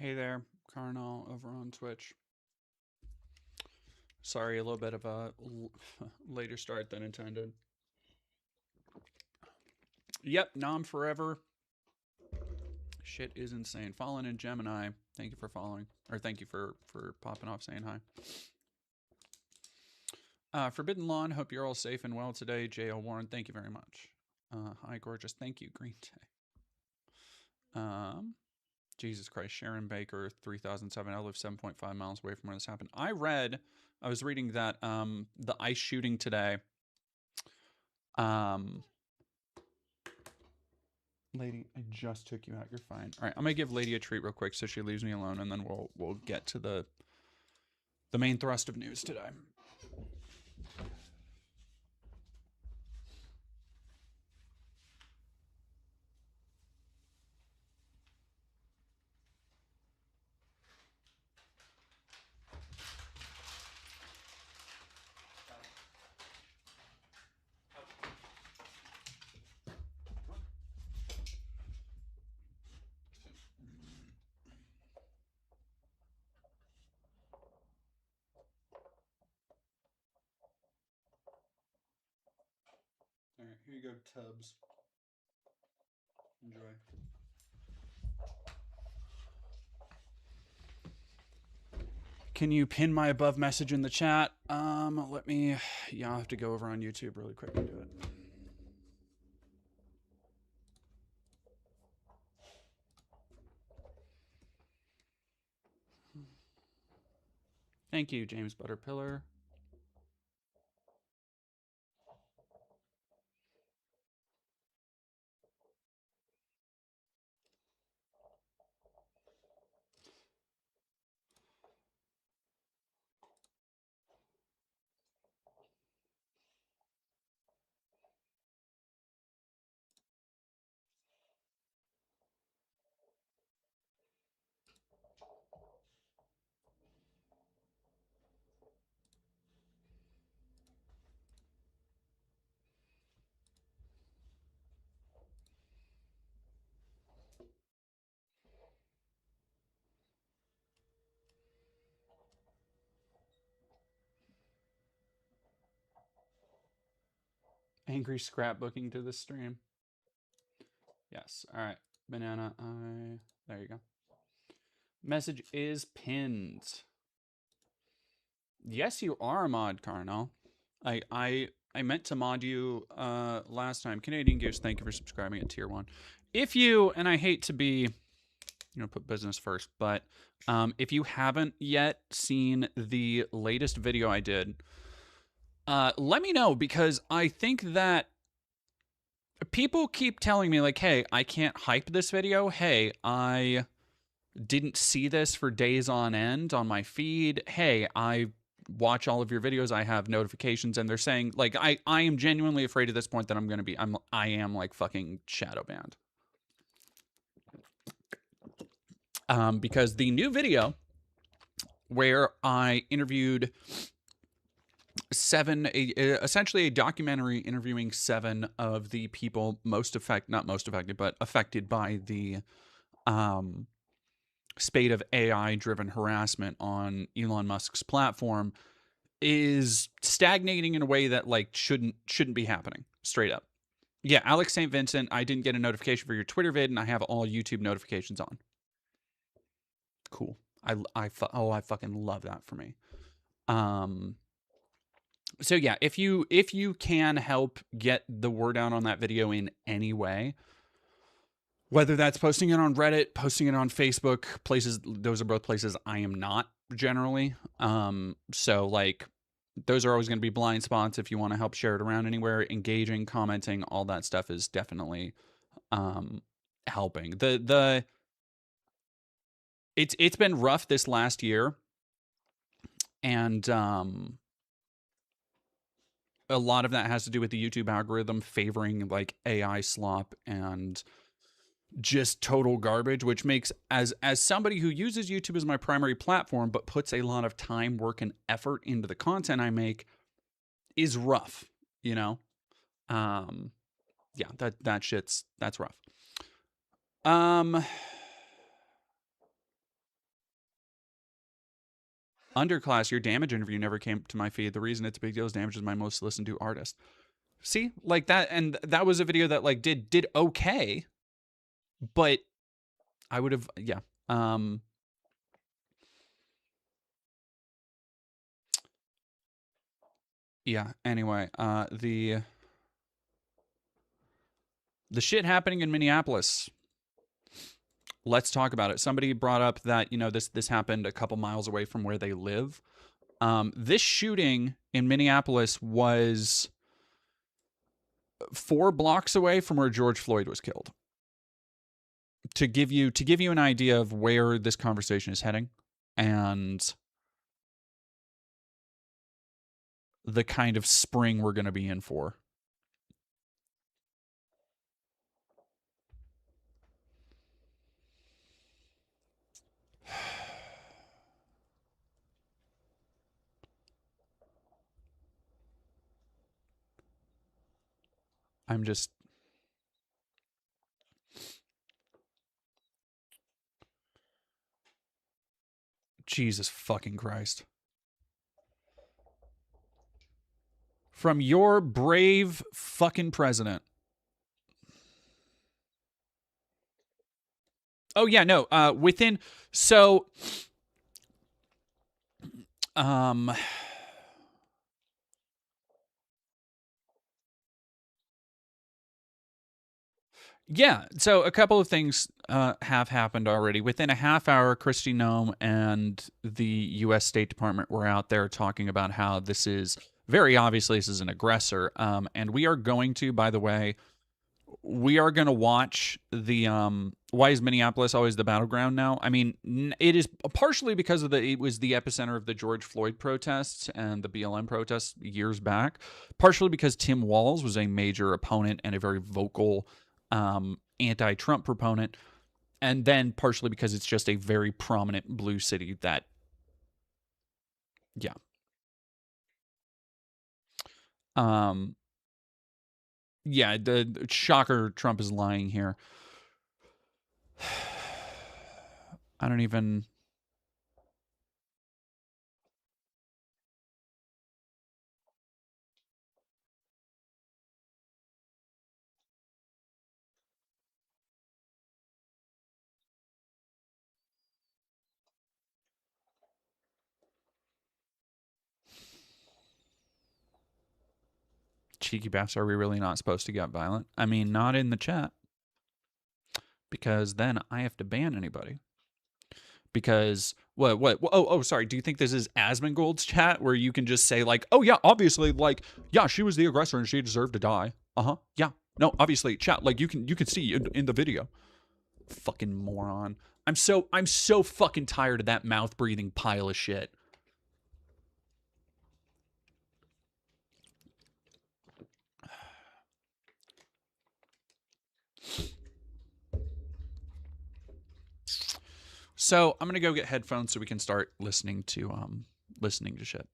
Hey there, Carnal over on Twitch. Sorry, a little bit of a later start than intended. Yep, Nom forever. Shit is insane. Fallen in Gemini. Thank you for following, or thank you for popping off saying hi. Forbidden Lawn. Hope you're all safe and well today. J.L. Warren. Thank you very much. Hi, gorgeous. Thank you, Green Day. Jesus Christ, Sharon Baker, 3007. I live 7.5 miles away from where this happened. I was reading that the ICE shooting today. Lady, I just took you out. You're fine. All right, I'm gonna give Lady a treat real quick so she leaves me alone, and then we'll get to the main thrust of news today. All right, here you go, Tubbs. Enjoy. Can you pin my above message in the chat? Let me. Yeah, I'll have to go over on YouTube really quick and do it. Thank you, James Butterpillar. Angry scrapbooking to the stream. Yes. All right. Banana. There you go. Message is pinned. Yes, you are a mod, Carnal. I meant to mod you last time. Canadian Goose, thank you for subscribing at tier 1. If you, and I hate to be, put business first, but if you haven't yet seen the latest video I did, let me know, because I think that people keep telling me, like, hey, I can't hype this video. Hey, I didn't see this for days on end on my feed. Hey, I watch all of your videos. I have notifications, and they're saying, like, I am genuinely afraid at this point that I am like fucking shadow banned. Because the new video where I interviewed essentially a documentary interviewing 7 of the people affected by the spate of AI-driven harassment on Elon Musk's platform, is stagnating in a way that, like, shouldn't be happening. Straight up. Yeah, Alex St. Vincent, I didn't get a notification for your Twitter vid, and I have all YouTube notifications on. Cool. I fucking love that for me. So yeah, if you can help get the word out on that video in any way, whether that's posting it on Reddit, posting it on Facebook, places, those are both places I am not generally. So, like, those are always going to be blind spots. If you want to help share it around anywhere, engaging, commenting, all that stuff is definitely helping. It's been rough this last year, and a lot of that has to do with the YouTube algorithm favoring, like, AI slop and just total garbage, which makes, as somebody who uses YouTube as my primary platform but puts a lot of time, work, and effort into the content I make, is rough, yeah, that's rough. Underclass, your Damage interview never came to my feed. The reason it's a big deal is Damage is my most listened to artist. See, like that, and that was a video that like did okay, but I would have, yeah. Yeah. Anyway, the shit happening in Minneapolis. Let's talk about it. Somebody brought up that, you know, this happened a couple miles away from where they live. This shooting in Minneapolis was 4 blocks away from where George Floyd was killed. To give you an idea of where this conversation is heading and the kind of spring we're going to be in for. I'm just... Jesus fucking Christ. From your brave fucking president. Oh, yeah, no. Within... So... Yeah, so a couple of things have happened already. Within a half hour, Kristi Noem and the U.S. State Department were out there talking about how this is, very obviously, this is an aggressor. And we are going to, by the way, we are going to watch the, why is Minneapolis always the battleground now? I mean, it is partially because of it was the epicenter of the George Floyd protests and the BLM protests years back. Partially because Tim Walz was a major opponent and a very vocal anti-Trump proponent, and then partially because it's just a very prominent blue city that, yeah. Yeah, the shocker, Trump is lying here. I don't even... Cheeky bastard, are we really not supposed to get violent? I mean, not in the chat. Because then I have to ban anybody. Because, what? Oh, sorry. Do you think this is Asmongold's chat where you can just say, like, oh, yeah, obviously, like, yeah, she was the aggressor and she deserved to die. Uh-huh. Yeah. No, obviously, chat, like, you can see in the video. Fucking moron. I'm so fucking tired of that mouth-breathing pile of shit. So I'm gonna go get headphones so we can start listening to shit.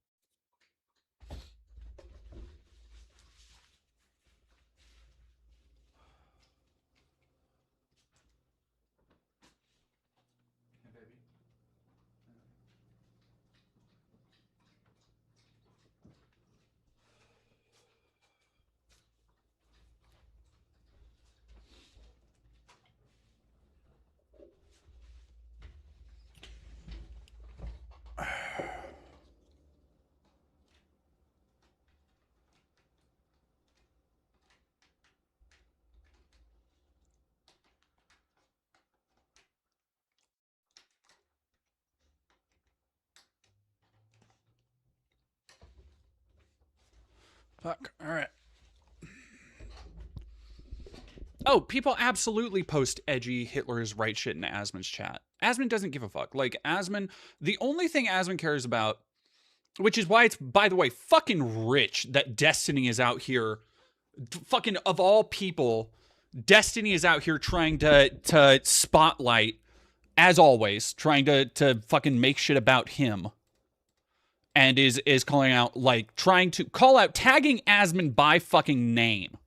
Fuck. All right. Oh, people absolutely post edgy Hitler's right shit in Asmon's chat. Asmon doesn't give a fuck. Like, Asmon, the only thing Asmon cares about, which is why it's, by the way, fucking rich that Destiny is out here, fucking, of all people, Destiny is out here trying to spotlight, as always, trying to fucking make shit about him. And is calling out, like, trying to call out, tagging Asmon by fucking name.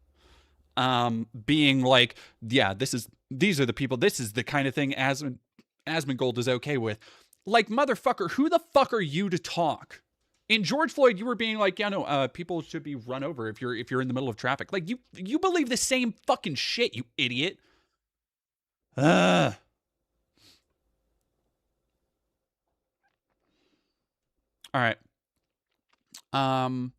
Being like, yeah, these are the people, this is the kind of thing Asmongold is okay with. Like, motherfucker, who the fuck are you to talk? In George Floyd, you were being like, yeah, no, people should be run over if you're in the middle of traffic. Like, you believe the same fucking shit, you idiot. All right. I'm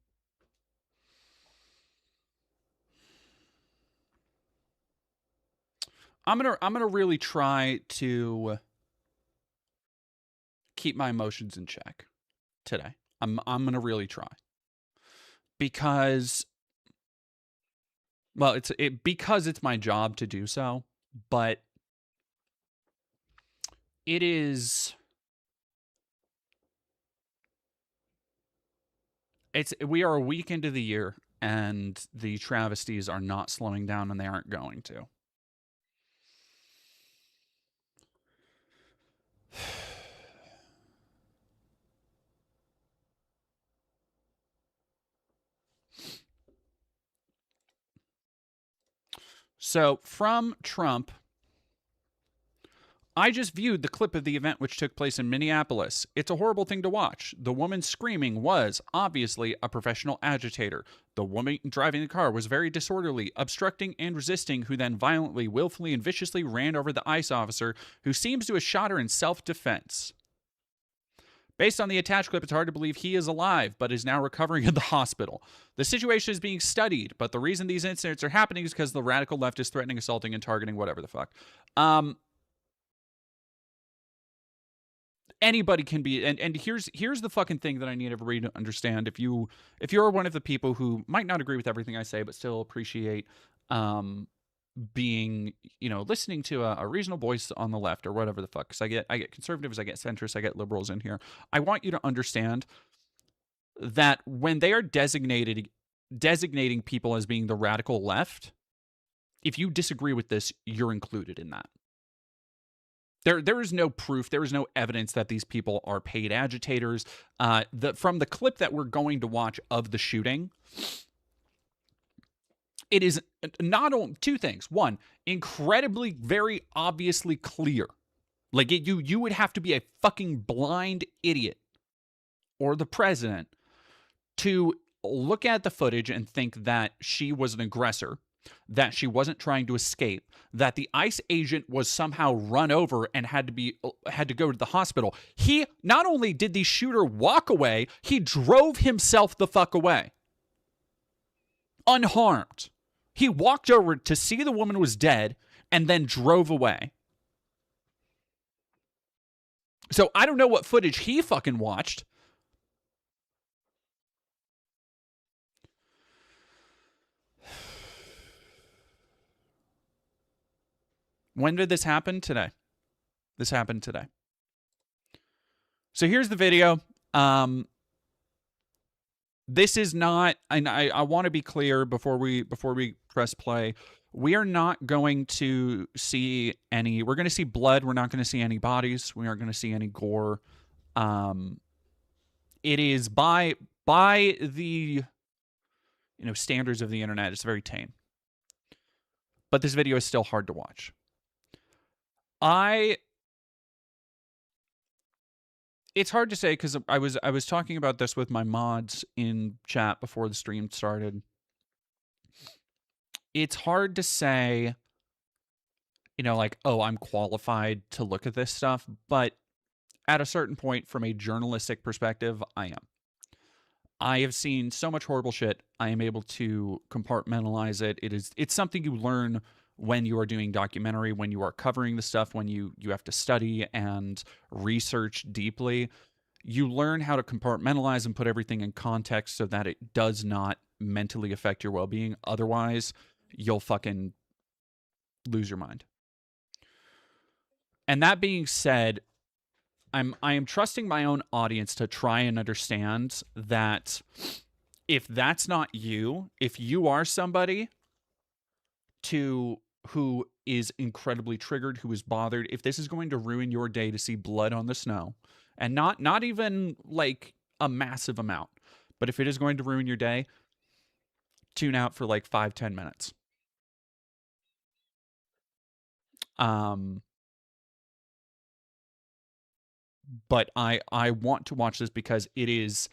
gonna really try to keep my emotions in check today. I'm gonna really try, because, well, because it's my job to do so, but it is, we are a week into the year, and the travesties are not slowing down, and they aren't going to. So, from Trump, I just viewed the clip of the event which took place in Minneapolis. It's a horrible thing to watch. The woman screaming was obviously a professional agitator. The woman driving the car was very disorderly, obstructing and resisting, who then violently, willfully, and viciously ran over the ICE officer, who seems to have shot her in self-defense. Based on the attached clip, it's hard to believe he is alive, but is now recovering in the hospital. The situation is being studied, but the reason these incidents are happening is because the radical left is threatening, assaulting, and targeting whatever the fuck. Anybody can be, and here's the fucking thing that I need everybody to understand. If you're one of the people who might not agree with everything I say, but still appreciate being, listening to a reasonable voice on the left or whatever the fuck, because I get conservatives, I get centrists, I get liberals in here. I want you to understand that when they are designating people as being the radical left, if you disagree with this, you're included in that. There is no proof, there is no evidence that these people are paid agitators. From the clip that we're going to watch of the shooting, it is not only two things. One, incredibly, very obviously clear. Like, you would have to be a fucking blind idiot, or the president, to look at the footage and think that she was an aggressor, that she wasn't trying to escape, that the ICE agent was somehow run over and had to go to the hospital. He not only did the shooter walk away, he drove himself the fuck away. Unharmed. He walked over to see the woman was dead and then drove away. So I don't know what footage he fucking watched. When did this happen? Today. This happened today. So here's the video. This is not, and I want to be clear before we press play. We are not going to see any. We're going to see blood. We're not going to see any bodies. We aren't going to see any gore. It is by the standards of the internet, it's very tame. But this video is still hard to watch. It's hard to say, because I was talking about this with my mods in chat before the stream started. It's hard to say, like, oh, I'm qualified to look at this stuff, but at a certain point, from a journalistic perspective, I am. I have seen so much horrible shit. I am able to compartmentalize it. It's something you learn when you are doing documentary, when you are covering the stuff, when you have to study and research deeply. You learn how to compartmentalize and put everything in context so that it does not mentally affect your well-being. Otherwise, you'll fucking lose your mind. And that being said, I am trusting my own audience to try and understand that if that's not you, if you are somebody who is incredibly triggered, who is bothered, if this is going to ruin your day to see blood on the snow, and not even like a massive amount, but if it is going to ruin your day, tune out for like 5-10 minutes. but I want to watch this because it is,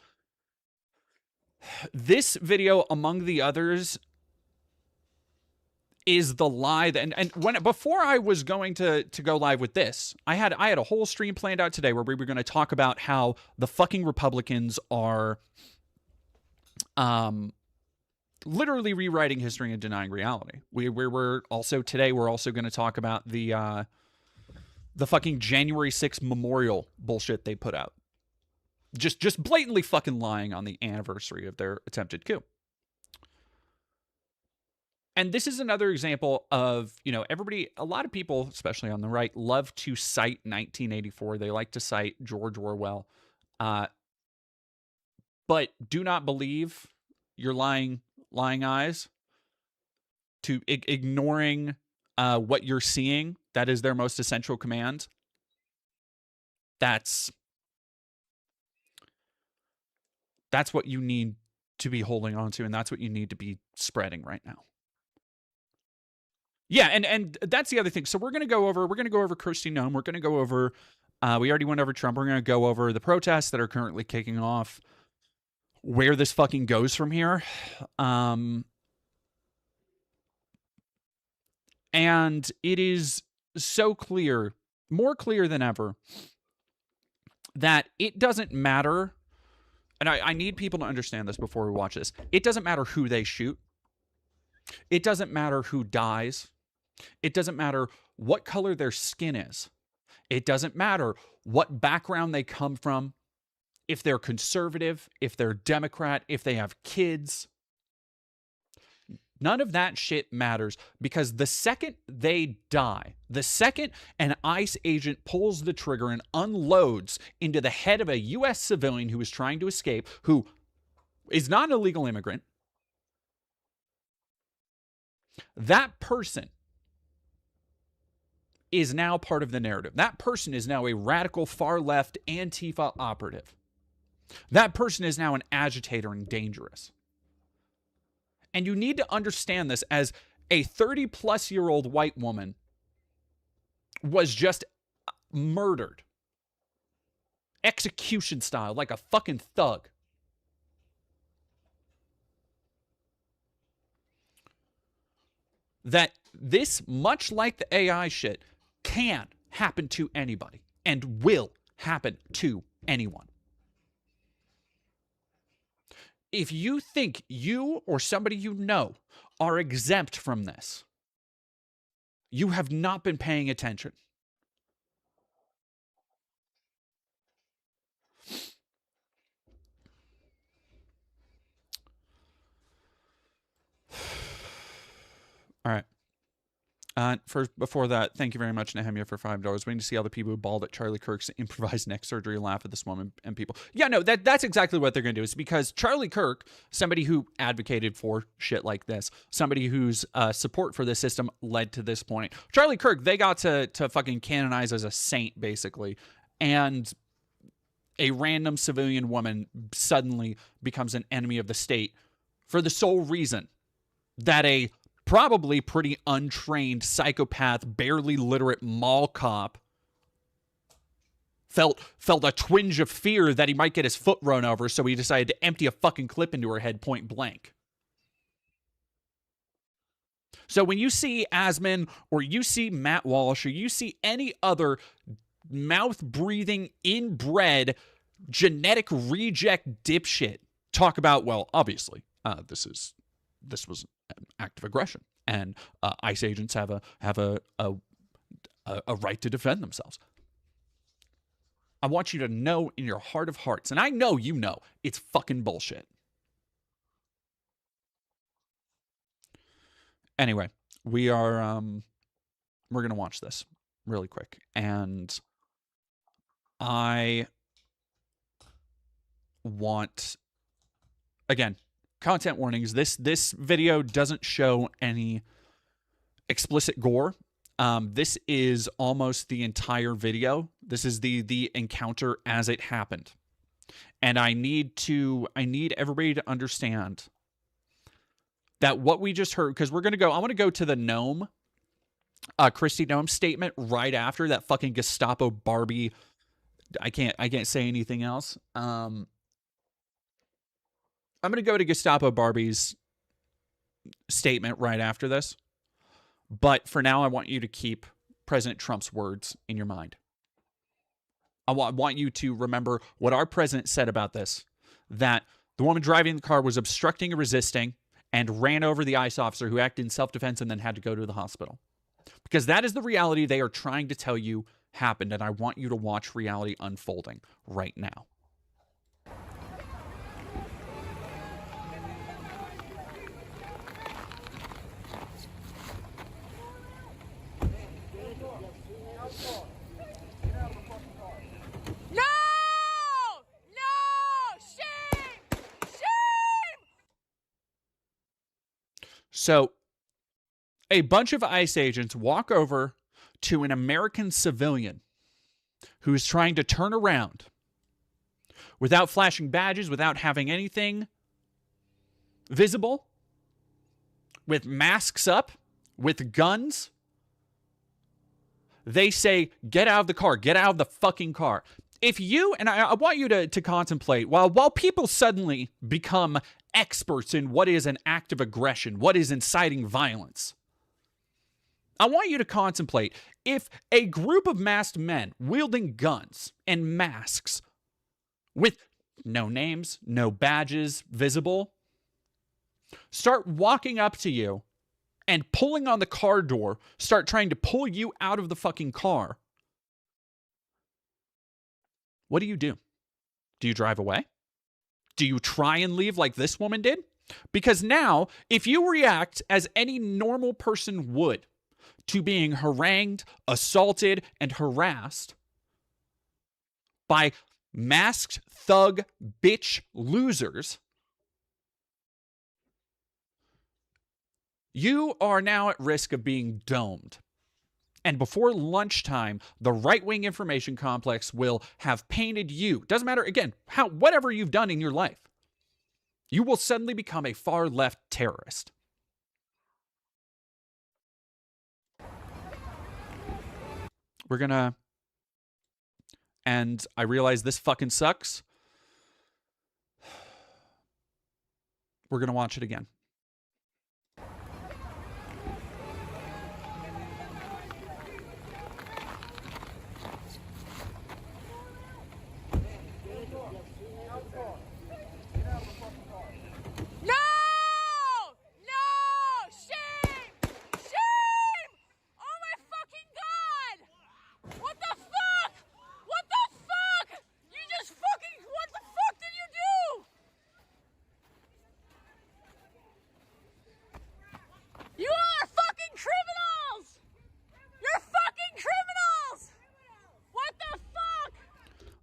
this video among the others is the lie that, and when before I was going to go live with this, I had a whole stream planned out today where we were going to talk about how the fucking Republicans are literally rewriting history and denying reality. We're also today we're also going to talk about the fucking January 6th memorial bullshit they put out. Just blatantly fucking lying on the anniversary of their attempted coup. And this is another example of, you know, everybody, a lot of people, especially on the right, love to cite 1984. They like to cite George Orwell. But do not believe your lying eyes to ignoring what you're seeing. That is their most essential command. That's what you need to be holding on to, and that's what you need to be spreading right now. Yeah, and that's the other thing. So we're gonna go over Kristi Noem. We're gonna go over. We already went over Trump. We're gonna go over the protests that are currently kicking off. Where this fucking goes from here, and it is so clear, more clear than ever, that it doesn't matter. And I need people to understand this before we watch this. It doesn't matter who they shoot. It doesn't matter who dies. It doesn't matter what color their skin is. It doesn't matter what background they come from, if they're conservative, if they're Democrat, if they have kids. None of that shit matters, because the second they die, the second an ICE agent pulls the trigger and unloads into the head of a U.S. civilian who is trying to escape, who is not an illegal immigrant, that person is now part of the narrative. That person is now a radical far-left Antifa operative. That person is now an agitator and dangerous. And you need to understand this as a 30-plus-year-old white woman was just murdered. Execution style, like a fucking thug. That this, much like the AI shit, can happen to anybody and will happen to anyone. If you think you or somebody you know are exempt from this, you have not been paying attention. All right. Before that, thank you very much, Nehemiah, for $5. We need to see how the people who bawled at Charlie Kirk's improvised neck surgery laugh at this woman and people. Yeah, no, that's exactly what they're going to do. Is because Charlie Kirk, somebody who advocated for shit like this, somebody whose support for this system led to this point. Charlie Kirk, they got to fucking canonize as a saint, basically. And a random civilian woman suddenly becomes an enemy of the state for the sole reason that a probably pretty untrained psychopath, barely literate mall cop felt a twinge of fear that he might get his foot run over, so he decided to empty a fucking clip into her head point blank. So when you see Asman, or you see Matt Walsh, or you see any other mouth-breathing, inbred, genetic reject dipshit talk about, well, obviously, this was an act of aggression, and ICE agents have a right to defend themselves. I want you to know in your heart of hearts, and I know you know, it's fucking bullshit. Anyway, we're gonna watch this really quick, and I want, again, content warnings. This video doesn't show any explicit gore. This is almost the entire video. This is the encounter as it happened. And I need everybody to understand that what we just heard, because I want to go to the Noem, Kristi Noem statement right after that fucking Gestapo Barbie I can't say anything else. I'm going to go to Gestapo Barbie's statement right after this. But for now, I want you to keep President Trump's words in your mind. I want you to remember what our president said about this, that the woman driving the car was obstructing and resisting and ran over the ICE officer who acted in self-defense and then had to go to the hospital. Because that is the reality they are trying to tell you happened, and I want you to watch reality unfolding right now. So, a bunch of ICE agents walk over to an American civilian who's trying to turn around without flashing badges, without having anything visible, with masks up, with guns. They say, get out of the car, get out of the fucking car. If you, and I want you to contemplate, while people suddenly become experts in what is an act of aggression, what is inciting violence, I want you to contemplate if a group of masked men wielding guns and masks with no names, no badges visible, start walking up to you and pulling on the car door, start trying to pull you out of the fucking car, what do? Do you drive away? Do you try and leave like this woman did? Because now, if you react as any normal person would to being harangued, assaulted, and harassed by masked thug bitch losers, you are now at risk of being domed. And before lunchtime, the right-wing information complex will have painted you. Doesn't matter, again, whatever you've done in your life. You will suddenly become a far-left terrorist. We're gonna... And I realize this fucking sucks. We're gonna watch it again.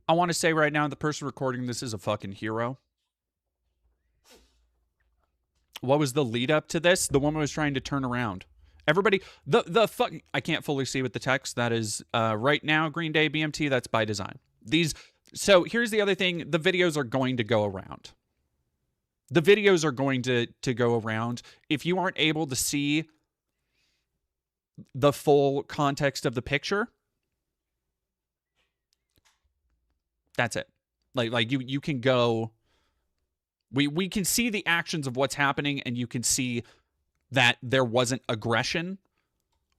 I want to say right now, the person recording this is a fucking hero. What was the lead up to this? The woman was trying to turn around. Everybody, the fuck, I can't fully see with the text. That is right now, Green Day BMT, that's by design. So here's the other thing. The videos are going to go around. The videos are going to go around. If you aren't able to see the full context of the picture, that's it. Like you can go, we can see the actions of what's happening, and you can see that there wasn't aggression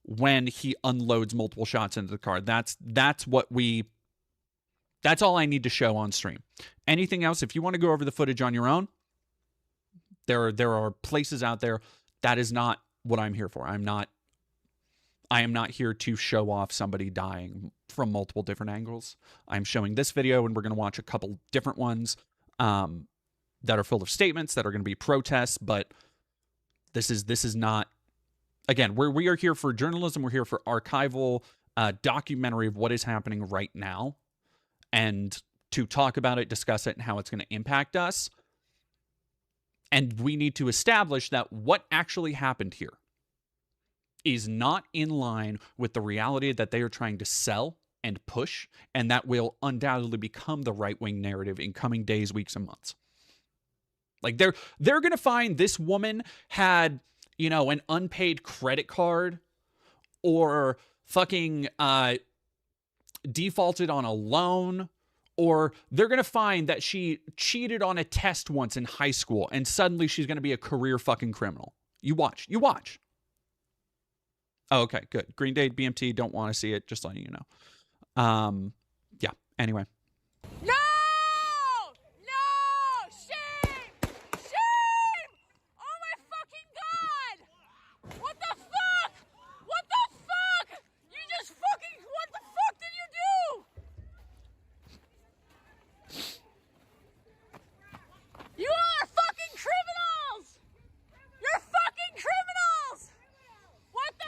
when he unloads multiple shots into the car. That's all I need to show on stream. Anything else, if you want to go over the footage on your own, there are places out there. That is not what I'm here for. I am not here to show off somebody dying from multiple different angles. I'm showing this video, and we're going to watch a couple different ones that are full of statements that are going to be protests, but this is not, again, we are here for journalism. We're here for archival documentary of what is happening right now, and to talk about it, discuss it, and how it's going to impact us. And we need to establish that what actually happened here is not in line with the reality that they are trying to sell and push, and that will undoubtedly become the right-wing narrative in coming days, weeks, and months. Like, they're going to find this woman had, an unpaid credit card, or fucking defaulted on a loan, Or they're going to find that she cheated on a test once in high school and suddenly she's going to be a career fucking criminal. You watch. You watch. Oh, okay, good. Green Day, BMT, don't want to see it. Just letting you know. Yeah, anyway. No! No! Shame! Shame! Oh my fucking God! What the fuck? What the fuck? You just fucking, what the fuck did you do? You all are fucking criminals! You're fucking criminals! What the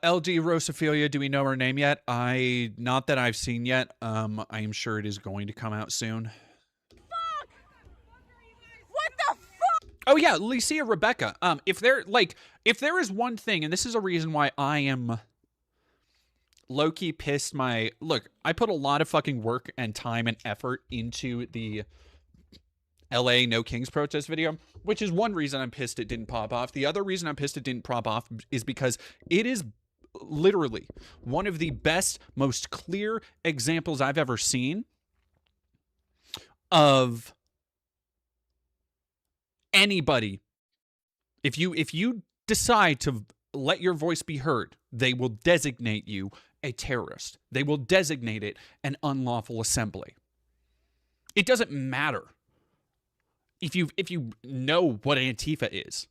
LD Rosophilia, do we know her name yet? Not that I've seen yet. I am sure it is going to come out soon. fuck? What the fuck? Oh yeah, Licia Rebecca. If there is one thing, and this is a reason why I am low-key pissed look, I put a lot of fucking work and time and effort into the LA No Kings protest video, which is one reason I'm pissed it didn't pop off. The other reason I'm pissed it didn't pop off is because it is literally one of the best, most clear examples I've ever seen of anybody. If you decide to let your voice be heard, they will designate you a terrorist. They will designate it an unlawful assembly. It doesn't matter if you know what Antifa is.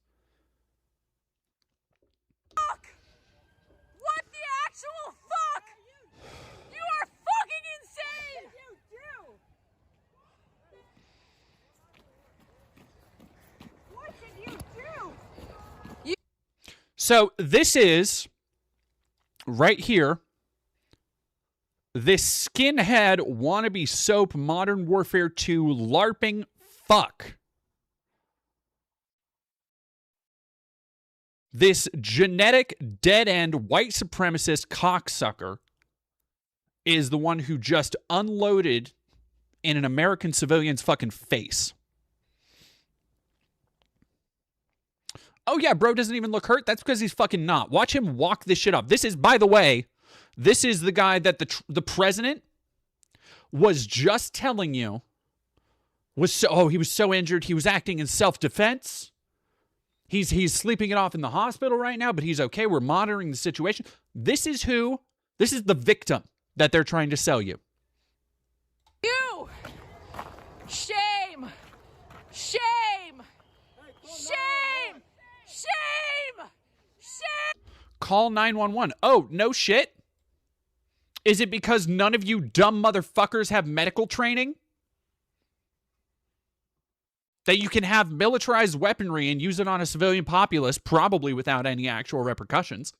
Fuck! What the actual fuck? You are fucking insane! What did you do? So this is right here. This skinhead wannabe soap Modern Warfare 2 LARPing fuck. This genetic dead-end white supremacist cocksucker is the one who just unloaded in an American civilian's fucking face. Oh yeah, bro doesn't even look hurt. That's because he's fucking not. Watch him walk this shit up. This is, by the way, this is the guy that the president was just telling you he was so injured, he was acting in self-defense. He's sleeping it off in the hospital right now, but he's okay. We're monitoring the situation. This is the victim that they're trying to sell you. You! Shame! Shame! Shame! Shame! Shame! Call 911. Oh, no shit? Is it because none of you dumb motherfuckers have medical training? That you can have militarized weaponry and use it on a civilian populace, probably without any actual repercussions.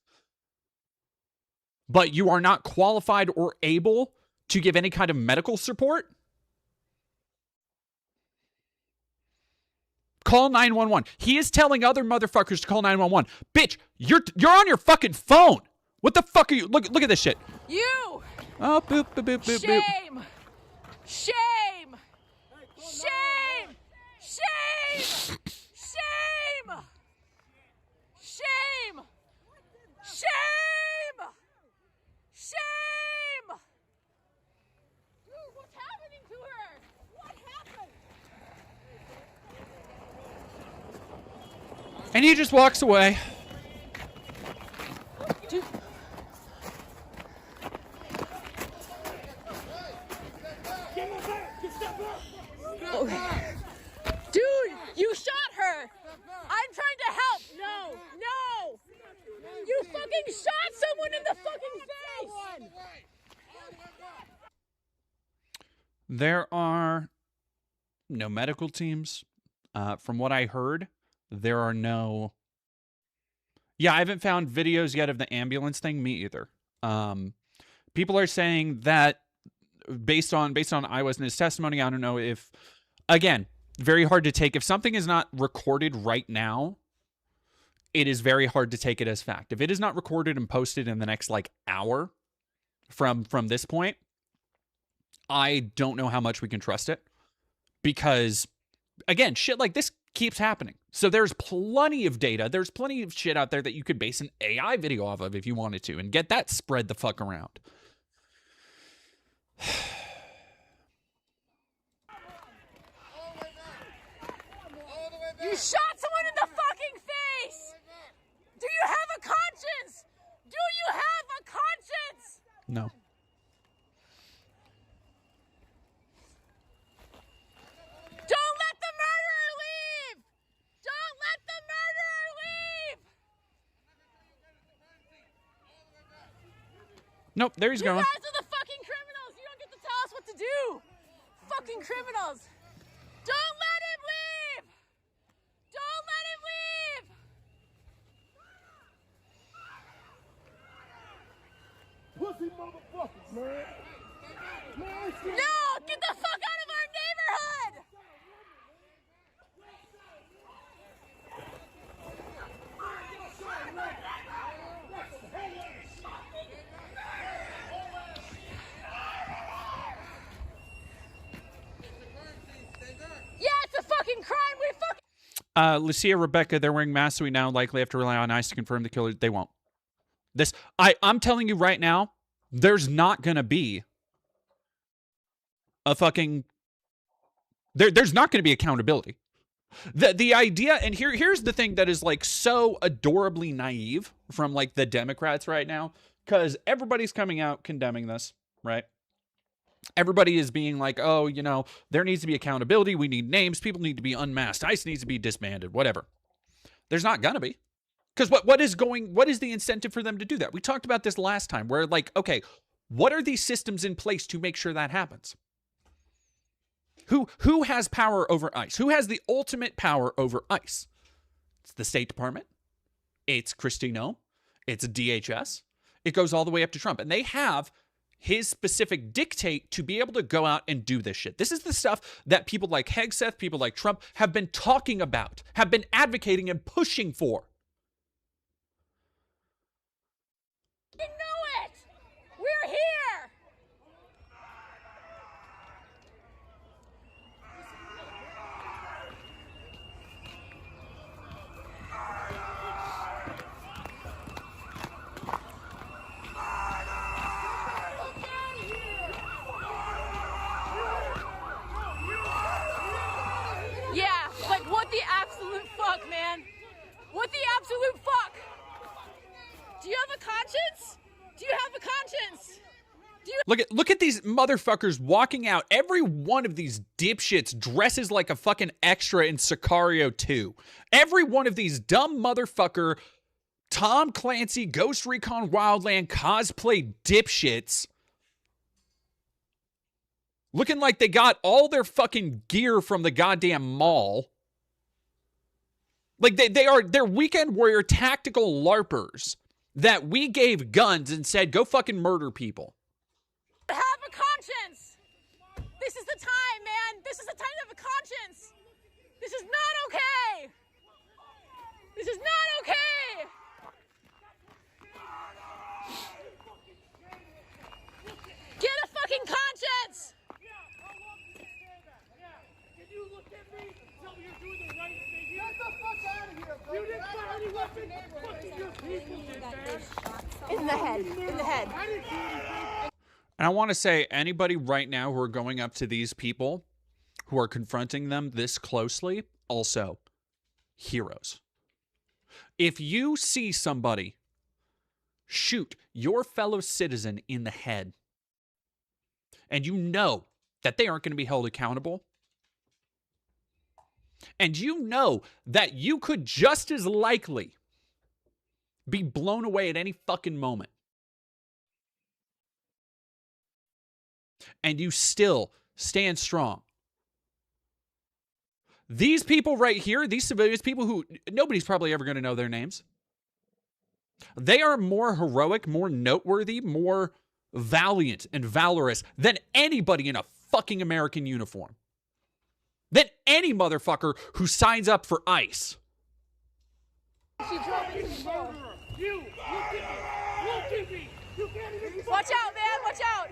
But you are not qualified or able to give any kind of medical support? Call 911. He is telling other motherfuckers to call 911. Bitch, you're on your fucking phone. What the fuck are you? Look at this shit. You! Oh, boop, boop, boop, boop, boop. Shame! Shame! Shame! Shame! Shame! Shame! Shame! Shame! Dude, what's happening to her? What happened? And he just walks away. Dude. Dude, you shot her! I'm trying to help! No! No! You fucking shot someone in the fucking face! There are no medical teams. From what I heard, there are no... Yeah, I haven't found videos yet of the ambulance thing. Me either. People are saying that based on eyewitness testimony, I don't know if... Again, very hard to take. If something is not recorded right now, it is very hard to take it as fact. If it is not recorded and posted in the next, hour from this point, I don't know how much we can trust it. Because, again, shit like this keeps happening. So there's plenty of data. There's plenty of shit out there that you could base an AI video off of if you wanted to and get that spread the fuck around. You shot someone in the fucking face! Do you have a conscience? Do you have a conscience? No. Don't let the murderer leave! Don't let the murderer leave! Nope, there he's going. You guys are the fucking criminals! You don't get to tell us what to do! Fucking criminals! Don't let him leave! Don't let him leave! Pussy motherfuckers, man. No! Get the fuck out of our neighborhood! Yeah, it's a fucking crime! We fucking... Lucia, Rebecca, they're wearing masks, so we now likely have to rely on ICE to confirm the killer. They won't. I'm telling you right now, there's not gonna be a fucking... There's not gonna be accountability. The idea, and here's the thing that is like so adorably naive from like the Democrats right now, because everybody's coming out condemning this, right? Everybody is being like, oh, you know, there needs to be accountability. We need names. People need to be unmasked. ICE needs to be disbanded, whatever. There's not going to be. Because what is the incentive for them to do that? We talked about this last time where like, okay, what are these systems in place to make sure that happens? Who has power over ICE? Who has the ultimate power over ICE? It's the State Department. It's Kristi Noem. It's DHS. It goes all the way up to Trump. And they have his specific dictate to be able to go out and do this shit. This is the stuff that people like Hegseth, people like Trump have been talking about, have been advocating and pushing for. You know it! We're here! Yeah, like what the absolute fuck, man? What the absolute fuck? Do you have a conscience? Do you have a conscience? Do you... Look at these motherfuckers walking out. Every one of these dipshits dresses like a fucking extra in Sicario 2. Every one of these dumb motherfucker Tom Clancy Ghost Recon Wildland cosplay dipshits looking like they got all their fucking gear from the goddamn mall. Like they're weekend warrior tactical LARPers that we gave guns and said, go fucking murder people. Have a conscience! This is the time, man! This is the time to have a conscience! This is not okay! This is not okay! Get a fucking conscience! Can you look at me and tell me you're doing the right thing? Get the fuck out of here, bro. You didn't fire any weapons. Fucking your people did that. In the head. In the head. I didn't do anything. And I want to say, anybody right now who are going up to these people, who are confronting them this closely, also heroes. If you see somebody shoot your fellow citizen in the head, and you know that they aren't going to be held accountable, and you know that you could just as likely be blown away at any fucking moment, and you still stand strong. These people right here, these civilians, people who nobody's probably ever going to know their names, they are more heroic, more noteworthy, more valiant and valorous than anybody in a fucking American uniform. Than any motherfucker who signs up for ICE. You, look at me. Look at me. You can't even... Watch out, man! Watch out!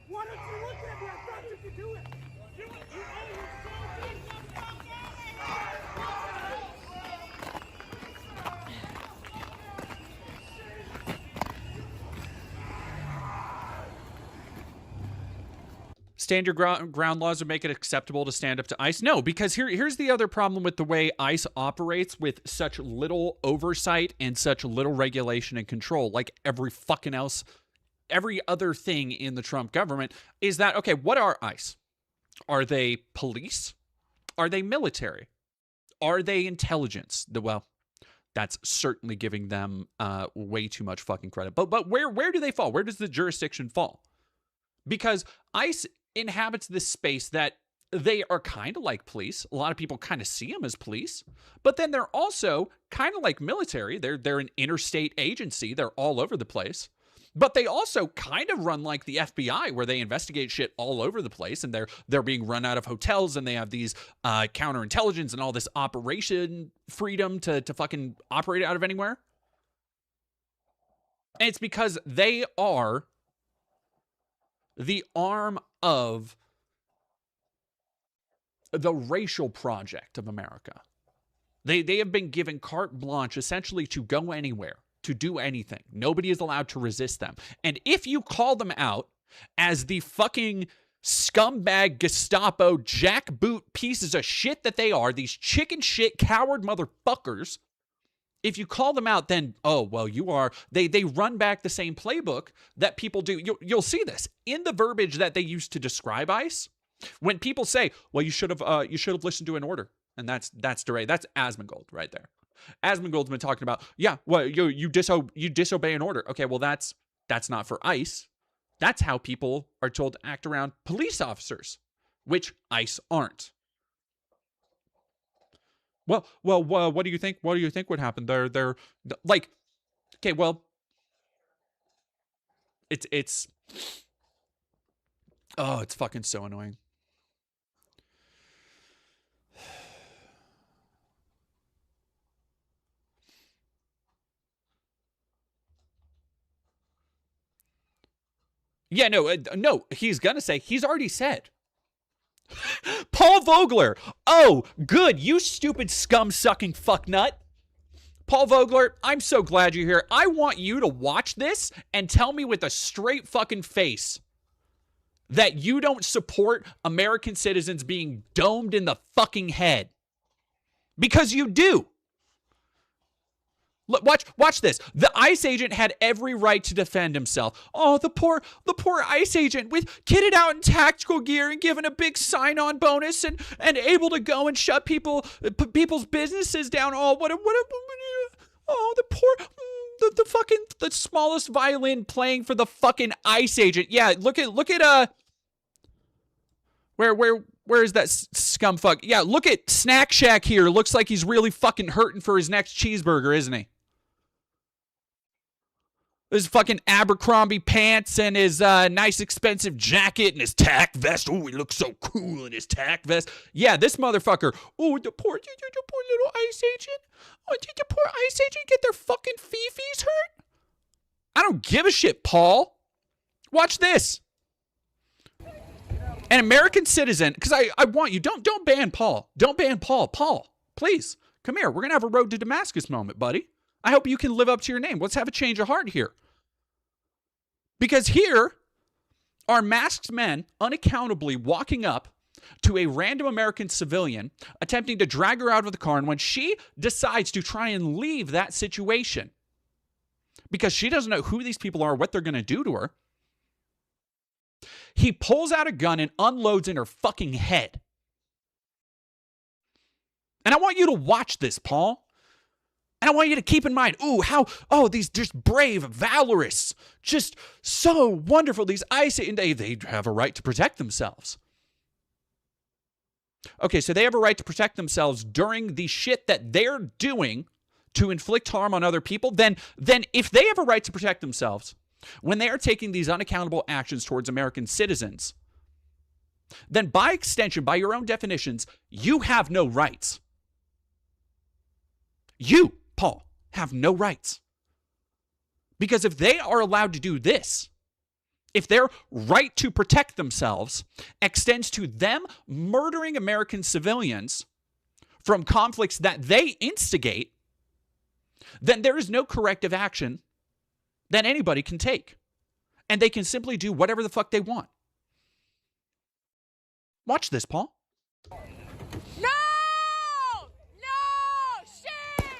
Why don't you look at me? I thought you could do it. You owe your stand your ground laws would make it acceptable to stand up to ICE? No, because here's the other problem with the way ICE operates with such little oversight and such little regulation and control, like every other thing in the Trump government, is that, okay, what are ICE? Are they police? Are they military? Are they intelligence? Well, that's certainly giving them way too much fucking credit. But where do they fall? Where does the jurisdiction fall? Because ICE inhabits this space that they are kind of like police. A lot of people kind of see them as police, but then they're also kind of like military. They're an interstate agency. They're all over the place. But they also kind of run like the FBI, where they investigate shit all over the place, and they're being run out of hotels, and they have these counterintelligence and all this operation freedom to fucking operate out of anywhere. And it's because they are the arm of the racial project of America. They have been given carte blanche essentially to go anywhere, to do anything. Nobody is allowed to resist them. And if you call them out as the fucking scumbag Gestapo jackboot pieces of shit that they are, these chicken shit coward motherfuckers, if you call them out, then, oh, well, you are, they run back the same playbook that people do. You'll see this in the verbiage that they use to describe ICE. When people say, well, you should have listened to an order. And that's DeRay. That's Asmongold right there. Asmongold's been talking about, yeah, well, you disobey an order. Okay, well, that's not for ICE. That's how people are told to act around police officers, which ICE aren't. Well, what do you think? What do you think would happen? They're like, okay, well, it's oh, it's fucking so annoying. Yeah, no, he's gonna say, he's already said. Paul Vogler. Oh, good. You stupid scum-sucking fucknut. Paul Vogler, I'm so glad you're here. I want you to watch this and tell me with a straight fucking face that you don't support American citizens being domed in the fucking head. Because you do. Look, watch this. The ICE agent had every right to defend himself. Oh, the poor ICE agent with kitted out in tactical gear and given a big sign-on bonus and able to go and shut people's businesses down. Oh, the fucking the smallest violin playing for the fucking ICE agent. Yeah, look at where is that scumfuck? Yeah, look at Snack Shack here. Looks like he's really fucking hurting for his next cheeseburger, isn't he? His fucking Abercrombie pants and his nice expensive jacket and his tack vest. Oh, he looks so cool in his tack vest. Yeah, this motherfucker. Oh, the poor little ICE agent. Oh, did the poor ICE agent get their fucking fifis hurt? I don't give a shit, Paul. Watch this. An American citizen, because I want you, don't ban Paul. Don't ban Paul. Paul, please, come here. We're going to have a road to Damascus moment, buddy. I hope you can live up to your name. Let's have a change of heart here. Because here are masked men unaccountably walking up to a random American civilian, attempting to drag her out of the car, and when she decides to try and leave that situation, because she doesn't know who these people are, what they're going to do to her, he pulls out a gun and unloads in her fucking head. And I want you to watch this, Paul. And I want you to keep in mind, these just brave, valorous, just so wonderful. These ICE, they have a right to protect themselves. Okay, so they have a right to protect themselves during the shit that they're doing to inflict harm on other people. Then if they have a right to protect themselves, when they are taking these unaccountable actions towards American citizens, then by extension, by your own definitions, you have no rights. You, Paul, have no rights. Because if they are allowed to do this, if their right to protect themselves extends to them murdering American civilians from conflicts that they instigate, then there is no corrective action that anybody can take. And they can simply do whatever the fuck they want. Watch this, Paul. No! No! Shame!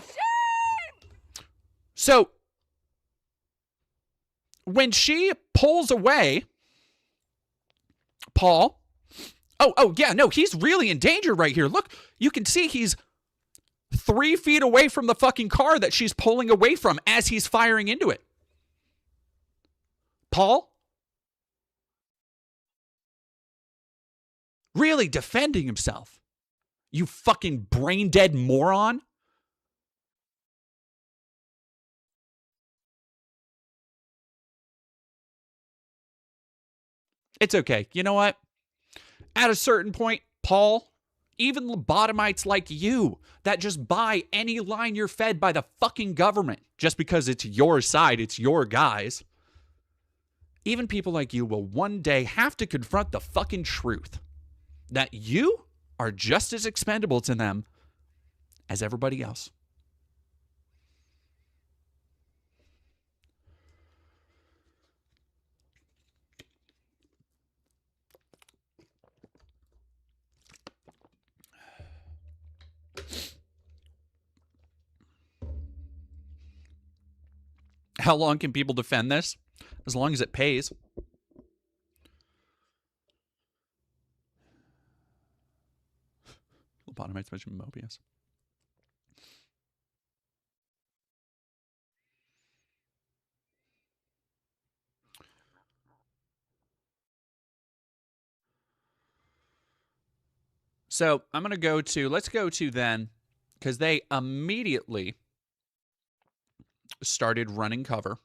Shame! So, when she pulls away, Paul, oh, yeah, no, he's really in danger right here. Look, you can see he's 3 feet away from the fucking car that she's pulling away from as he's firing into it. Paul? Really defending himself. You fucking brain dead moron. It's okay. You know what? At a certain point, Paul, even lobotomites like you that just buy any line you're fed by the fucking government just because it's your side, it's your guys. Even people like you will one day have to confront the fucking truth that you are just as expendable to them as everybody else. How long can people defend this? As long as it pays. Lobotomites mentioned Mobius. So I'm going to go to, let's go to then, because they immediately started running cover.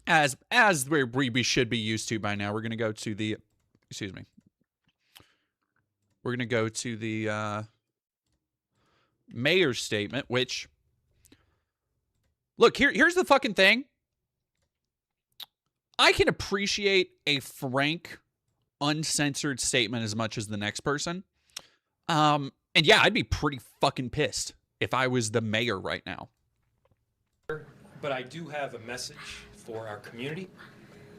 As we should be used to by now. We're going to go to the, excuse me. We're going to go to the mayor's statement, which, look, here's the fucking thing. I can appreciate a frank, uncensored statement as much as the next person. And yeah, I'd be pretty fucking pissed if I was the mayor right now. But I do have a message for our community,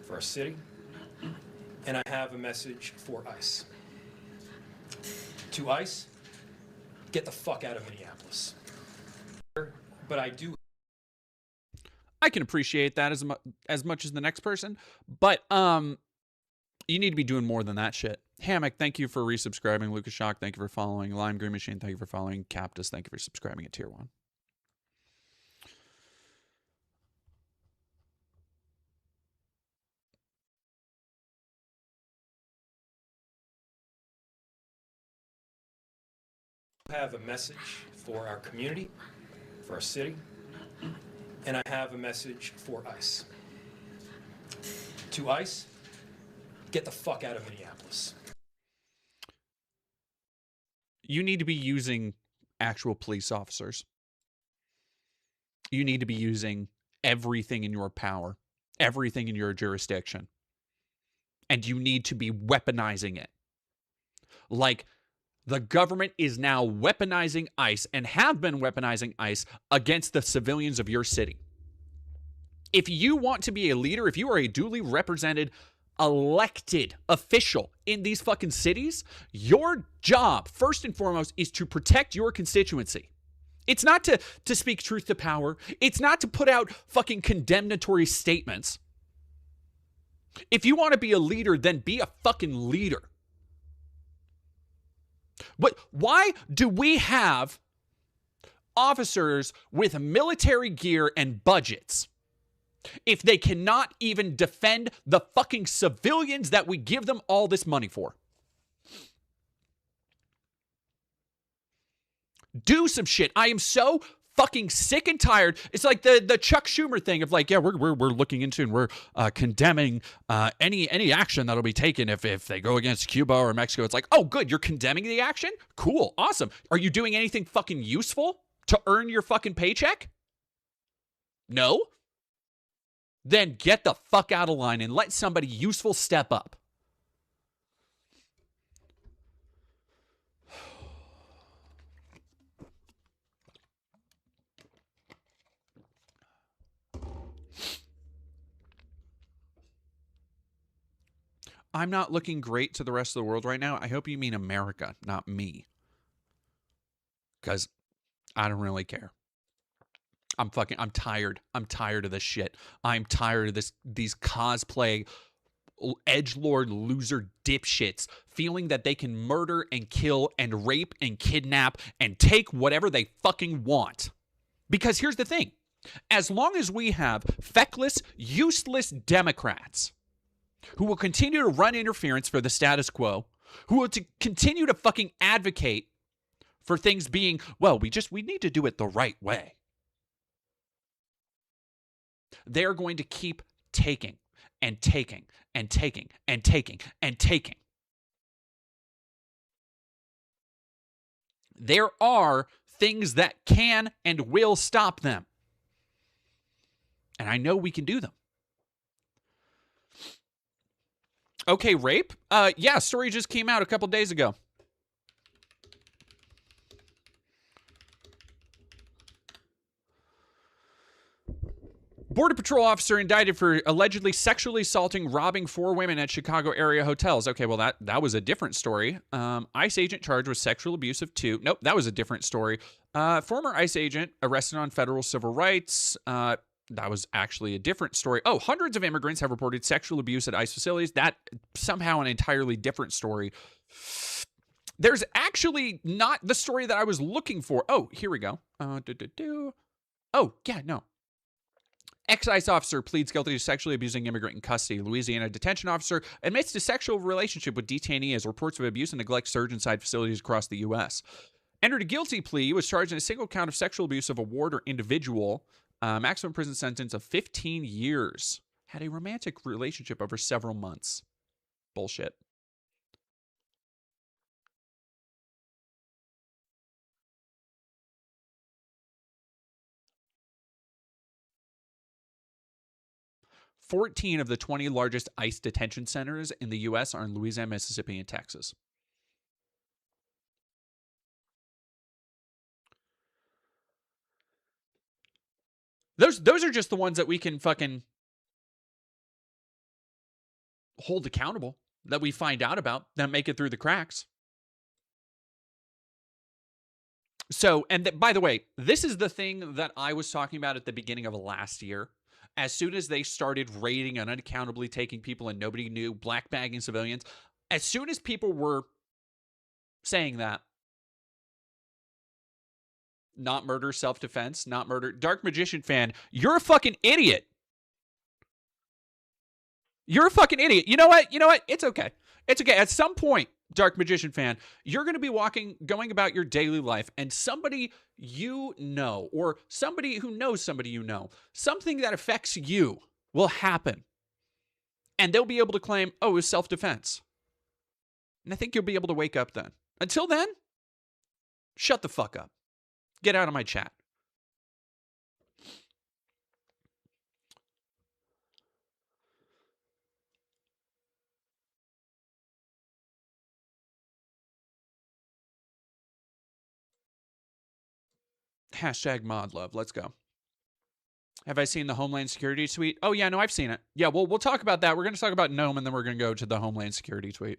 for our city, and I have a message for ICE. To ICE, get the fuck out of Minneapolis. But I can appreciate that as much as the next person, but you need to be doing more than that shit. Hammock, thank you for resubscribing. Lucas Shock, thank you for following. Lime Green Machine, thank you for following. Captus, thank you for subscribing at Tier 1. have a message for our community, for our city, and I have a message for ICE. To ICE, get the fuck out of Minneapolis. You need to be using actual police officers. You need to be using everything in your power, everything in your jurisdiction. And you need to be weaponizing it. Like, the government is now weaponizing ICE and have been weaponizing ICE against the civilians of your city. If you want to be a leader, if you are a duly represented, elected official in these fucking cities, your job, first and foremost, is to protect your constituency. It's not to speak truth to power. It's not to put out fucking condemnatory statements. If you want to be a leader, then be a fucking leader. But why do we have officers with military gear and budgets if they cannot even defend the fucking civilians that we give them all this money for? Do some shit. I am so fucking sick and tired. It's like the Chuck Schumer thing of like, yeah, we're looking into and we're condemning any action that'll be taken if they go against Cuba or Mexico. It's like, oh, good, you're condemning the action? Cool, awesome. Are you doing anything fucking useful to earn your fucking paycheck? No? Then get the fuck out of line and let somebody useful step up. I'm not looking great to the rest of the world right now, I hope you mean America, not me. Because I don't really care. I'm tired. I'm tired of this shit. I'm tired of these cosplay edgelord loser dipshits feeling that they can murder and kill and rape and kidnap and take whatever they fucking want. Because here's the thing. As long as we have feckless, useless Democrats who will continue to run interference for the status quo, who will continue to fucking advocate for things being, well, we need to do it the right way. They're going to keep taking and taking and taking and taking and taking. There are things that can and will stop them. And I know we can do them. Okay, rape? Yeah, story just came out a couple days ago. Border Patrol officer indicted for allegedly sexually assaulting, robbing 4 women at Chicago area hotels. Okay, well, that was a different story. ICE agent charged with sexual abuse of 2. Nope, that was a different story. Former ICE agent arrested on federal civil rights. That was actually a different story. Oh, hundreds of immigrants have reported sexual abuse at ICE facilities. That somehow an entirely different story. There's actually not the story that I was looking for. Oh, here we go. Oh, yeah, no. Ex-ICE officer pleads guilty to sexually abusing immigrant in custody. Louisiana detention officer admits to sexual relationship with detainee as reports of abuse and neglect surge inside facilities across the U.S. Entered a guilty plea, was charged in a single count of sexual abuse of a ward or individual. Maximum prison sentence of 15 years. Had a romantic relationship over several months. Bullshit. $14 of the 20 largest ICE detention centers in the U.S. are in Louisiana, Mississippi, and Texas. Those are just the ones that we can fucking hold accountable, that we find out about, that make it through the cracks. So, and by the way, this is the thing that I was talking about at the beginning of last year. As soon as they started raiding and unaccountably taking people and nobody knew, black bagging civilians, as soon as people were saying that, not murder, self-defense, not murder, Dark Magician fan, you're a fucking idiot. You're a fucking idiot. You know what? It's okay. It's okay. At some point, Dark Magician fan, you're going to be going about your daily life, and somebody you know, or somebody who knows somebody you know, something that affects you will happen. And they'll be able to claim, oh, it was self-defense. And I think you'll be able to wake up then. Until then, shut the fuck up. Get out of my chat. Hashtag mod love. Let's go. Have I seen the Homeland Security tweet? Oh, yeah, no, I've seen it. Yeah, well, we'll talk about that. We're going to talk about Gnome, and then we're going to go to the Homeland Security tweet.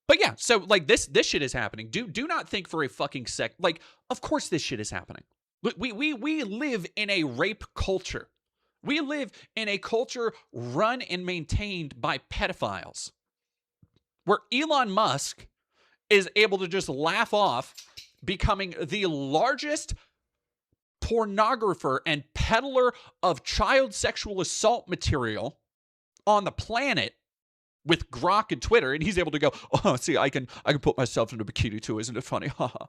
But yeah, so, like, this shit is happening. Do not think for a fucking sec. Like, of course this shit is happening. We live in a rape culture. We live in a culture run and maintained by pedophiles. Where Elon Musk is able to just laugh off becoming the largest pornographer and peddler of child sexual assault material on the planet with Grok and Twitter, and he's able to go, oh, see, I can put myself in a bikini too, isn't it funny? Haha.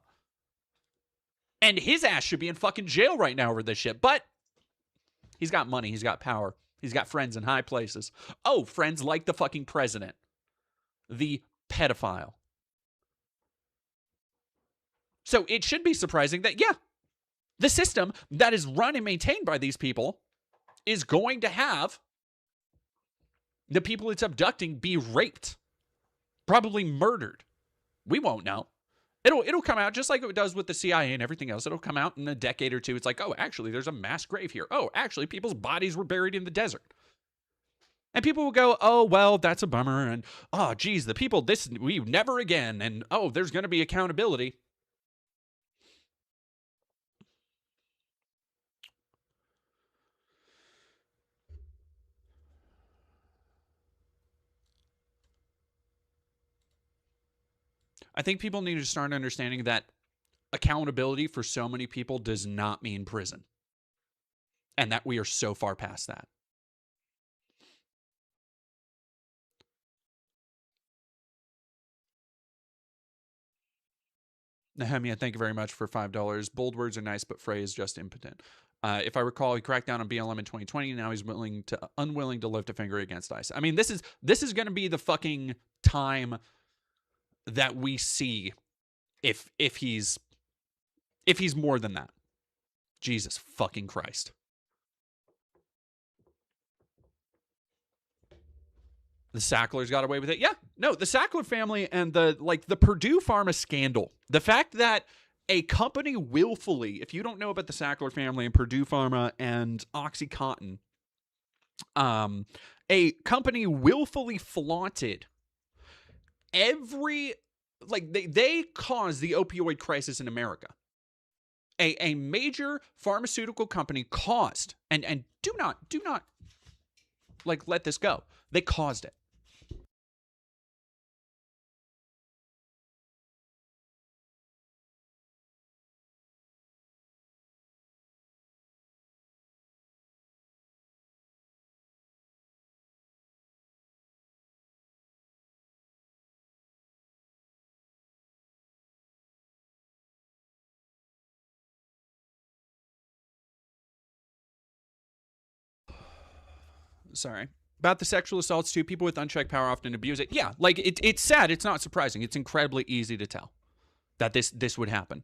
And his ass should be in fucking jail right now over this shit, but he's got money, he's got power, he's got friends in high places. Oh, friends like the fucking president, the pedophile. So it should be surprising that, yeah, the system that is run and maintained by these people is going to have the people it's abducting be raped, probably murdered. We won't know. It'll come out just like it does with the CIA and everything else. It'll come out in a decade or two. It's like, oh, actually, there's a mass grave here. Oh, actually, people's bodies were buried in the desert. And people will go, oh, well, that's a bummer. And, oh, geez, the people, we never again. And, oh, there's going to be accountability. I think people need to start understanding that accountability for so many people does not mean prison. And that we are so far past that. Nehemiah, thank you very much for $5. Bold words are nice, but phrase just impotent. If I recall, he cracked down on BLM in 2020. Now he's unwilling to lift a finger against ICE. I mean, this is going to be the fucking time that we see if he's more than that. Jesus fucking Christ. The Sacklers got away with it. Yeah, no, the Sackler family and the Purdue Pharma scandal. The fact that a company willfully, if you don't know about the Sackler family and Purdue Pharma and OxyContin, a company willfully flaunted they caused the opioid crisis in America. A major pharmaceutical company caused, and do not let this go. They caused it. Sorry. About the sexual assaults too, people with unchecked power often abuse it. Yeah, it's sad. It's not surprising. It's incredibly easy to tell that this would happen.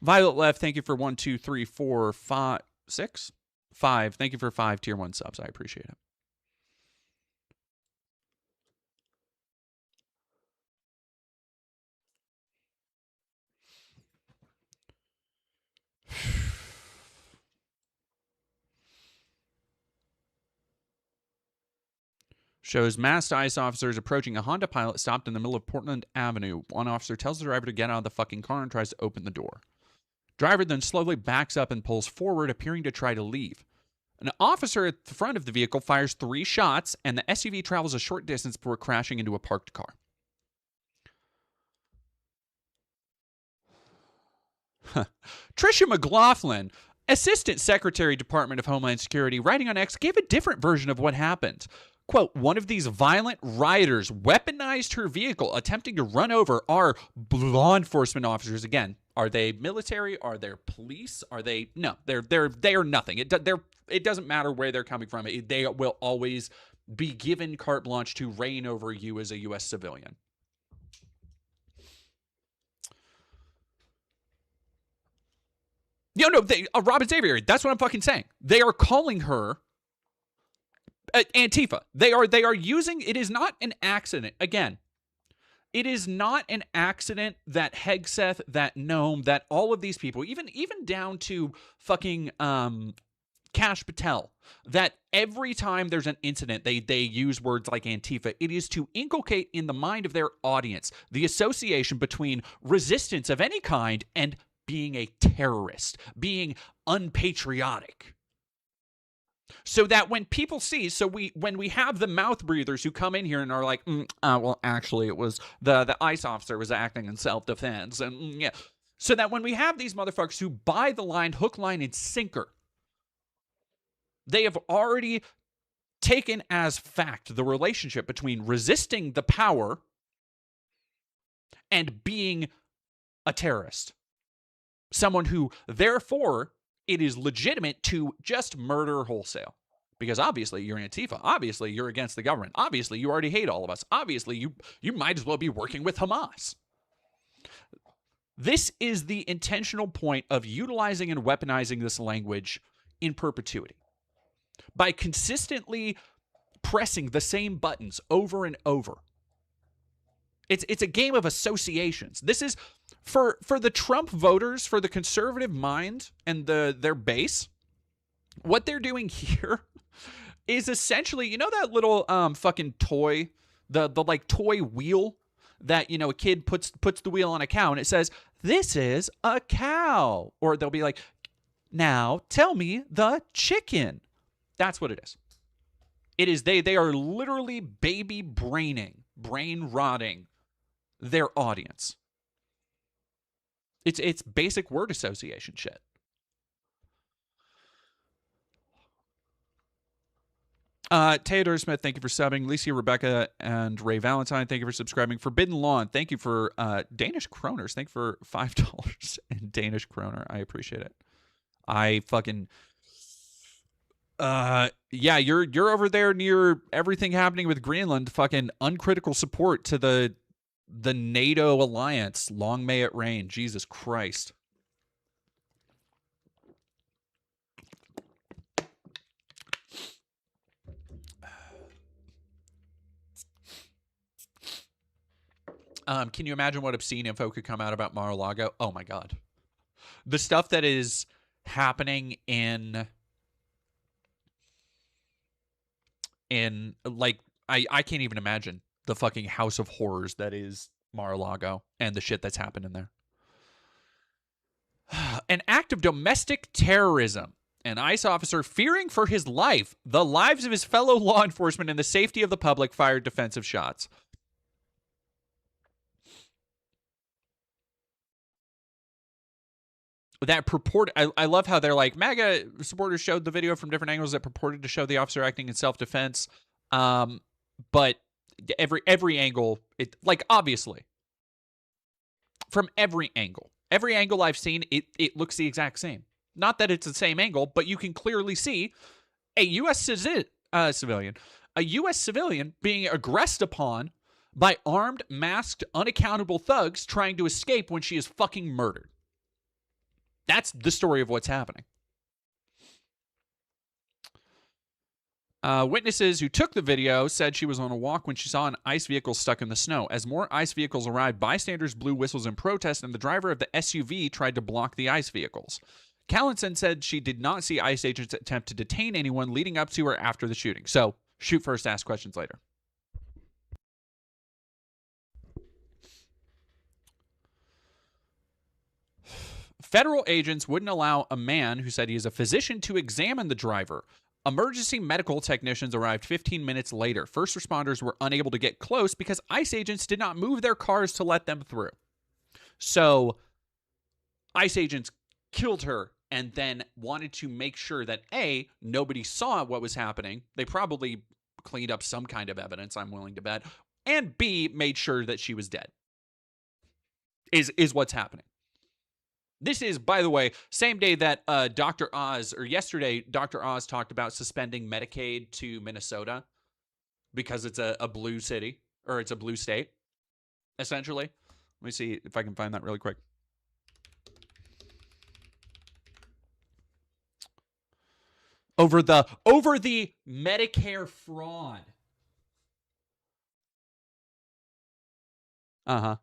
Violet Left, thank you for 1, 2, 3, 4, 5, 6, 5. Thank you for 5 tier 1 subs. I appreciate it. Shows masked ICE officers approaching a Honda Pilot stopped in the middle of Portland Avenue. One officer tells the driver to get out of the fucking car and tries to open the door. Driver then slowly backs up and pulls forward, appearing to try to leave. An officer at the front of the vehicle fires 3 shots, and the SUV travels a short distance before crashing into a parked car. Tricia McLaughlin, Assistant Secretary, Department of Homeland Security, writing on X, gave a different version of what happened. Quote, one of these violent rioters weaponized her vehicle, attempting to run over our law enforcement officers. Again, are they military? Are they police? Are they? No, they are nothing. It doesn't matter where they're coming from. They will always be given carte blanche to reign over you as a U.S. civilian. Robin Xavier, that's what I'm fucking saying. They are calling her Antifa. They are using, it is not an accident. Again, it is not an accident that Hegseth, that Noam, that all of these people, even down to fucking Kash Patel, that every time there's an incident, they use words like Antifa. It is to inculcate in the mind of their audience the association between resistance of any kind and being a terrorist, being unpatriotic. So that when people see, when we have the mouth breathers who come in here and are like, well, actually, it was the ICE officer was acting in self-defense, and yeah. So that when we have these motherfuckers who buy the line, hook, line, and sinker, they have already taken as fact the relationship between resisting the power and being a terrorist. Someone who, therefore, it is legitimate to just murder wholesale. Because obviously you're Antifa. Obviously you're against the government. Obviously you already hate all of us. Obviously you might as well be working with Hamas. This is the intentional point of utilizing and weaponizing this language in perpetuity. By consistently pressing the same buttons over and over. It's a game of associations. This is for the Trump voters, for the conservative mind and their base. What they're doing here is essentially, you know, that little fucking toy, the like toy wheel that, you know, a kid puts the wheel on a cow and it says, "This is a cow," or they'll be like, "Now tell me the chicken." That's what it is. It is they are literally brain rotting their audience. It's basic word association shit. Theodore Smith, thank you for subbing. Licia, Rebecca, and Ray Valentine, thank you for subscribing. Forbidden Lawn, thank you for Danish kroners. Thank you for $5 in Danish kroner. I appreciate it. I fucking yeah, you're over there near everything happening with Greenland. Fucking uncritical support to the NATO alliance. Long may it rain. Jesus Christ. Can you imagine what obscene info could come out about Mar-a-Lago? Oh my God. The stuff that is happening in like, I can't even imagine the fucking house of horrors that is Mar-a-Lago and the shit that's happening there. An act of domestic terrorism. An ICE officer fearing for his life, the lives of his fellow law enforcement, and the safety of the public fired defensive shots. That purport, I love how they're like, MAGA supporters showed the video from different angles that purported to show the officer acting in self-defense. But every angle, like, obviously, from every angle I've seen, it looks the exact same. Not that it's the same angle, but you can clearly see a U.S. civilian being aggressed upon by armed, masked, unaccountable thugs trying to escape when she is fucking murdered. That's the story of what's happening. Witnesses who took the video said she was on a walk when she saw an ICE vehicle stuck in the snow. As more ICE vehicles arrived, bystanders blew whistles in protest, and the driver of the SUV tried to block the ICE vehicles. Callinson said she did not see ICE agents attempt to detain anyone leading up to or after the shooting. So, shoot first, ask questions later. Federal agents wouldn't allow a man who said he is a physician to examine the driver. Emergency medical technicians arrived 15 minutes later. First responders were unable to get close because ICE agents did not move their cars to let them through. So, ICE agents killed her and then wanted to make sure that, A, nobody saw what was happening. They probably cleaned up some kind of evidence, I'm willing to bet. And B, made sure that she was dead. Is what's happening. This is, by the way, same day that Dr. Oz, or yesterday, Dr. Oz talked about suspending Medicaid to Minnesota because it's a blue city, or it's a blue state, essentially. Let me see if I can find that really quick. Over the Medicare fraud. Uh-huh.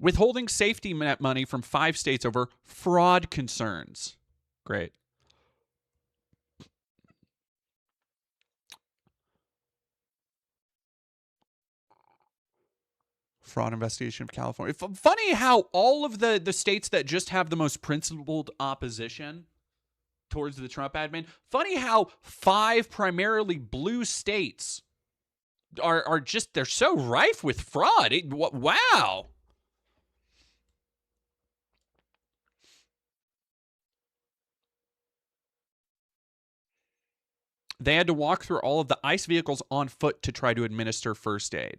Withholding safety net money from 5 states over fraud concerns. Great. Fraud investigation of California. Funny how all of the states that just have the most principled opposition towards the Trump admin, funny how 5 primarily blue states are just, they're so rife with fraud. Wow. They had to walk through all of the ICE vehicles on foot to try to administer first aid.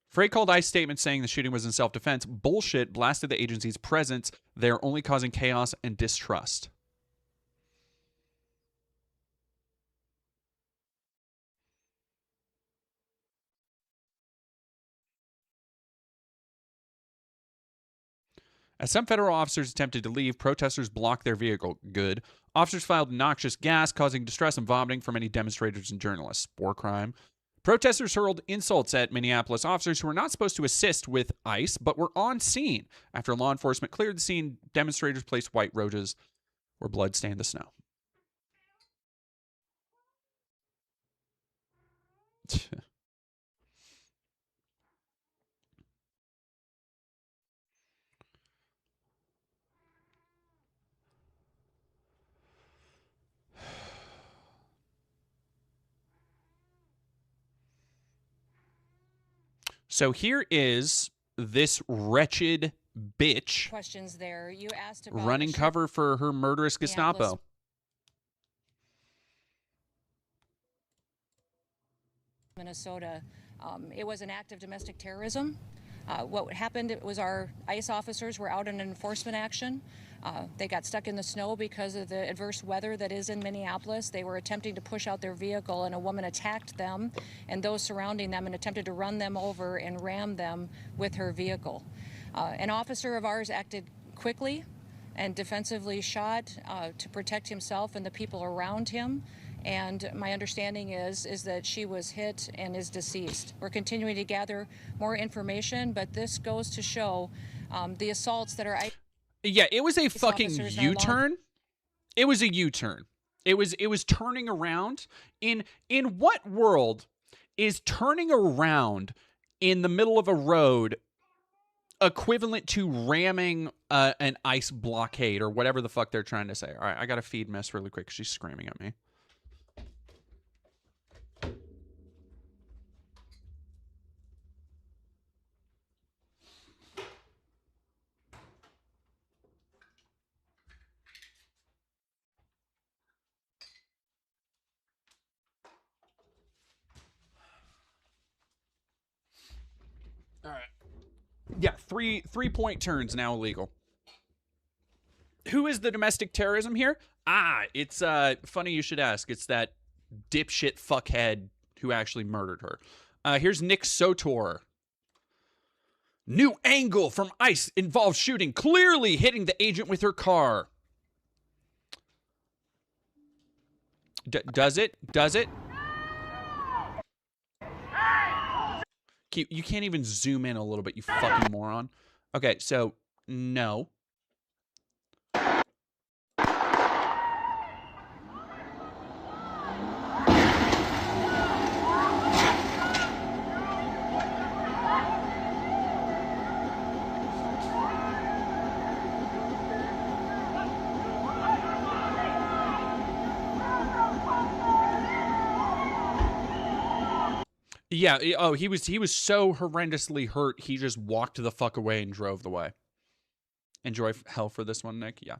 Frey called ICE statements saying the shooting was in self-defense bullshit, blasted the agency's presence. They're only causing chaos and distrust. As some federal officers attempted to leave, protesters blocked their vehicle. Good. Officers filed noxious gas, causing distress and vomiting for many demonstrators and journalists. War crime. Protesters hurled insults at Minneapolis officers who were not supposed to assist with ICE, but were on scene. After law enforcement cleared the scene, demonstrators placed white roses where blood stained the snow. So here is this wretched bitch Questions there. You asked about running cover for her murderous Gestapo. Minnesota. It was an act of domestic terrorism. What happened was our ICE officers were out in enforcement action. They got stuck in the snow because of the adverse weather that is in Minneapolis. They were attempting to push out their vehicle, and a woman attacked them and those surrounding them and attempted to run them over and ram them with her vehicle. An officer of ours acted quickly and defensively shot to protect himself and the people around him. And my understanding is that she was hit and is deceased. We're continuing to gather more information, but this goes to show the assaults that are... Yeah, it was a fucking U-turn. It was a U-turn. It was turning around. In what world is turning around in the middle of a road equivalent to ramming an ICE blockade or whatever the fuck they're trying to say? All right, I got to feed Miss really quick. She's screaming at me. All right. Yeah, three-point turns now illegal. Who is the domestic terrorism here? It's funny you should ask. It's that dipshit fuckhead who actually murdered her. Here's Nick Sotor. New angle from ICE involves shooting, clearly hitting the agent with her car. Does it? Does it? You can't even zoom in a little bit, you fucking moron. Okay, so, no. Yeah, oh, he was so horrendously hurt, he just walked the fuck away and drove the way. Enjoy hell for this one, Nick? Yeah.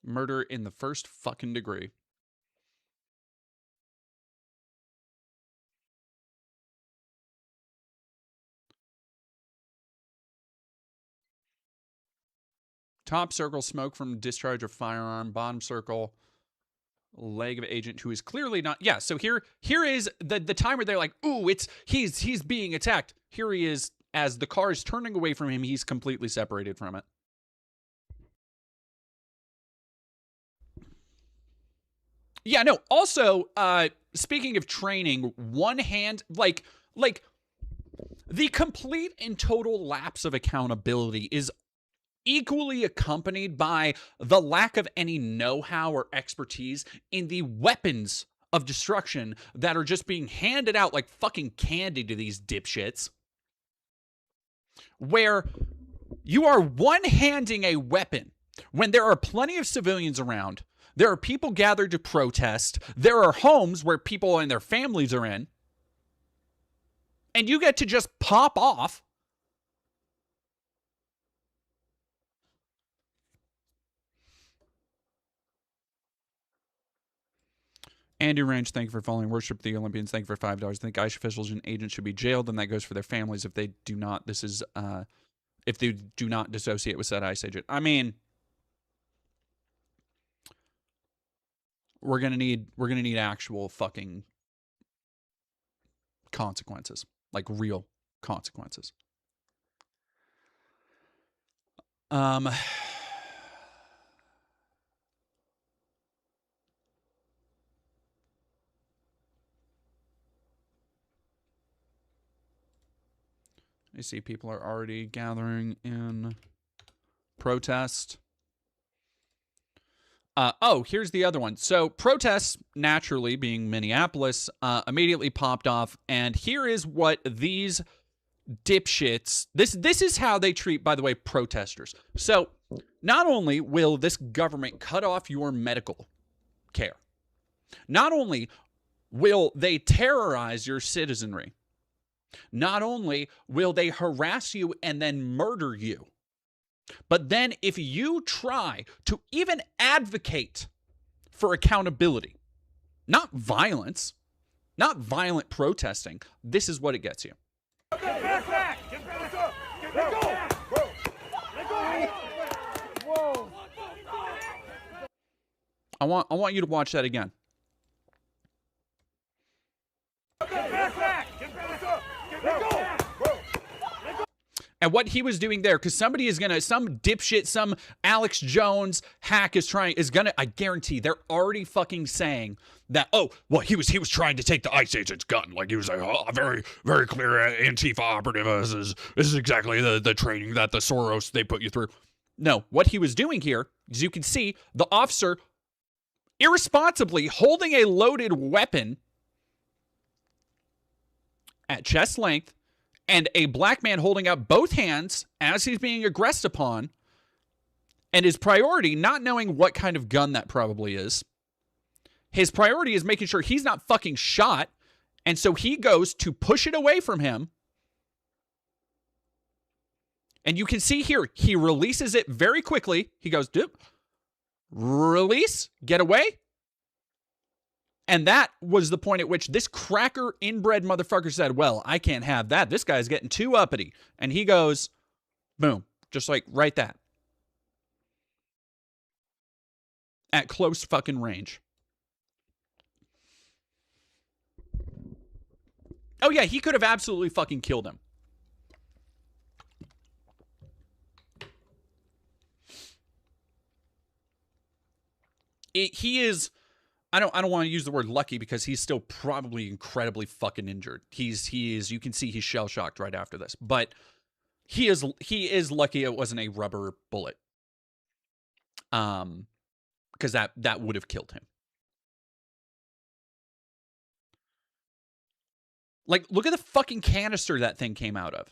Murder in the first fucking degree. Top circle, smoke from discharge of firearm. Bottom circle, leg of agent who is clearly not. Yeah, so here is the time where they're like, ooh, he's being attacked. Here he is, as the car is turning away from him, he's completely separated from it. Yeah, no, also, speaking of training, one hand, like the complete and total lapse of accountability is equally accompanied by the lack of any know-how or expertise in the weapons of destruction that are just being handed out like fucking candy to these dipshits. Where you are one-handing a weapon when there are plenty of civilians around, there are people gathered to protest, there are homes where people and their families are in, and you get to just pop off. Andy Ranch, thank you for following. Worship the Olympians, thank you for $5. I think ICE officials and agents should be jailed, and that goes for their families if they do not. This is if they do not dissociate with said ICE agent. I mean, we're gonna need actual fucking consequences, like real consequences. I see people are already gathering in protest. Oh, here's the other one. So protests, naturally being Minneapolis, immediately popped off. And here is what these dipshits, this is how they treat, by the way, protesters. So not only will this government cut off your medical care, not only will they terrorize your citizenry, not only will they harass you and then murder you, but then if you try to even advocate for accountability, not violence, not violent protesting, this is what it gets you. Get back! Get back! Get back! Let go! Whoa! I want you to watch that again. Get back! Get back! Let go! And what he was doing there, because somebody is gonna, some dipshit, some Alex Jones hack is gonna, I guarantee they're already fucking saying that, oh, well, he was trying to take the ICE agent's gun. Like, he was like, oh, very, very clear Antifa operative. This is exactly the training that the Soros, they put you through. No, what he was doing here, as you can see, the officer irresponsibly holding a loaded weapon at chest length, and a black man holding out both hands as he's being aggressed upon, and his priority, not knowing what kind of gun that probably is, his priority is making sure he's not fucking shot, and so he goes to push it away from him, and you can see here, he releases it very quickly. He goes, doop, release, get away. And that was the point at which this cracker inbred motherfucker said, well, I can't have that. This guy's getting too uppity. And he goes, boom, just like right that. At close fucking range. Oh yeah, he could have absolutely fucking killed him. He is... I don't want to use the word lucky because he's still probably incredibly fucking injured. He is you can see he's shell shocked right after this. But he is lucky it wasn't a rubber bullet. Because that would have killed him. Like, look at the fucking canister that thing came out of.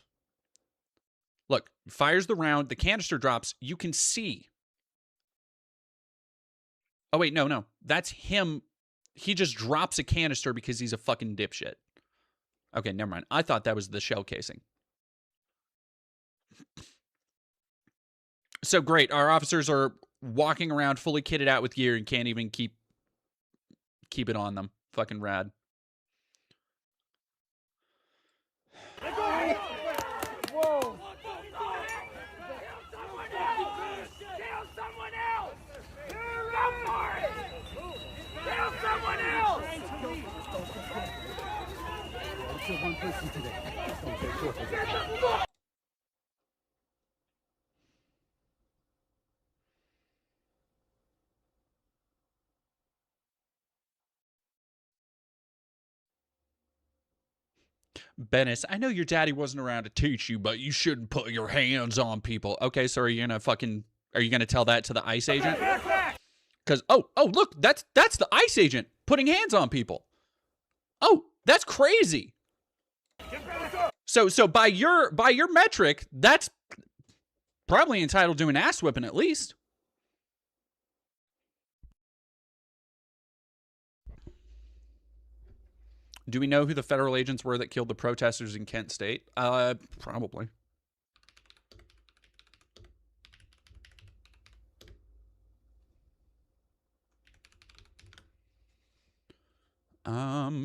Look, fires the round, the canister drops, you can see. Oh, wait, no. That's him. He just drops a canister because he's a fucking dipshit. Okay, never mind. I thought that was the shell casing. So great. Our officers are walking around fully kitted out with gear and can't even keep it on them. Fucking rad. Whoa! Someone else! One person today. Bennis, I know your daddy wasn't around to teach you, but you shouldn't put your hands on people. Okay, so are you gonna tell that to the ICE agent? Because oh look, that's the ICE agent putting hands on people. Oh, that's crazy. So by your metric, that's probably entitled to an ass whipping at least. Do we know who the federal agents were that killed the protesters in Kent State? Probably.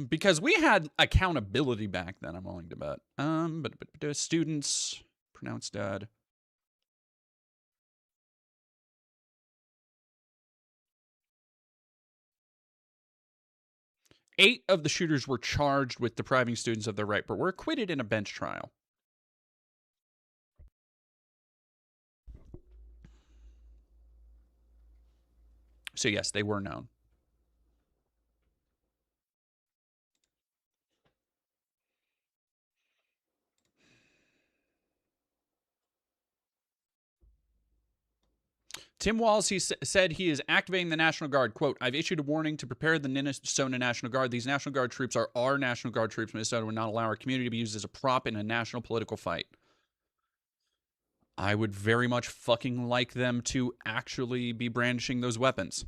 Because we had accountability back then, I'm willing to bet. But students pronounced dead. Eight of the shooters were charged with depriving students of their right, but were acquitted in a bench trial. So yes, they were known. Tim Walz, said he is activating the National Guard. Quote, I've issued a warning to prepare the Minnesota National Guard. These National Guard troops are our National Guard troops. Minnesota would not allow our community to be used as a prop in a national political fight. I would very much fucking like them to actually be brandishing those weapons.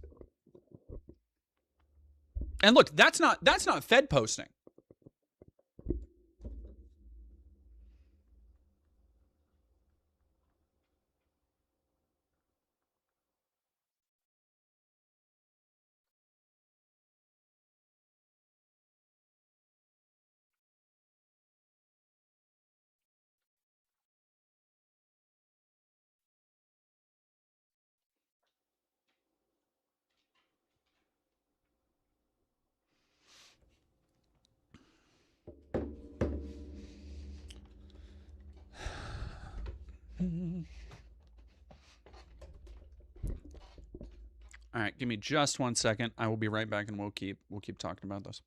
And look, that's not Fed posting. All right, give me just 1 second. I will be right back, and we'll keep talking about this.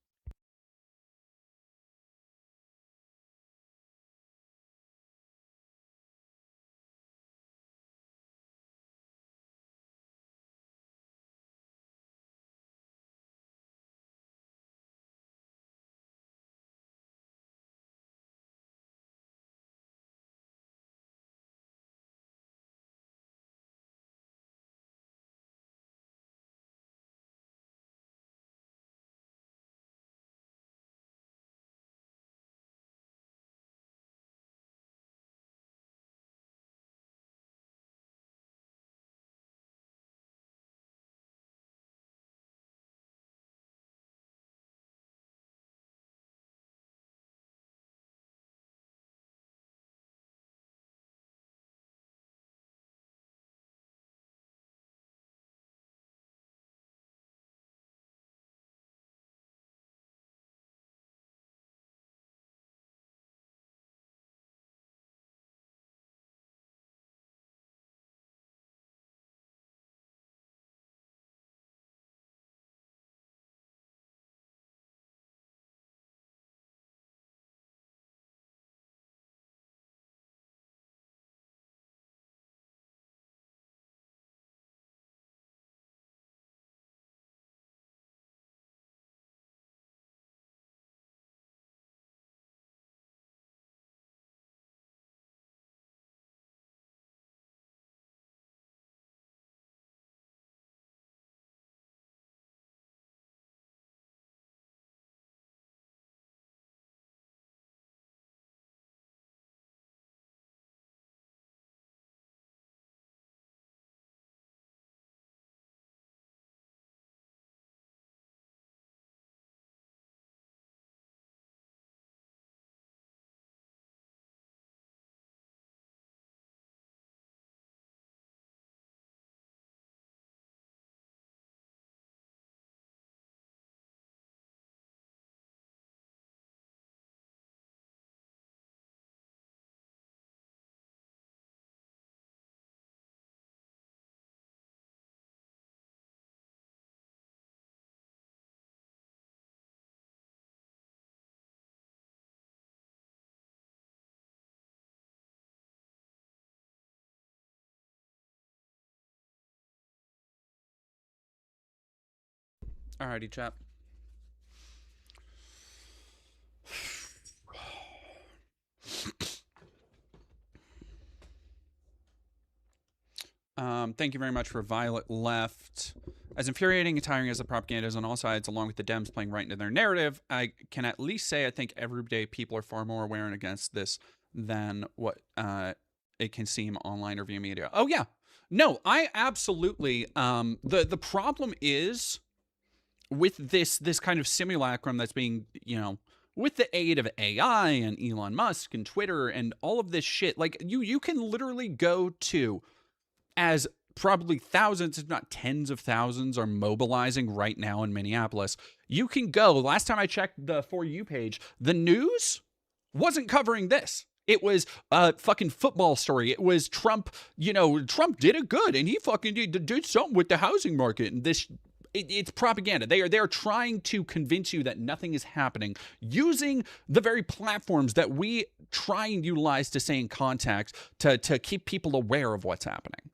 Alrighty, chap. Thank you very much for Violet Left. As infuriating and tiring as the propaganda is on all sides, along with the Dems playing right into their narrative, I can at least say I think everyday people are far more aware and against this than what it can seem online or via media. Oh yeah, no, I absolutely. The problem is with this kind of simulacrum that's being, with the aid of AI and Elon Musk and Twitter and all of this shit, like you can literally go to, as probably thousands, if not tens of thousands, are mobilizing right now in Minneapolis. You can go, last time I checked the For You page, the news wasn't covering this. It was a fucking football story. It was Trump, Trump did it good and he fucking did something with the housing market. And it's propaganda. They are trying to convince you that nothing is happening using the very platforms that we try and utilize to stay in contact to keep people aware of what's happening.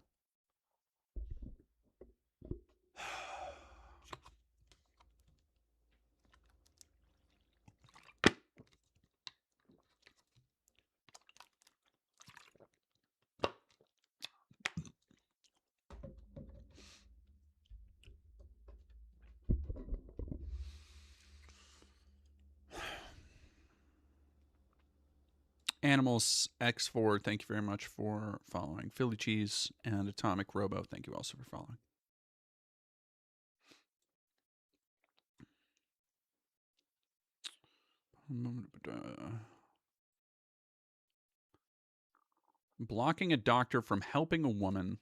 Animals X4, thank you very much for following. Philly Cheese and Atomic Robo, thank you also for following. Blocking a doctor from helping a woman.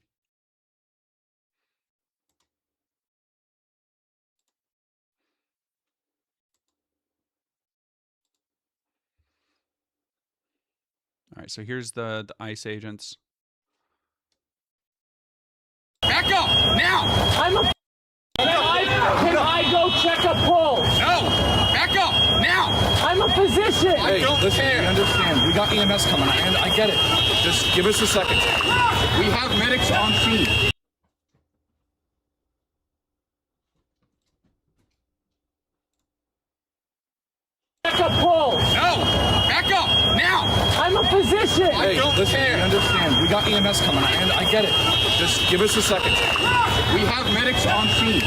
All right, so here's the ICE agents. Back up now! Can I go check a pulse? No! Back up now! I'm a physician. I don't Listen, care. we understand. We got EMS coming, and I get it. Just give us a second. We have medics on scene. Check a pulse. No! Back up now! I'm a physician. I don't Listen, care. we understand. We got EMS coming, and I get it. Just give us a second. We have medics on scene.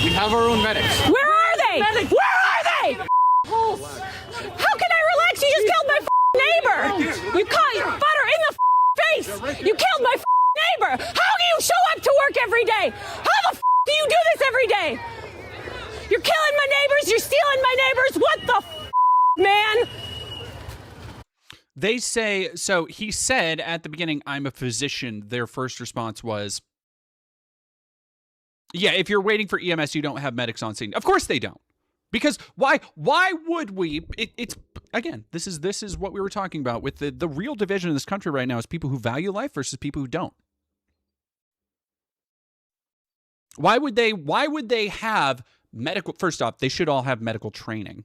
We have our own medics. Where are they? Where are they? How can I relax? You just killed my neighbor. You caught your butter in the face. You killed my neighbor. How do you show up to work every day? How the do you do this every day? You're killing my neighbors. You're stealing my neighbors. What the man? They say, so he said at the beginning, I'm a physician. Their first response was, yeah, if you're waiting for EMS, you don't have medics on scene. Of course they don't. Because why would we? It's again, this is what we were talking about with the real division in this country right now is people who value life versus people who don't. Why would they have medical? First off, they should all have medical training.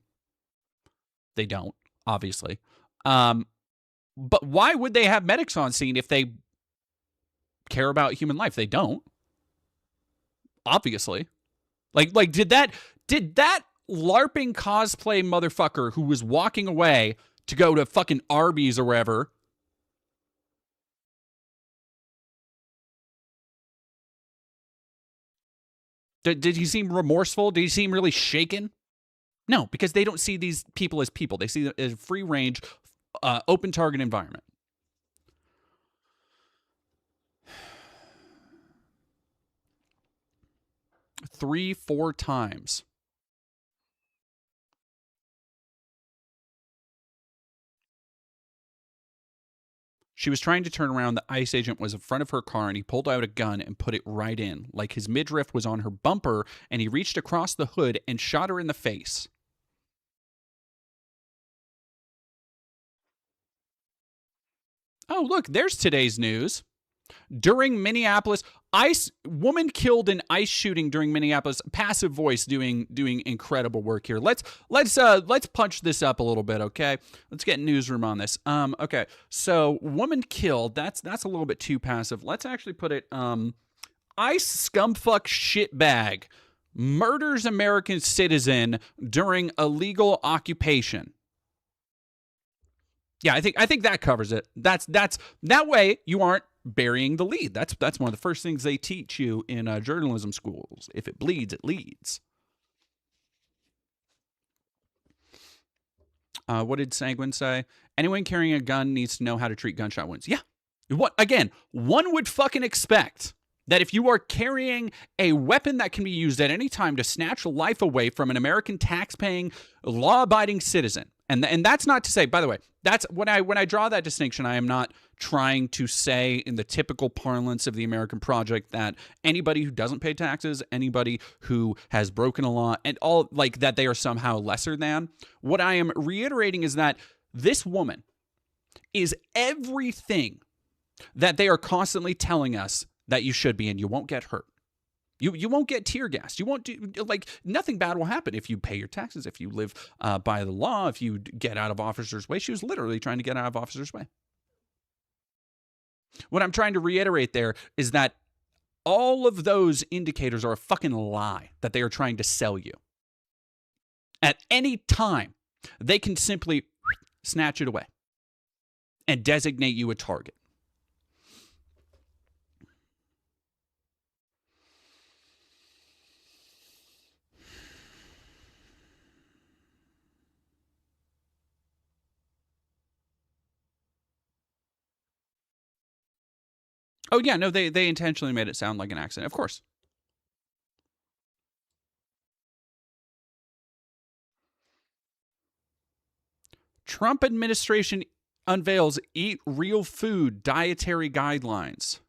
They don't, obviously. But why would they have medics on scene if they care about human life? They don't. Obviously. Like did that LARPing cosplay motherfucker who was walking away to go to fucking Arby's or wherever, did he seem remorseful? Did he seem really shaken? No, because they don't see these people as people. They see them as free range, open target environment. Three, 4 times. She was trying to turn around. The ICE agent was in front of her car, and he pulled out a gun and put it right in, like his midriff was on her bumper, and he reached across the hood and shot her in the face. Oh, look, there's today's news. During Minneapolis, woman killed in ICE shooting during Minneapolis. Passive Voice doing incredible work here. Let's punch this up a little bit, okay? Let's get newsroom on this. Okay. So woman killed. That's a little bit too passive. Let's actually put it ICE scumfuck shitbag murders American citizen during illegal occupation. Yeah, I think that covers it. That's that way you aren't burying the lead. That's one of the first things they teach you in journalism schools. If it bleeds, it leads. What did Sanguine say? Anyone carrying a gun needs to know how to treat gunshot wounds. Yeah. What again? One would fucking expect that if you are carrying a weapon that can be used at any time to snatch life away from an American tax-paying, law-abiding citizen, and that's not to say, by the way, that's when I draw that distinction, I am not trying to say in the typical parlance of the American project that anybody who doesn't pay taxes, anybody who has broken a law, and all like that they are somehow lesser than. What I am reiterating is that this woman is everything that they are constantly telling us that you should be, and you won't get hurt. You won't get tear gassed. You won't do, like, nothing bad will happen if you pay your taxes, if you live by the law, if you get out of officer's way. She was literally trying to get out of officer's way. What I'm trying to reiterate there is that all of those indicators are a fucking lie that they are trying to sell you. At any time, they can simply snatch it away and designate you a target. Oh yeah, no, they intentionally made it sound like an accident. Of course. Trump administration unveils eat real food dietary guidelines.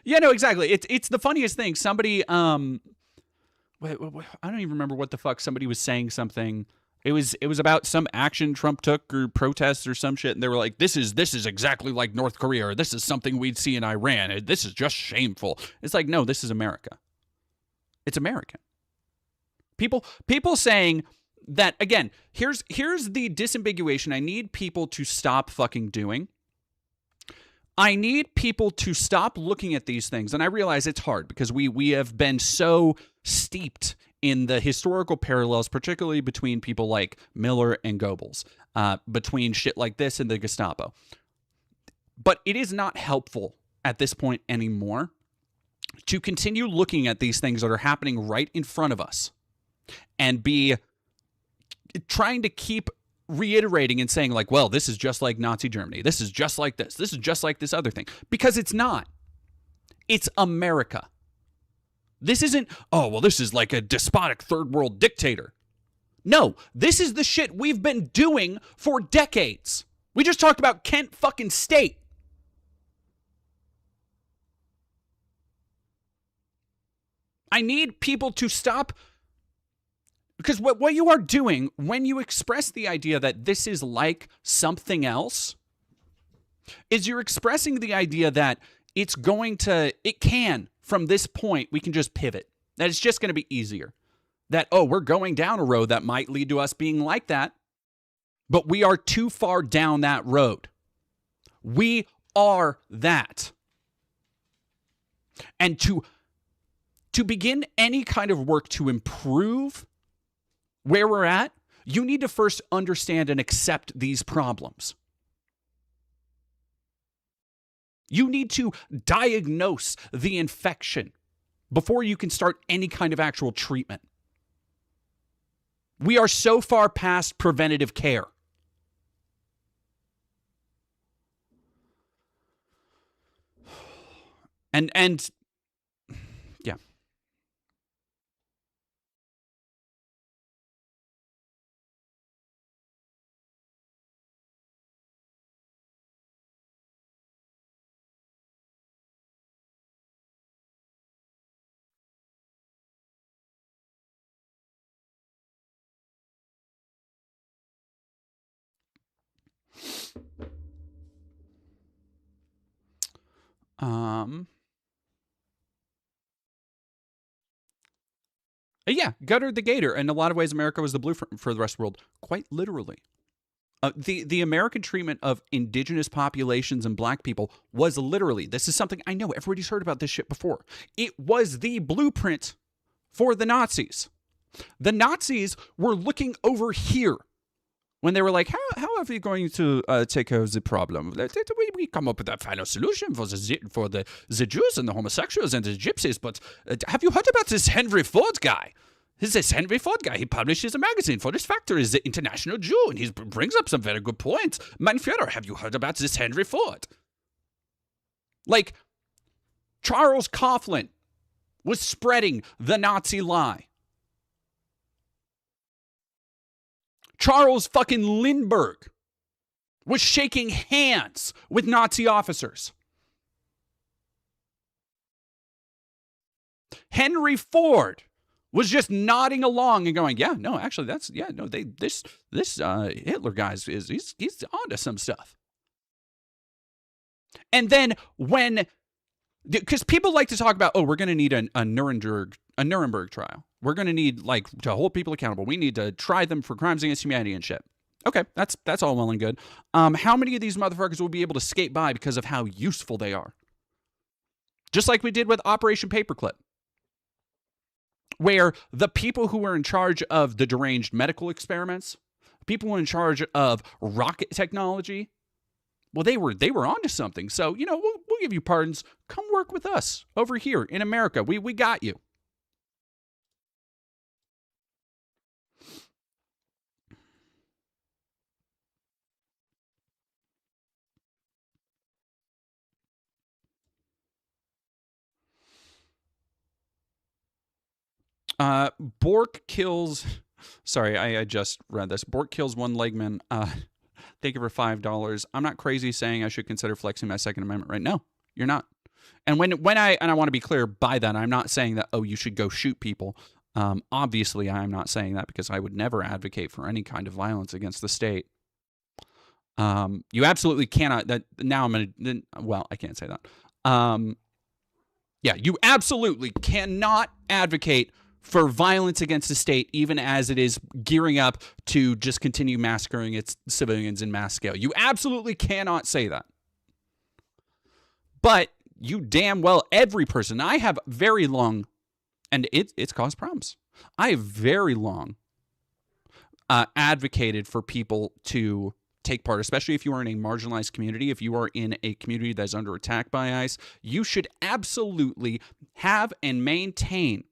Yeah, no, exactly. It's the funniest thing. Somebody wait, I don't even remember what the fuck somebody was saying something. It was about some action Trump took or protests or some shit, and they were like, "This is exactly like North Korea, or this is something we'd see in Iran. This is just shameful." It's like, no, this is America. It's American. People saying that again. Here's the disambiguation. I need people to stop fucking doing. I need people to stop looking at these things, and I realize it's hard because we have been so steeped in the historical parallels, particularly between people like Miller and Goebbels, between shit like this and the Gestapo. But it is not helpful at this point anymore to continue looking at these things that are happening right in front of us and be trying to keep reiterating and saying like, well, this is just like Nazi Germany. This is just like this. This is just like this other thing. Because it's not. It's America. This isn't, oh, well, this is like a despotic third world dictator. No, this is the shit we've been doing for decades. We just talked about Kent fucking State. I need people to stop. Because what you are doing when you express the idea that this is like something else is you're expressing the idea that it can, from this point, we can just pivot. That it's just going to be easier. That, oh, we're going down a road that might lead to us being like that, but we are too far down that road. We are that. And to begin any kind of work to improve where we're at, you need to first understand and accept these problems. You need to diagnose the infection before you can start any kind of actual treatment. We are so far past preventative care. And yeah. Yeah, Gutter the Gator. In a lot of ways, America was the blueprint for the rest of the world, quite literally. The American treatment of indigenous populations and black people was literally, this is something I know everybody's heard about this shit before. It was the blueprint for the Nazis. The Nazis were looking over here when they were like, how are we going to take care of the problem? We come up with a final solution for the Jews and the homosexuals and the gypsies, but have you heard about this Henry Ford guy? This Henry Ford guy, he publishes a magazine for this factory, the International Jew, and he brings up some very good points. Mein Führer, have you heard about this Henry Ford? Like, Charles Coughlin was spreading the Nazi lie. Charles fucking Lindbergh was shaking hands with Nazi officers. Henry Ford was just nodding along and going, yeah, no, actually, this Hitler guy's he's onto some stuff. And then because people like to talk about, oh, we're going to need a Nuremberg trial. We're going to need to hold people accountable. We need to try them for crimes against humanity and shit. Okay, that's all well and good. How many of these motherfuckers will be able to skate by because of how useful they are? Just like we did with Operation Paperclip, where the people who were in charge of the deranged medical experiments, people who were in charge of rocket technology, well, they were onto something. So, we'll give you pardons. Come work with us over here in America. We got you. Bork kills. Sorry, I just read this. Bork kills one legman. Thank you for $5. I'm not crazy saying I should consider flexing my Second Amendment right. No, you're not. And when I want to be clear by that, I'm not saying that, oh, you should go shoot people. Obviously, I'm not saying that because I would never advocate for any kind of violence against the state. You absolutely cannot. That now I'm gonna. Well, I can't say that. Yeah, you absolutely cannot advocate for violence against the state, even as it is gearing up to just continue massacring its civilians in mass scale. You absolutely cannot say that. But you damn well, every person. I have very long, and it's caused problems. I have very long advocated for people to take part, especially if you are in a marginalized community. If you are in a community that is under attack by ICE, you should absolutely have and maintain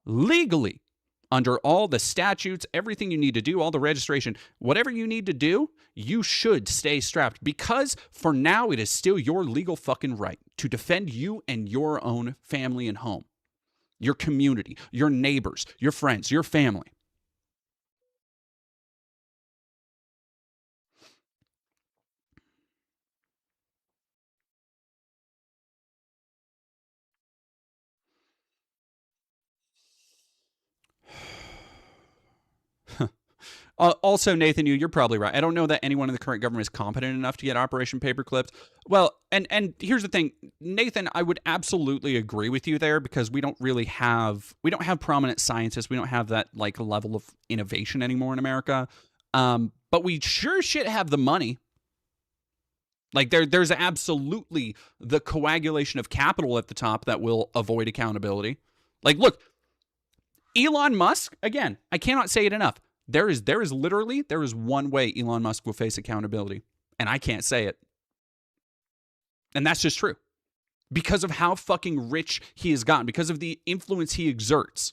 legally, under all the statutes, everything you need to do, all the registration, whatever you need to do, you should stay strapped, because for now it is still your legal fucking right to defend you and your own family and home, your community, your neighbors, your friends, your family. Also, Nathan, you're probably right. I don't know that anyone in the current government is competent enough to get Operation Paperclip. Well, and here's the thing, Nathan, I would absolutely agree with you there, because we don't have prominent scientists. We don't have that like level of innovation anymore in America. But we sure shit have the money. Like there's absolutely the coagulation of capital at the top that will avoid accountability. Like, look, Elon Musk, again, I cannot say it enough. There is one way Elon Musk will face accountability, and I can't say it. And that's just true. Because of how fucking rich he has gotten, because of the influence he exerts.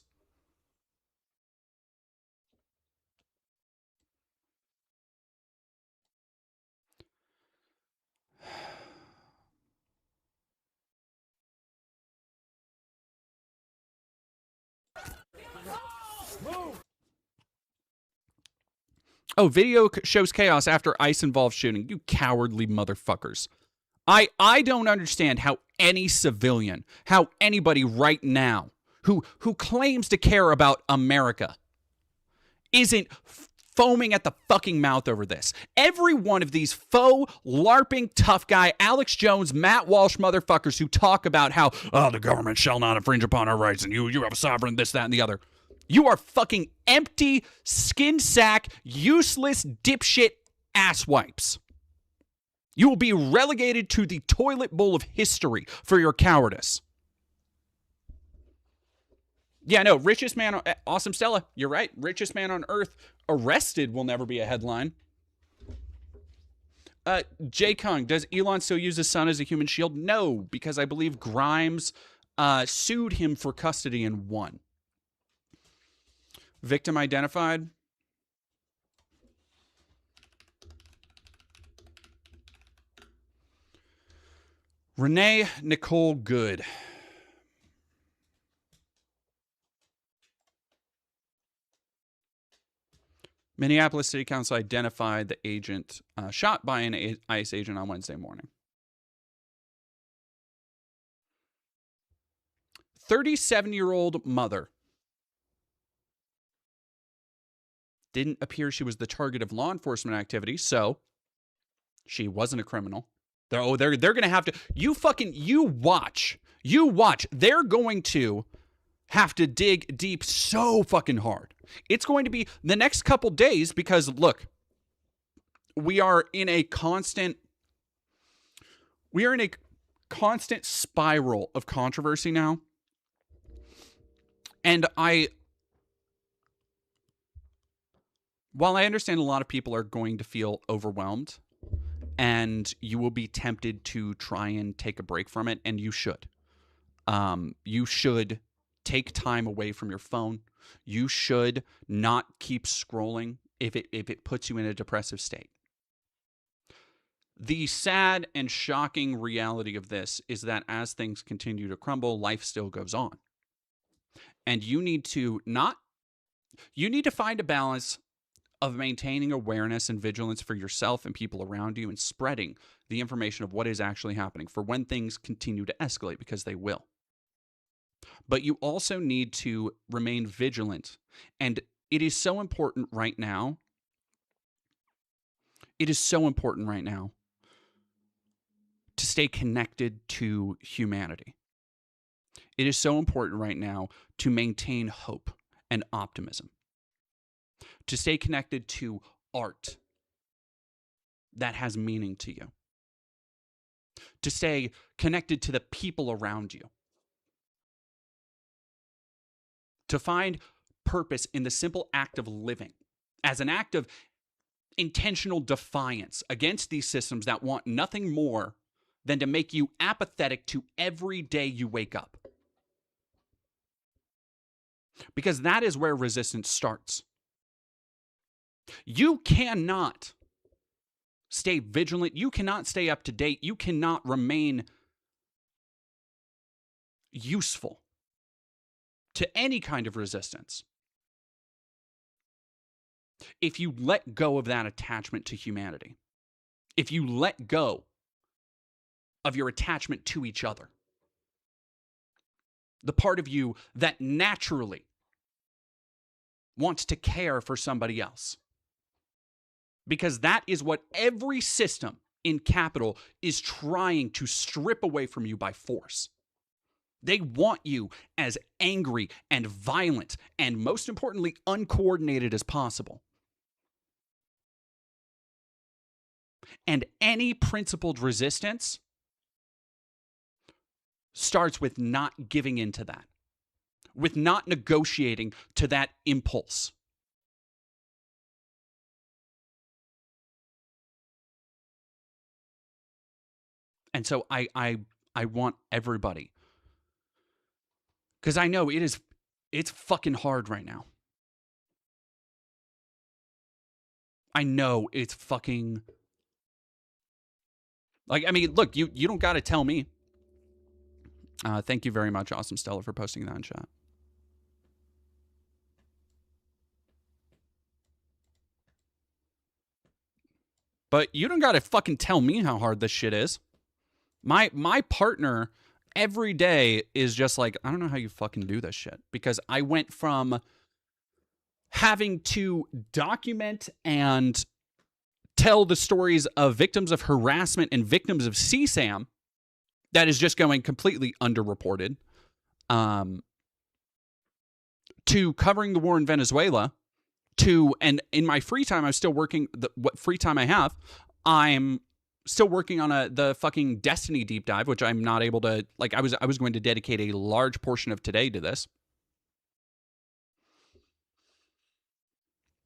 Oh, video shows chaos after ICE-involved shooting. You cowardly motherfuckers. I don't understand how any civilian, how anybody right now who claims to care about America isn't foaming at the fucking mouth over this. Every one of these faux, LARPing, tough guy, Alex Jones, Matt Walsh motherfuckers who talk about how, oh, the government shall not infringe upon our rights and you have a sovereign, this, that, and the other. You are fucking empty, skin sack, useless, dipshit asswipes. You will be relegated to the toilet bowl of history for your cowardice. Yeah, no, richest man, awesome Stella, you're right. Richest man on earth arrested will never be a headline. Jay Kung, does Elon still use his son as a human shield? No, because I believe Grimes sued him for custody and won. Victim identified. Renee Nicole Good. Minneapolis City Council identified the agent shot by an ICE agent on Wednesday morning. 37-year-old mother. Didn't appear she was the target of law enforcement activity, so she wasn't a criminal. They're going to have to, you watch. They're going to have to dig deep so fucking hard. It's going to be the next couple days, because look, we are in a constant spiral of controversy now. And while I understand a lot of people are going to feel overwhelmed and you will be tempted to try and take a break from it, and you should. You should take time away from your phone. You should not keep scrolling if it puts you in a depressive state. The sad and shocking reality of this is that as things continue to crumble, life still goes on. And you need to find a balance of maintaining awareness and vigilance for yourself and people around you and spreading the information of what is actually happening for when things continue to escalate, because they will. But you also need to remain vigilant. And it is so important right now. It is so important right now to stay connected to humanity. It is so important right now to maintain hope and optimism, to stay connected to art that has meaning to you, to stay connected to the people around you, to find purpose in the simple act of living as an act of intentional defiance against these systems that want nothing more than to make you apathetic to every day you wake up. Because that is where resistance starts. You cannot stay vigilant. You cannot stay up to date. You cannot remain useful to any kind of resistance if you let go of that attachment to humanity. If you let go of your attachment to each other. The part of you that naturally wants to care for somebody else. Because that is what every system in capital is trying to strip away from you by force. They want you as angry and violent and, most importantly, uncoordinated as possible. And any principled resistance starts with not giving in to that, with not negotiating to that impulse. And so I want everybody, because I know it's fucking hard right now. I know it's fucking, like, I mean, look, you don't got to tell me. Thank you very much, Awesome Stella, for posting that in chat. But you don't got to fucking tell me how hard this shit is. My partner every day is just like, I don't know how you fucking do this shit. Because I went from having to document and tell the stories of victims of harassment and victims of CSAM that is just going completely underreported, to covering the war in Venezuela, and in my free time, I'm still working, what free time I have, I'm still working on the fucking Destiny deep dive, which I'm not able to, like, I was going to dedicate a large portion of today to this.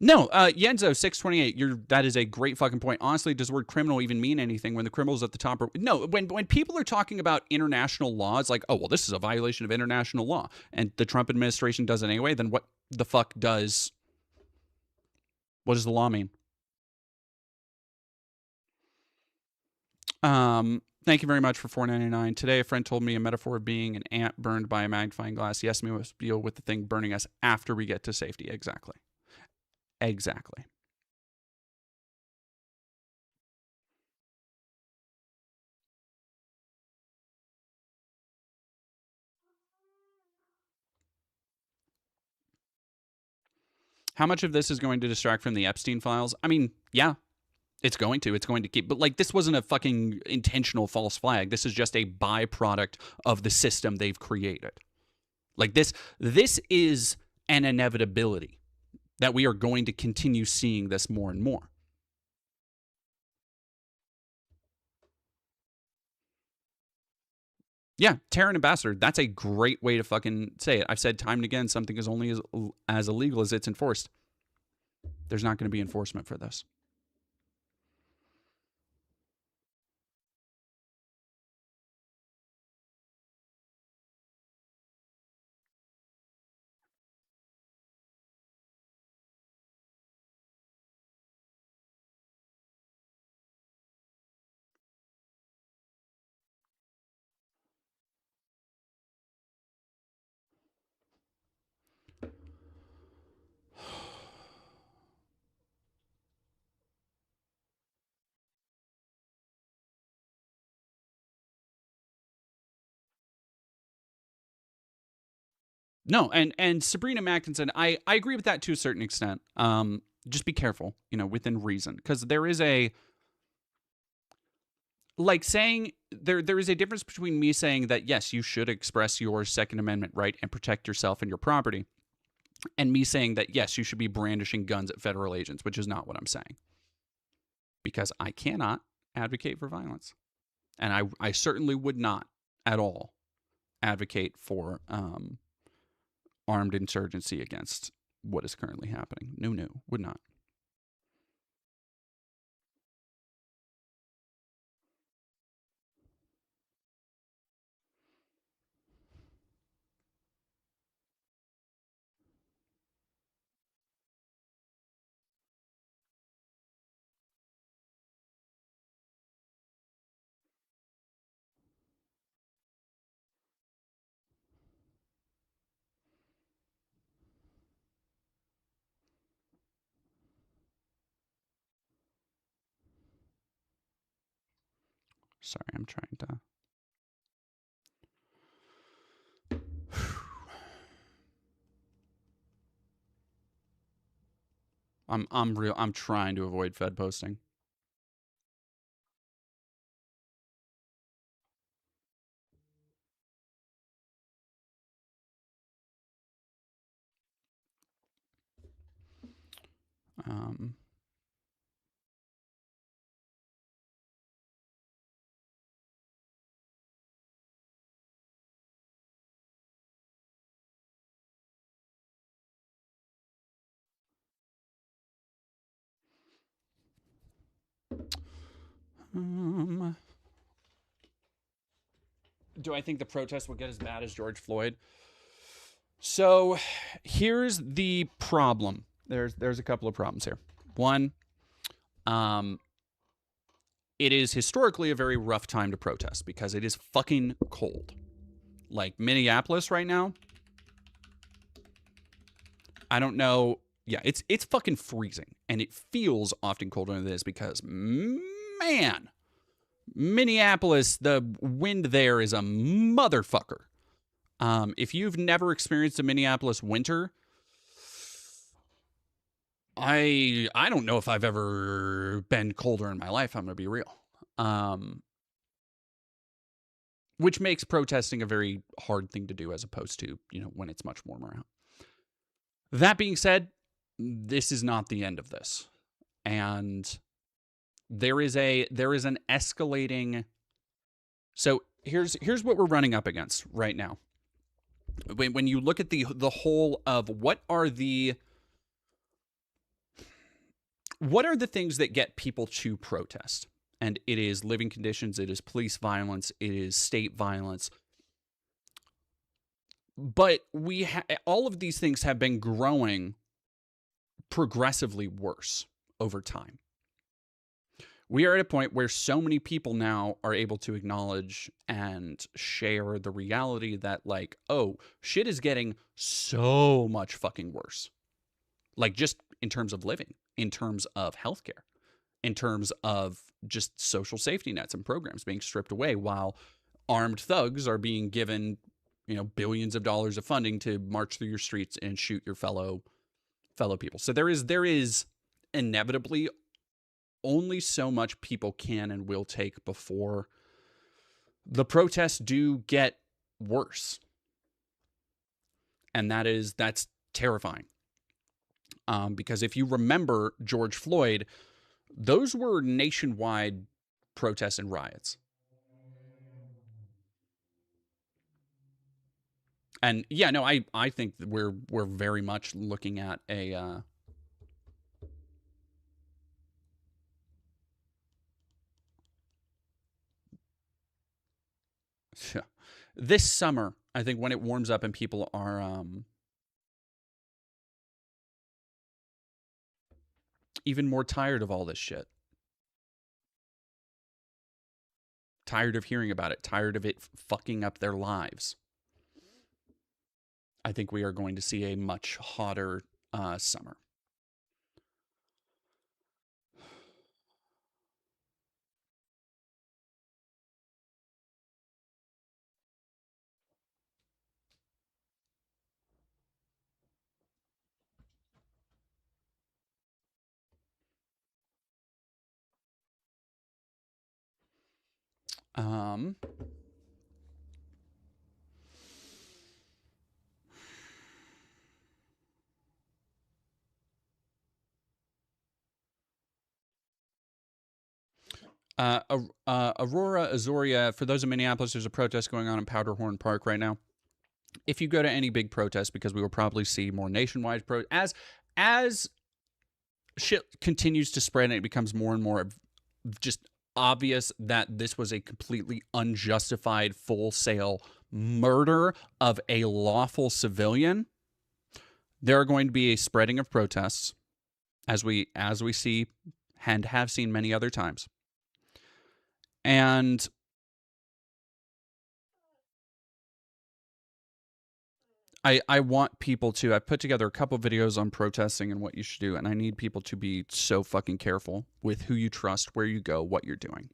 No, Yenzo 628. That is a great fucking point. Honestly, does the word criminal even mean anything when the criminal's at the top? No, when people are talking about international law, it's like, oh well, this is a violation of international law, and the Trump administration does it anyway. Then what the fuck does? What does the law mean? Thank you very much for $4.99. Today, a friend told me a metaphor of being an ant burned by a magnifying glass. Yes, we must deal with the thing burning us after we get to safety. Exactly. Exactly. How much of this is going to distract from the Epstein files? I mean, yeah, it's going to. It's going to keep. But, like, this wasn't a fucking intentional false flag. This is just a byproduct of the system they've created. Like, this is an inevitability that we are going to continue seeing this more and more. Yeah, Terran Ambassador, that's a great way to fucking say it. I've said time and again, something is only as illegal as it's enforced. There's not going to be enforcement for this. No, and Sabrina Mackinson, I agree with that to a certain extent. Just be careful, within reason, because there is a like saying there is a difference between me saying that yes, you should express your Second Amendment right and protect yourself and your property, and me saying that yes, you should be brandishing guns at federal agents, which is not what I'm saying. Because I cannot advocate for violence. And I certainly would not at all advocate for armed insurgency against what is currently happening. No, would not. Sorry, I'm trying to. I'm trying to avoid Fed posting. Um, do I think the protest will get as bad as George Floyd? So here's the problem. There's a couple of problems here. One, it is historically a very rough time to protest because it is fucking cold. Like Minneapolis right now, I don't know. Yeah, it's fucking freezing, and it feels often colder than it is because, man, Minneapolis, the wind there is a motherfucker. If you've never experienced a Minneapolis winter, I don't know if I've ever been colder in my life. I'm gonna be real. Which makes protesting a very hard thing to do as opposed to when it's much warmer out. That being said, this is not the end of this, and there is an escalating. So here's what we're running up against right now. When you look at the whole of what are the things that get people to protest, and it is living conditions, it is police violence, it is state violence. But all of these things have been growing progressively worse over time. We are at a point where so many people now are able to acknowledge and share the reality that, like, oh, shit is getting so much fucking worse. Like, just in terms of living, in terms of healthcare, in terms of just social safety nets and programs being stripped away while armed thugs are being given billions of dollars of funding to march through your streets and shoot your fellow people. So there is inevitably only so much people can and will take before the protests do get worse. And that's terrifying. Because if you remember George Floyd, those were nationwide protests and riots. And yeah, no, I think that we're very much looking at a this summer, I think when it warms up and people are even more tired of all this shit. Tired of hearing about it, tired of it fucking up their lives. I think we are going to see a much hotter summer. Aurora Azoria, for those in Minneapolis, there's a protest going on in Powderhorn Park right now. If you go to any big protest, because we will probably see more nationwide as shit continues to spread and it becomes more and more just obvious that this was a completely unjustified, full-sale murder of a lawful civilian, there are going to be a spreading of protests, as we see and have seen many other times. And I want people to, I put together a couple videos on protesting and what you should do, and I need people to be so fucking careful with who you trust, where you go, what you're doing.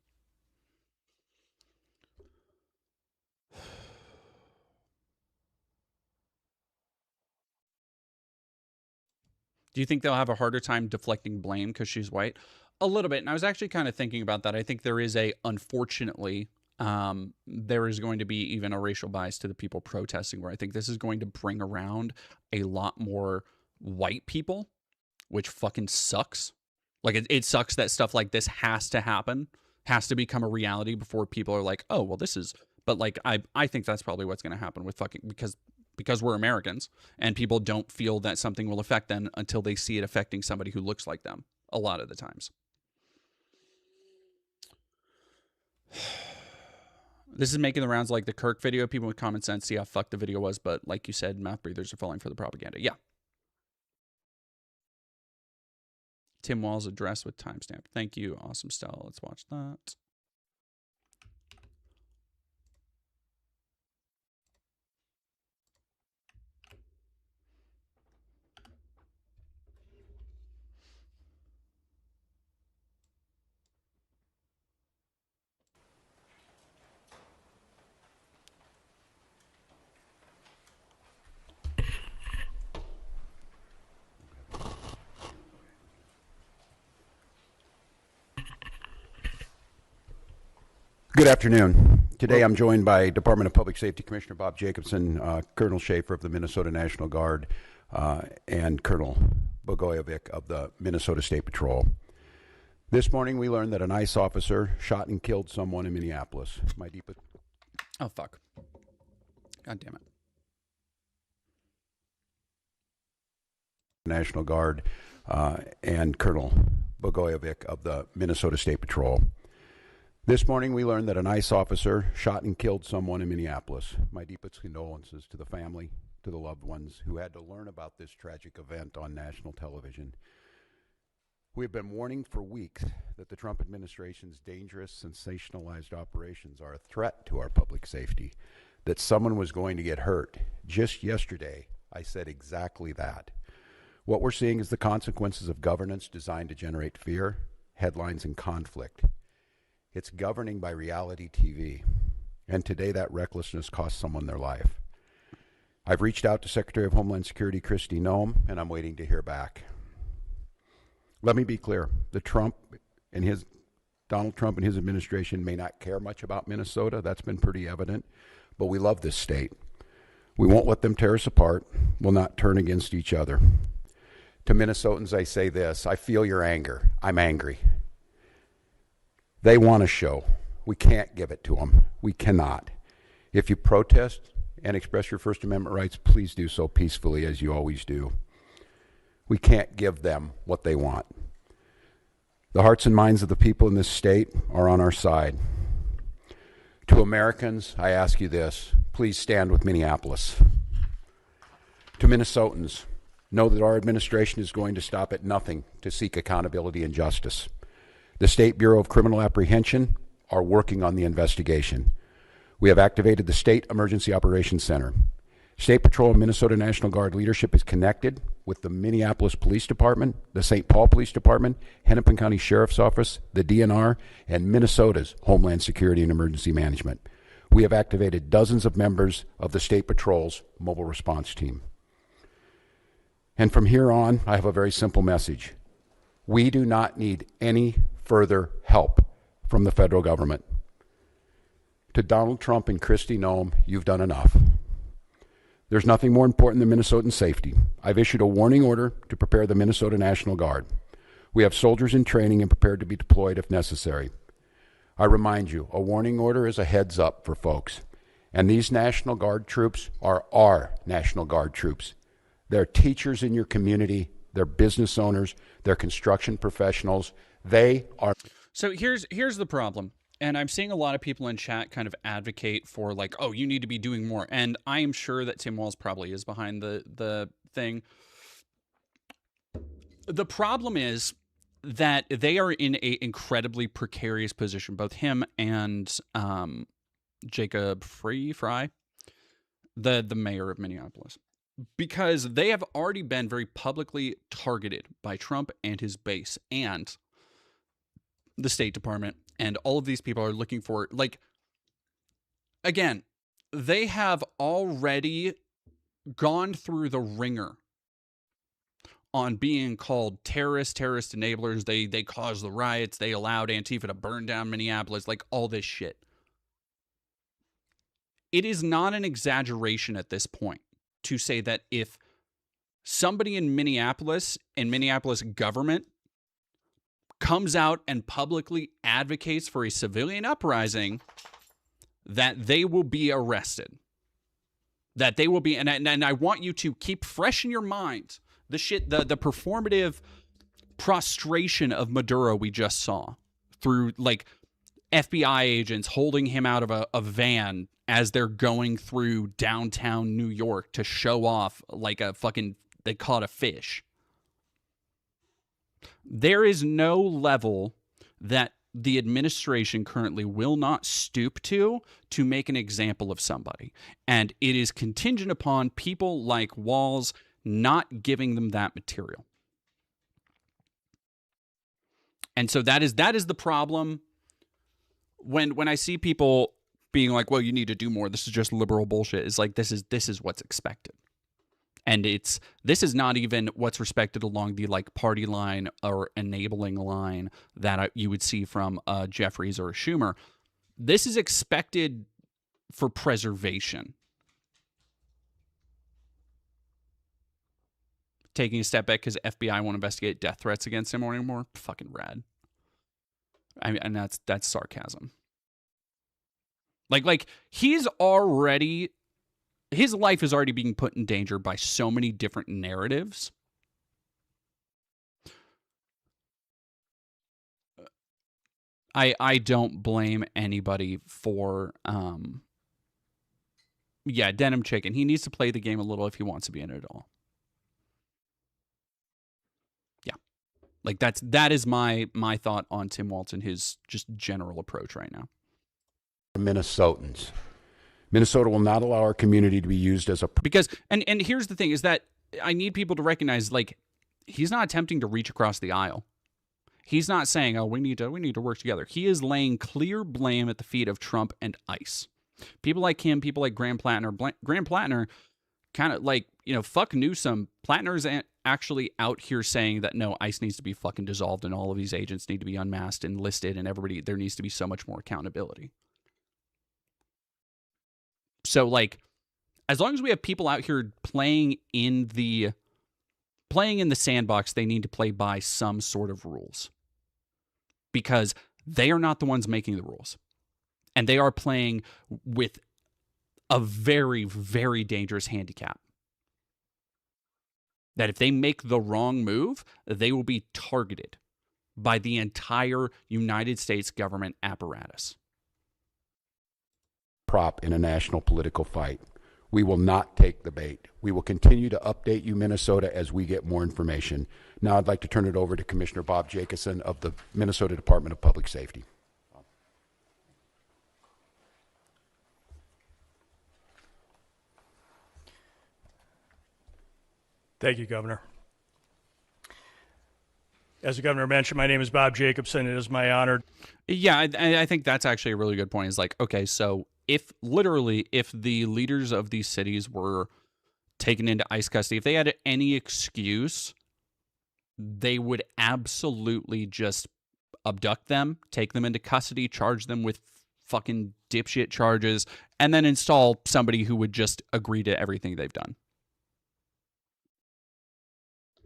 Do you think they'll have a harder time deflecting blame because she's white? A little bit. And I was actually kind of thinking about that. I think there is unfortunately, there is going to be even a racial bias to the people protesting, where I think this is going to bring around a lot more white people, which fucking sucks. Like, it sucks that stuff like this has to happen, has to become a reality before people are like, oh, well, this is, but like, I think that's probably what's going to happen with fucking, because we're Americans and people don't feel that something will affect them until they see it affecting somebody who looks like them a lot of the times. This is making the rounds like the Kirk video. People with common sense see how fucked the video was, but like you said, mouth breathers are falling for the propaganda. Yeah. Tim Wall's address with timestamp. Thank you. Awesome style. Let's watch that. Good afternoon. Today I'm joined by Department of Public Safety Commissioner Bob Jacobson, Colonel Schaefer of the Minnesota National Guard, and Colonel Bogojevic of the Minnesota State Patrol. This morning we learned that an ICE officer shot and killed someone in Minneapolis. My deepest... Oh, fuck. God damn it. National Guard, and Colonel Bogojevic of the Minnesota State Patrol. This morning we learned that an ICE officer shot and killed someone in Minneapolis. My deepest condolences to the family, to the loved ones who had to learn about this tragic event on national television. We have been warning for weeks that the Trump administration's dangerous, sensationalized operations are a threat to our public safety, that someone was going to get hurt. Just yesterday, I said exactly that. What we're seeing is the consequences of governance designed to generate fear, headlines, and conflict. It's governing by reality TV, and today that recklessness cost someone their life. I've reached out to Secretary of Homeland Security Kristi Noem, and I'm waiting to hear back. Let me be clear: Donald Trump and his administration may not care much about Minnesota. That's been pretty evident, but we love this state. We won't let them tear us apart. We'll not turn against each other. To Minnesotans, I say this: I feel your anger. I'm angry. They want a show. We can't give it to them. We cannot. If you protest and express your First Amendment rights, please do so peacefully, as you always do. We can't give them what they want. The hearts and minds of the people in this state are on our side. To Americans, I ask you this: please stand with Minneapolis. To Minnesotans, know that our administration is going to stop at nothing to seek accountability and justice. The State Bureau of Criminal Apprehension are working on the investigation. We have activated the State Emergency Operations Center. State Patrol and Minnesota National Guard leadership is connected with the Minneapolis Police Department, the St. Paul Police Department, Hennepin County Sheriff's Office, the DNR, and Minnesota's Homeland Security and Emergency Management. We have activated dozens of members of the State Patrol's mobile response team. And from here on, I have a very simple message. We do not need any further help from the federal government. To Donald Trump and Kristi Noem, you've done enough. There's nothing more important than Minnesotan safety. I've issued a warning order to prepare the Minnesota National Guard. We have soldiers in training and prepared to be deployed if necessary. I remind you, a warning order is a heads up for folks. And these National Guard troops are our National Guard troops. They're teachers in your community. They're business owners. They're construction professionals. They are. So here's the problem. And I'm seeing a lot of people in chat kind of advocate for like, oh, you need to be doing more. And I am sure that Tim Walz probably is behind the thing. The problem is that they are in an incredibly precarious position, both him and Jacob Fry, the mayor of Minneapolis, because they have already been very publicly targeted by Trump and his base and the State Department, and all of these people are looking for, like, again, they have already gone through the ringer on being called terrorist enablers. They caused the riots. They allowed Antifa to burn down Minneapolis, like all this shit. It is not an exaggeration at this point to say that if somebody in Minneapolis government comes out and publicly advocates for a civilian uprising, that they will be arrested. That they will be, and I want you to keep fresh in your mind the performative prostration of Maduro we just saw through like FBI agents holding him out of a van as they're going through downtown New York to show off like a fucking, they caught a fish. There is no level that the administration currently will not stoop to make an example of somebody. And it is contingent upon people like Walz not giving them that material. And so that is the problem. When I see people being like, well, you need to do more, this is just liberal bullshit, it's like this is what's expected. And this is not even what's respected along the like party line or enabling line that you would see from Jeffries or Schumer. This is expected for preservation. Taking a step back because FBI won't investigate death threats against him anymore. Fucking rad. I mean, and that's sarcasm. Like his life is already being put in danger by so many different narratives. I don't blame anybody for Denim Chicken. He needs to play the game a little if he wants to be in it at all. Yeah. Like that is my thought on Tim Walz and his just general approach right now. Minnesotans. Minnesota will not allow our community to be used as a... Because, and here's the thing, is that I need people to recognize, like, he's not attempting to reach across the aisle. He's not saying, oh, we need to work together. He is laying clear blame at the feet of Trump and ICE. People like him, people like Graham Plattner, kind of like, fuck Newsom. Plattner is actually out here saying that, no, ICE needs to be fucking dissolved and all of these agents need to be unmasked and listed and everybody, there needs to be so much more accountability. So, like, as long as we have people out here playing in the sandbox, they need to play by some sort of rules. Because they are not the ones making the rules. And they are playing with a very, very dangerous handicap. That if they make the wrong move, they will be targeted by the entire United States government apparatus. Prop in a national political fight. We will not take the bait. We will continue to update you, Minnesota, as we get more information. Now I'd like to turn it over to Commissioner Bob Jacobson of the Minnesota Department of Public Safety. Thank you, Governor. As the governor mentioned, my name is Bob Jacobson. It is my honor. Yeah, I think that's actually a really good point. Is like, okay, so if the leaders of these cities were taken into ICE custody, if they had any excuse, they would absolutely just abduct them, take them into custody, charge them with fucking dipshit charges and then install somebody who would just agree to everything they've done.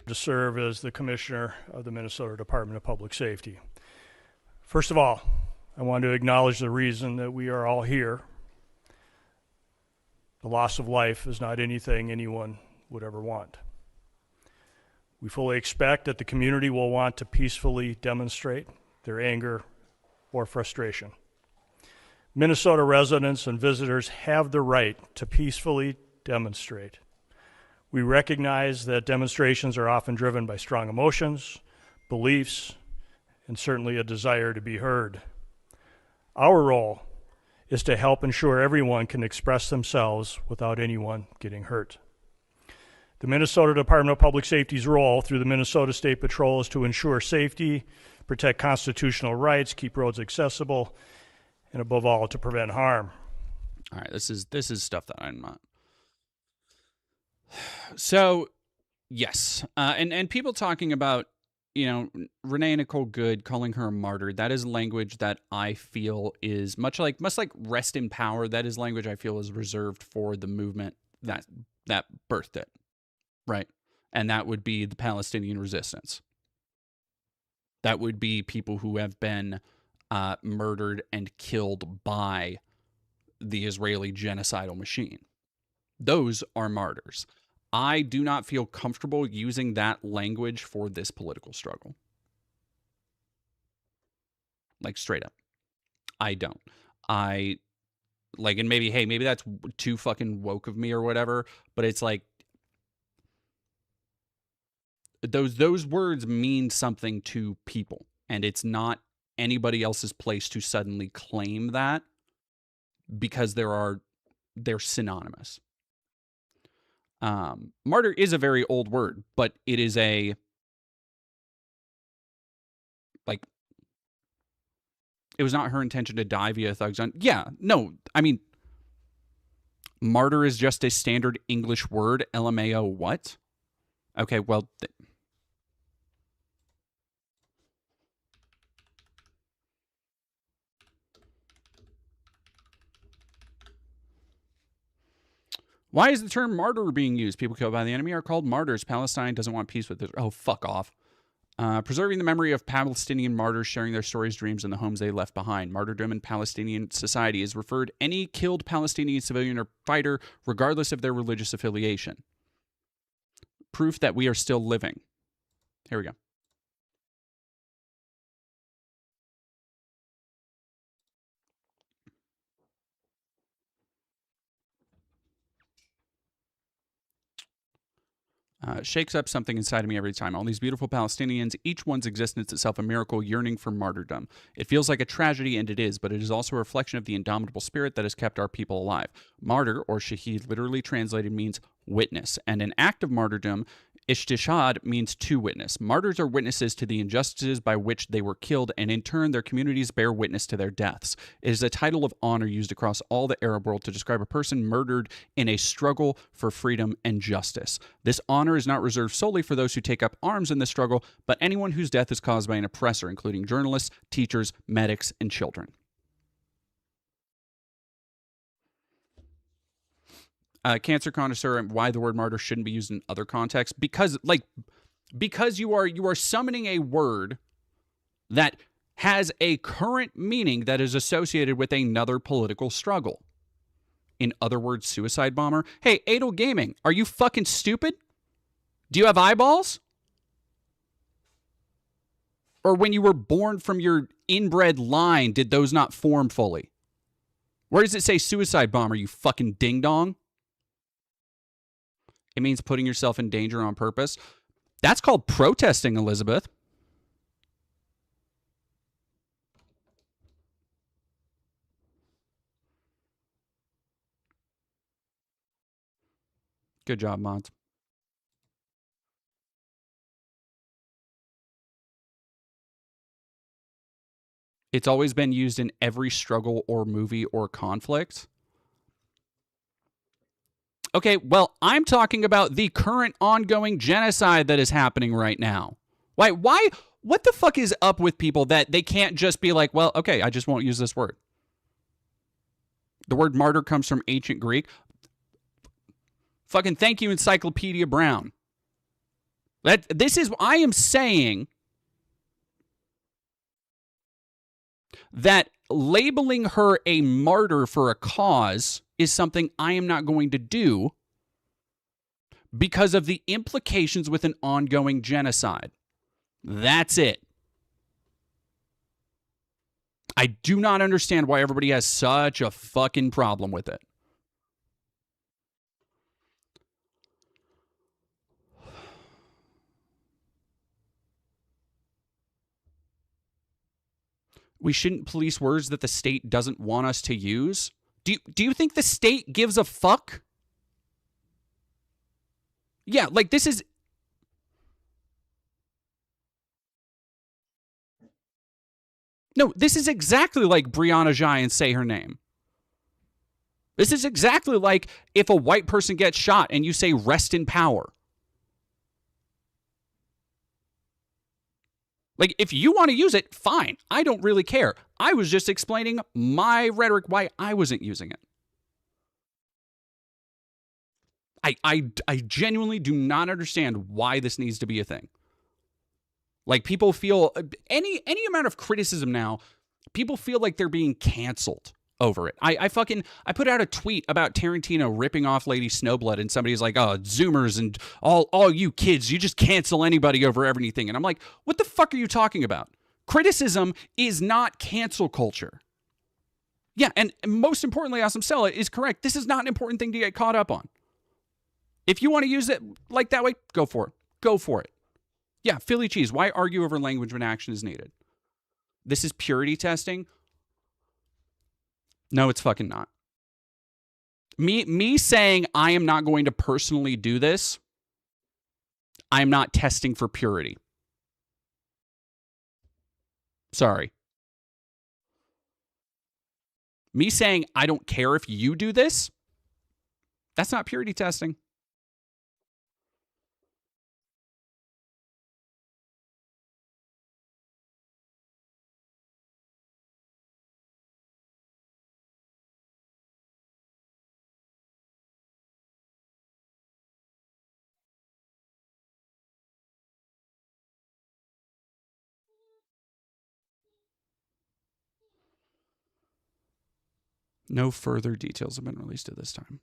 To serve as the commissioner of the Minnesota Department of Public Safety. First of all, I want to acknowledge the reason that we are all here. The loss of life is not anything anyone would ever want. We fully expect that the community will want to peacefully demonstrate their anger or frustration. Minnesota residents and visitors have the right to peacefully demonstrate. We recognize that demonstrations are often driven by strong emotions, beliefs, and certainly a desire to be heard. Our role is to help ensure everyone can express themselves without anyone getting hurt. The Minnesota Department of Public Safety's role through the Minnesota State Patrol is to ensure safety, protect constitutional rights, keep roads accessible, and above all, to prevent harm. All right, this is stuff that I'm not. So, yes, and people talking about, you know, Renee Nicole Good, calling her a martyr. That is language that I feel is much like rest in power. That is language I feel is reserved for the movement that birthed it, right? And that would be the Palestinian resistance. That would be people who have been murdered and killed by the Israeli genocidal machine. Those are martyrs. I do not feel comfortable using that language for this political struggle. Like, straight up. I don't. And maybe that's too fucking woke of me or whatever, but it's like, those words mean something to people, and it's not anybody else's place to suddenly claim that because they're synonymous. Martyr is a very old word, but it is it was not her intention to die via thugs on. Yeah, no, I mean, martyr is just a standard English word. LMAO what? Okay, well, why is the term martyr being used? People killed by the enemy are called martyrs. Palestine doesn't want peace with Israel. Oh, fuck off. Preserving the memory of Palestinian martyrs, sharing their stories, dreams, and the homes they left behind. Martyrdom in Palestinian society is referred any killed Palestinian civilian or fighter, regardless of their religious affiliation. Proof that we are still living. Here we go. Shakes up something inside of me every time. All these beautiful Palestinians, each one's existence itself a miracle, yearning for martyrdom. It feels like a tragedy, and it is, but it is also a reflection of the indomitable spirit that has kept our people alive. Martyr, or shaheed, literally translated means witness, and an act of martyrdom, ishtishad, means to witness. Martyrs are witnesses to the injustices by which they were killed, and in turn, their communities bear witness to their deaths. It is a title of honor used across all the Arab world to describe a person murdered in a struggle for freedom and justice. This honor is not reserved solely for those who take up arms in the struggle, but anyone whose death is caused by an oppressor, including journalists, teachers, medics, and children. Cancer connoisseur, and why the word martyr shouldn't be used in other contexts, because you are summoning a word that has a current meaning that is associated with another political struggle. In other words, suicide bomber. Hey, Adel Gaming, are you fucking stupid? Do you have eyeballs? Or when you were born from your inbred line, did those not form fully? Where does it say suicide bomber, you fucking ding-dong? It means putting yourself in danger on purpose. That's called protesting, Elizabeth. Good job, mods. It's always been used in every struggle or movie or conflict. Okay, well, I'm talking about the current ongoing genocide that is happening right now. Why? What the fuck is up with people that they can't just be like, well, okay, I just won't use this word? The word martyr comes from ancient Greek. Fucking thank you, Encyclopedia Brown. I am saying that labeling her a martyr for a cause is something I am not going to do because of the implications with an ongoing genocide. That's it. I do not understand why everybody has such a fucking problem with it. We shouldn't police words that the state doesn't want us to use. Do you think the state gives a fuck? Yeah, like this is... No, this is exactly like Brianna Jai and Say Her Name. This is exactly like if a white person gets shot and you say rest in power. Like, if you want to use it, fine. I don't really care. I was just explaining my rhetoric, why I wasn't using it. I genuinely do not understand why this needs to be a thing. Like, people feel any amount of criticism now, people feel like they're being canceled over it. I put out a tweet about Tarantino ripping off Lady Snowblood, and somebody's like, oh, Zoomers and all you kids, you just cancel anybody over everything. And I'm like, what the fuck are you talking about? Criticism is not cancel culture. Yeah, and most importantly, Awesome Stella is correct. This is not an important thing to get caught up on. If you want to use it like that way, go for it. Go for it. Yeah, Philly cheese. Why argue over language when action is needed? This is purity testing. No, it's fucking not. Me saying I am not going to personally do this, I am not testing for purity. Sorry. Me saying I don't care if you do this, that's not purity testing. No further details have been released at this time.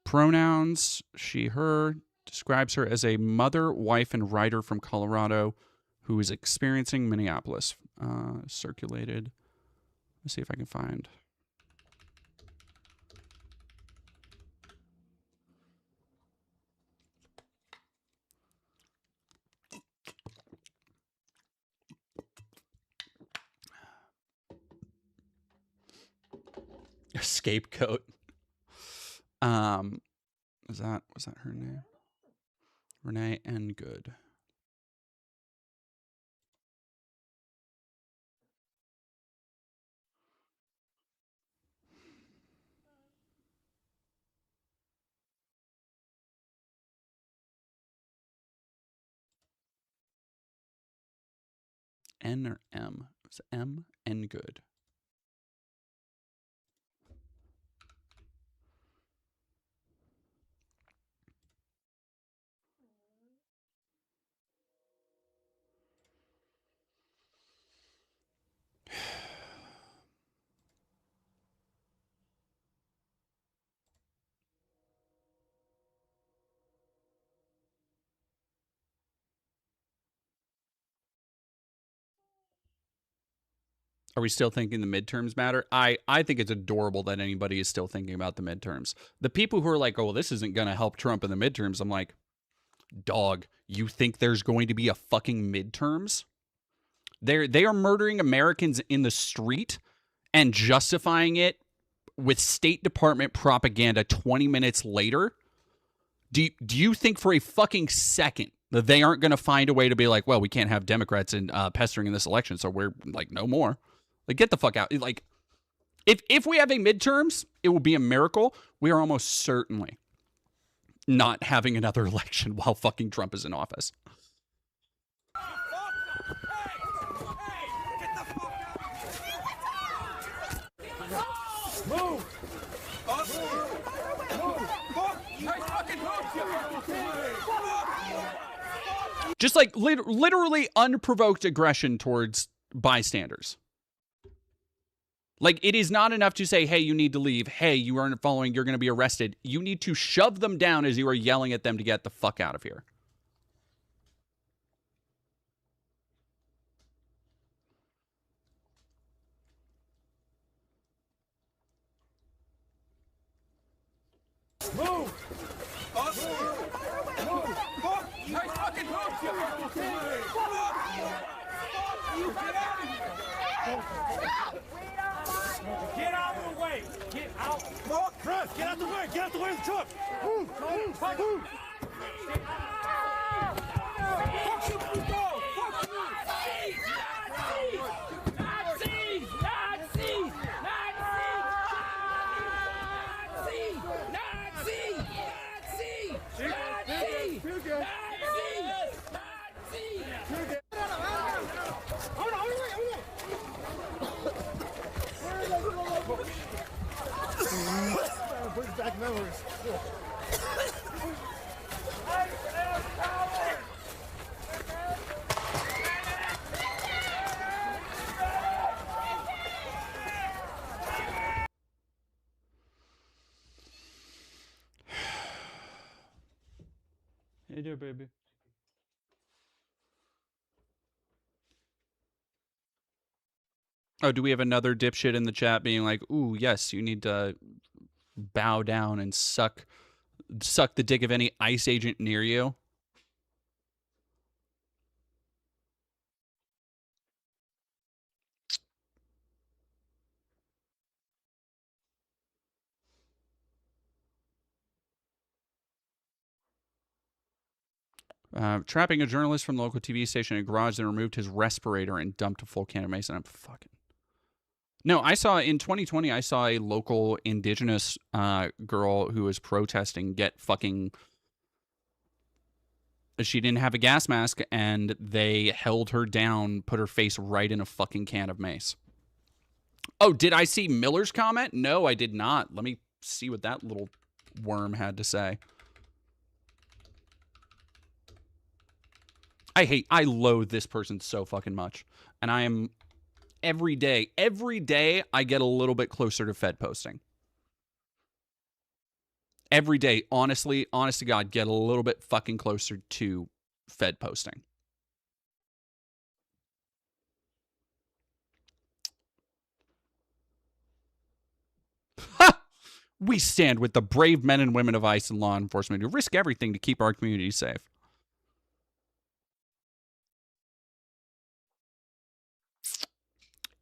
Pronouns, she, her, describes her as a mother, wife, and writer from Colorado who is experiencing Minneapolis. Circulated. Let's see if I can find. A scapegoat. Was that her name? Renee N. Good. N or M? It was M. N. Good. Are we still thinking the midterms matter? I think it's adorable that anybody is still thinking about the midterms. The people who are like, oh, well, this isn't going to help Trump in the midterms. I'm like, dog, you think there's going to be a fucking midterms? They are murdering Americans in the street and justifying it with State Department propaganda 20 minutes later. Do you think for a fucking second that they aren't going to find a way to be like, well, we can't have Democrats pestering in this election, so we're like, no more. Like, get the fuck out. Like, if we have a midterms, it will be a miracle. We are almost certainly not having another election while fucking Trump is in office. Move! Just like literally unprovoked aggression towards bystanders. Like, it is not enough to say, hey, you need to leave. Hey, you aren't following. You're going to be arrested. You need to shove them down as you are yelling at them to get the fuck out of here. Move! Nice fucking move, Get out of the way! Get out! Chris, get out the way! Get out the way of the truck! Move! Move! Fuck you! Fuck you! Go! Fuck you! Nazis! Nazis! Nazis! Nazi! Nazi! Nazi! Nazi! Brings back memories. Hey there, baby. Oh, do we have another dipshit in the chat being like, ooh, yes, you need to bow down and suck the dick of any ICE agent near you? Trapping a journalist from the local TV station in a garage, then removed his respirator and dumped a full can of mace. I'm fucking... No, I saw in 2020, I saw a local indigenous girl who was protesting get fucking... She didn't have a gas mask, and they held her down, put her face right in a fucking can of mace. Oh, did I see Miller's comment? No, I did not. Let me see what that little worm had to say. I loathe this person so fucking much. And I am, every day I get a little bit closer to Fed posting. Every day, honest to God, get a little bit fucking closer to Fed posting. Ha! We stand with the brave men and women of ICE and law enforcement who risk everything to keep our community safe.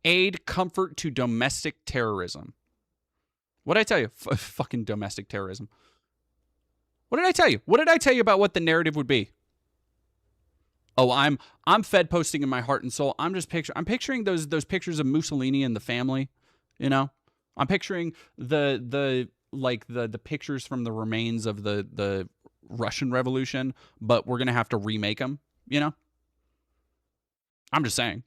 Aid comfort to domestic terrorism. What did I tell you? Fucking domestic terrorism. What did I tell you? What did I tell you about what the narrative would be? Oh, I'm Fed posting in my heart and soul. I'm picturing those pictures of Mussolini and the family, you know? I'm picturing the pictures from the remains of the Russian Revolution, but we're going to have to remake them, you know? I'm just saying.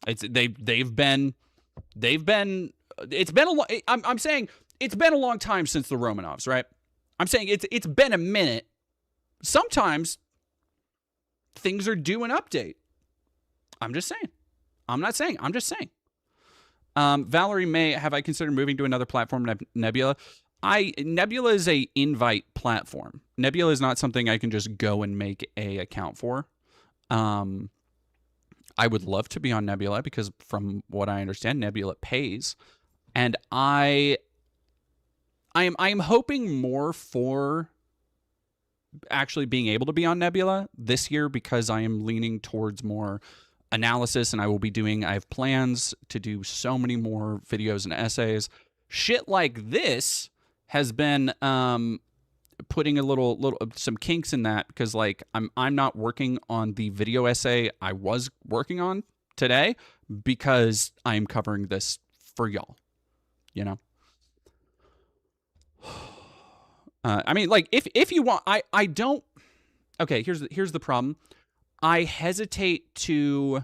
They've been I'm saying it's been a long time since the Romanovs, right? I'm saying it's been a minute. Sometimes things are due an update. I'm just saying. I'm not saying. I'm just saying. Valerie May, have I considered moving to another platform, Nebula? Nebula is a invite platform. Nebula is not something I can just go and make a account for. I would love to be on Nebula because from what I understand, Nebula pays. And I am hoping more for actually being able to be on Nebula this year because I am leaning towards more analysis, and I have plans to do so many more videos and essays. Shit like this has been putting some kinks in that because like I'm not working on the video essay I was working on today because I'm covering this for y'all, you know. I mean, like if you want, I don't. Okay, here's the problem. I hesitate to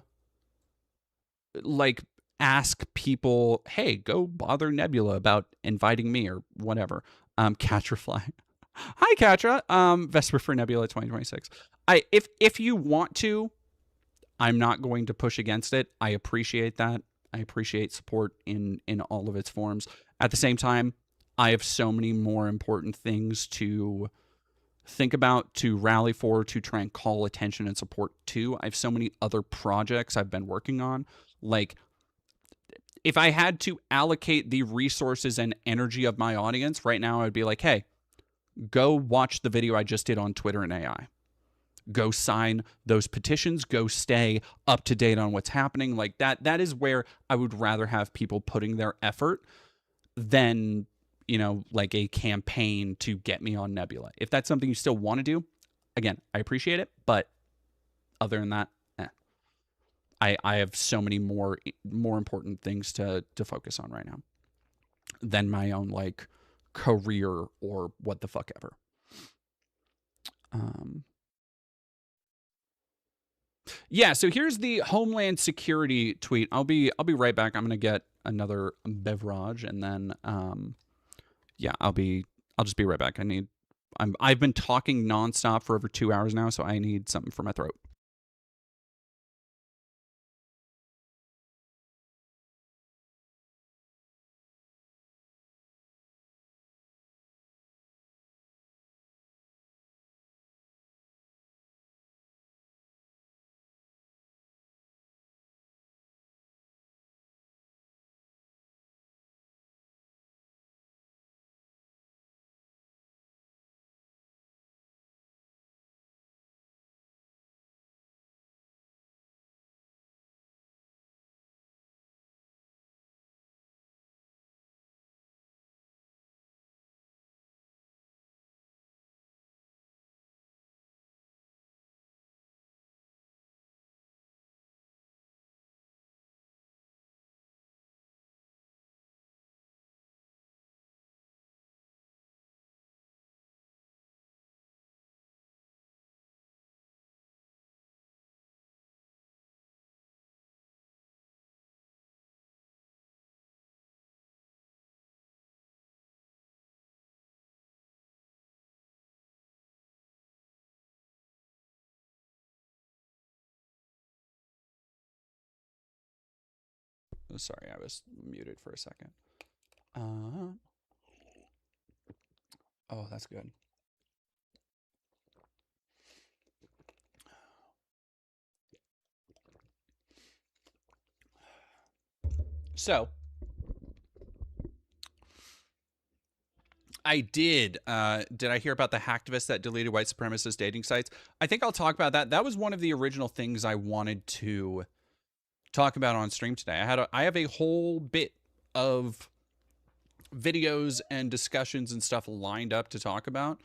like ask people, hey, go bother Nebula about inviting me or whatever. Catra fly. Hi, Catra. Vesper for Nebula 2026. If you want to, I'm not going to push against it. I appreciate that. I appreciate support in all of its forms. At the same time, I have so many more important things to think about, to rally for, to try and call attention and support to. I have so many other projects I've been working on. Like, if I had to allocate the resources and energy of my audience right now, I'd be like, hey, go watch the video I just did on Twitter and AI. Go sign those petitions, go stay up to date on what's happening. Like that is where I would rather have people putting their effort than, like a campaign to get me on Nebula. If that's something you still want to do, again, I appreciate it, but other than that, I have so many more important things to focus on right now than my own like career or what the fuck ever. Yeah, so here's the Homeland Security tweet. I'll be right back. I'm gonna get another beverage and then yeah, I'll just be right back. I've been talking nonstop for over 2 hours now, so I need something for my throat. Sorry, I was muted for a second. Oh, that's good. So, I did I hear about the hacktivists that deleted white supremacist dating sites? I think I'll talk about that. That was one of the original things I wanted to talk about on stream today. I have a whole bit of videos and discussions and stuff lined up to talk about.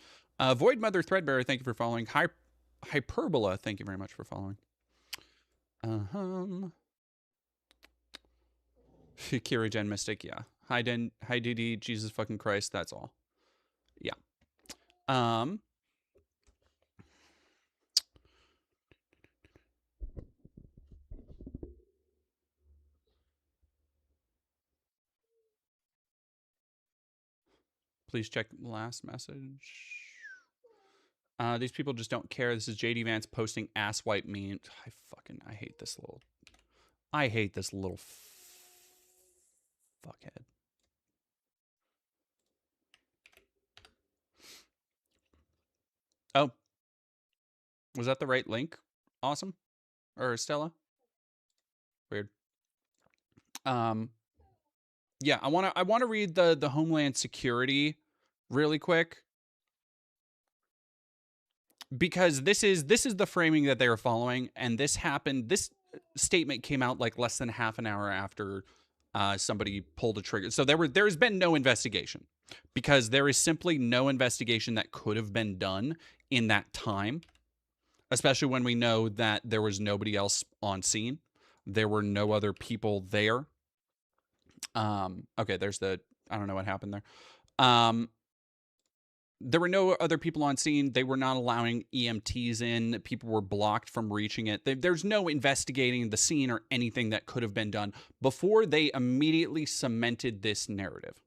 Void Mother Threadbare, thank you for following. Hyperbola, thank you very much for following. Kira Gen Mystic, yeah. Hi Didi, Jesus fucking Christ, that's all. Yeah. Please check last message. These people just don't care. This is JD Vance posting ass wipe meme. I hate this little fuckhead. Oh, was that the right link? Awesome. Or Stella? Weird. Yeah, I want to read the Homeland Security really quick, because this is the framing that they are following, and this statement came out like less than half an hour after somebody pulled a trigger. So there's been no investigation, because there is simply no investigation that could have been done in that time, especially when we know that there was nobody else on scene. There were no other people there. Okay, there's I don't know what happened there. there were no other people on scene. They were not allowing EMTs in. People were blocked from reaching it. There's no investigating the scene or anything that could have been done before they immediately cemented this narrative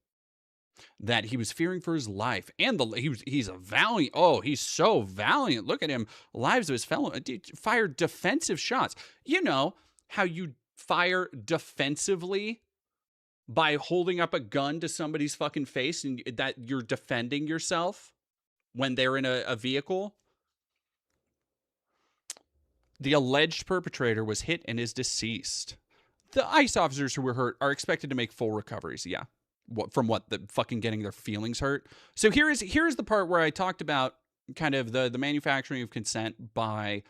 that he was fearing for his life, and he's a valiant. Oh, he's so valiant. Look at him. Lives of his fellow fired defensive shots. You know how you fire defensively by holding up a gun to somebody's fucking face, and that you're defending yourself when they're in a vehicle. The alleged perpetrator was hit and is deceased. The ICE officers who were hurt are expected to make full recoveries. Yeah. From the fucking getting their feelings hurt. So here's the part where I talked about kind of the manufacturing of consent by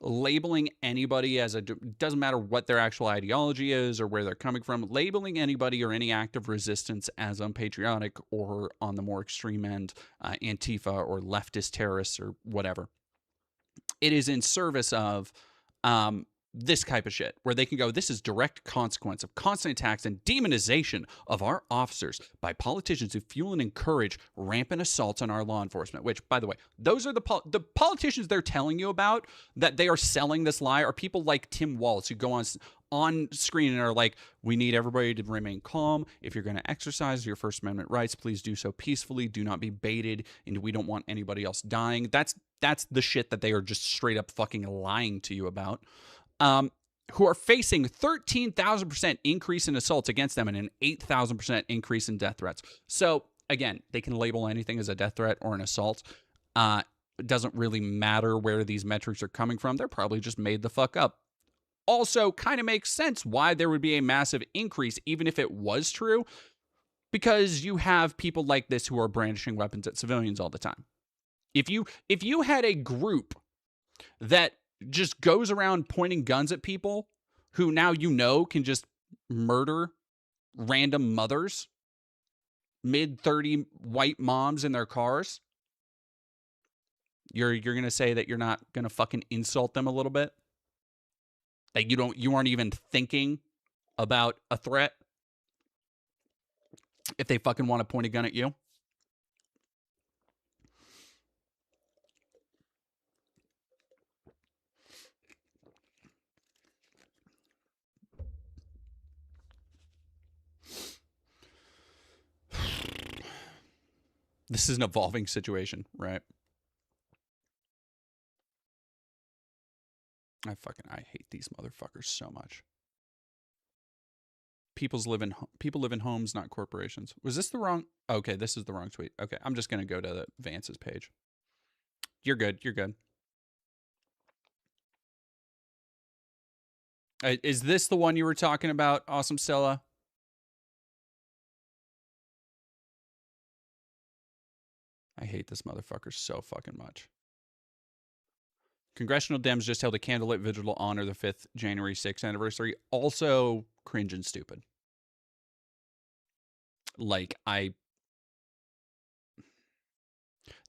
labeling anybody as doesn't matter what their actual ideology is or where they're coming from, labeling anybody or any act of resistance as unpatriotic or on the more extreme end, Antifa or leftist terrorists or whatever. It is in service of this type of shit, where they can go, this is direct consequence of constant attacks and demonization of our officers by politicians who fuel and encourage rampant assaults on our law enforcement. Which, by the way, those are the politicians they're telling you about, that they are selling this lie, are people like Tim Walz, who go on screen and are like, we need everybody to remain calm. If you're going to exercise your First Amendment rights, please do so peacefully. Do not be baited, and we don't want anybody else dying. That's the shit that they are just straight up fucking lying to you about. Who are facing 13,000% increase in assaults against them and an 8,000% increase in death threats. So, again, they can label anything as a death threat or an assault. It doesn't really matter where these metrics are coming from. They're probably just made the fuck up. Also, kind of makes sense why there would be a massive increase, even if it was true, because you have people like this who are brandishing weapons at civilians all the time. If you had a group that just goes around pointing guns at people who now can just murder random mothers, mid-30 white moms in their cars, you're going to say that you're not going to fucking insult them a little bit? That you aren't even thinking about a threat if they fucking want to point a gun at you? This is an evolving situation, right? I hate these motherfuckers so much. People live in homes, not corporations. Was this the wrong? Okay, this is the wrong tweet. Okay, I'm just gonna go to the Vance's page. You're good. You're good. Is this the one you were talking about, Awesome Stella? I hate this motherfucker so fucking much. Congressional Dems just held a candlelit vigil to honor the 5th January 6th anniversary. Also cringe and stupid. Like,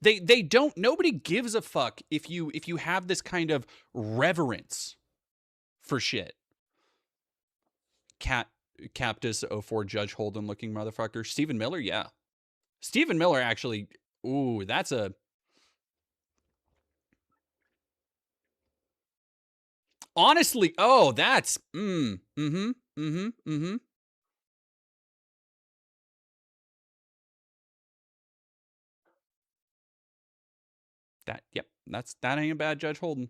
they don't, nobody gives a fuck if you have this kind of reverence for shit. Captus 04 Judge Holden looking motherfucker. Stephen Miller, yeah. Stephen Miller actually, ooh, that's a... Honestly, oh, that's... Yep, that ain't a bad Judge Holden.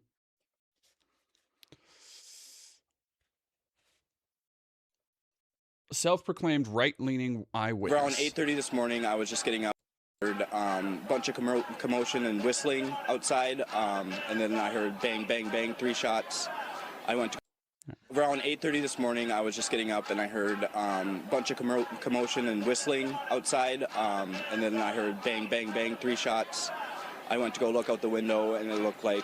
Self-proclaimed right-leaning eyewitness. Around 8:30 this morning, I was just getting up. Bunch of commotion and whistling outside, and then I heard bang, bang, bang, 3 shots. I went to... Around 8:30 this morning, I was just getting up, and I heard bunch of commotion and whistling outside, and then I heard bang, bang, bang, 3 shots. I went to go look out the window, and it looked like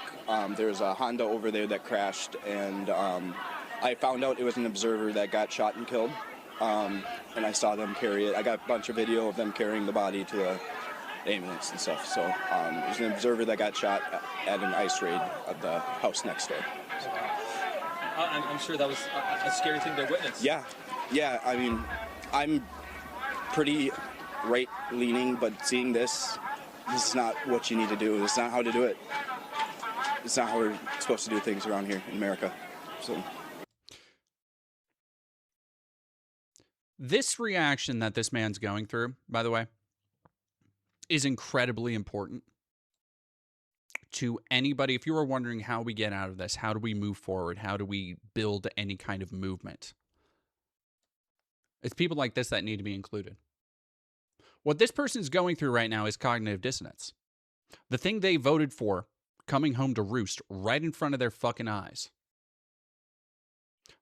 there was a Honda over there that crashed, and I found out it was an observer that got shot and killed, and I saw them carry it. I got a bunch of video of them carrying the body to the ambulance and stuff. So it was an observer that got shot at an ICE raid at the house next door. So. I'm sure that was a scary thing to witness. Yeah. I mean, I'm pretty right-leaning, but seeing this, this is not what you need to do. This is not how to do it. It's not how we're supposed to do things around here in America. So this reaction that this man's going through, by the way, is incredibly important to anybody. If you were wondering how we get out of this, how do we move forward, how do we build any kind of movement, it's people like this that need to be included. What this person is going through right now is cognitive dissonance. The thing they voted for coming home to roost right in front of their fucking eyes.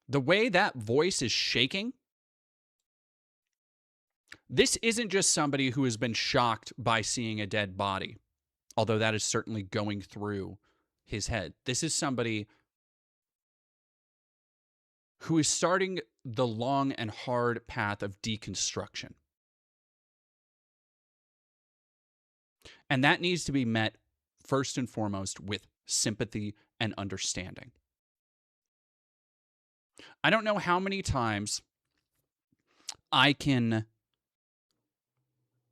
The way that voice is shaking, this isn't just somebody who has been shocked by seeing a dead body, although that is certainly going through his head. This is somebody who is starting the long and hard path of deconstruction. And that needs to be met first and foremost with sympathy and understanding. I don't know how many times I can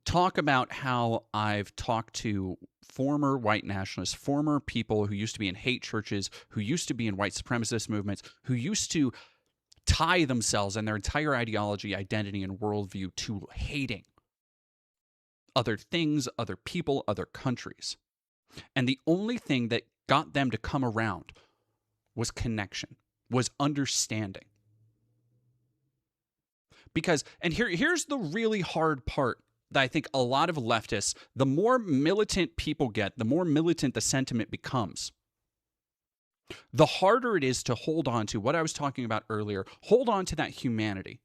talk about how I've talked to former white nationalists, former people who used to be in hate churches, who used to be in white supremacist movements, who used to tie themselves and their entire ideology, identity, and worldview to hating other things, other people, other countries. And the only thing that got them to come around was connection, was understanding. Because, and here's the really hard part that I think a lot of leftists, the more militant people get, the more militant the sentiment becomes, the harder it is to hold on to what I was talking about earlier, hold on to that humanity.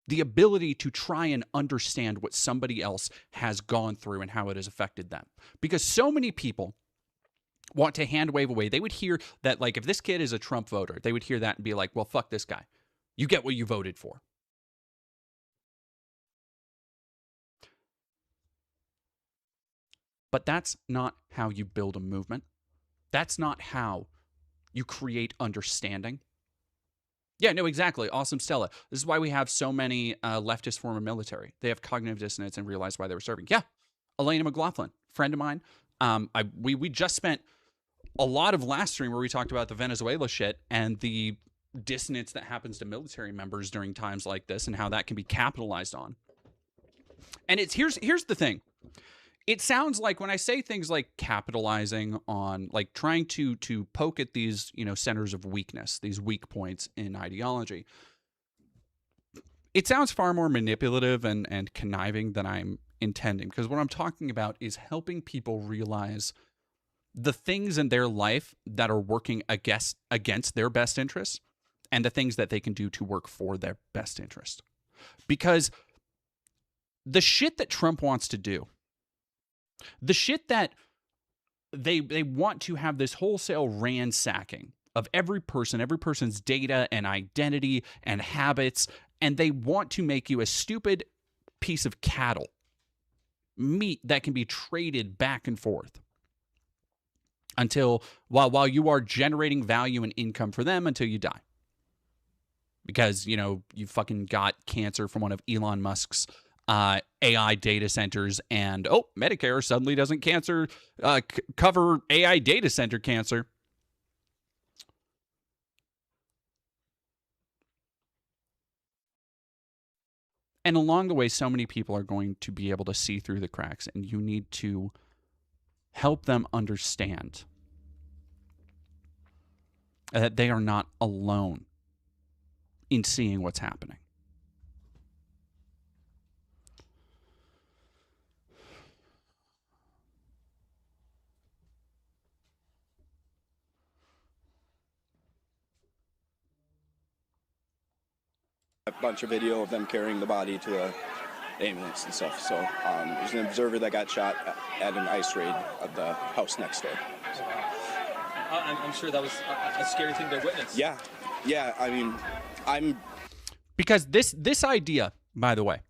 The ability to try and understand what somebody else has gone through and how it has affected them. Because so many people want to hand wave away. They would hear that, like, if this kid is a Trump voter, they would hear that and be like, well, fuck this guy. You get what you voted for. But that's not how you build a movement. That's not how you create understanding. Yeah, no, exactly. Awesome, Stella. This is why we have so many leftist former military. They have cognitive dissonance and realize why they were serving. Yeah, Elena McLaughlin, friend of mine. We just spent a lot of last stream where we talked about the Venezuela shit and the dissonance that happens to military members during times like this and how that can be capitalized on. And here's the thing. It sounds like when I say things like capitalizing on, like trying to poke at these, centers of weakness, these weak points in ideology, it sounds far more manipulative and conniving than I'm intending. Because what I'm talking about is helping people realize the things in their life that are working against their best interests and the things that they can do to work for their best interest. Because the shit that Trump wants to do, the shit that they want to have this wholesale ransacking of every person's data and identity and habits, and they want to make you a stupid piece of cattle, meat that can be traded back and forth until while you are generating value and income for them until you die. Because, you fucking got cancer from one of Elon Musk's AI data centers, and Medicare suddenly doesn't cover AI data center cancer. And along the way, so many people are going to be able to see through the cracks, and you need to help them understand that they are not alone in seeing what's happening. A bunch of video of them carrying the body to a ambulance and stuff. So there's an observer that got shot at an ICE raid of the house next door. I'm sure that was a scary thing to witness. Yeah. I mean, because this idea, by the way,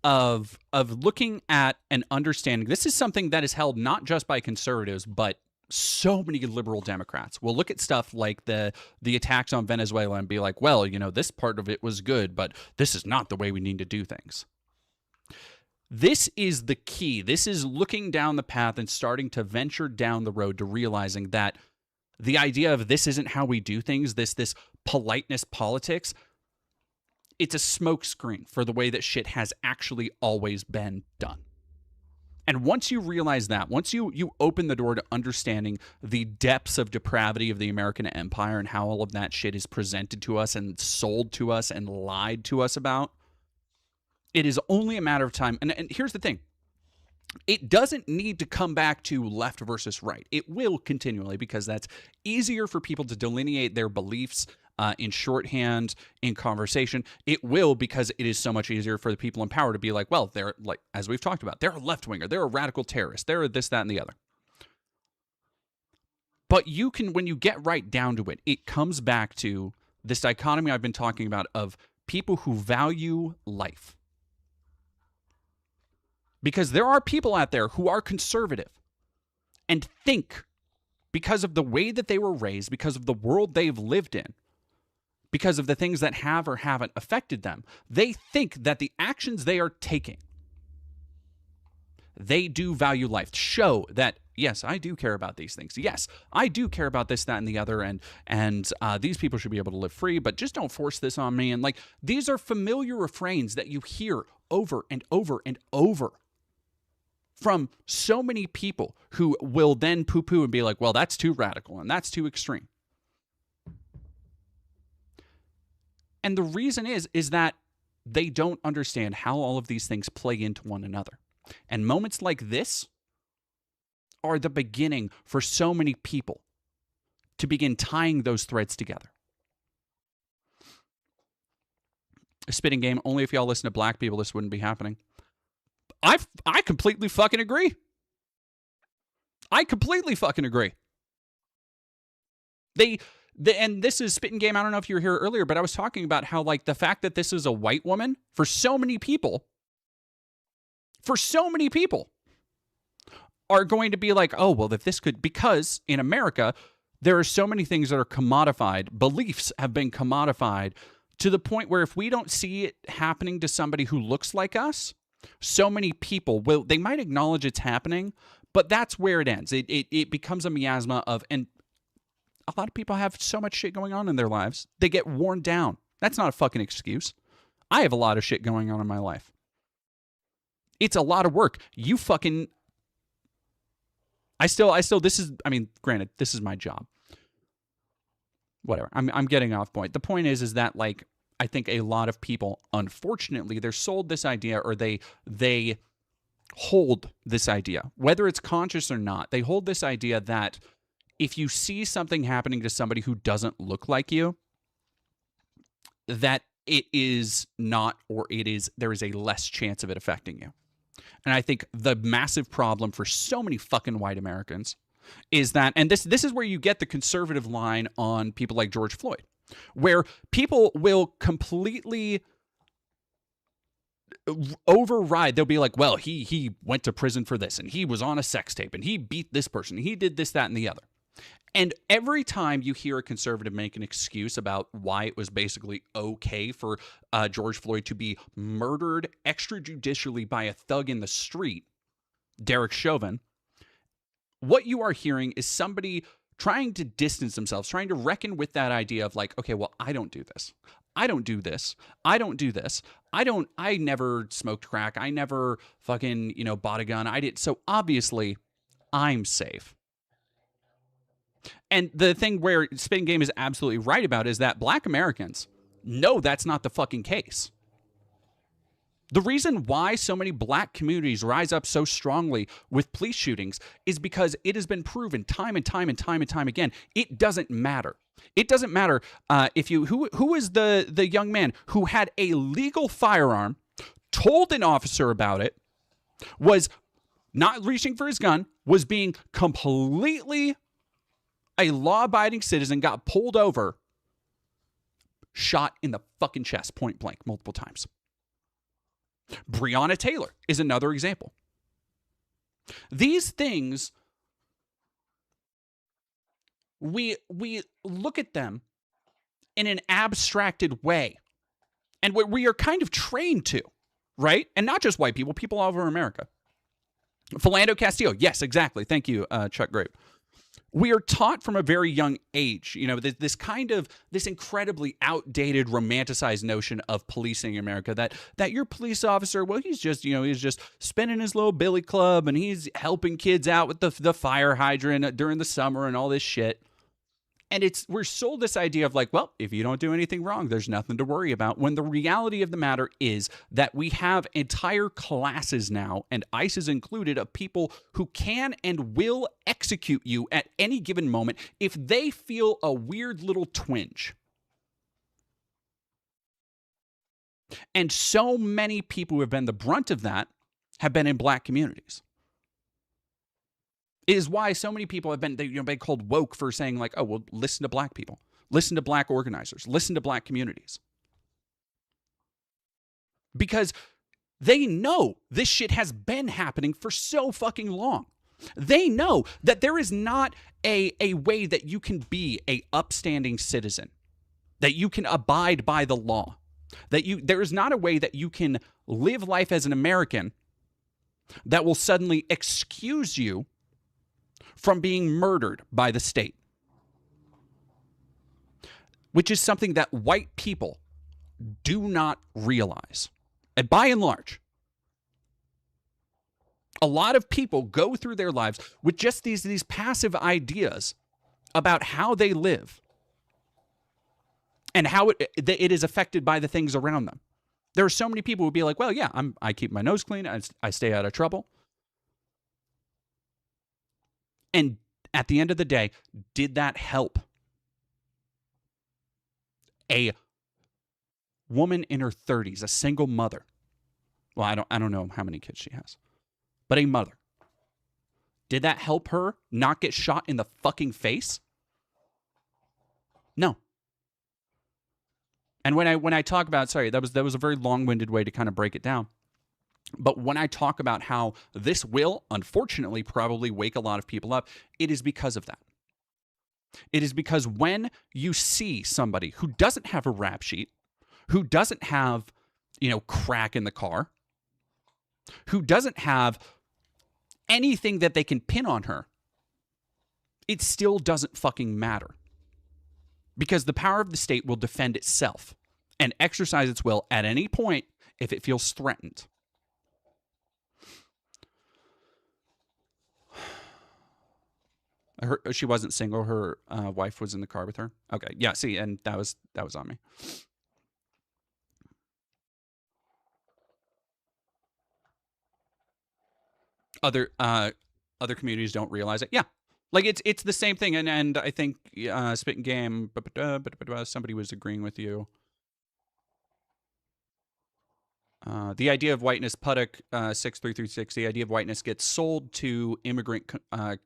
of looking at and understanding, this is something that is held not just by conservatives, but so many liberal Democrats will look at stuff like the attacks on Venezuela and be like, well, this part of it was good, but this is not the way we need to do things. This is the key. This is looking down the path and starting to venture down the road to realizing that the idea of this isn't how we do things, this politeness politics, it's a smokescreen for the way that shit has actually always been done. And once you realize that, once you open the door to understanding the depths of depravity of the American empire and how all of that shit is presented to us and sold to us and lied to us about, it is only a matter of time. And here's the thing. It doesn't need to come back to left versus right. It will continually, because that's easier for people to delineate their beliefs in shorthand, in conversation. It will, because it is so much easier for the people in power to be like, well, they're like, as we've talked about, they're a left-winger, they're a radical terrorist, they're this, that, and the other. But you can, when you get right down to it, it comes back to this dichotomy I've been talking about of people who value life. Because there are people out there who are conservative and think, because of the way that they were raised, because of the world they've lived in, because of the things that have or haven't affected them, they think that the actions they are taking, they do value life. Show that, yes, I do care about these things. Yes, I do care about this, that, and the other, and these people should be able to live free, but just don't force this on me. And like, these are familiar refrains that you hear over and over and over from so many people who will then poo-poo and be like, well, that's too radical and that's too extreme. And the reason is that they don't understand how all of these things play into one another. And moments like this are the beginning for so many people to begin tying those threads together. A spitting game, only if y'all listen to black people, this wouldn't be happening. I completely fucking agree. I completely fucking agree. And this is spitting game. I don't know if you were here earlier, but I was talking about how, like, the fact that this is a white woman for so many people are going to be like, oh, well, if this could, because in America, there are so many things that are commodified. Beliefs have been commodified to the point where if we don't see it happening to somebody who looks like us, so many people they might acknowledge it's happening, but that's where it ends. It becomes a miasma of, and a lot of people have so much shit going on in their lives, they get worn down. That's not a fucking excuse. I have a lot of shit going on in my life. It's a lot of work. You fucking, I still, this is, I mean, granted, this is my job. Whatever. I'm getting off point. The point is that, like, I think a lot of people, unfortunately, they're sold this idea, or they hold this idea, whether it's conscious or not. They hold this idea that if you see something happening to somebody who doesn't look like you, that it is not, or there is a less chance of it affecting you. And I think the massive problem for so many fucking white Americans is that, and this is where you get the conservative line on people like George Floyd, where people will completely override. They'll be like, well, he went to prison for this, and he was on a sex tape, and he beat this person, he did this, that, and the other. And every time you hear a conservative make an excuse about why it was basically okay for George Floyd to be murdered extrajudicially by a thug in the street, Derek Chauvin, what you are hearing is somebody trying to distance themselves, trying to reckon with that idea of like, okay, well, I don't do this. I don't do this. I don't do this. I never smoked crack. I never fucking, bought a gun. So obviously I'm safe. And the thing where Spitting Game is absolutely right about is that black Americans know that's not the fucking case. The reason why so many black communities rise up so strongly with police shootings is because it has been proven time and time and time and time again. It doesn't matter. It doesn't matter who is the young man who had a legal firearm, told an officer about it, was not reaching for his gun, was being completely a law-abiding citizen, got pulled over, shot in the fucking chest, point blank, multiple times. Breonna Taylor is another example. These things, we look at them in an abstracted way, and we are kind of trained to, right? And not just white people, people all over America. Philando Castillo, yes, exactly. Thank you, Chuck Grape. We are taught from a very young age, this incredibly outdated, romanticized notion of policing in America, that your police officer, well, he's just spinning his little billy club and he's helping kids out with the fire hydrant during the summer and all this shit. And we're sold this idea of like, well, if you don't do anything wrong, there's nothing to worry about. When the reality of the matter is that we have entire classes now, and ICE is included, of people who can and will execute you at any given moment if they feel a weird little twinge. And so many people who have been the brunt of that have been in black communities. It is why so many people have been called woke for saying like, oh, well, listen to black people, listen to black organizers, listen to black communities. Because they know this shit has been happening for so fucking long. They know that there is not a way that you can be a upstanding citizen, that you can abide by the law, there is not a way that you can live life as an American that will suddenly excuse you from being murdered by the state, which is something that white people do not realize. And by and large, a lot of people go through their lives with just these passive ideas about how they live and how it is affected by the things around them. There are so many people who would be like, well, yeah, I keep my nose clean, I stay out of trouble. And at the end of the day, did that help a woman in her 30s, a single mother? Well, I don't know how many kids she has, but a mother. Did that help her not get shot in the fucking face? No. And when I talk about, sorry, that was a very long-winded way to kind of break it down. But when I talk about how this will, unfortunately, probably wake a lot of people up, it is because of that. It is because when you see somebody who doesn't have a rap sheet, who doesn't have, crack in the car, who doesn't have anything that they can pin on her, it still doesn't fucking matter. Because the power of the state will defend itself and exercise its will at any point if it feels threatened. She wasn't single. Her wife was in the car with her. Okay, yeah. See, and that was on me. Other communities don't realize it. Yeah, like it's the same thing. And I think Spit and Game. Somebody was agreeing with you. The idea of whiteness, Puttock 63336, the idea of whiteness gets sold to immigrant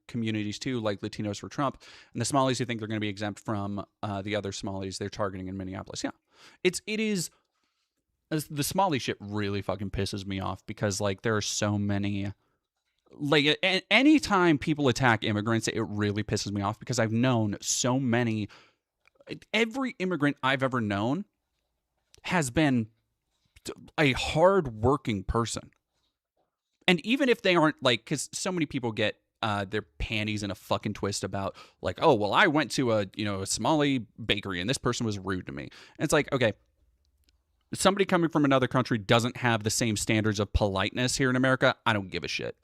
communities too, like Latinos for Trump, and the Somalis who think they're going to be exempt from the other Somalis they're targeting in Minneapolis. Yeah, it is. The Somali shit really fucking pisses me off because like there are so many. Like anytime people attack immigrants, it really pisses me off because I've known so many. Every immigrant I've ever known has been a hard-working person. And even if they aren't like, because so many people get their panties in a fucking twist about like, oh, well, I went to a Somali bakery and this person was rude to me. And it's like, okay, somebody coming from another country doesn't have the same standards of politeness here in America. I don't give a shit.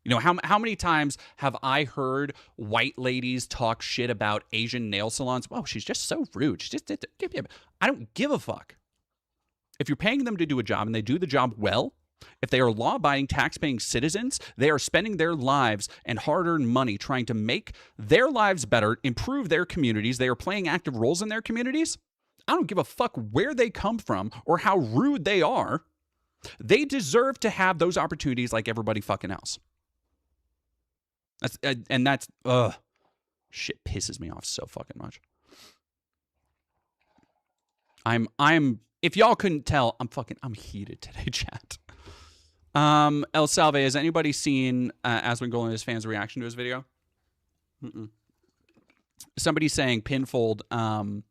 How many times have I heard white ladies talk shit about Asian nail salons? Oh, she's just so rude. She's just, I don't give a fuck. If you're paying them to do a job and they do the job well, if they are law-abiding, tax-paying citizens, they are spending their lives and hard-earned money trying to make their lives better, improve their communities, they are playing active roles in their communities, I don't give a fuck where they come from or how rude they are. They deserve to have those opportunities like everybody fucking else. Shit pisses me off so fucking much. I'm if y'all couldn't tell, I'm heated today, chat. El Salve, has anybody seen Aswin and his fans' reaction to his video? Mm-mm. Somebody's saying Pinfold, or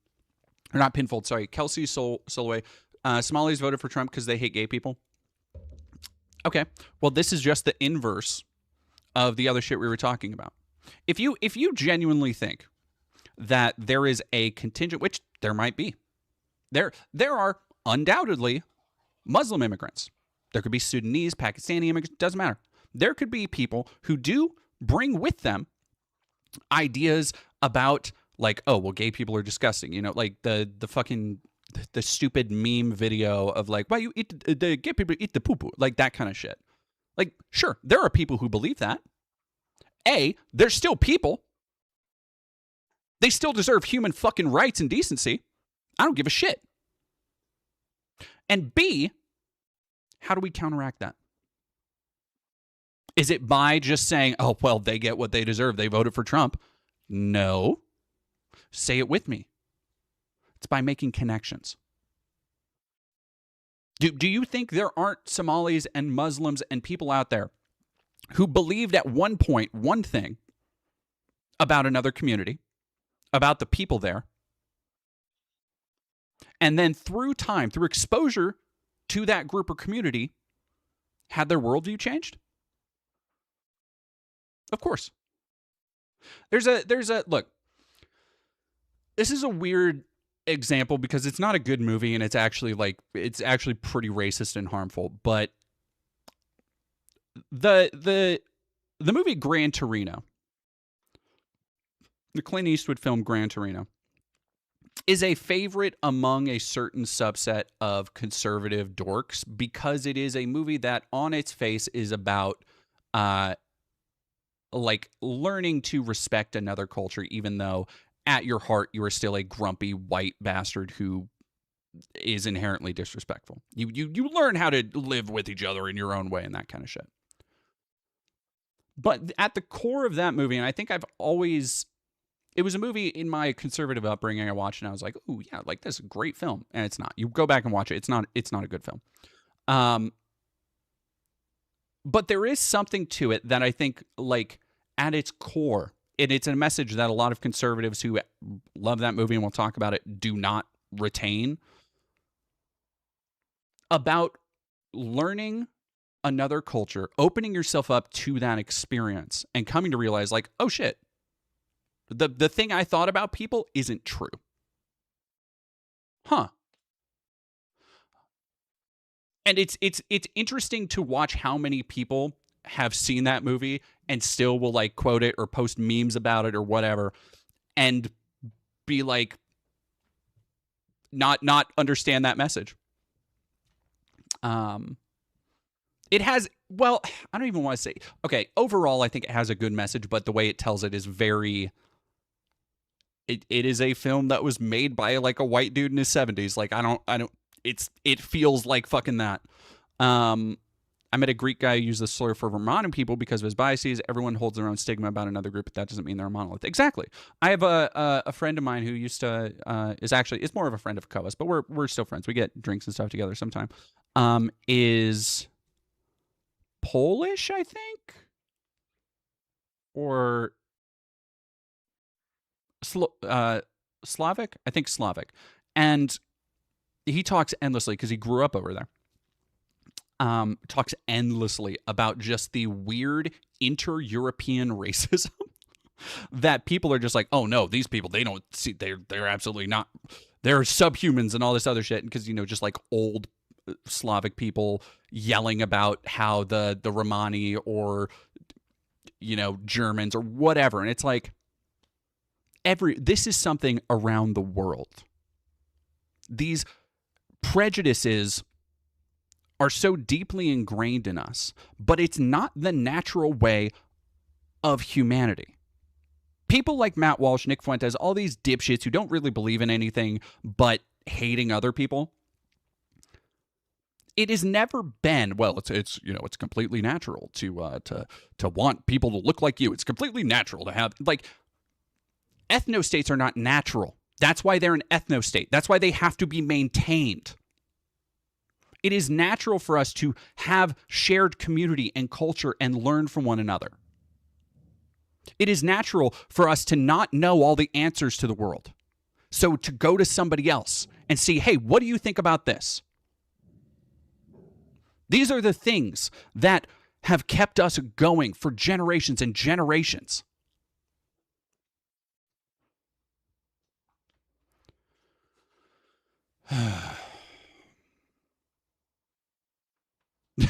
not Pinfold, sorry, Kelsey Solway, Somalis voted for Trump because they hate gay people. Okay. Well, this is just the inverse of the other shit we were talking about. If you genuinely think that there is a contingent, which there might be, there are undoubtedly Muslim immigrants. There could be Sudanese, Pakistani immigrants, doesn't matter. There could be people who do bring with them ideas about, like, oh, well, gay people are disgusting. You know, like the fucking the stupid meme video of like, why you eat the gay people eat the poo poo, like that kind of shit. Like, sure, there are people who believe that. They're still people. They still deserve human fucking rights and decency. I don't give a shit. And B, how do we counteract that? Is it by just saying, oh, well, they get what they deserve, they voted for Trump? No. Say it with me. It's by making connections. Do you think there aren't Somalis and Muslims and people out there who believed at one point one thing about another community, about the people there, and then through time, through exposure to that group or community, had their worldview changed? Of course. There's a look. This is a weird example because it's not a good movie and it's actually pretty racist and harmful. But the movie Gran Torino, the Clint Eastwood film Gran Torino, is a favorite among a certain subset of conservative dorks because it is a movie that on its face is about like learning to respect another culture, even though at your heart you are still a grumpy white bastard who is inherently disrespectful. You learn how to live with each other in your own way and that kind of shit. But at the core of that movie, and I think it was a movie in my conservative upbringing I watched and I was like, "Ooh, yeah, like this is a great film." And it's not. You go back and watch it. It's not a good film. But there is something to it that I think, like, at its core, it's a message that a lot of conservatives who love that movie and will talk about it do not retain, about learning another culture, opening yourself up to that experience, and coming to realize, like, oh shit, the thing I thought about people isn't true. Huh. And it's interesting to watch how many people have seen that movie and still will like quote it or post memes about it or whatever and be like not understand that message. It has, well, I don't even want to say, okay, overall I think it has a good message, but the way it tells it is very, it is a film that was made by like a white dude in his 70s. Like it feels like fucking that. I met a Greek guy who used the slur for Vermontan people because of his biases. Everyone holds their own stigma about another group, but that doesn't mean they're a monolith. Exactly. I have a friend of mine who used to is more of a friend of Kova's, but we're still friends. We get drinks and stuff together sometime. Is Polish, I think, or Slavic. I think Slavic, and he talks endlessly because he grew up over there. Talks endlessly about just the weird inter-European racism that people are just like, oh no, these people, they don't see, they're absolutely not, they're subhumans and all this other shit. Because, you know, just like old Slavic people yelling about how the Romani or, you know, Germans or whatever. And it's like, this is something around the world. These prejudices are so deeply ingrained in us, but it's not the natural way of humanity. People like Matt Walsh, Nick Fuentes, all these dipshits who don't really believe in anything but hating other people. It has never been, well, it's you know, it's completely natural to want people to look like you. It's completely natural to have, like, ethnostates are not natural. That's why they're an ethnostate. That's why they have to be maintained. It is natural for us to have shared community and culture and learn from one another. It is natural for us to not know all the answers to the world. So to go to somebody else and see, hey, what do you think about this? These are the things that have kept us going for generations and generations.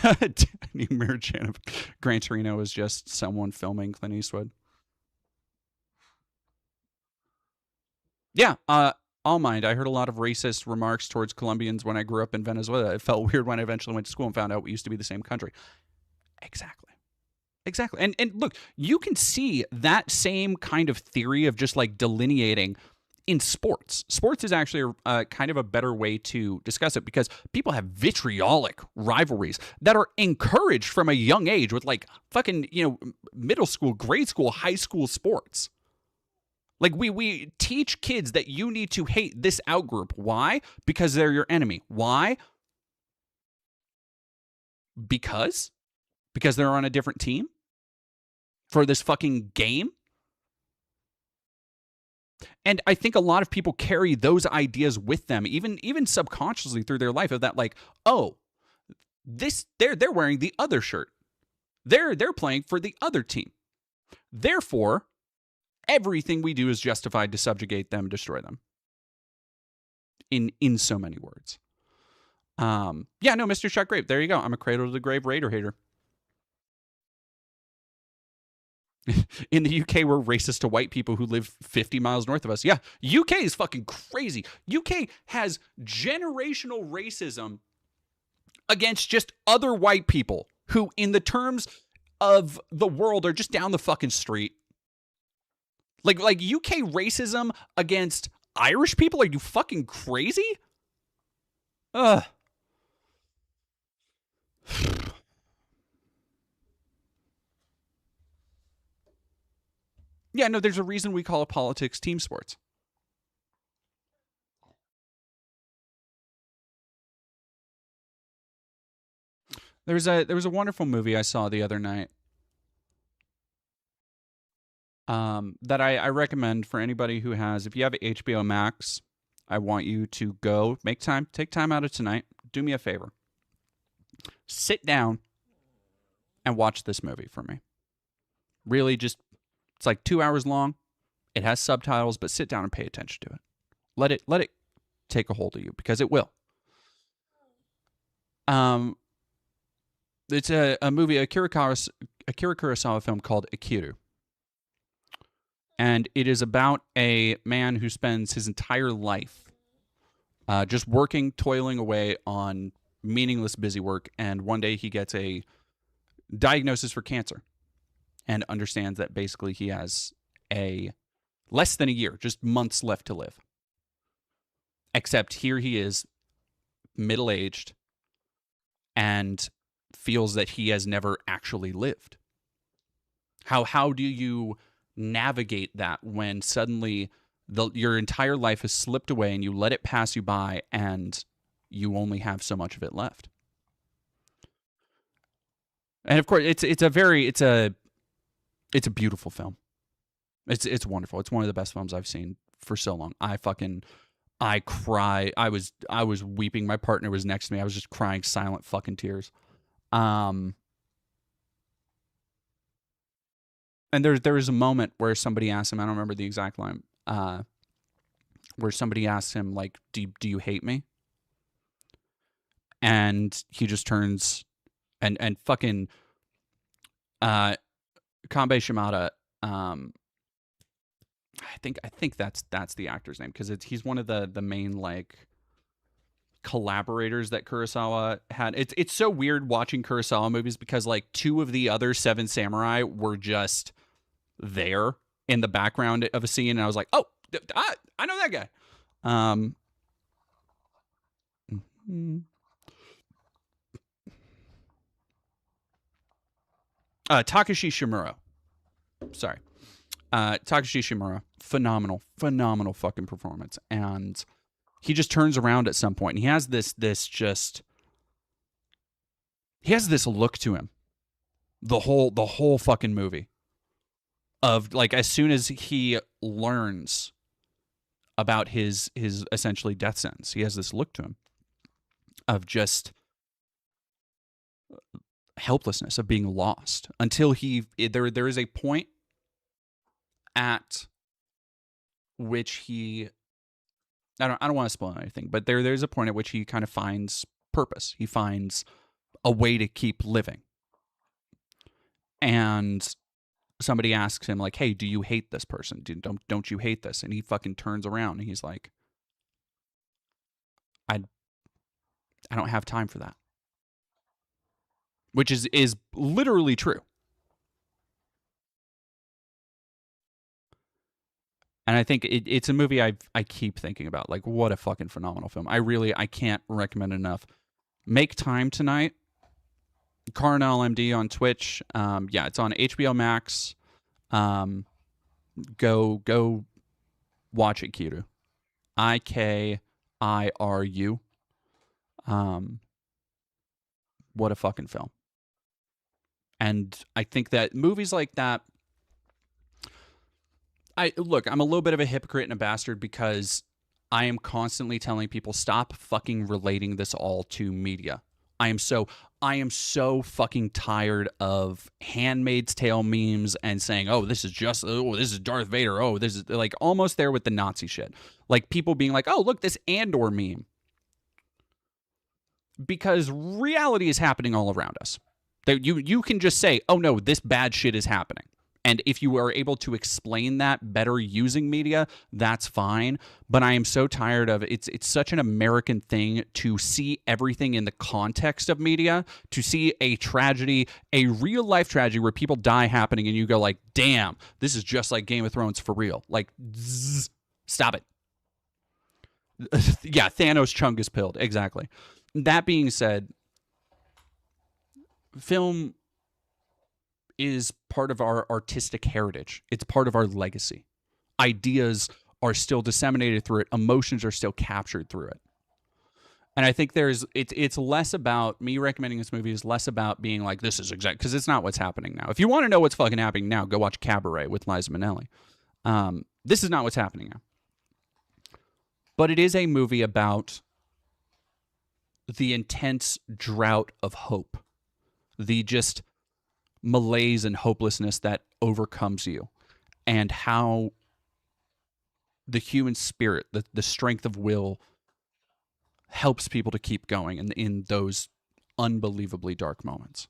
Danny Merchant of Gran Torino is just someone filming Clint Eastwood. Yeah, all mind. I heard a lot of racist remarks towards Colombians when I grew up in Venezuela. It felt weird when I eventually went to school and found out we used to be the same country. Exactly. And look, you can see that same kind of theory of just like delineating in sports. Sports is actually kind of a better way to discuss it because people have vitriolic rivalries that are encouraged from a young age with like fucking, middle school, grade school, high school sports. Like we teach kids that you need to hate this outgroup. Why? Because they're your enemy. Why? Because they're on a different team for this fucking game. And I think a lot of people carry those ideas with them, even subconsciously through their life, of that, like, oh, they're wearing the other shirt. They're playing for the other team. Therefore, everything we do is justified to subjugate them, destroy them. In so many words. Yeah, no, Mr. Chuck Grape. There you go. I'm a cradle to the grave Raider hater. In the UK, we're racist to white people who live 50 miles north of us. Yeah, UK is fucking crazy. UK has generational racism against just other white people who, in the terms of the world, are just down the fucking street. Like UK racism against Irish people? Are you fucking crazy? Ugh. Yeah, no, there's a reason we call politics team sports. There was a wonderful movie I saw the other night that I recommend for anybody who has. If you have HBO Max, I want you to go, take time out of tonight. Do me a favor. Sit down and watch this movie for me. Really, just, it's like 2 hours long. It has subtitles, but sit down and pay attention to it. Let it take a hold of you, because it will. It's a movie, Akira Kurosawa film called Ikiru. And it is about a man who spends his entire life just working, toiling away on meaningless, busy work. And one day he gets a diagnosis for cancer and understands that basically he has less than a year, just months left to live. Except here he is, middle-aged, and feels that he has never actually lived. How do you navigate that when suddenly your entire life has slipped away and you let it pass you by and you only have so much of it left? And of course, it's a beautiful film. It's wonderful. It's one of the best films I've seen for so long. I cry. I was weeping. My partner was next to me. I was just crying silent fucking tears. And there is a moment where somebody asks him, I don't remember the exact line, where somebody asks him, like, do you hate me? And he just turns and fucking Kanbei Shimada, I think that's the actor's name, because he's one of the main, like, collaborators that Kurosawa had. It's so weird watching Kurosawa movies because, like, 2 of the other 7 samurai were just there in the background of a scene, and I was like, oh, I know that guy. Takashi Shimura. Sorry. Takashi Shimura. Phenomenal fucking performance. And he just turns around at some point, and he has this look to him the whole fucking movie, of, like, as soon as he learns about his essentially death sentence, he has this look to him of just helplessness, of being lost, until there is a point at which he, I don't want to spoil anything, but there's a point at which he kind of finds purpose. He finds a way to keep living. And somebody asks him, like, hey, do you hate this person? Don't you hate this? And he fucking turns around and he's like, I don't have time for that. Which is literally true. And I think it's a movie I keep thinking about. Like, what a fucking phenomenal film. I can't recommend it enough. Make time tonight. Carnell MD on Twitch. Yeah, it's on HBO Max. Go watch it, Kiru. IKIRU. What a fucking film. And I think that movies like that, I'm a little bit of a hypocrite and a bastard because I am constantly telling people, stop fucking relating this all to media. I am so fucking tired of Handmaid's Tale memes and saying, this is Darth Vader. Oh, this is like almost there with the Nazi shit. Like people being like, oh, look, this Andor meme. Because reality is happening all around us. That you can just say, oh no, this bad shit is happening. And if you are able to explain that better using media, that's fine. But I am so tired of it's such an American thing to see everything in the context of media, to see a tragedy, a real life tragedy where people die happening, and you go like, damn, this is just like Game of Thrones for real. Like, stop it. Yeah, Thanos Chungus pilled. Exactly. That being said, film is part of our artistic heritage. It's part of our legacy. Ideas are still disseminated through it. Emotions are still captured through it. And I think it's less about me recommending this movie is less about being like, this is exact, because it's not what's happening now. If you want to know what's fucking happening now, go watch Cabaret with Liza Minnelli. This is not what's happening now. But it is a movie about the intense drought of hope. The just malaise and hopelessness that overcomes you, and how the human spirit, the strength of will, helps people to keep going in those unbelievably dark moments.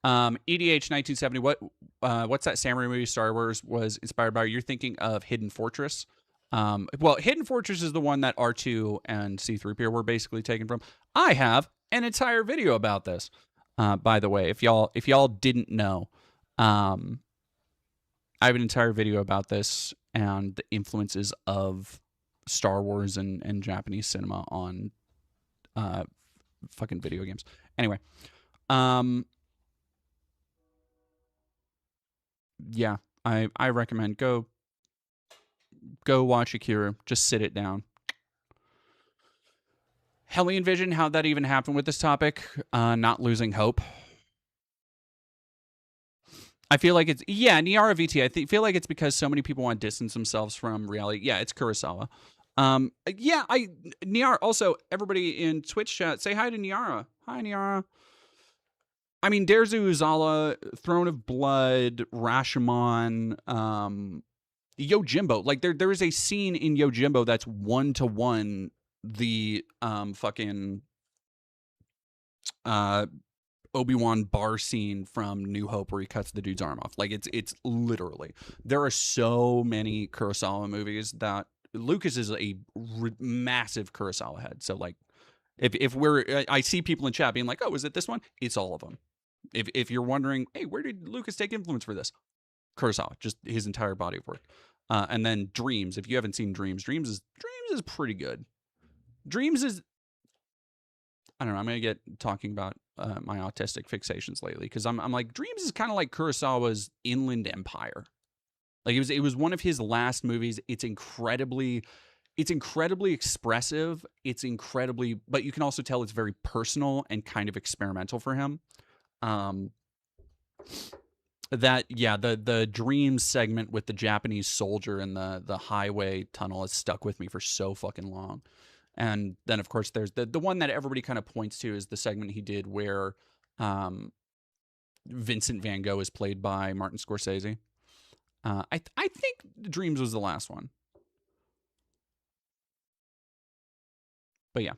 EDH 1970, what's that samurai movie Star Wars was inspired by? You're thinking of Hidden Fortress. Well, Hidden Fortress is the one that R2 and C-3PO were basically taken from. I have an entire video about this. By the way, if y'all didn't know, I have an entire video about this and the influences of Star Wars and Japanese cinema on fucking video games. Anyway, yeah, I recommend go watch Akira. Just sit it down. Hellion Vision, how'd that even happen with this topic? Not losing hope. I feel like it's, Niara VT. I feel like it's because so many people want to distance themselves from reality. Yeah, it's Kurosawa. Niara, also, everybody in Twitch chat, say hi to Niara. Hi, Niara. I mean, Derzu Uzala, Throne of Blood, Rashomon, Yojimbo. Like, there is a scene in Yojimbo that's one-to-one the fucking Obi-Wan bar scene from New Hope where he cuts the dude's arm off. Like, it's literally, there are so many Kurosawa movies that Lucas is a massive Kurosawa head. So like, if I see people in chat being like, oh, is it this one? It's all of them. If you're wondering, hey, where did Lucas take influence for this? Kurosawa, just his entire body of work. And then Dreams. If you haven't seen Dreams is pretty good. Dreams is, I don't know, I'm going to get talking about my autistic fixations lately, because I'm like, Dreams is kind of like Kurosawa's Inland Empire. Like, it was one of his last movies. It's incredibly expressive. But you can also tell it's very personal and kind of experimental for him. The Dreams segment with the Japanese soldier and the highway tunnel has stuck with me for so fucking long. And then, of course, there's the one that everybody kind of points to is the segment he did where Vincent Van Gogh is played by Martin Scorsese. I think Dreams was the last one. But yeah.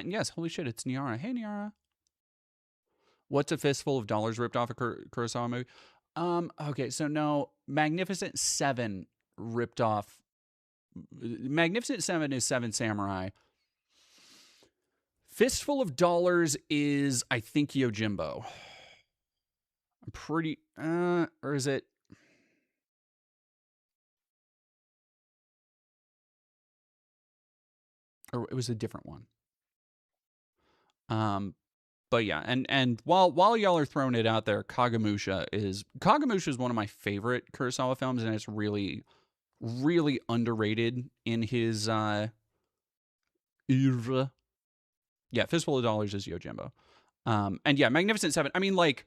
Yes, holy shit, it's Niara. Hey, Niara. What's a fistful of dollars ripped off a Kurosawa movie? Okay, so no, Magnificent Seven ripped off. Magnificent Seven is Seven Samurai. Fistful of Dollars is, I think, Yojimbo. I'm pretty, or is it? Or it was a different one. But yeah, and while y'all are throwing it out there, Kagemusha is one of my favorite Kurosawa films, and it's really, really underrated in his era. Yeah, Fistful of Dollars is Yojimbo. And yeah, Magnificent Seven. I mean, like,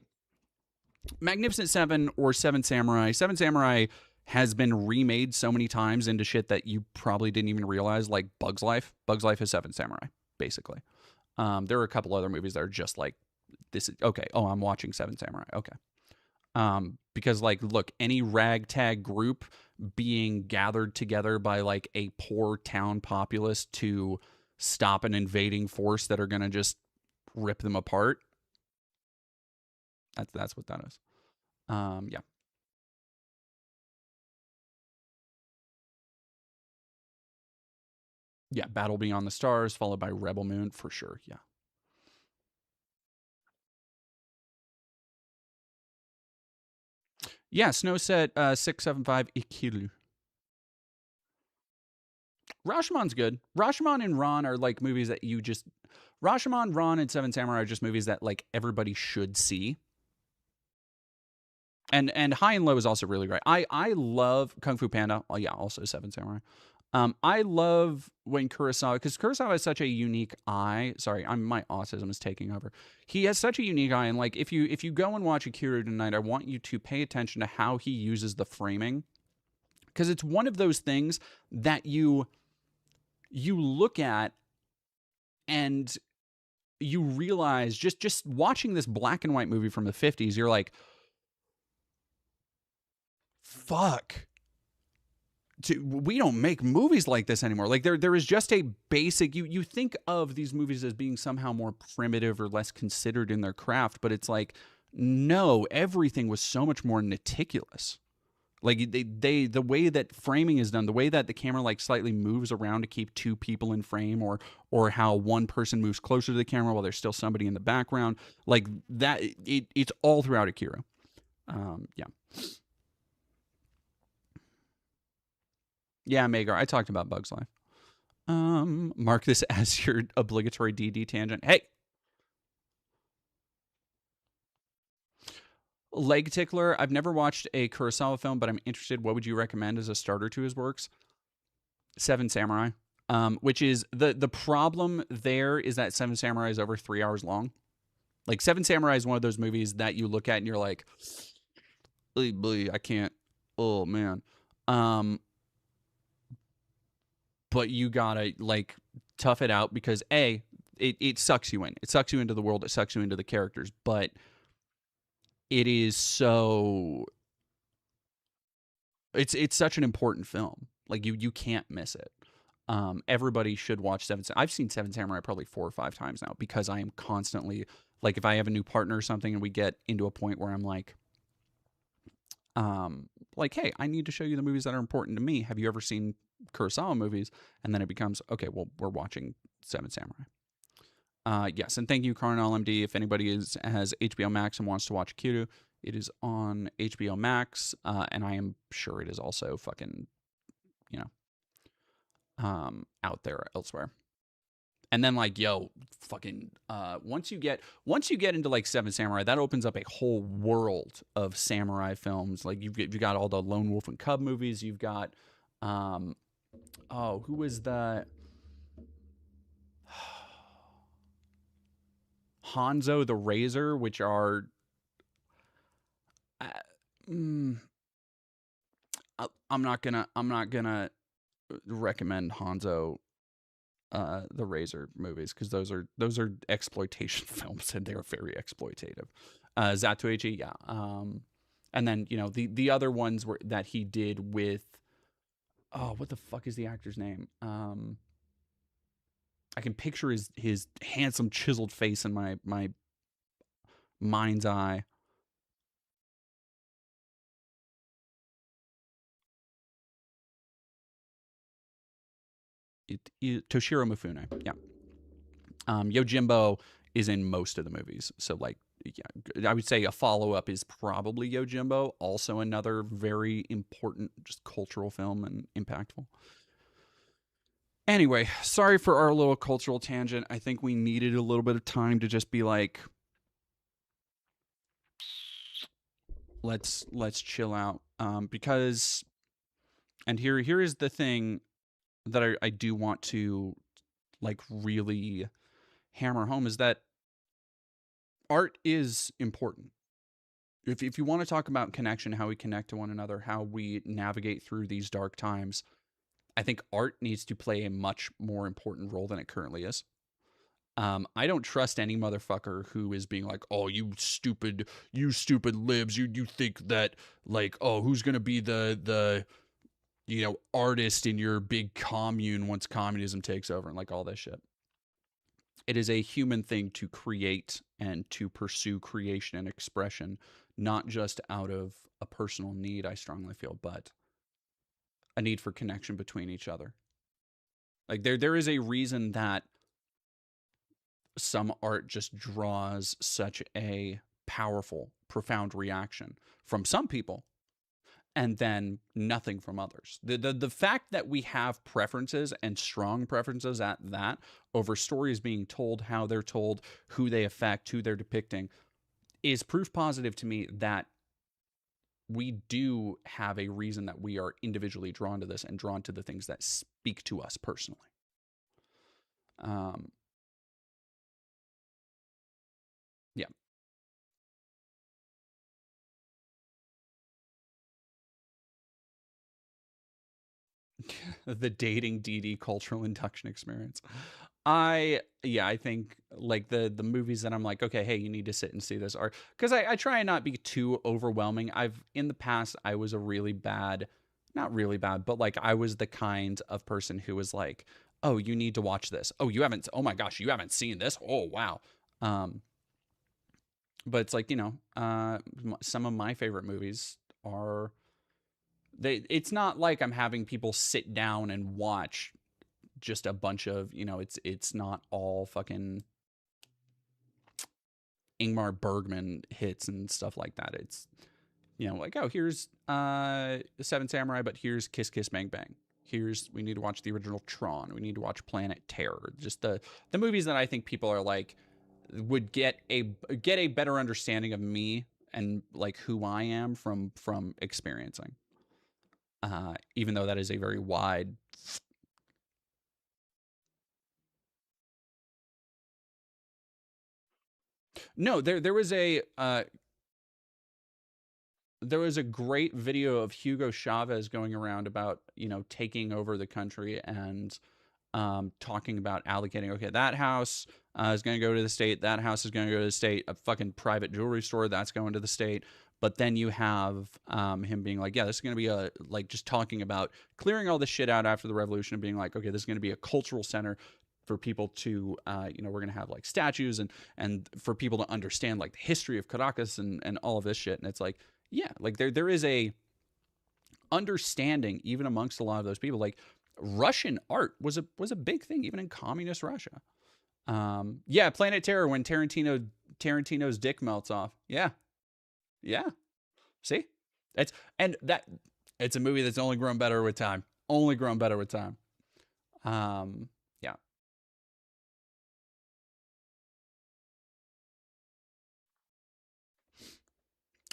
Magnificent Seven or Seven Samurai. Seven Samurai has been remade so many times into shit that you probably didn't even realize, like Bug's Life. Bug's Life is Seven Samurai, basically. There are a couple other movies that are just like, this is, okay, oh, I'm watching Seven Samurai. Okay. Because, like, look, any ragtag group being gathered together by, like, a poor town populace to stop an invading force that are going to just rip them apart. That's what that is. Yeah. Yeah, Battle Beyond the Stars, followed by Rebel Moon, for sure, yeah. Yeah, Snow said 675 Ikiru. Rashomon's good. Rashomon and Ron are like movies that you just... Rashomon, Ron, and Seven Samurai are just movies that like everybody should see. And High and Low is also really great. I love Kung Fu Panda. Oh yeah, also Seven Samurai. I love when Kurosawa, because Kurosawa has such a unique eye. Sorry, my autism is taking over. He has such a unique eye, and like if you go and watch Akira tonight, I want you to pay attention to how he uses the framing, because it's one of those things that you look at and you realize just watching this black and white movie from the 50s, you're like, fuck. We don't make movies like this anymore. Like there is just a basic, you think of these movies as being somehow more primitive or less considered in their craft, but it's like, no, everything was so much more meticulous. Like the way that framing is done, the way that the camera like slightly moves around to keep two people in frame, or how one person moves closer to the camera while there's still somebody in the background, like that, it's all throughout Akira. Yeah. Yeah, Magar, I talked about Bug's Life. Mark this as your obligatory DD tangent. Hey! Leg Tickler, I've never watched a Kurosawa film, but I'm interested. What would you recommend as a starter to his works? Seven Samurai. Which is, the problem there is that Seven Samurai is over 3 hours long. Like, Seven Samurai is one of those movies that you look at and you're like, I can't. Oh, man. But you gotta like tough it out, because it sucks you in. It sucks you into the world. It sucks you into the characters. But it is so... It's such an important film. Like you can't miss it. Everybody should watch Seven Samurai. I've seen Seven Samurai probably 4 or 5 times now, because I am constantly, like, if I have a new partner or something and we get into a point where I'm like, hey, I need to show you the movies that are important to me. Have you ever seen Kurosawa movies? And then it becomes, okay, well, we're watching Seven Samurai. Yes, and thank you, Carnal MD. If anybody has HBO Max and wants to watch Akira, it is on HBO Max, and I am sure it is also fucking, out there elsewhere. And then, like, fucking, once you get into like Seven Samurai, that opens up a whole world of samurai films. Like you've got all the Lone Wolf and Cub movies. You've got, who was the Hanzo the Razor, which are I'm not gonna recommend Hanzo the Razor movies, because those are exploitation films, and they're very exploitative. Zatoichi, yeah. And then, you know, the other ones that he did with, oh, what the fuck is the actor's name? I can picture his handsome chiseled face in my mind's eye. Toshiro Mifune, yeah. Yojimbo is in most of the movies, so like, yeah, I would say a follow-up is probably Yojimbo, also another very important, just cultural film and impactful. Anyway, sorry for our little cultural tangent. I think we needed a little bit of time to just be like, let's chill out, because, and here is the thing that I do want to like really hammer home, is that art is important. If you want to talk about connection, how we connect to one another, how we navigate through these dark times, I think art needs to play a much more important role than it currently is. I don't trust any motherfucker who is being like, oh, you stupid libs, you think that, like, oh, who's gonna be the you know, artist in your big commune once communism takes over, and like all this shit. It is a human thing to create and to pursue creation and expression, not just out of a personal need, I strongly feel, but a need for connection between each other. Like there is a reason that some art just draws such a powerful, profound reaction from some people, and then nothing from others. The fact that we have preferences, and strong preferences at that, over stories being told, how they're told, who they affect, who they're depicting, is proof positive to me that we do have a reason that we are individually drawn to this, and drawn to the things that speak to us personally. Yeah. The dating DD cultural induction experience. I think like the movies that I'm like, okay, hey, you need to sit and see this, are, because I try and not be too overwhelming. In the past, I was a really bad, not really bad, but like I was the kind of person who was like, oh, you need to watch this. Oh, oh my gosh, you haven't seen this? Oh, wow. But it's like, you know, some of my favorite movies are, it's not like I'm having people sit down and watch just a bunch of, you know, it's not all fucking Ingmar Bergman hits and stuff like that. It's, you know, like, oh, here's The Seven Samurai, but here's Kiss Kiss Bang Bang. We need to watch the original Tron. We need to watch Planet Terror. Just the movies that I think people are like, would get a better understanding of me and like who I am from experiencing. Even though that is a very wide. No, there was a great video of Hugo Chavez going around about, you know, taking over the country and talking about allocating, okay, that house is going to go to the state, that house is going to go to the state, a fucking private jewelry store, that's going to the state. But then you have him being like, yeah, this is going to be like just talking about clearing all this shit out after the revolution, and being like, okay, this is going to be a cultural center for people to, you know, we're going to have like statues and for people to understand like the history of Caracas and all of this shit. And it's like, yeah, like there is a understanding even amongst a lot of those people. Like Russian art was a big thing even in communist Russia. Yeah, Planet Terror, when Tarantino's dick melts off. Yeah. See, it's a movie that's only grown better with time. Yeah.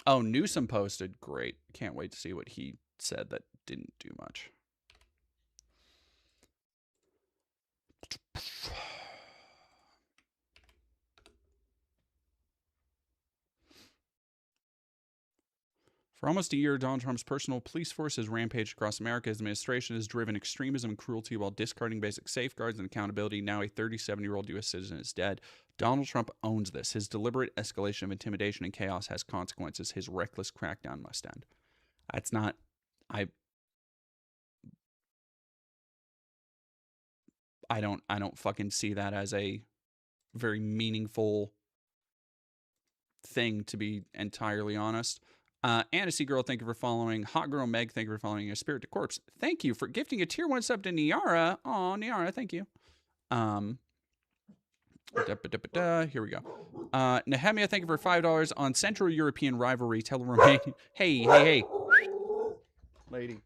Oh, Newsom posted. Great. Can't wait to see what he said that didn't do much. For almost a year, Donald Trump's personal police force has rampaged across America. His administration has driven extremism and cruelty while discarding basic safeguards and accountability. Now a 37-year-old U.S. citizen is dead. Donald Trump owns this. His deliberate escalation of intimidation and chaos has consequences. His reckless crackdown must end. That's not... I don't fucking see that as a very meaningful thing, to be entirely honest. Annecy Girl, thank you for following. Hot Girl Meg, thank you for following. A Spirit to Corpse, thank you for gifting a tier 1 sub to Niara. Oh, Niara, thank you. Here we go. Nehemia, thank you for $5 on Central European rivalry. Tell Romania. Hey. Lady,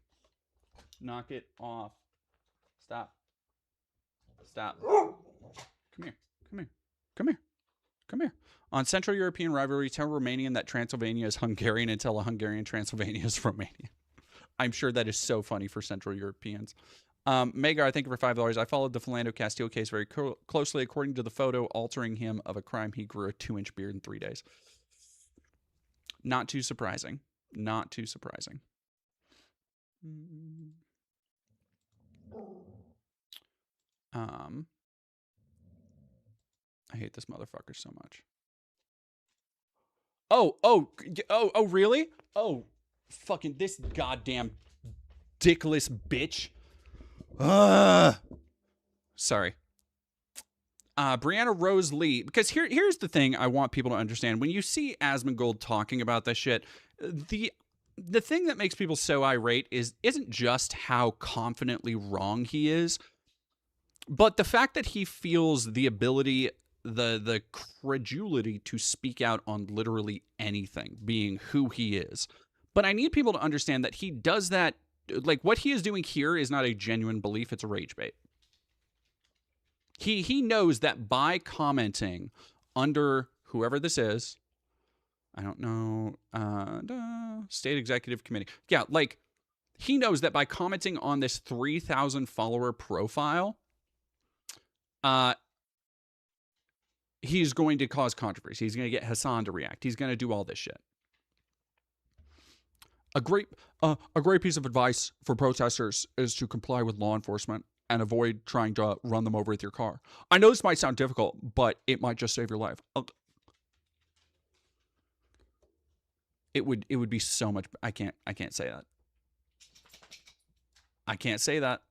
knock it off. Stop. Come here. On Central European rivalry, tell Romanian that Transylvania is Hungarian and tell a Hungarian Transylvania is Romanian. I'm sure that is so funny for Central Europeans. Magar, thank you for $5. I followed the Philando Castile case very closely. According to the photo altering him of a crime, he grew a 2-inch beard in 3 days. Not too surprising. I hate this motherfucker so much. Oh, really? Oh, fucking this goddamn dickless bitch. Sorry. Brianna Rose Lee, because here's the thing I want people to understand. When you see Asmongold talking about this shit, the thing that makes people so irate isn't just how confidently wrong he is, but the fact that he feels the ability, the credulity to speak out on literally anything, being who he is. But I need people to understand that he does that, like what he is doing here is not a genuine belief, it's a rage bait. He knows that by commenting under whoever this is, I don't know, State Executive Committee. Yeah, like he knows that by commenting on this 3,000 follower profile, he's going to cause controversy. He's going to get Hassan to react. He's going to do all this shit. A great piece of advice for protesters is to comply with law enforcement and avoid trying to run them over with your car. I know this might sound difficult, but it might just save your life. It would be so much. I can't say that. I can't say that.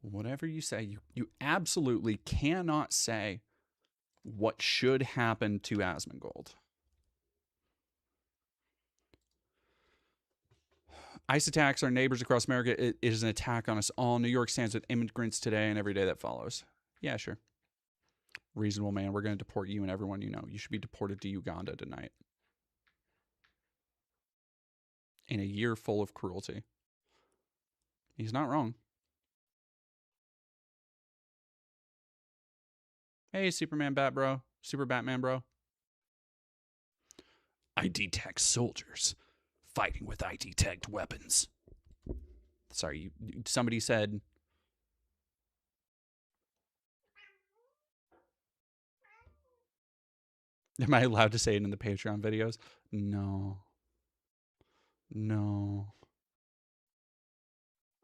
Whatever you say, you absolutely cannot say what should happen to Asmongold. ICE attacks our neighbors across America. It is an attack on us all. New York stands with immigrants today and every day that follows. Yeah, sure. Reasonable man. We're going to deport you and everyone you know. You should be deported to Uganda tonight. In a year full of cruelty. He's not wrong. Hey, Superman Bat Bro. Super Batman Bro. ID tech soldiers fighting with ID tagged weapons. Sorry, somebody said... Am I allowed to say it in the Patreon videos? No.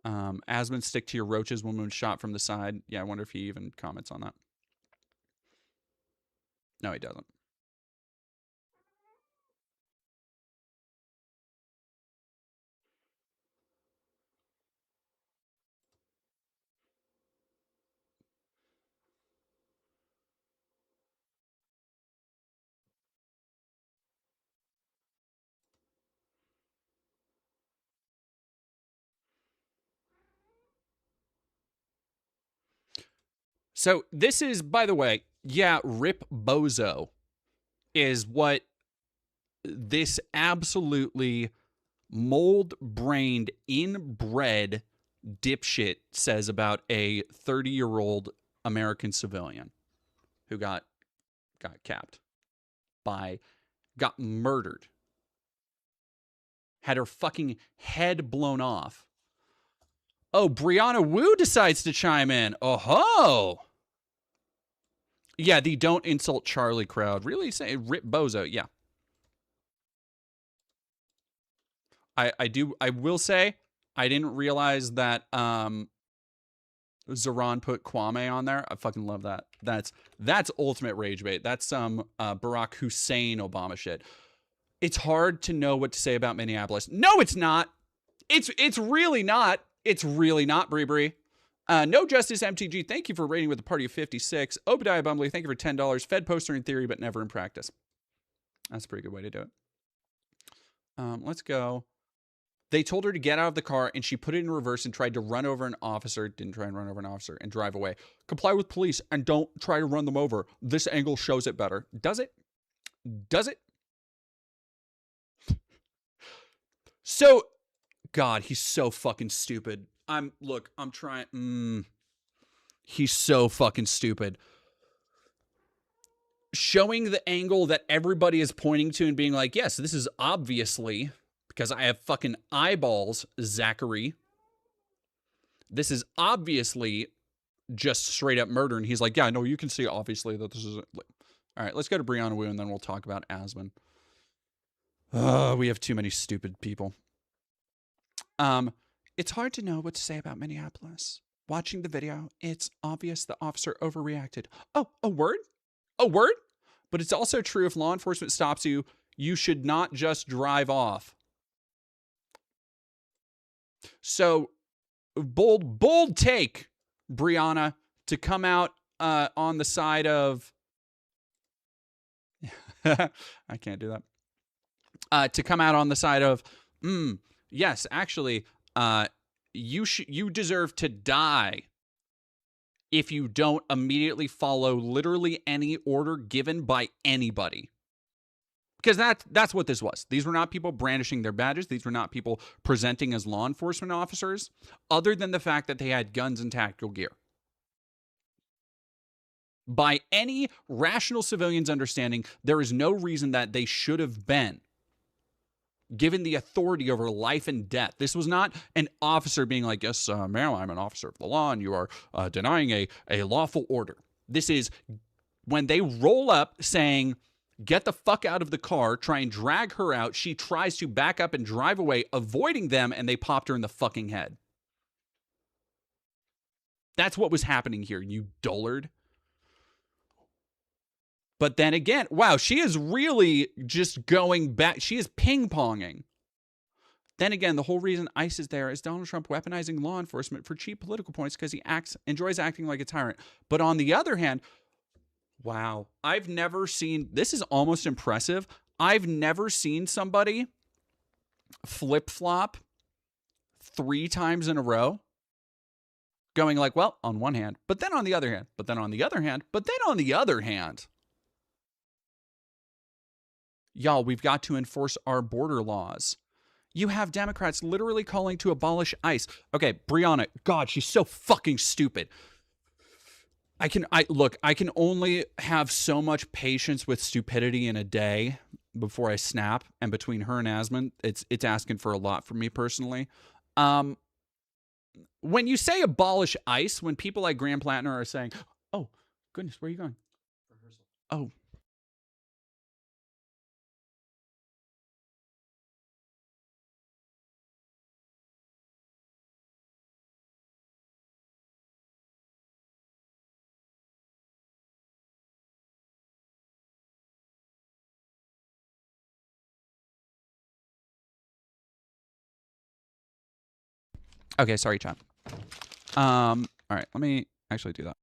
Asmund, stick to your roaches. Woman shot from the side. Yeah, I wonder if he even comments on that. No, he doesn't. So this is, by the way, yeah, Rip Bozo is what this absolutely mold-brained, inbred dipshit says about a 30-year-old American civilian who got capped got murdered, had her fucking head blown off Oh, Brianna Wu decides to chime in. Oh ho. Yeah, the don't insult Charlie crowd. Really say rip bozo. Yeah. I will say I didn't realize that Zaran put Kwame on there. I fucking love that. That's ultimate rage bait. That's some Barack Hussein Obama shit. It's hard to know what to say about Minneapolis. No, it's not. It's really not. It's really not, Bree. No Justice MTG, thank you for rating with a party of 56. Obadiah Bumbly, thank you for $10. Fed poster in theory, but never in practice. That's a pretty good way to do it. Let's go. They told her to get out of the car, and she put it in reverse and tried to run over an officer. Didn't try and run over an officer and drive away. Comply with police and don't try to run them over. This angle shows it better. Does it? Does it? So, God, he's so fucking stupid. I'm trying. He's so fucking stupid. Showing the angle that everybody is pointing to and being like, yes, this is obviously, because I have fucking eyeballs, Zachary. This is obviously just straight up murder. And he's like, yeah, no, you can see obviously that this is. All right, let's go to Brianna Wu and then we'll talk about Asman. We have too many stupid people. It's hard to know what to say about Minneapolis. Watching the video, it's obvious the officer overreacted. Oh, a word? A word? But it's also true if law enforcement stops you, you should not just drive off. So, bold take, Brianna, to come out on the side of... I can't do that. To come out on the side of, yes, actually, you deserve to die if you don't immediately follow literally any order given by anybody. Because that's what this was. These were not people brandishing their badges. These were not people presenting as law enforcement officers, other than the fact that they had guns and tactical gear. By any rational civilian's understanding, there is no reason that they should have been given the authority over life and death. This was not an officer being like, yes, ma'am, I'm an officer of the law, and you are denying a lawful order. This is when they roll up saying, get the fuck out of the car, try and drag her out. She tries to back up and drive away, avoiding them, and they popped her in the fucking head. That's what was happening here, you dullard. But then again, wow, she is really just going back. She is ping-ponging. Then again, the whole reason ICE is there is Donald Trump weaponizing law enforcement for cheap political points because he enjoys acting like a tyrant. But on the other hand, wow, I've never seen, this is almost impressive. I've never seen somebody flip-flop 3 times in a row going like, well, on one hand, but then on the other hand, but then on the other hand, but then on the other hand. Y'all, we've got to enforce our border laws. You have Democrats literally calling to abolish ICE. Okay, Brianna, God, she's so fucking stupid. I can only have so much patience with stupidity in a day before I snap. And between her and Asman, it's asking for a lot from me personally. When you say abolish ICE, when people like Graham Plattner are saying, oh, goodness, where are you going? Rehearsal. Oh. Okay, sorry, chat. All right, let me actually do that.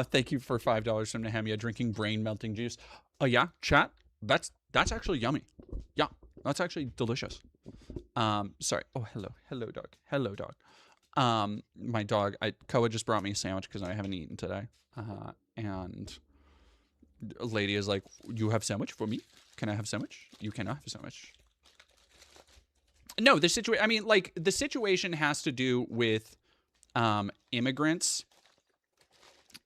Thank you for $5 from Nehemia drinking brain melting juice. Oh yeah, chat. That's actually yummy. Yeah, that's actually delicious. Sorry. Oh, hello, dog. My dog, Koa just brought me a sandwich because I haven't eaten today. And a lady is like, you have sandwich for me? Can I have sandwich? You cannot have a sandwich. No, the situation has to do with immigrants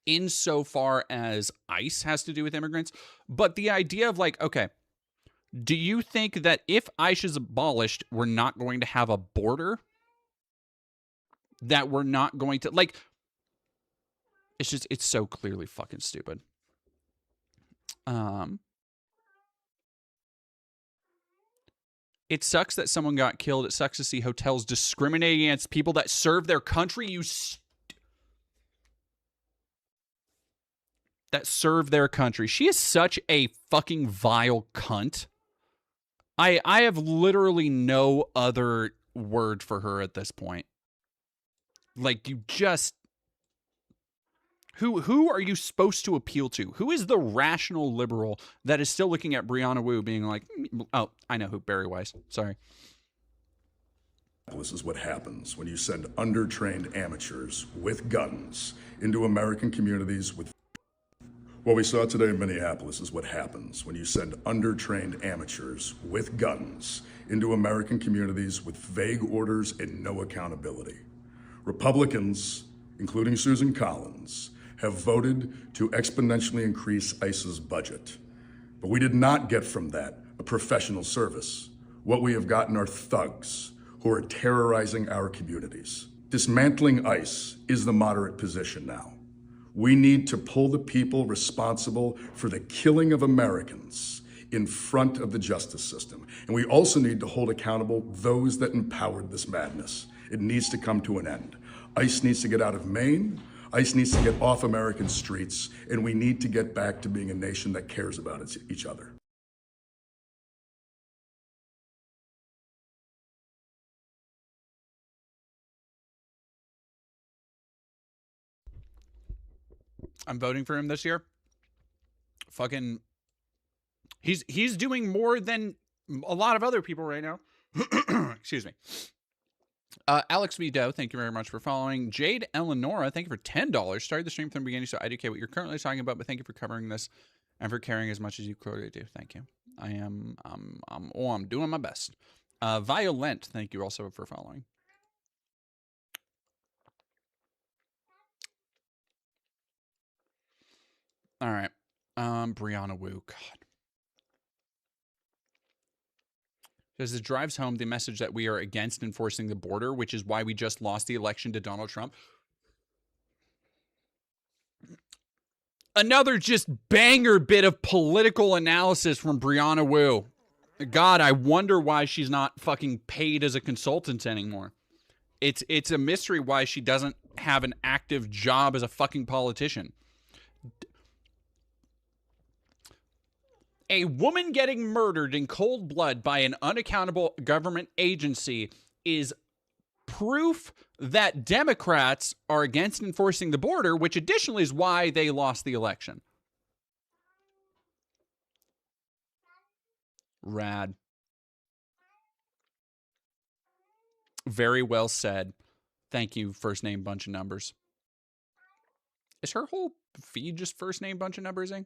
insofar as ICE has to do with immigrants, but the idea of like, okay, do you think that if ICE is abolished, we're not going to have a border? That we're not going to, like, it's so clearly fucking stupid. It sucks that someone got killed. It sucks to see hotels discriminating against people that serve their country. That serve their country. She is such a fucking vile cunt. I have literally no other word for her at this point. Like, you just... Who are you supposed to appeal to? Who is the rational liberal that is still looking at Brianna Wu being like, oh, I know who, Barry Weiss. Sorry. This is what happens when you send undertrained amateurs with guns into American communities with... What we saw today in Minneapolis is what happens when you send undertrained amateurs with guns into American communities with vague orders and no accountability. Republicans, including Susan Collins, have voted to exponentially increase ICE's budget. But we did not get from that a professional service. What we have gotten are thugs who are terrorizing our communities. Dismantling ICE is the moderate position now. We need to pull the people responsible for the killing of Americans in front of the justice system. And we also need to hold accountable those that empowered this madness. It needs to come to an end. ICE needs to get out of Maine. ICE needs to get off American streets, and we need to get back to being a nation that cares about each other. I'm voting for him this year. Fucking, he's doing more than a lot of other people right now. Excuse me. Alex V. Doe, thank you very much for following. Jade Eleonora, thank you for $10. Started the stream from the beginning, so I educate what you're currently talking about, but thank you for covering this and for caring as much as you clearly do. Thank you. I'm doing my best. Violent, thank you also for following. All right. Brianna Wu, God. Because it drives home the message that we are against enforcing the border, which is why we just lost the election to Donald Trump. Another just banger bit of political analysis from Brianna Wu. God, I wonder why she's not fucking paid as a consultant anymore. It's a mystery why she doesn't have an active job as a fucking politician. A woman getting murdered in cold blood by an unaccountable government agency is proof that Democrats are against enforcing the border, which additionally is why they lost the election. Rad. Very well said. Thank you, first name bunch of numbers. Is her whole feed just first name bunch of numbersing?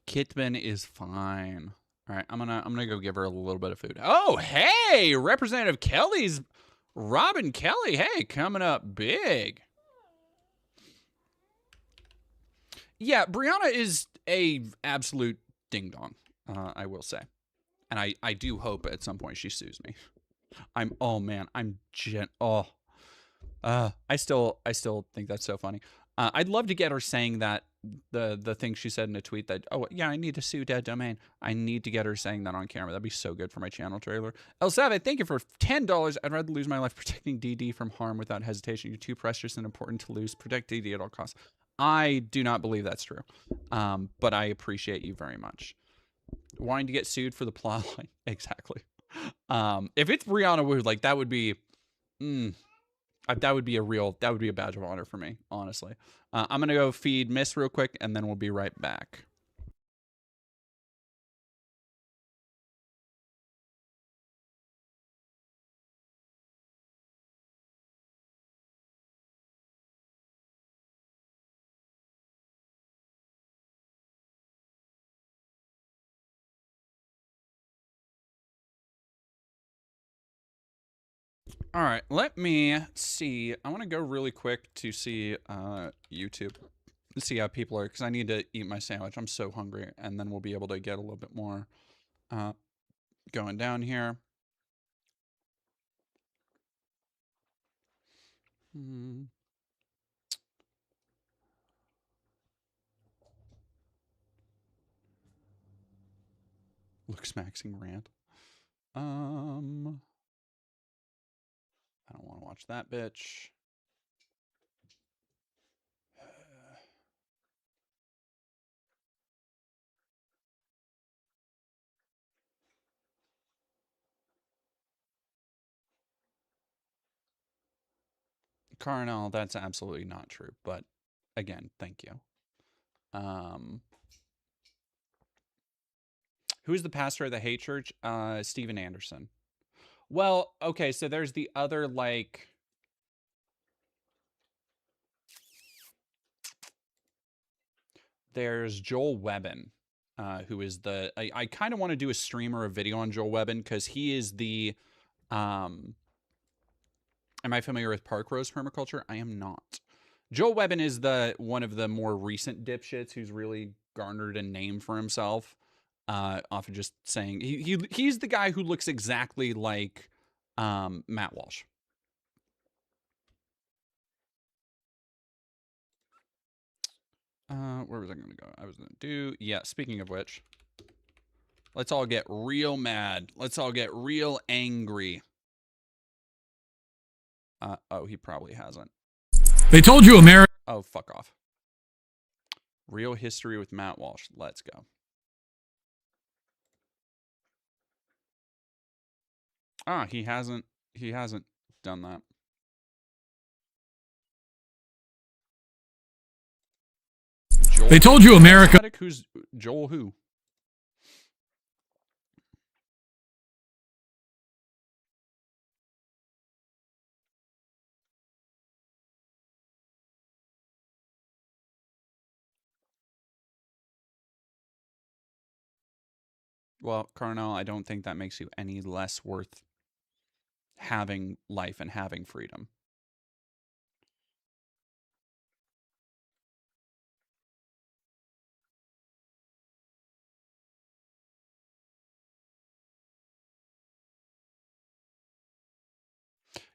Kitman is fine. All right, I'm gonna go give her a little bit of food. Oh, hey, Representative Kelly's Robin Kelly. Hey, coming up big. Yeah, Brianna is a absolute ding dong. I will say, and I do hope at some point she sues me. I still think that's so funny. I'd love to get her saying that the thing she said in a tweet that, oh yeah, I need to sue Dead Domain. I need to get her saying that on camera. That'd be so good for my channel trailer. El Savit, thank you for $10. I'd rather lose my life protecting DD from harm without hesitation. You're too precious and important to lose. Protect DD at all costs. I do not believe that's true. But I appreciate you very much. Wanting to get sued for the plot line. Exactly. If it's Brianna Wu, like that would be that would be a badge of honor for me, honestly. I'm gonna go feed Miss real quick and then we'll be right back. All right, let me see. I want to go really quick to see YouTube to see how people are, because I need to eat my sandwich. I'm so hungry, and then we'll be able to get a little bit more going down here. Looks maxing rant. I don't want to watch that bitch. Carnell, that's absolutely not true. But again, thank you. Who's the pastor of the hate church? Steven Anderson. Well, okay, so there's the other, like, there's Joel Webbin, who is the, I kind of want to do a stream or a video on Joel Webbin, because he is the, am I familiar with Park Rose permaculture? I am not. Joel Webbin is one of the more recent dipshits who's really garnered a name for himself. Off of just saying he's the guy who looks exactly like Matt Walsh. Where was I going to go? I was going to do, yeah, speaking of which, let's all get real mad. Let's all get real angry. Oh, he probably hasn't. They told you America. Oh, fuck off. Real history with Matt Walsh. Let's go. Ah, he hasn't done that. Joel, they told you America. Who's Joel who? Well, Carnell, I don't think that makes you any less worth having life and having freedom.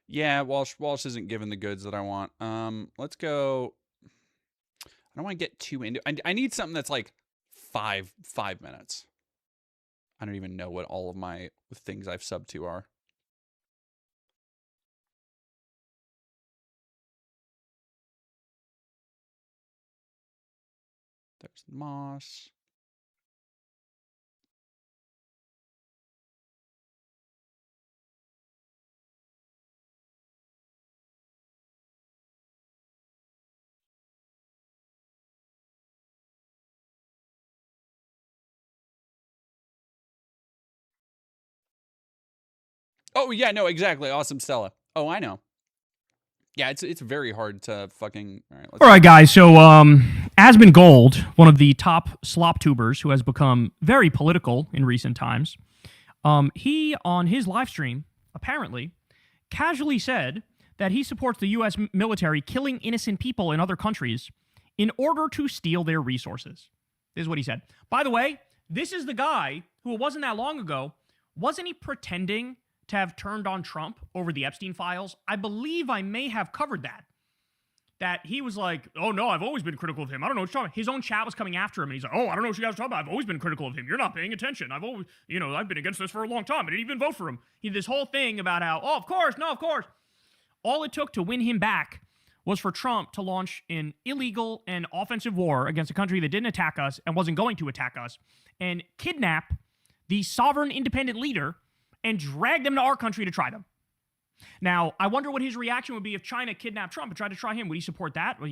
Yeah, Walsh isn't given the goods that I want. Let's go. I don't want to get too into. I need something that's like 5 minutes. I don't even know what all of my things I've subbed to are. There's Moss. Oh, yeah, no, exactly. Awesome Stella. Oh, I know. Yeah, it's very hard to fucking... All right, guys. So, Asmon Gold, one of the top slop tubers who has become very political in recent times, he, on his live stream, apparently, casually said that he supports the U.S. military killing innocent people in other countries in order to steal their resources. This is what he said. By the way, this is the guy who, it wasn't that long ago, wasn't he pretending to have turned on Trump over the Epstein files? I believe I may have covered that. That he was like, oh no, I've always been critical of him. I don't know what you're talking about. His own chat was coming after him, and he's like, oh, I don't know what you guys are talking about. I've always been critical of him. You're not paying attention. I've always, I've been against this for a long time. I didn't even vote for him. He did this whole thing about how, oh, of course, no, of course. All it took to win him back was for Trump to launch an illegal and offensive war against a country that didn't attack us and wasn't going to attack us, and kidnap the sovereign independent leader and drag them to our country to try them. Now, I wonder what his reaction would be if China kidnapped Trump and tried to try him. Would he support that? Well,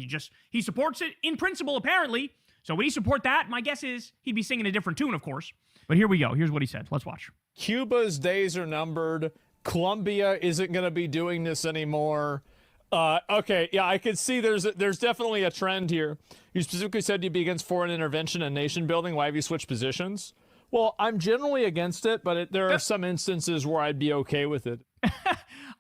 he supports it in principle, apparently. So would he support that? My guess is he'd be singing a different tune, of course. But here we go. Here's what he said. Let's watch. Cuba's days are numbered. Colombia isn't going to be doing this anymore. Okay, yeah, I could see there's definitely a trend here. You specifically said you'd be against foreign intervention and nation building. Why have you switched positions? Well, I'm generally against it, but there are some instances where I'd be okay with it.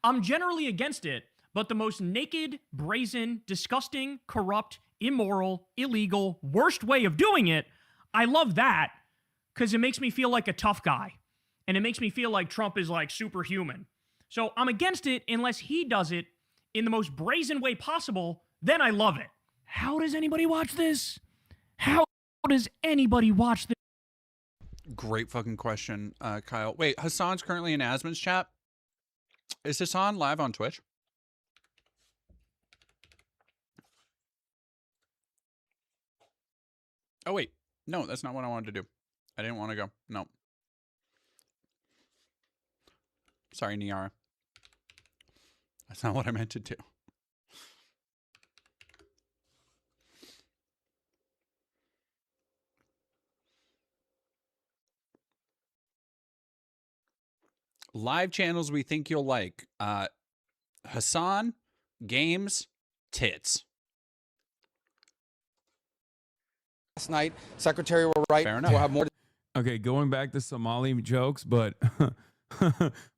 I'm generally against it, but the most naked, brazen, disgusting, corrupt, immoral, illegal, worst way of doing it, I love that because it makes me feel like a tough guy. And it makes me feel like Trump is like superhuman. So I'm against it unless he does it in the most brazen way possible, then I love it. How does anybody watch this? How does anybody watch this? Great fucking question, Kyle. Wait, Hassan's currently in Asman's chat. Is Hassan live on Twitch? Oh, wait. No, that's not what I wanted to do. I didn't want to go. No. Sorry, Niara. That's not what I meant to do. Live channels we think you'll like. Hassan, games, tits. Last night, Secretary will write. Fair enough. We'll have more. Okay, going back to Somali jokes, but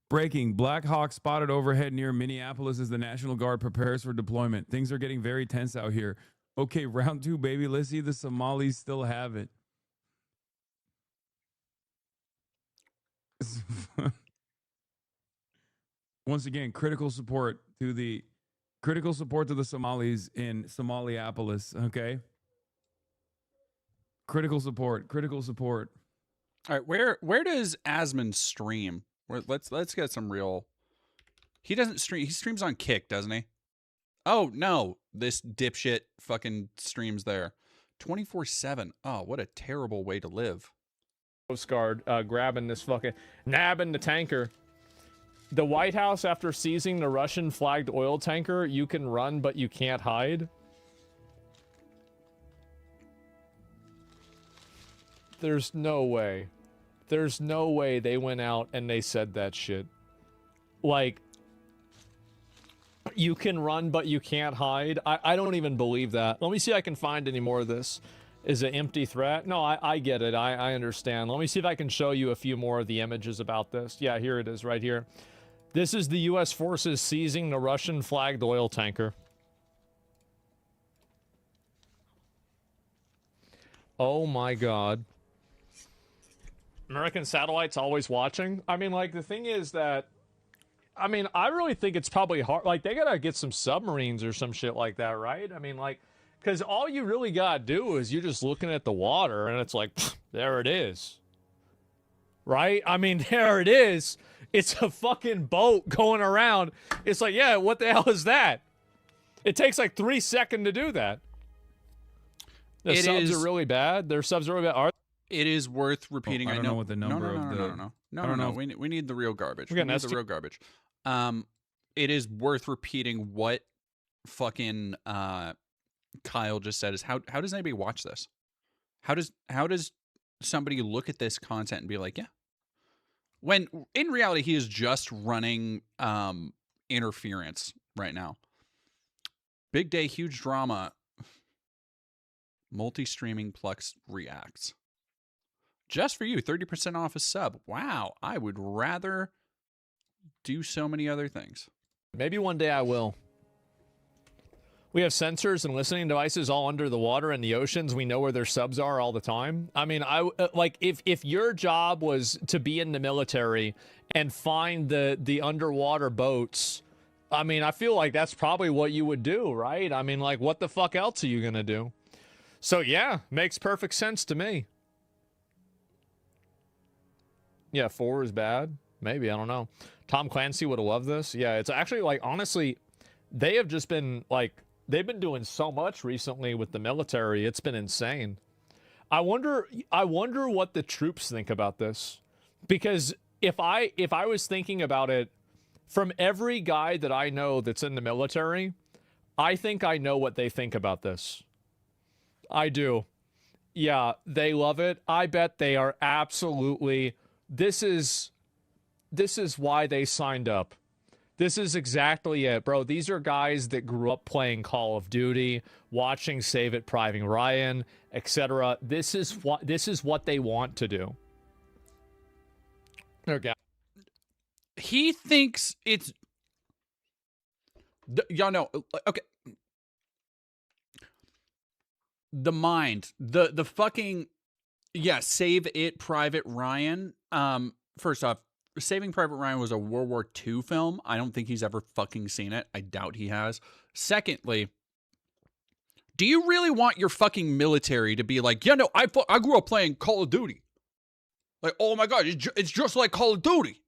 breaking. Black Hawk spotted overhead near Minneapolis as the National Guard prepares for deployment. Things are getting very tense out here. Okay, round 2, baby. Let's see the Somalis still have it. Once again, critical support to the Somalis in Somaliapolis, okay? Critical support. All right, where does Asman stream? Let's get some real. He doesn't stream. He streams on Kick, doesn't he? Oh no, this dipshit fucking streams there, 24/7. Oh, what a terrible way to live. Coast Guard grabbing this fucking nabbing the tanker. The White House, after seizing the Russian flagged oil tanker, you can run but you can't hide. There's no way. There's no way they went out and they said that shit. Like, you can run but you can't hide. I don't even believe that. Let me see if I can find any more of this. Is it empty threat? No, I get it. I understand. Let me see if I can show you a few more of the images about this. Yeah, here it is right here. This is the U.S. forces seizing the Russian flagged oil tanker. Oh my God. American satellites always watching. I mean, like, the thing is that, I mean, I really think it's probably hard. Like, they gotta get some submarines or some shit like that, right? I mean, like, because all you really gotta do is you're just looking at the water and it's like, there it is. Right? I mean, there it is. It's a fucking boat going around. It's like, yeah, what the hell is that? It takes like 3 seconds to do that. The subs are really bad. Their subs are really bad. It is worth repeating. I don't know what the number of the... No. We need the real garbage. We need the real garbage. It is worth repeating what fucking Kyle just said. Is how does anybody watch this? How does somebody look at this content and be like, yeah? When in reality he is just running interference right now. Big day, huge drama. Multi-streaming Plex reacts. Just for you, 30% off a sub. Wow, I would rather do so many other things. Maybe one day I will. We have sensors and listening devices all under the water in the oceans. We know where their subs are all the time. I mean, like if your job was to be in the military and find the underwater boats, I mean, I feel like that's probably what you would do, right? I mean, like, what the fuck else are you gonna do? So yeah, makes perfect sense to me. Yeah, 4 is bad. Maybe, I don't know. Tom Clancy would have loved this. Yeah, it's actually, like, honestly, they have just been, like, they've been doing so much recently with the military. It's been insane. I wonder what the troops think about this. Because if I was thinking about it, from every guy that I know that's in the military, I think I know what they think about this. I do. Yeah, they love it. I bet they are absolutely... This is why they signed up. This is exactly it, bro. These are guys that grew up playing Call of Duty, watching Save It Private Ryan, etc. This is what they want to do. Okay. He thinks it's Y'all know. Okay. The mind. The fucking. Yeah, Save It, Private Ryan. First off, Saving Private Ryan was a World War II film. I don't think he's ever fucking seen it. I doubt he has. Secondly, do you really want your fucking military to be like, yeah, no, I grew up playing Call of Duty. Like, oh my God, it's just like Call of Duty.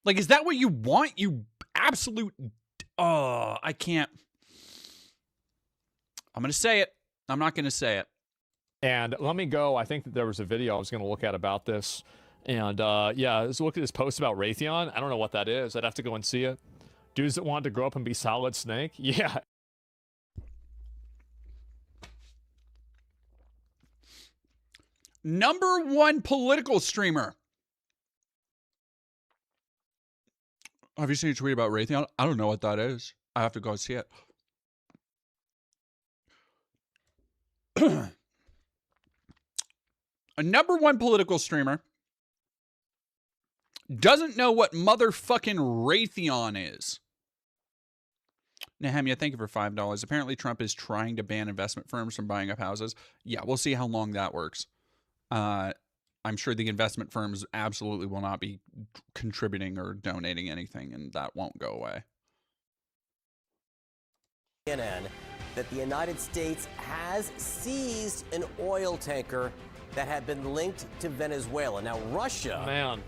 Like, is that what you want? You absolute... Oh, I can't... I'm going to say it. I'm not going to say it. And let me go. I think that there was a video I was going to look at about this. And yeah, let's look at this post about Raytheon. I don't know what that is. I'd have to go and see it. Dudes that wanted to grow up and be Solid Snake? Yeah. #1 political streamer. Have you seen a tweet about Raytheon? I don't know what that is. I have to go see it. A #1 political streamer doesn't know what motherfucking Raytheon is. Nehemia, thank you for $5. Apparently Trump is trying to ban investment firms from buying up houses. Yeah, we'll see how long that works. I'm sure the investment firms absolutely will not be contributing or donating anything, and that won't go away. CNN that the United States has seized an oil tanker that had been linked to Venezuela. Now, Russia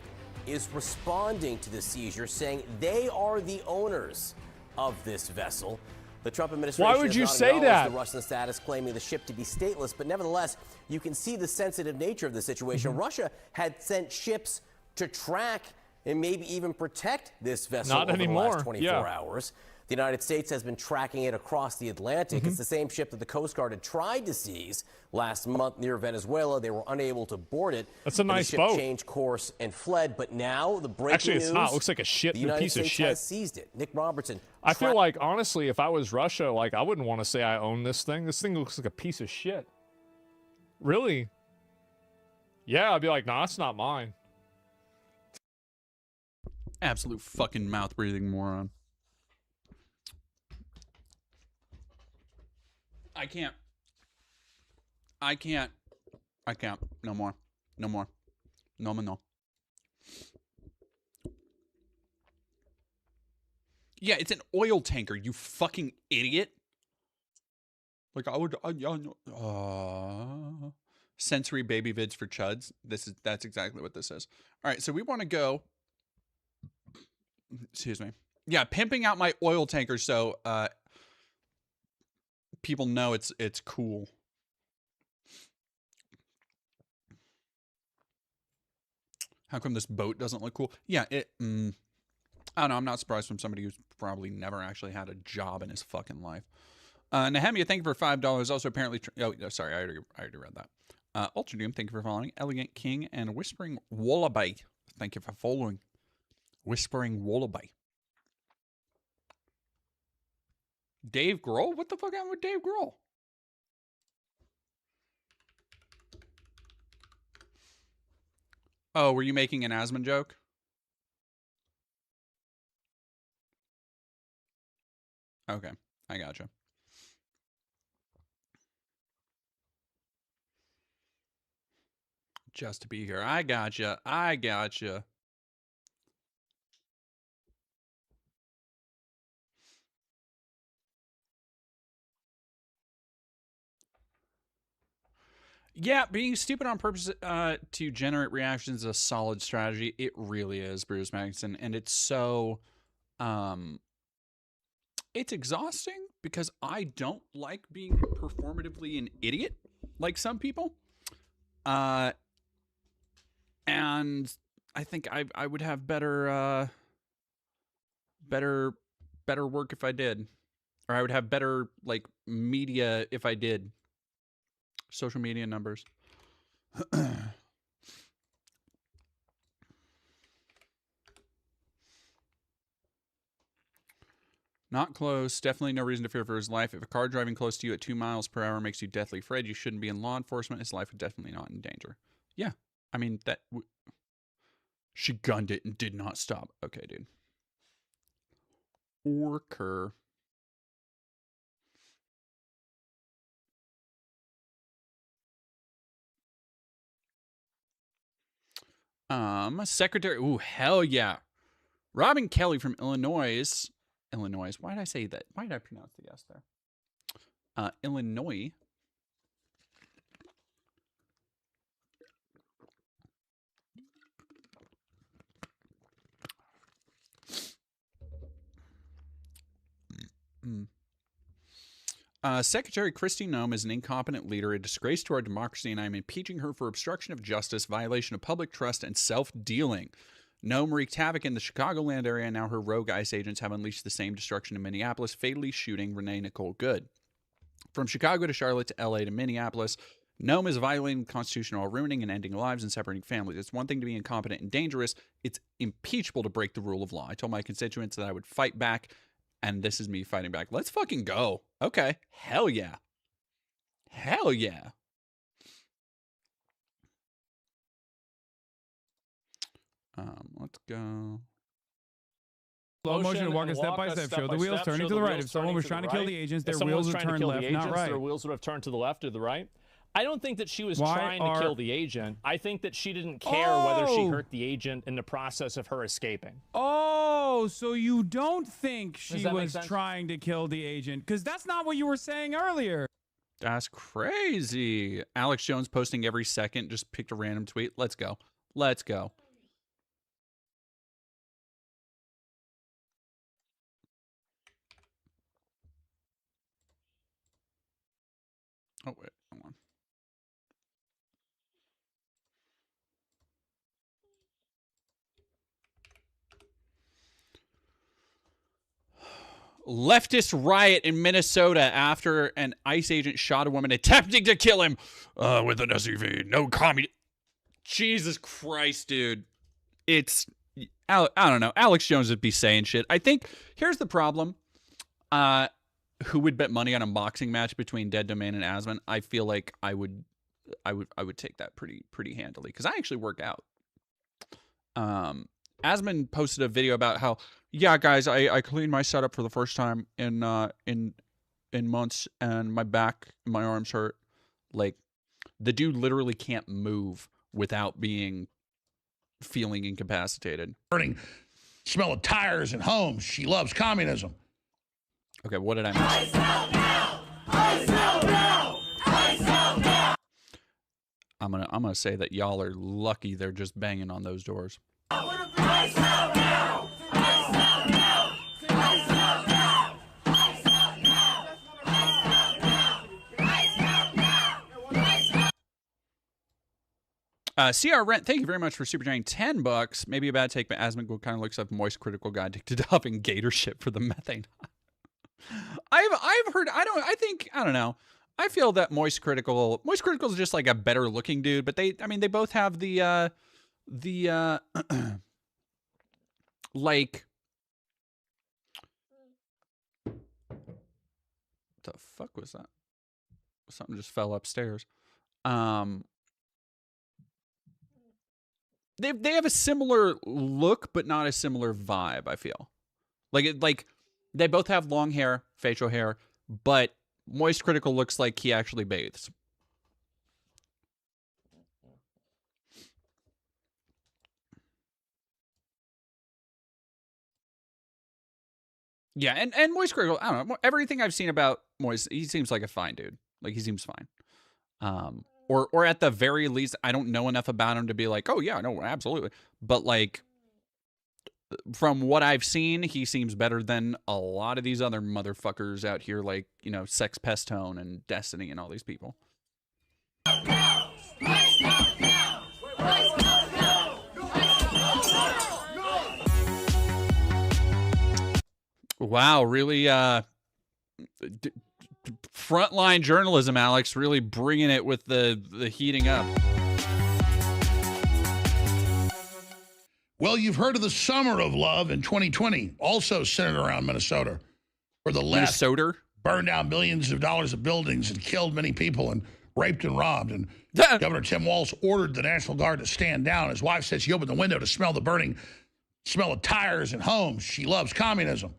is responding to the seizure, saying they are the owners of this vessel. The Trump administration Why would you has not say acknowledged that? the Russian status, claiming the ship to be stateless, but nevertheless, you can see the sensitive nature of the situation. Russia had sent ships to track and maybe even protect this vessel Not over anymore. the last 24 hours. The United States has been tracking it across the Atlantic. It's the same ship that the Coast Guard had tried to seize last month near Venezuela. They were unable to board it. That's a nice the ship boat. changed course and fled. But now the breaking Actually, it's news, not. It looks like a the United piece of States shit. has seized it. Nick Robertson. I feel like, honestly, if I was Russia, like, I wouldn't want to say I own this thing. This thing looks like a piece of shit. Really? Yeah, I'd be like, nah, it's not mine. Absolute fucking mouth-breathing moron. I can't. No more. No more. No more, no. Yeah, it's an oil tanker, you fucking idiot. Like, sensory baby vids for chuds. That's exactly what this is. All right, so we want to go. Excuse me. Yeah, pimping out my oil tanker so people know it's cool. How come this boat doesn't look cool? Yeah, I don't know. I'm not surprised from somebody who's probably never actually had a job in his fucking life. Nehemia, thank you for $5. Also, apparently, sorry, I already read that. Ultra Doom, thank you for following. Elegant King and Whispering Wallaby, thank you for following. Whispering Wallaby. Dave Grohl? What the fuck happened with Dave Grohl? Oh, were you making an asthma joke? Okay, I gotcha. Just to be here. I gotcha. I gotcha. Yeah, being stupid on purpose to generate reactions is a solid strategy. It really is, Bruce Magnuson, and it's so it's exhausting because I don't like being performatively an idiot like some people. And I think I would have better work if I did. Or I would have better like media if I did. Social media numbers. Not close. Definitely no reason to fear for his life. If a car driving close to you at 2 miles per hour makes you deathly afraid, you shouldn't be in law enforcement. His life is definitely not in danger. Yeah. I mean, she gunned it and did not stop. Okay, dude. Orker. Secretary. Ooh, hell yeah. Robin Kelly from Illinois. Illinois. Why did I say that? Why did I pronounce the S there? Illinois. Secretary Kristi Noem is an incompetent leader, a disgrace to our democracy, and I am impeaching her for obstruction of justice, violation of public trust, and self-dealing. Noem wreaked havoc in the Chicagoland area, and now her rogue ICE agents have unleashed the same destruction in Minneapolis, fatally shooting Renee Nicole Good. From Chicago to Charlotte to LA to Minneapolis, Noem is violating the Constitution while ruining and ending lives and separating families. It's one thing to be incompetent and dangerous. It's impeachable to break the rule of law. I told my constituents that I would fight back, and this is me fighting back. Let's fucking go. Okay. Hell yeah. Hell yeah. Let's go. Slow motion, walk a step by step, show the wheels turning to the right. If someone was trying to kill the agents, their wheels would turn left, not right. Their wheels would have turned to the left or the right. I don't think that she was trying to kill the agent. I think that she didn't care whether she hurt the agent in the process of her escaping. Oh, so you don't think she was trying to kill the agent? Because that's not what you were saying earlier. That's crazy. Alex Jones posting every second, just picked a random tweet. Let's go. Let's go. Oh, wait. Hold on. Leftist riot in Minnesota after an ICE agent shot a woman attempting to kill him with an SUV. No comedy. Jesus Christ, dude. It's, I don't know. Alex Jones would be saying shit. I think, here's the problem. Who would bet money on a boxing match between Dead Domain and Asman? I feel like I would take that pretty handily, because I actually work out. Asman posted a video about how, yeah, guys, I cleaned my setup for the first time in months, and my back and my arms hurt. Like, the dude literally can't move without feeling incapacitated. Burning smell of tires and homes. She loves communism. Okay, what did I miss? Ice out now! Ice out now! Ice out now! I'm gonna say that y'all are lucky they're just banging on those doors. Ice out now! Ice out now! Ice out now! Ice out now! Ice out now! Ice out now! Ice out. CR Rent, thank you very much for super chatting $10. Maybe a bad take, but Asmongold kind of looks like moist critical guy addicted to huffing gator shit for the methane. I've heard, I don't know. I feel that Moist Critical is just like a better looking dude, but they both have the like, the fuck was that? Something just fell upstairs. They have a similar look, but not a similar vibe, I feel. Like they both have long hair, facial hair, but Moist Critical looks like he actually bathes. Yeah, and Moist Critical, I don't know. Everything I've seen about Moist, he seems like a fine dude. Like, he seems fine. Or at the very least, I don't know enough about him to be like, oh yeah, no, absolutely. But like, from what I've seen, he seems better than a lot of these other motherfuckers out here, like, you know, Sex Pestone and Destiny and all these people. Wow, really frontline journalism, Alex, really bringing it with the heating up. Well, you've heard of the Summer of Love in 2020, also centered around Minnesota, where the left burned down millions of dollars of buildings and killed many people and raped and robbed. And Governor Tim Walz ordered the National Guard to stand down. His wife said she opened the window to smell the burning smell of tires and homes. She loves communism.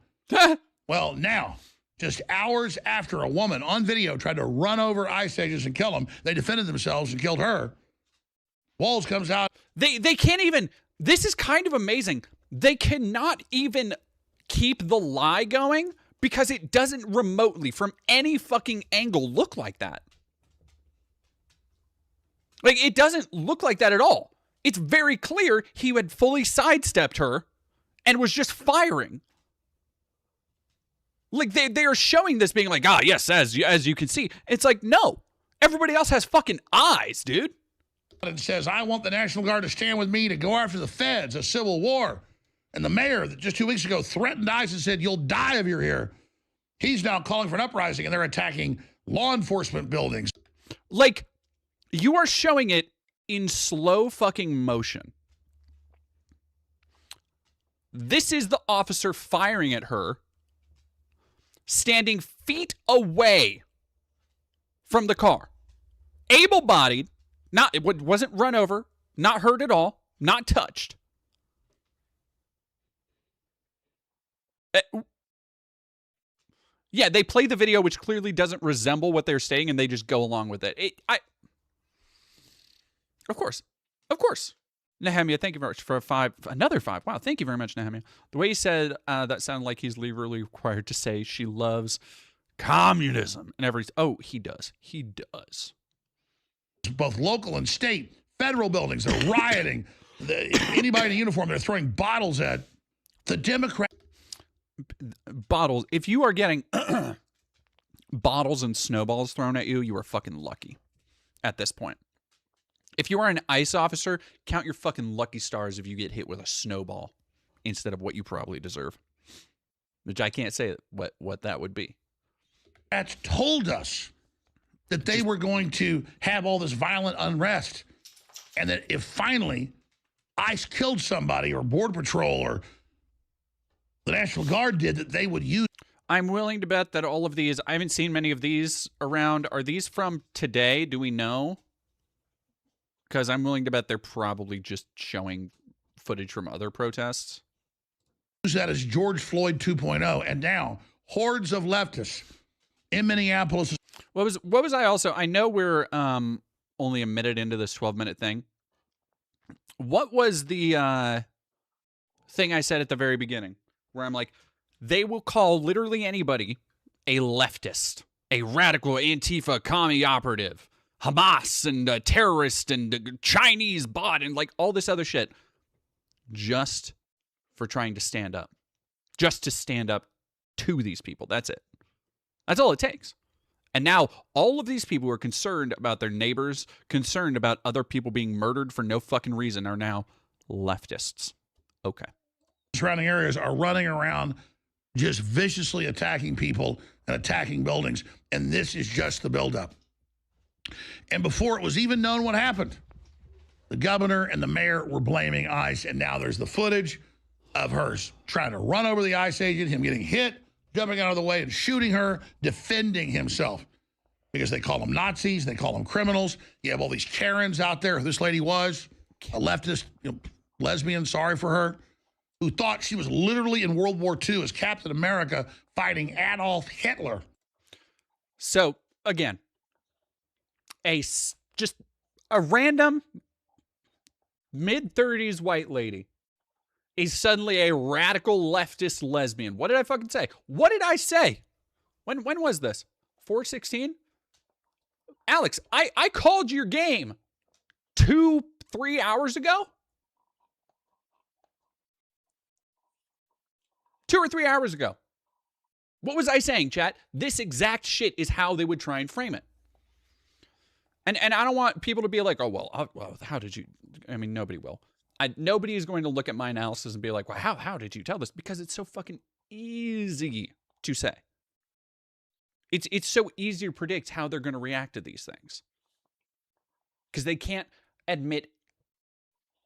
Well, now, just hours after a woman on video tried to run over ICE agents and kill them, they defended themselves and killed her. Walls comes out. They can't even, this is kind of amazing. They cannot even keep the lie going because it doesn't remotely, from any fucking angle, look like that. Like, it doesn't look like that at all. It's very clear he had fully sidestepped her and was just firing. Like, they are showing this being like, ah, yes, as you can see. It's like, no. Everybody else has fucking eyes, dude. And says, I want the National Guard to stand with me to go after the feds, a civil war. And the mayor that just 2 weeks ago threatened ICE and said, you'll die if you're here. He's now calling for an uprising, and they're attacking law enforcement buildings. Like, you are showing it in slow fucking motion. This is the officer firing at her, standing feet away from the car. Able-bodied, it wasn't run over, not hurt at all, not touched. Yeah, they play the video, which clearly doesn't resemble what they're saying, and they just go along with it. Of course. Nehemiah, thank you very much for another 5. Wow, thank you very much, Nehemiah. The way he said that sounded like he's legally required to say she loves communism and everything. Oh, he does. He does. Both local and state, federal buildings, they're rioting. Anybody in a uniform, they're throwing bottles at the Democrats. Bottles. If you are getting bottles and snowballs thrown at you, you are fucking lucky at this point. If you are an ICE officer, count your fucking lucky stars if you get hit with a snowball instead of what you probably deserve. Which I can't say what that would be. That's told us that they were going to have all this violent unrest, and that if finally ICE killed somebody or Border Patrol or the National Guard did, that they would use. I'm willing to bet that all of these, I haven't seen many of these around. Are these from today? Do we know? Because I'm willing to bet they're probably just showing footage from other protests. Use that as George Floyd 2.0, and now hordes of leftists in Minneapolis. What was I also? I know we're only a minute into this 12-minute thing. What was the thing I said at the very beginning, where I'm like, they will call literally anybody a leftist, a radical Antifa commie operative, Hamas and a terrorist and a Chinese bot and like all this other shit, just for trying to stand up, just to stand up to these people. That's it. That's all it takes. And now all of these people who are concerned about their neighbors, concerned about other people being murdered for no fucking reason, are now leftists. Okay. Surrounding areas are running around just viciously attacking people and attacking buildings. And this is just the buildup. And before it was even known what happened, the governor and the mayor were blaming ICE. And now there's the footage of her trying to run over the ICE agent, him getting hit, jumping out of the way and shooting her, defending himself. Because they call them Nazis, they call them criminals. You have all these Karens out there. This lady was a leftist, lesbian, sorry for her, who thought she was literally in World War II as Captain America fighting Adolf Hitler. So, again, just a random mid-30s white lady is suddenly a radical leftist lesbian. What did I fucking say? What did I say? When was this? 4/16? Alex, I called your game 2-3 hours ago? 2 or 3 hours ago. What was I saying, chat? This exact shit is how they would try and frame it. And I don't want people to be like, oh, well, how did you? I mean, nobody will. Nobody is going to look at my analysis and be like, well, how did you tell this? Because it's so fucking easy to say. It's so easy to predict how they're going to react to these things. Because they can't admit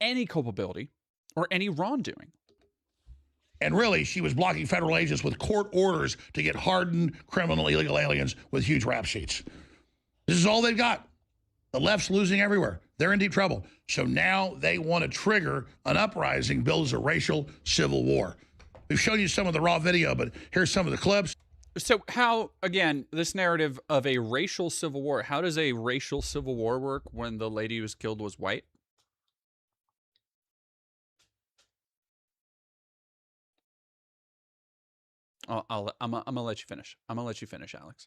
any culpability or any wrongdoing. And really, she was blocking federal agents with court orders to get hardened criminal illegal aliens with huge rap sheets. This is all they've got. The left's losing everywhere. They're in deep trouble. So now they want to trigger an uprising, build as a racial civil war. We've shown you some of the raw video, but here's some of the clips. So how, again, this narrative of a racial civil war, how does a racial civil war work when the lady who was killed was white? I'm gonna let you finish. I'm gonna let you finish, Alex.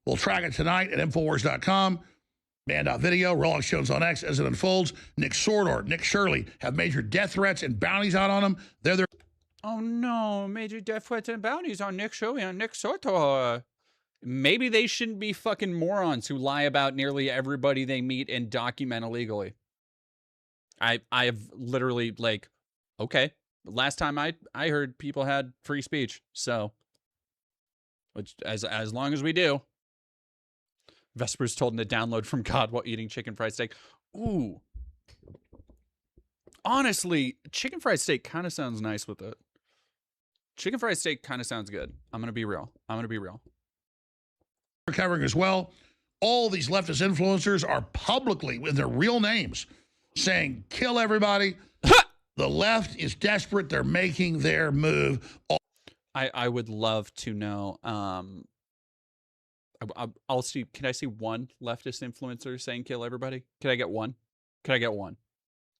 We'll track it tonight at Infowars.com. Band.video, Rolex Jones on X as it unfolds. Nick Sordor, Nick Shirley have major death threats and bounties out on them. They're their. Oh no, major death threats and bounties on Nick Shirley and Nick Sordor. Maybe they shouldn't be fucking morons who lie about nearly everybody they meet and document illegally. I've literally, like, okay. Last time I heard people had free speech, so which as long as we do. Vespers told him to download from God while eating chicken fried steak. Ooh. Honestly, chicken fried steak kind of sounds nice with it. Chicken fried steak kind of sounds good. I'm going to be real. Covering as well. All these leftist influencers are publicly, with their real names, saying, kill everybody. The left is desperate. They're making their move. I would love to know. I'll see. Can I see one leftist influencer saying kill everybody? Can I get one?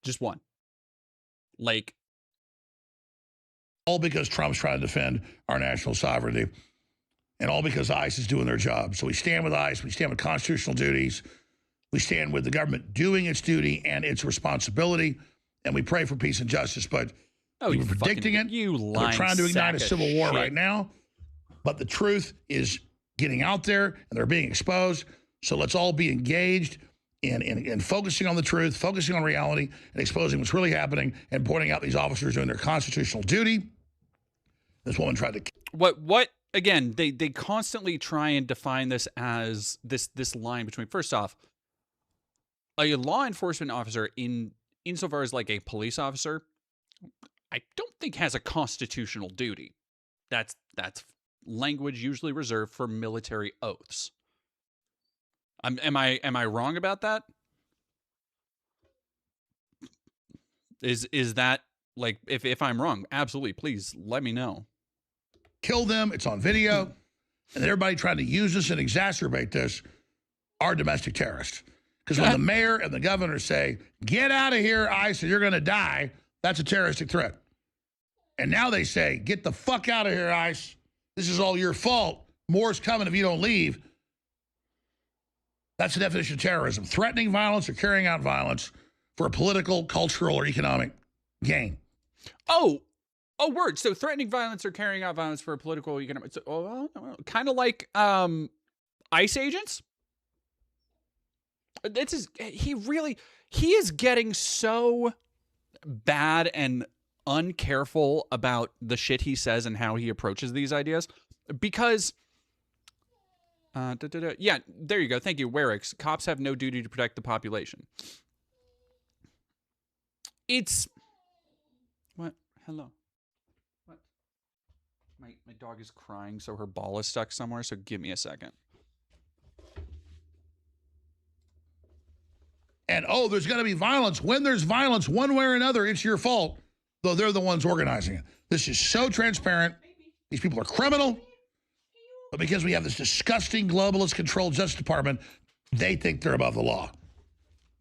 Just one. Like. All because Trump's trying to defend our national sovereignty. And all because ICE is doing their job. So we stand with ICE. We stand with constitutional duties. We stand with the government doing its duty and its responsibility. And we pray for peace and justice. But we're predicting it. They're trying to ignite a civil war right now. But the truth is getting out there, and they're being exposed. So let's all be engaged in focusing on the truth, focusing on reality, and exposing what's really happening, and pointing out these officers doing their constitutional duty. This woman tried to... What? Again, they constantly try and define this as this line between, first off, a law enforcement officer insofar as like a police officer, I don't think has a constitutional duty. That's language usually reserved for military oaths. Am I wrong about that? Is that, like, if I'm wrong, absolutely, please let me know. Kill them. It's on video. And everybody trying to use this and exacerbate this are domestic terrorists. Because when the mayor and the governor say, get out of here, ICE, or you're going to die, that's a terroristic threat. And now they say, get the fuck out of here, ICE. This is all your fault. More's coming if you don't leave. That's the definition of terrorism. Threatening violence or carrying out violence for a political, cultural, or economic gain. Oh, word. So threatening violence or carrying out violence for a political, economic, kind of like ICE agents. He is getting so bad and uncareful about the shit he says and how he approaches these ideas, because yeah, there you go. Thank you, Werix. Cops have no duty to protect the population. It's what? Hello. What? My dog is crying, so her ball is stuck somewhere. So give me a second. And, there's going to be violence. When there's violence, one way or another, it's your fault, though they're the ones organizing it. This is so transparent. These people are criminal. But because we have this disgusting globalist-controlled Justice Department, they think they're above the law.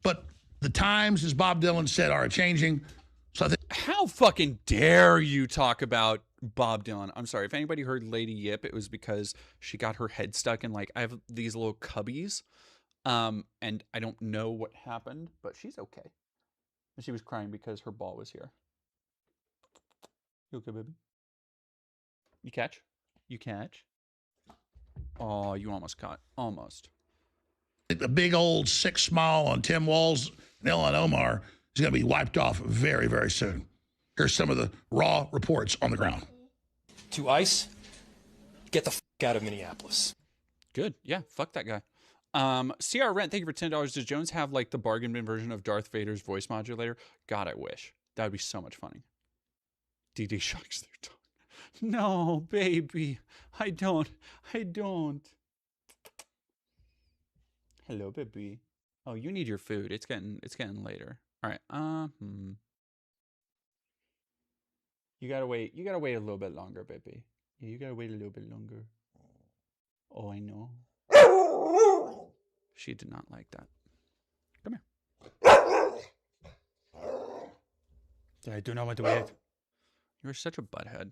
But the times, as Bob Dylan said, are changing. So I think... How fucking dare you talk about Bob Dylan? I'm sorry. If anybody heard Lady Yip, it was because she got her head stuck in, like, I have these little cubbies. And I don't know what happened, but she's okay. And she was crying because her ball was here. You okay, baby? You catch? You catch? Oh, you almost caught. Almost. The big old sick smile on Tim Walz and Ilhan Omar is going to be wiped off very, very soon. Here's some of the raw reports on the ground. To ICE, get the fuck out of Minneapolis. Good. Yeah, fuck that guy. CR Rent, thank you for $10. Does Jones have like the bargain bin version of Darth Vader's voice modulator? God, I wish. That would be so much funny. DD shocks their tongue. No, baby. I don't. Hello, baby. Oh, you need your food. It's getting later. All right. You gotta wait. You gotta wait a little bit longer, baby. Yeah, you gotta wait a little bit longer. Oh, I know. She did not like that. Come here. I do not want to wait. You're such a butthead.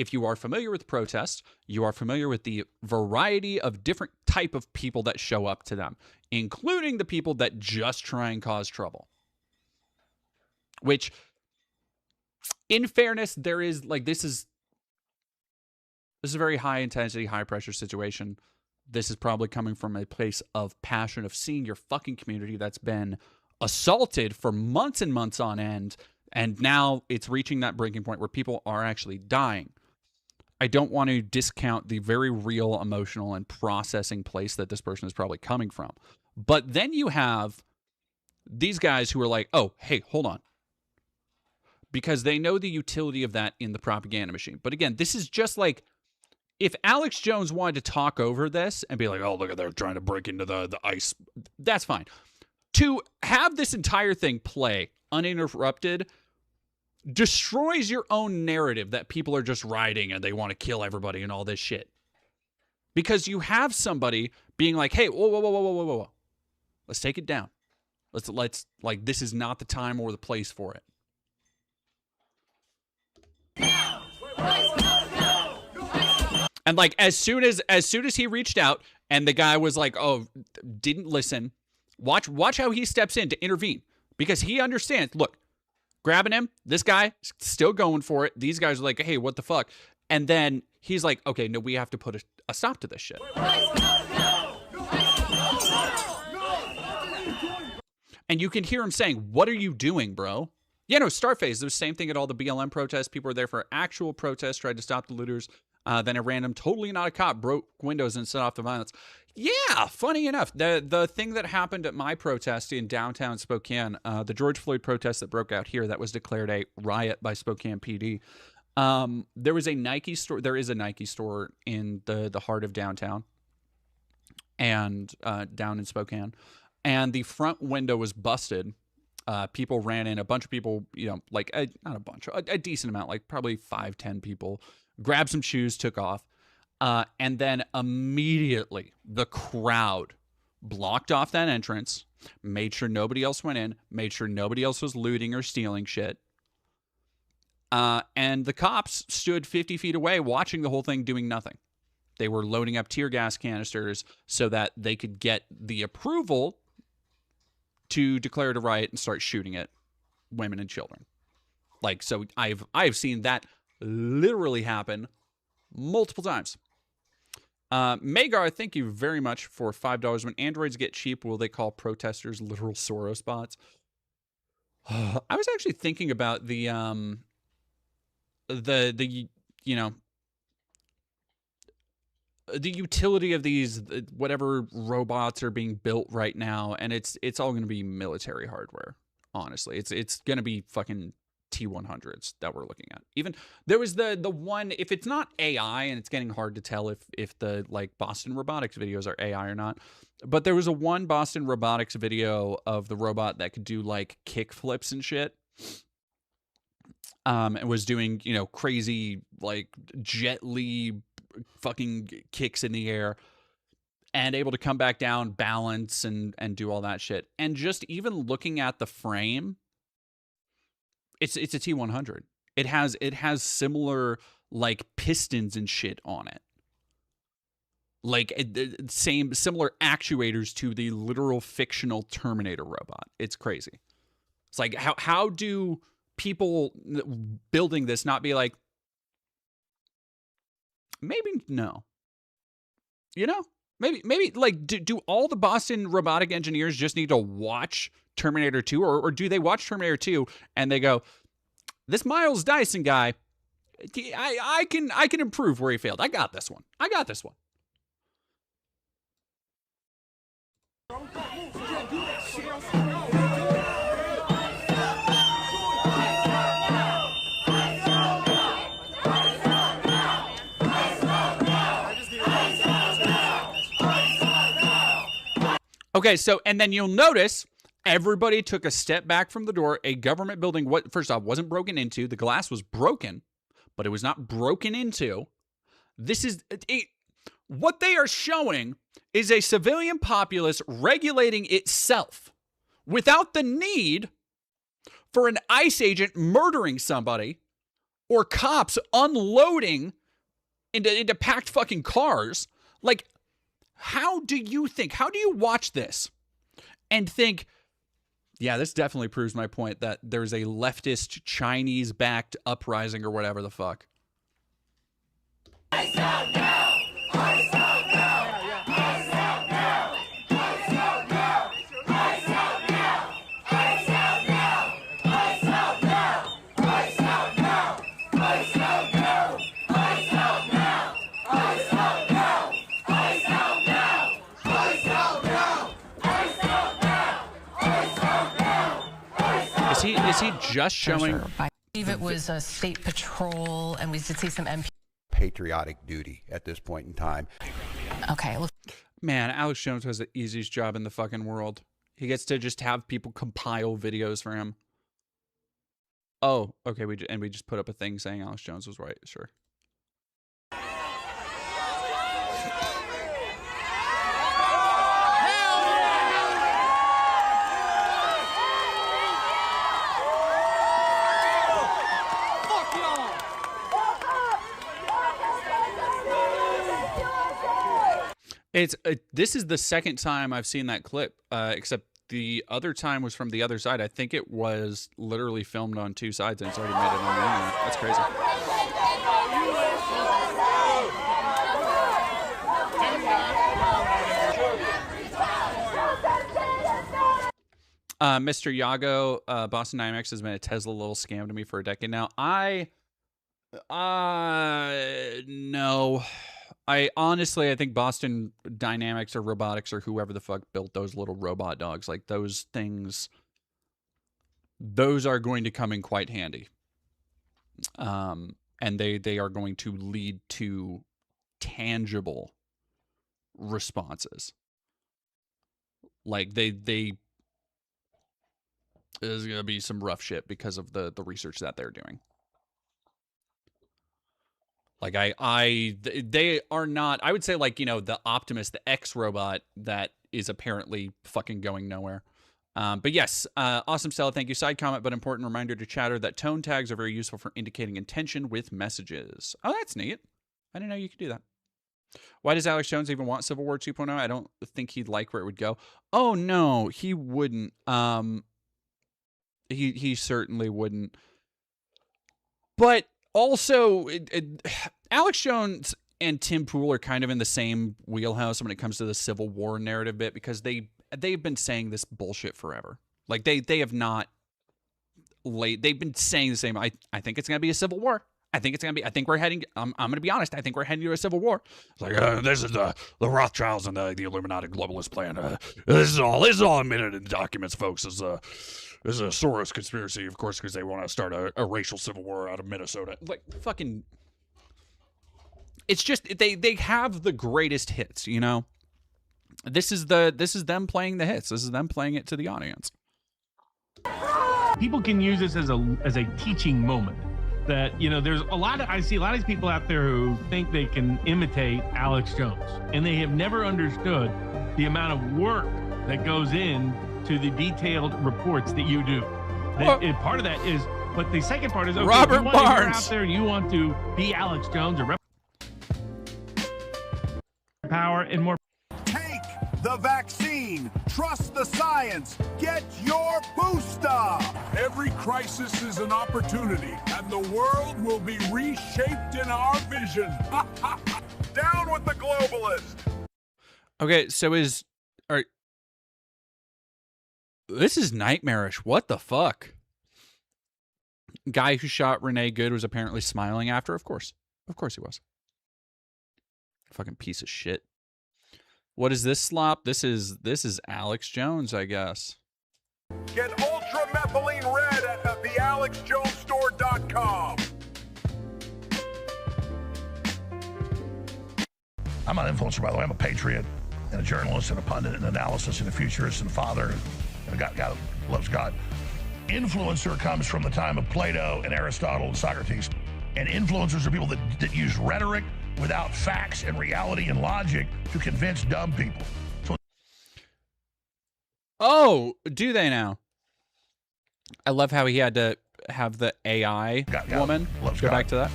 If you are familiar with protests, you are familiar with the variety of different type of people that show up to them, including the people that just try and cause trouble. Which, in fairness, there is, like, this is a very high intensity, high pressure situation. This is probably coming from a place of passion of seeing your fucking community that's been assaulted for months and months on end, and now it's reaching that breaking point where people are actually dying. I don't want to discount the very real emotional and processing place that this person is probably coming from. But then you have these guys who are like, oh, hey, hold on. Because they know the utility of that in the propaganda machine. But again, this is just like, if Alex Jones wanted to talk over this and be like, oh, look at they're trying to break into the ice, that's fine. To have this entire thing play uninterrupted destroys your own narrative that people are just rioting and they want to kill everybody and all this shit. Because you have somebody being like, hey, whoa. Let's take it down. Let's like, this is not the time or the place for it. And like, as soon as he reached out and the guy was like, oh, didn't listen, watch how he steps in to intervene, because he understands, look, grabbing him, this guy still going for it. These guys are like, hey, what the fuck? And then he's like, okay, no, we have to put a stop to this shit. And you can hear him saying, what are you doing, bro? Yeah, no, Starface, the same thing at all the BLM protests. People were there for actual protests, tried to stop the looters. Then a random, totally not a cop, broke windows and set off the violence. Yeah, funny enough, the thing that happened at my protest in downtown Spokane, the George Floyd protest that broke out here, that was declared a riot by Spokane PD. There was a Nike store. There is a Nike store in the heart of downtown, and down in Spokane, and the front window was busted. People ran in. A bunch of people, like not a bunch, a decent amount, like probably 5-10 people. Grabbed some shoes, took off, and then immediately the crowd blocked off that entrance, made sure nobody else went in, made sure nobody else was looting or stealing shit. And the cops stood 50 feet away watching the whole thing, doing nothing. They were loading up tear gas canisters so that they could get the approval to declare it a riot and start shooting at women and children. Like, so I've seen that literally happen multiple times. Magar, thank you very much for $5. When androids get cheap, will they call protesters literal Soros bots? I was actually thinking about the utility of these whatever robots are being built right now, and it's all going to be military hardware. Honestly, it's going to be fucking T100s that we're looking at. Even there was the one, if it's not AI, and it's getting hard to tell if the like Boston Robotics videos are AI or not, but there was a one Boston Robotics video of the robot that could do like kick flips and shit. And was doing, crazy like Jet Li fucking kicks in the air and able to come back down, balance and do all that shit. And just even looking at the frame, it's a T100. It has similar like pistons and shit on it. Like similar actuators to the literal fictional Terminator robot. It's crazy. It's like how do people building this not be like, maybe no. Maybe like do all the Boston robotic engineers just need to watch Terminator 2, or do they watch Terminator 2 and they go, this Miles Dyson guy, I can improve where he failed. I got this one. Okay, so, and then you'll notice everybody took a step back from the door. A government building, first off, wasn't broken into. The glass was broken, but it was not broken into. This is, what they are showing is a civilian populace regulating itself without the need for an ICE agent murdering somebody or cops unloading into packed fucking cars. Like, how do you watch this and think, yeah, this definitely proves my point that there's a leftist Chinese-backed uprising or whatever the fuck? ICE out now! ICE out now! ICE out now! ICE out now! ICE out now! ICE out now! ICE out now! ICE out now! ICE out now! ICE out now! ICE out now! ICE out now! ICE out now! ICE out now! ICE out now! Is he just showing? I believe it was a state patrol, and we did see some MP. Patriotic duty at this point in time. Okay. Man, Alex Jones has the easiest job in the fucking world. He gets to just have people compile videos for him. Oh, okay. We just put up a thing saying Alex Jones was right. Sure. This is the second time I've seen that clip, except the other time was from the other side. I think it was literally filmed on two sides and it's already made it on the internet. That's crazy. Mr. Yago, Boston Dynamics has been a Tesla little scam to me for a decade now. No. I think Boston Dynamics or Robotics or whoever the fuck built those little robot dogs, like those things, those are going to come in quite handy. And they are going to lead to tangible responses. Like there's going to be some rough shit because of the research that they're doing. Like they are not, I would say, like, you know, the Optimus, the X robot that is apparently fucking going nowhere. But yes, awesome Stella, thank you. Side comment, but important reminder to chatter that tone tags are very useful for indicating intention with messages. Oh, that's neat. I didn't know you could do that. Why does Alex Jones even want Civil War 2.0? I don't think he'd like where it would go. Oh no, he wouldn't. He certainly wouldn't. But also, Alex Jones and Tim Pool are kind of in the same wheelhouse when it comes to the Civil War narrative bit, because they've been saying this bullshit forever. Like they have not late. They've been saying the same. I think it's gonna be a civil war. I think we're heading. I'm gonna be honest. I think we're heading to a civil war. It's like this is the Rothschilds and the Illuminati globalist plan. This is all admitted in documents, folks. This is a Soros conspiracy, of course, because they want to start a racial civil war out of Minnesota. Like fucking. It's just they have the greatest hits, you know. This is them playing the hits. This is them playing it to the audience. People can use this as a teaching moment. That, you know, I see a lot of these people out there who think they can imitate Alex Jones, and they have never understood the amount of work that goes in to the detailed reports that you do. Part of that is, but the second part is, okay, Robert you're Barnes out there and you want to be Alex Jones or power and more. Take the vaccine. Trust the science. Get your booster. Every crisis is an opportunity, and the world will be reshaped in our vision. Down with the globalist. Okay, so this is nightmarish. What the fuck? Guy who shot Renee Good was apparently smiling after. Of course he was. Fucking piece of shit. What is this slop? This is Alex Jones, I guess. Get ultramethylene red at thealexjonesstore.com. I'm not an influencer, by the way. I'm a patriot and a journalist and a pundit and analysis and a futurist and a father and a guy who loves God. Influencer comes from the time of Plato and Aristotle and Socrates. And influencers are people that use rhetoric without facts and reality and logic to convince dumb people. Oh, do they now? I love how he had to have the AI God, woman loves go God. back to that.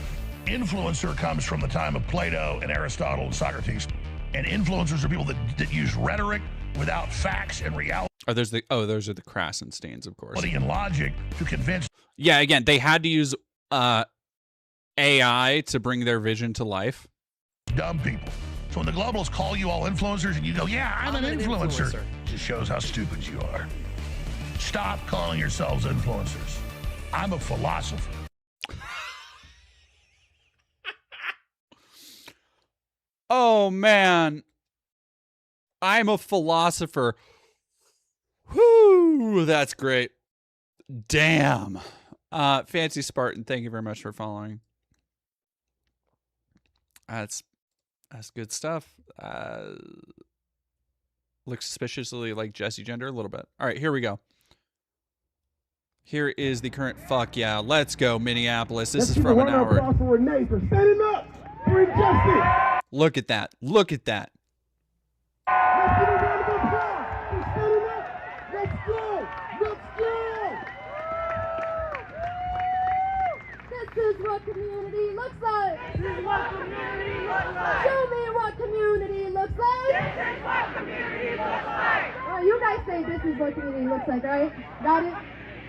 Influencer comes from the time of Plato and Aristotle and Socrates. And influencers are people that use rhetoric without facts and reality Those are the Krasensteins, of course. and logic to convince. Yeah, again, they had to use AI to bring their vision to life. Dumb people. So when the globalists call you all influencers and you go, yeah, I'm an influencer, it just shows how stupid you are. Stop calling yourselves influencers. I'm a philosopher. Oh, man. I'm a philosopher. Whoo, that's great. Damn. Fancy Spartan, thank you very much for following. That's good stuff. Looks suspiciously like Jesse Gender a little bit. All right, here we go. Here is the current fuck yeah. Let's go, Minneapolis. This is from an hour. Standing up for injustice. Look at that. Look at that. Let's give a round of applause for standing up. Let's go. Let's go. This is what community looks like. This is what community looks like. Show me what community looks like. This is what community looks like. You guys say this is what community looks like, right? Got it?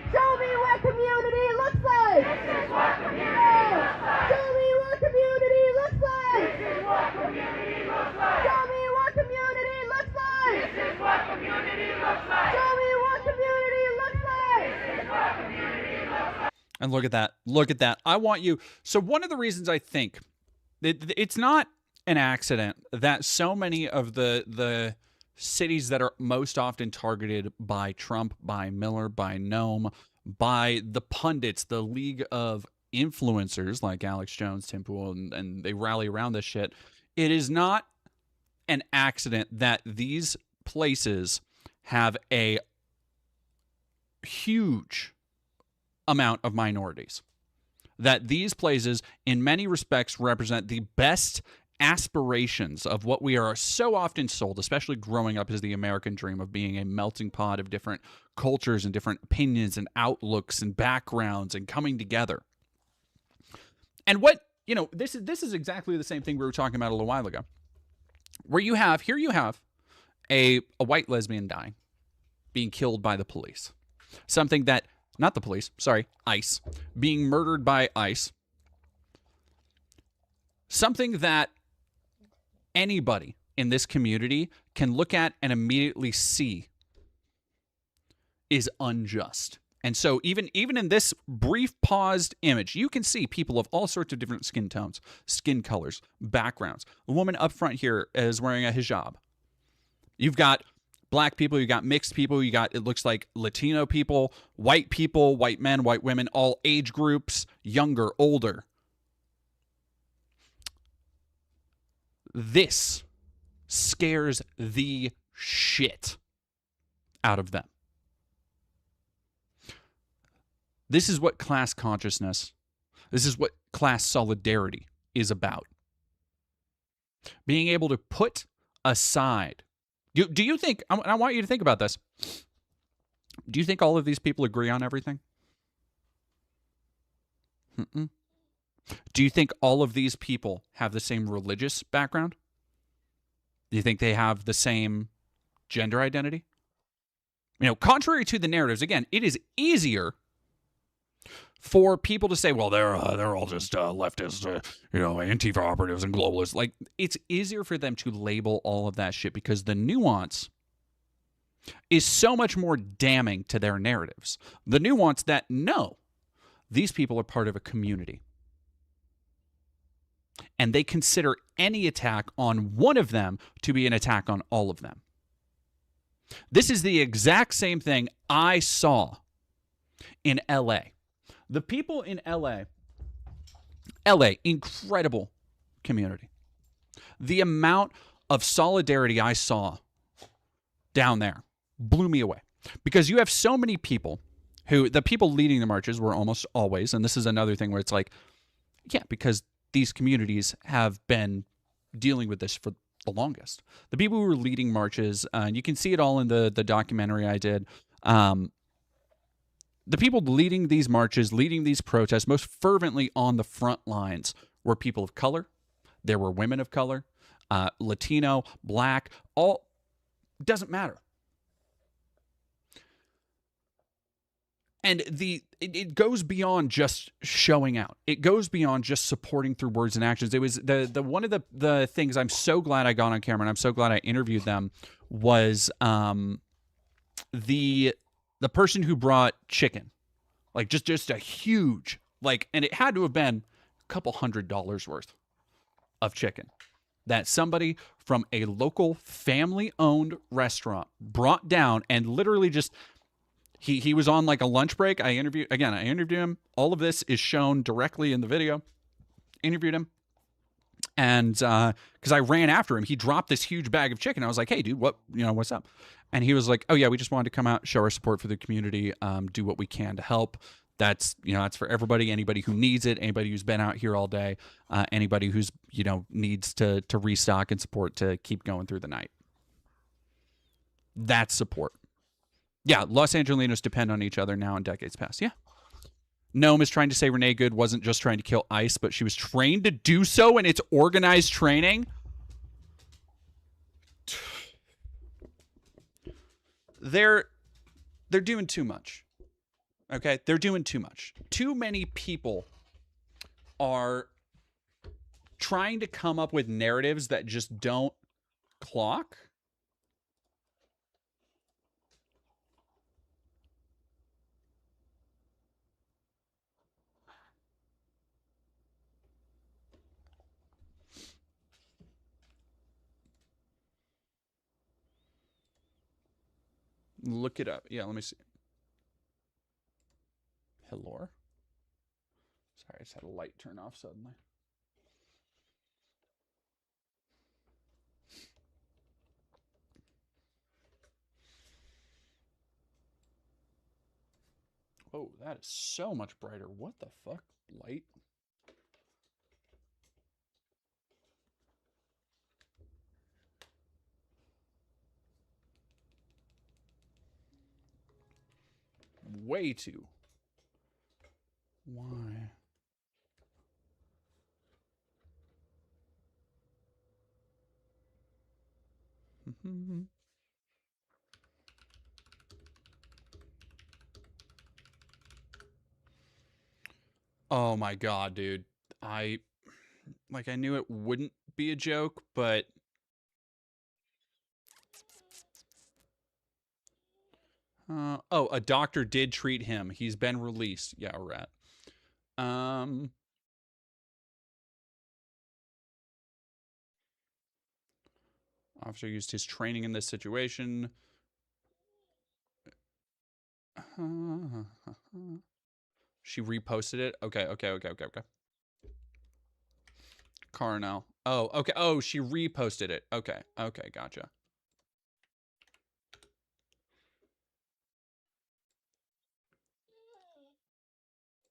Show me what community looks like. This is what community looks like. Show me what community looks like. This is what community looks like. Show me what community looks like. This is what community looks like. Show me what community looks like. This is what community looks like. And look at that. Look at that. I want you. So one of the reasons I think it's not an accident that so many of the cities that are most often targeted by Trump, by Miller, by Noam, by the pundits, the league of influencers like Alex Jones, Tim Pool, and they rally around this shit. It is not an accident that these places have a huge amount of minorities. That these places, in many respects, represent the best aspirations of what we are so often sold, especially growing up as the American dream of being a melting pot of different cultures and different opinions and outlooks and backgrounds and coming together. And what, this is exactly the same thing we were talking about a little while ago, where you have a white lesbian dying, being killed by the police. Something that, not the police, sorry, ICE, being murdered by ICE. Something that anybody in this community can look at and immediately see is unjust. And so even in this brief paused image, you can see people of all sorts of different skin tones, skin colors, backgrounds. The woman up front here is wearing a hijab. You've got black people, you got mixed people, you got, it looks like Latino people, white men, white women, all age groups, younger, older. This scares the shit out of them. This is what class consciousness, this is what class solidarity is about. Being able to put aside. Do you think, I want you to think about this. Do you think all of these people agree on everything? Mm-mm. Do you think all of these people have the same religious background? Do you think they have the same gender identity? Contrary to the narratives, again, it is easier for people to say, well, they're all just leftist, Antifa operatives and globalists. Like, it's easier for them to label all of that shit because the nuance is so much more damning to their narratives. The nuance that, no, these people are part of a community. And they consider any attack on one of them to be an attack on all of them. This is the exact same thing I saw in LA. The people in LA, incredible community. The amount of solidarity I saw down there blew me away. Because you have so many people who, the people leading the marches were almost always, and this is another thing where it's like, yeah, because these communities have been dealing with this for the longest. The people who were leading marches, and you can see it all in the documentary I did, The people leading these marches, leading these protests, most fervently on the front lines were people of color. There were women of color, Latino, black, all, doesn't matter. And it goes beyond just showing out. It goes beyond just supporting through words and actions. It was the one of the things I'm so glad I got on camera, and I'm so glad I interviewed them, was the person who brought chicken. Like just a huge, like, and it had to have been a couple $100 worth of chicken that somebody from a local family-owned restaurant brought down, and literally just he was on like a lunch break. I interviewed him. All of this is shown directly in the video. Interviewed him. And because I ran after him, he dropped this huge bag of chicken. I was like, hey, dude, what's up? And he was like, oh, yeah, we just wanted to come out, show our support for the community, do what we can to help. That's for everybody, anybody who needs it, anybody who's been out here all day, anybody who's, needs to restock and support to keep going through the night. That's support. Yeah, Los Angelenos depend on each other now in decades past. Yeah. Noam is trying to say Renee Good wasn't just trying to kill ICE, but she was trained to do so, and it's organized training. They're doing too much. Okay? They're doing too much. Too many people are trying to come up with narratives that just don't clock. Look it up. Yeah, let me see. Hello? Sorry, I just had a light turn off suddenly. Oh, that is so much brighter. What the fuck? Light? Way too. Why? Oh my god, dude. I knew it wouldn't be a joke, but a doctor did treat him. He's been released. Yeah, rat. Officer used his training in this situation. She reposted it. Okay. Carnell. Oh, okay. Oh, she reposted it. Okay, gotcha.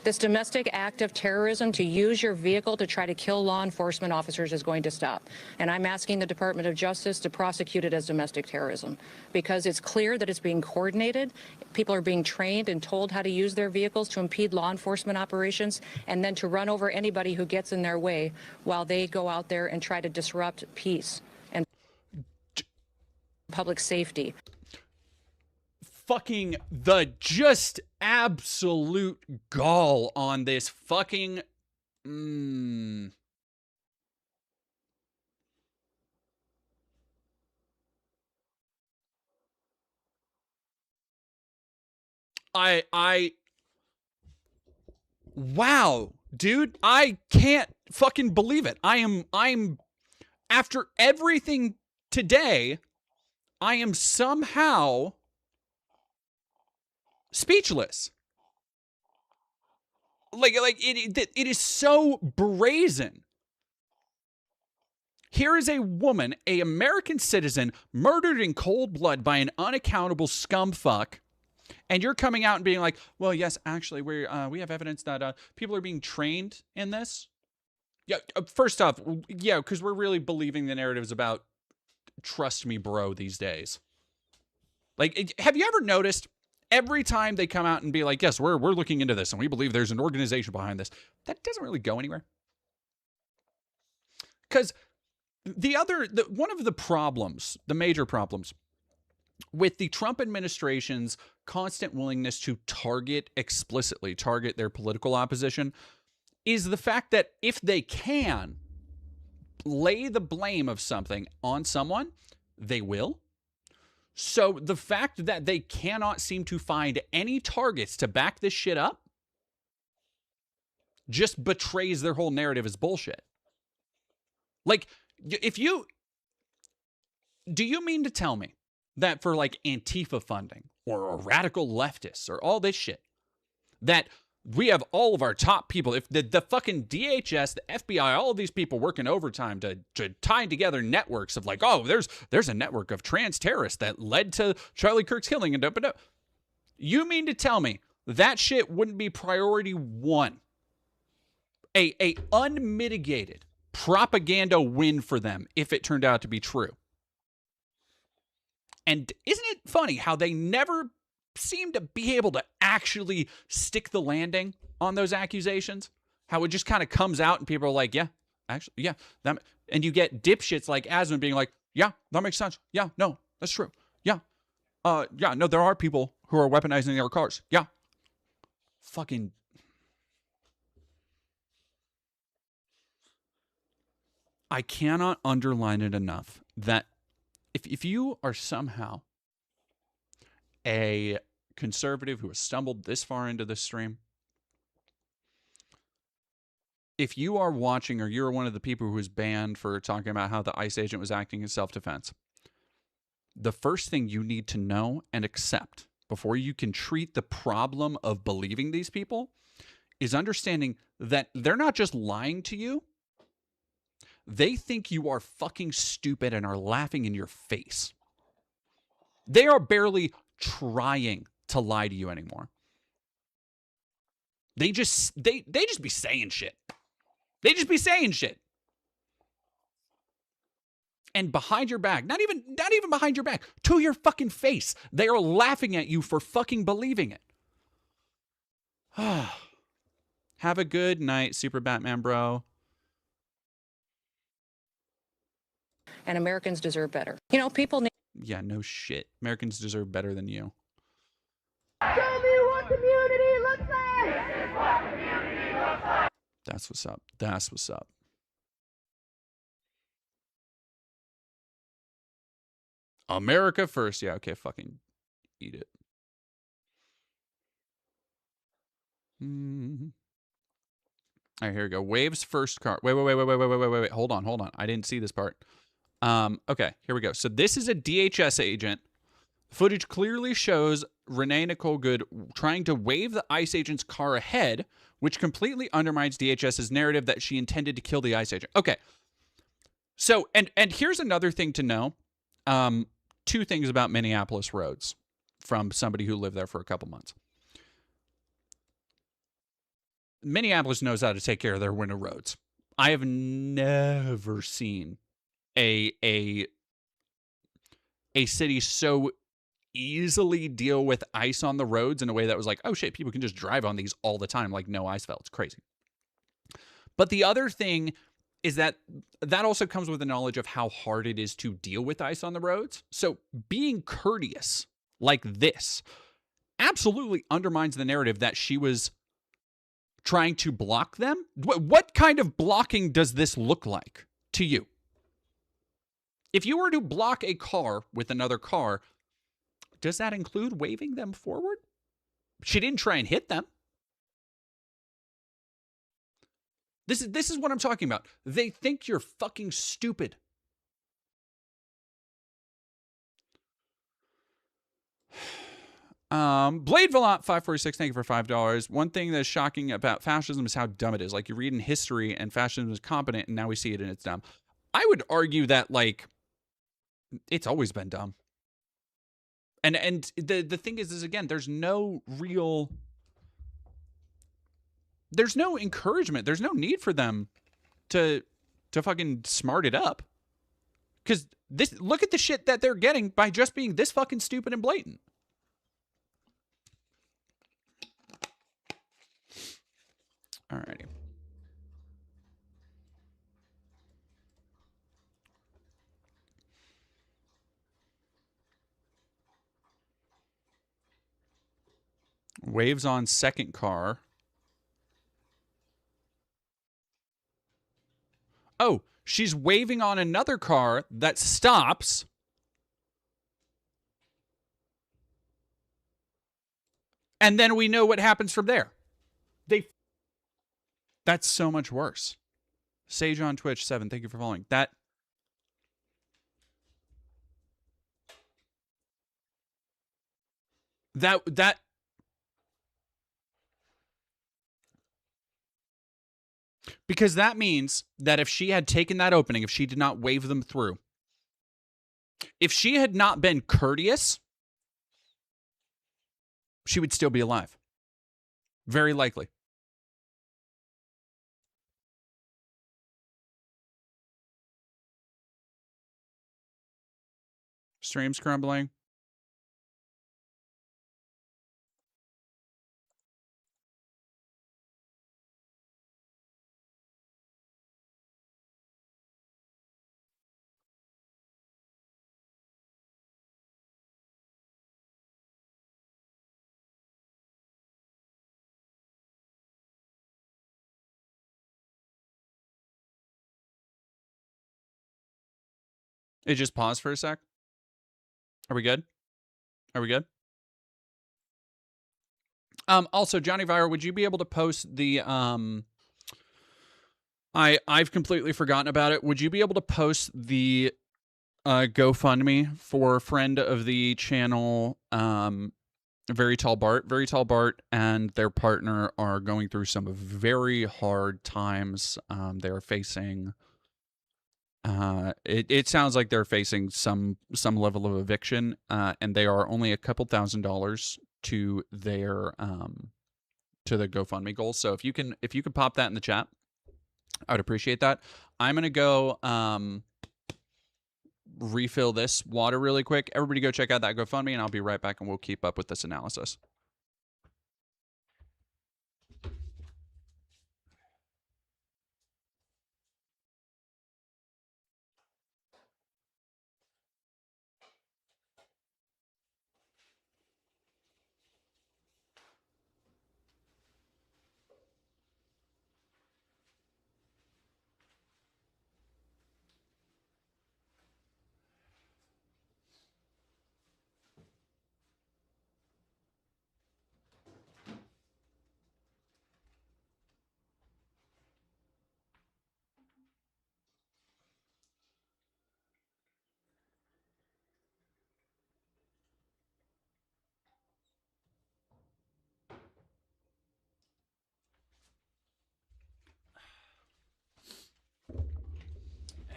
This domestic act of terrorism to use your vehicle to try to kill law enforcement officers is going to stop. And I'm asking the Department of Justice to prosecute it as domestic terrorism because it's clear that it's being coordinated. People are being trained and told how to use their vehicles to impede law enforcement operations and then to run over anybody who gets in their way while they go out there and try to disrupt peace and public safety. Fucking the just absolute gall on this fucking wow, dude, I can't fucking believe it. I'm after everything today, I am somehow speechless. Like it is so brazen. Here is a woman, an American citizen, murdered in cold blood by an unaccountable scumfuck, and you're coming out and being like, "Well, yes, actually, we have evidence that people are being trained in this." Yeah, first off, yeah, because we're really believing the narratives about trust me, bro, these days. Like, have you ever noticed? Every time they come out and be like, yes, we're looking into this and we believe there's an organization behind this, that doesn't really go anywhere. Because one of the problems, the major problems with the Trump administration's constant willingness to explicitly target their political opposition is the fact that if they can lay the blame of something on someone, they will. So the fact that they cannot seem to find any targets to back this shit up just betrays their whole narrative as bullshit. Like, do you mean to tell me that for like Antifa funding or radical leftists or all this shit, that we have all of our top people, if the fucking DHS, the FBI, all of these people working overtime to tie together networks of like, oh, there's a network of trans terrorists that led to Charlie Kirk's killing and you mean to tell me that shit wouldn't be priority one? A unmitigated propaganda win for them if it turned out to be true. And isn't it funny how they never seem to be able to actually stick the landing on those accusations? How it just kind of comes out and people are like, yeah, actually, yeah. And you get dipshits like Asman being like, yeah, that makes sense. Yeah, no, that's true. Yeah. Yeah, no, there are people who are weaponizing their cars. Yeah. Fucking. I cannot underline it enough that if you are somehow a conservative who has stumbled this far into this stream, if you are watching or you're one of the people who was banned for talking about how the ICE agent was acting in self-defense, the first thing you need to know and accept before you can treat the problem of believing these people is understanding that they're not just lying to you. They think you are fucking stupid and are laughing in your face. They are barely trying to lie to you anymore. They just be saying shit. They just be saying shit. And behind your back, not even behind your back, to your fucking face, they are laughing at you for fucking believing it. Have a good night, Super Batman Bro. And Americans deserve better. You know, people need. Yeah, no shit. Americans deserve better than you. Show me what community looks like! This is what community looks like! That's what's up. That's what's up. America first. Yeah, okay, fucking eat it. All right, here we go. Wave's first car. Wait. Hold on. I didn't see this part. Okay, here we go. So this is a DHS agent. Footage clearly shows Renee Nicole Good trying to wave the ICE agent's car ahead, which completely undermines DHS's narrative that she intended to kill the ICE agent. Okay. So, and here's another thing to know. Two things about Minneapolis roads from somebody who lived there for a couple months. Minneapolis knows how to take care of their winter roads. I have never seen a city so easily deal with ice on the roads in a way that was like, oh shit, people can just drive on these all the time like no ice fell. It's crazy. But the other thing is that also comes with the knowledge of how hard it is to deal with ice on the roads. So being courteous like this absolutely undermines the narrative that she was trying to block them. What kind of blocking does this look like to you? If you were to block a car with another car, does that include waving them forward? She didn't try and hit them. This is what I'm talking about. They think you're fucking stupid. Blade Volant 546, thank you for $5. One thing that's shocking about fascism is how dumb it is. Like, you read in history and fascism is competent, and now we see it and it's dumb. I would argue that, like, it's always been dumb. And the thing is again, there's no encouragement. There's no need for them to fucking smart it up. Because look at the shit that they're getting by just being this fucking stupid and blatant. Alrighty. Waves on second car. Oh, she's waving on another car that stops. And then we know what happens from there. That's so much worse. Sage on Twitch 7, thank you for following. That because that means that if she had taken that opening, if she did not wave them through, if she had not been courteous, she would still be alive. Very likely. Stream's crumbling. It just paused for a sec. Are we good? Are we good? Also, Johnny Vire, would you be able to post the I've completely forgotten about it. Would you be able to post the GoFundMe for friend of the channel, Very Tall Bart? Very Tall Bart and their partner are going through some very hard times. They're facing it sounds like they're facing some level of eviction, and they are only a couple $1,000s to their to the GoFundMe goal. So if you can pop that in the chat, I would appreciate that. I'm gonna go refill this water really quick. Everybody go check out that GoFundMe, and I'll be right back, and we'll keep up with this analysis.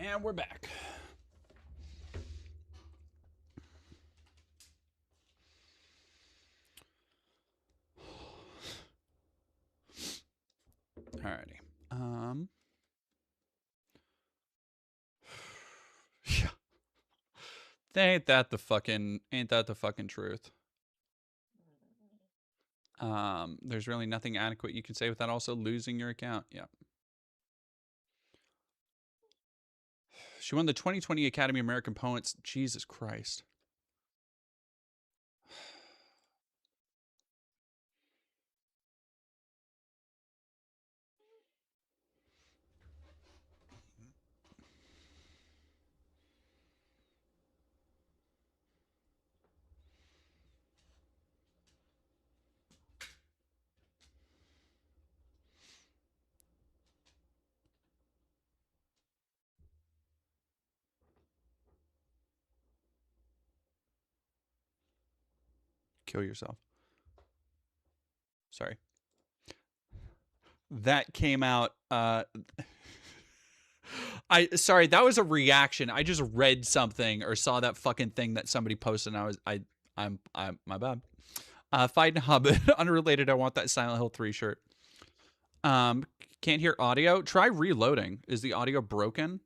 And we're back. Alrighty. Yeah. Ain't that the fucking truth? There's really nothing adequate you can say without also losing your account. Yeah. She won the 2020 Academy American Poets. Jesus Christ. Kill yourself. Sorry. That came out sorry, that was a reaction. I just read something or saw that fucking thing that somebody posted, and I'm my bad. Fighting Hobbit, unrelated. I want that Silent Hill 3 shirt. Can't hear audio. Try reloading. Is the audio broken?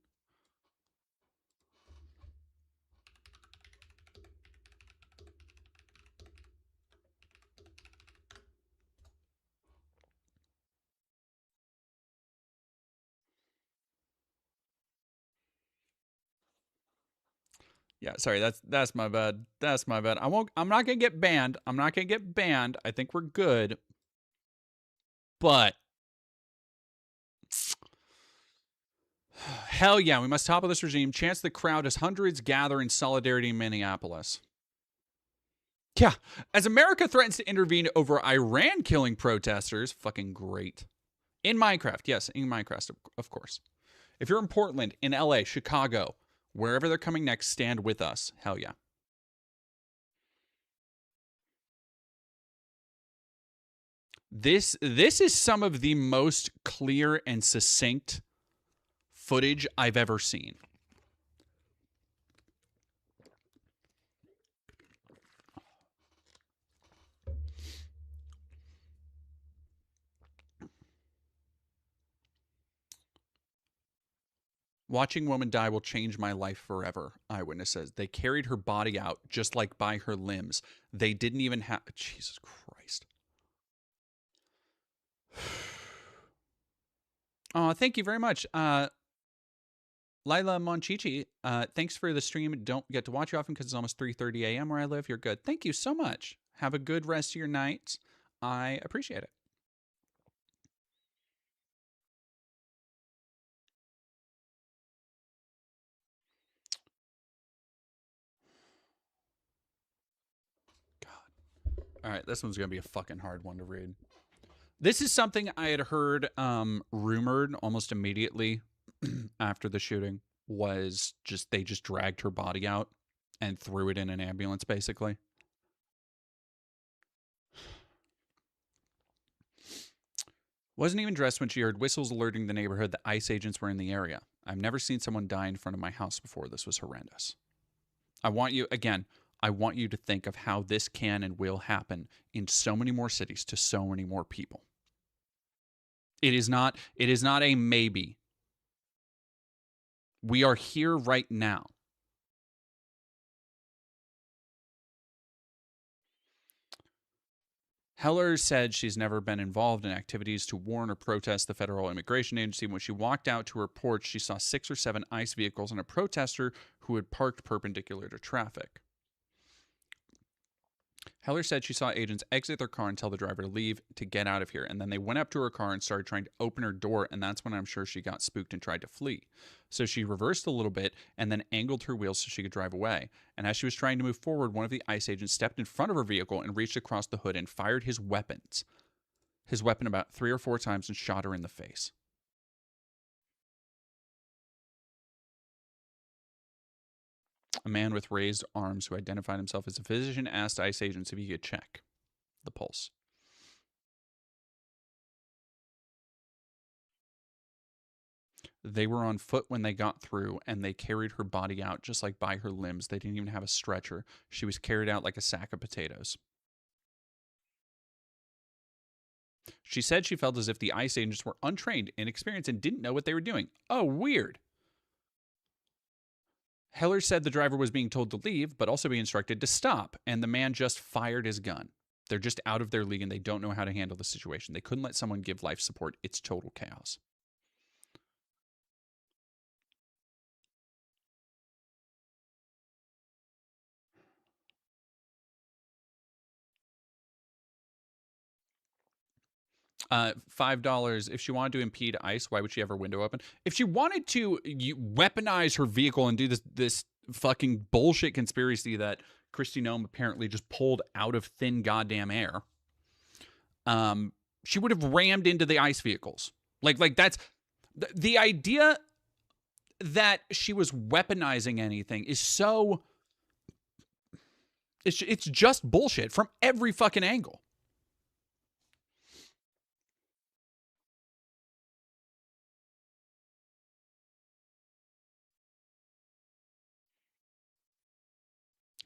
Yeah, sorry, that's my bad. That's my bad. I'm not gonna get banned. I'm not gonna get banned. I think we're good. But hell yeah, we must topple this regime. Chance the crowd as hundreds gather in solidarity in Minneapolis. Yeah, as America threatens to intervene over Iran killing protesters. Fucking great. In Minecraft, yes, in Minecraft, of course. If you're in Portland, in LA, Chicago, wherever they're coming next, stand with us. Hell yeah. This is some of the most clear and succinct footage I've ever seen. Watching woman die will change my life forever, Eyewitness says. They carried her body out just like by her limbs. They didn't even have... Jesus Christ. Oh, thank you very much. Lila Monchichi, thanks for the stream. Don't get to watch you often because it's almost 3:30 a.m. where I live. You're good. Thank you so much. Have a good rest of your night. I appreciate it. All right, this one's going to be a fucking hard one to read. This is something I had heard rumored almost immediately after the shooting, was just they just dragged her body out and threw it in an ambulance, basically. Wasn't even dressed when she heard whistles alerting the neighborhood that ICE agents were in the area. I've never seen someone die in front of my house before. This was horrendous. I want you to think of how this can and will happen in so many more cities to so many more people. It is not a maybe. We are here right now. Heller said she's never been involved in activities to warn or protest the federal immigration agency. When she walked out to her porch, she saw 6 or 7 ICE vehicles and a protester who had parked perpendicular to traffic. Heller said she saw agents exit their car and tell the driver to leave to get out of here. And then they went up to her car and started trying to open her door. And that's when I'm sure she got spooked and tried to flee. So she reversed a little bit and then angled her wheels so she could drive away. And as she was trying to move forward, one of the ICE agents stepped in front of her vehicle and reached across the hood and fired his weapon about 3 or 4 times and shot her in the face. A man with raised arms who identified himself as a physician asked ICE agents if he could check the pulse. They were on foot when they got through, and they carried her body out just like by her limbs. They didn't even have a stretcher. She was carried out like a sack of potatoes. She said she felt as if the ICE agents were untrained, inexperienced, and didn't know what they were doing. Oh, weird. Heller said the driver was being told to leave, but also being instructed to stop, and the man just fired his gun. They're just out of their league, and they don't know how to handle the situation. They couldn't let someone give life support. It's total chaos. $5. If she wanted to impede ICE, why would she have her window open? If she wanted to weaponize her vehicle and do this fucking bullshit conspiracy that Kristi Noem apparently just pulled out of thin goddamn air, she would have rammed into the ICE vehicles. Like that's the idea that she was weaponizing anything is so. It's just bullshit from every fucking angle.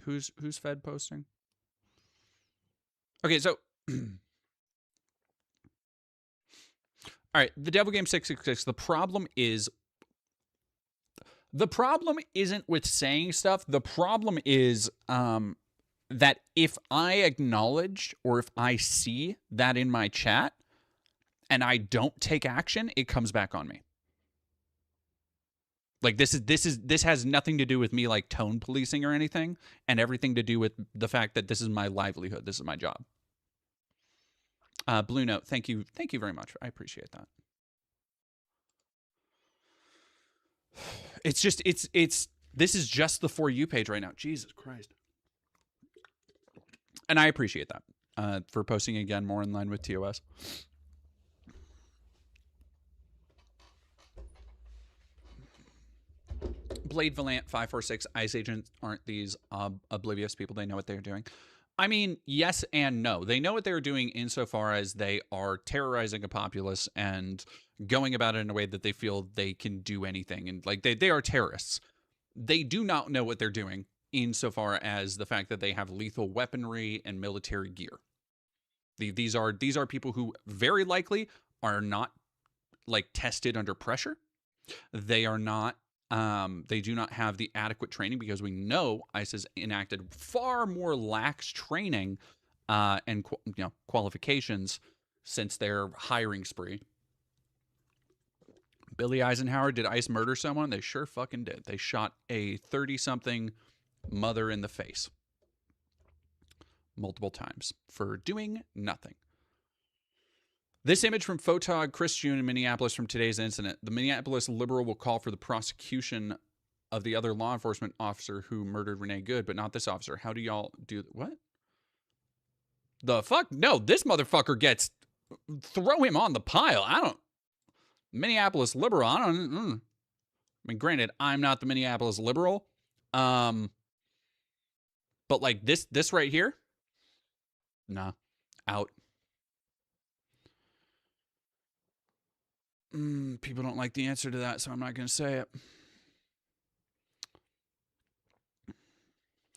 Who's Fed posting? Okay, so all right, the Devil Game 666. The problem isn't with saying stuff. The problem is that if I acknowledge or if I see that in my chat and I don't take action, it comes back on me. Like this has nothing to do with me like tone policing or anything, and everything to do with the fact that this is my livelihood. This is my job. Blue Note, thank you very much. I appreciate that. It's just this is just the For You page right now. Jesus Christ. And I appreciate that for posting again more in line with TOS. Blade Valant 546 ICE agents aren't these oblivious people. They know what they're doing. I mean, yes and no. They know what they're doing insofar as they are terrorizing a populace and going about it in a way that they feel they can do anything. And like they are terrorists. They do not know what they're doing insofar as the fact that they have lethal weaponry and military gear. These are people who very likely are not like tested under pressure. They are not they do not have the adequate training, because we know ICE has enacted far more lax training and qualifications since their hiring spree. Billy Eisenhower, did ICE murder someone? They sure fucking did. They shot a 30-something mother in the face multiple times for doing nothing. This image from Photog Chris June in Minneapolis from today's incident. The Minneapolis Liberal will call for the prosecution of the other law enforcement officer who murdered Renee Good, but not this officer. How do y'all do what? The fuck? No, this motherfucker gets... Throw him on the pile. I don't... Minneapolis Liberal, I don't... I mean, granted, I'm not the Minneapolis Liberal. But like this right here? Nah. Out. People don't like the answer to that, so I'm not going to say it.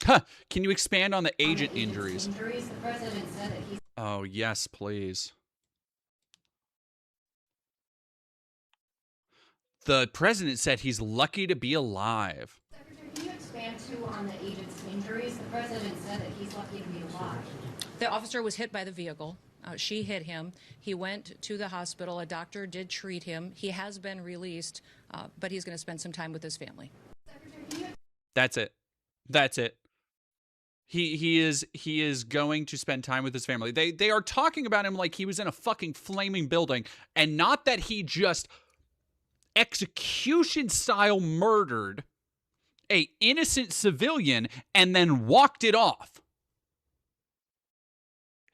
Huh. Can you expand on the agent injuries? The president said that Oh, yes, please. The president said he's lucky to be alive. Secretary, can you expand too on the agent's injuries? The president said that he's lucky to be alive. The officer was hit by the vehicle. She hit him. He went to the hospital. A doctor did treat him. He has been released, but he's going to spend some time with his family. That's it. That's it. He is going to spend time with his family. They are talking about him like he was in a fucking flaming building, and not that he just execution style murdered a innocent civilian and then walked it off.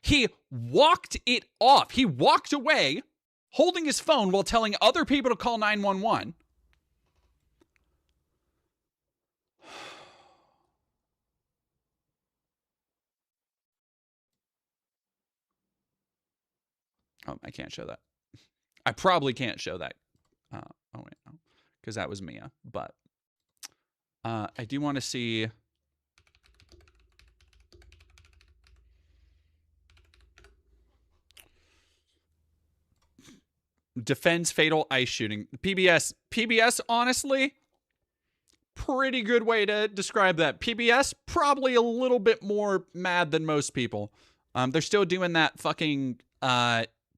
He walked it off. He walked away holding his phone while telling other people to call 911. Oh, I can't show that. I probably can't show that. Oh, wait, no. Because that was Mia. But I do want to see... Defends fatal ICE shooting. PBS, honestly, pretty good way to describe that. PBS, probably a little bit more mad than most people. They're still doing that fucking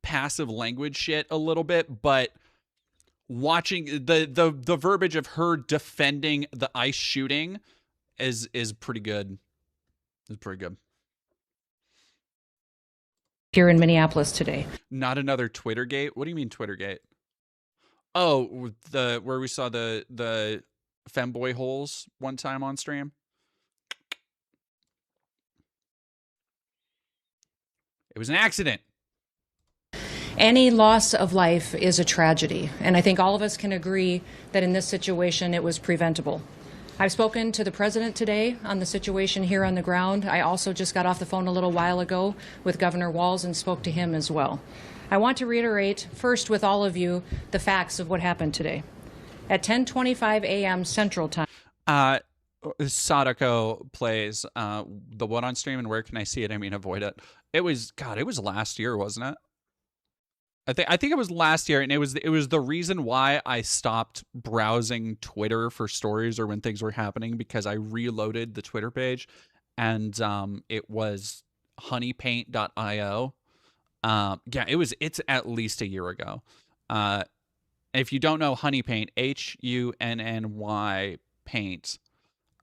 passive language shit a little bit, but watching the verbiage of her defending the ICE shooting is pretty good. It's pretty good. Here in Minneapolis today. Not another Twittergate? What do you mean Twittergate? Oh, where we saw the femboy holes one time on stream. It was an accident. Any loss of life is a tragedy, and I think all of us can agree that in this situation it was preventable. I've spoken to the president today on the situation here on the ground. I also just got off the phone a little while ago with Governor Walz and spoke to him as well. I want to reiterate first with all of you the facts of what happened today. At 10:25 a.m. Central Time. Sadako plays the what on stream, and where can I see it? I mean, avoid it. It was last year, wasn't it? I think it was last year, and it was the reason why I stopped browsing Twitter for stories or when things were happening, because I reloaded the Twitter page, and it was honeypaint.io. Yeah, it's at least a year ago. If you don't know Honey Paint, HUNNY Paint,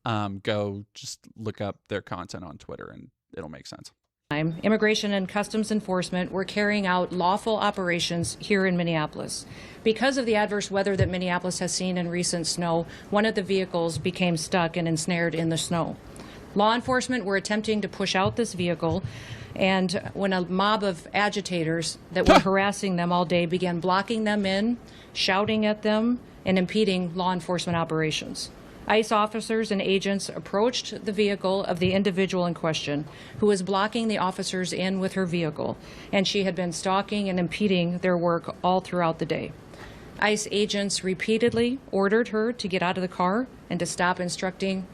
go just look up their content on Twitter and it'll make sense. Immigration and Customs Enforcement were carrying out lawful operations here in Minneapolis. Because of the adverse weather that Minneapolis has seen in recent snow, one of the vehicles became stuck and ensnared in the snow. Law enforcement were attempting to push out this vehicle, and when a mob of agitators that were harassing them all day began blocking them in, shouting at them, and impeding law enforcement operations. ICE officers and agents approached the vehicle of the individual in question, who was blocking the officers in with her vehicle, and she had been stalking and impeding their work all throughout the day. ICE agents repeatedly ordered her to get out of the car and to stop obstructing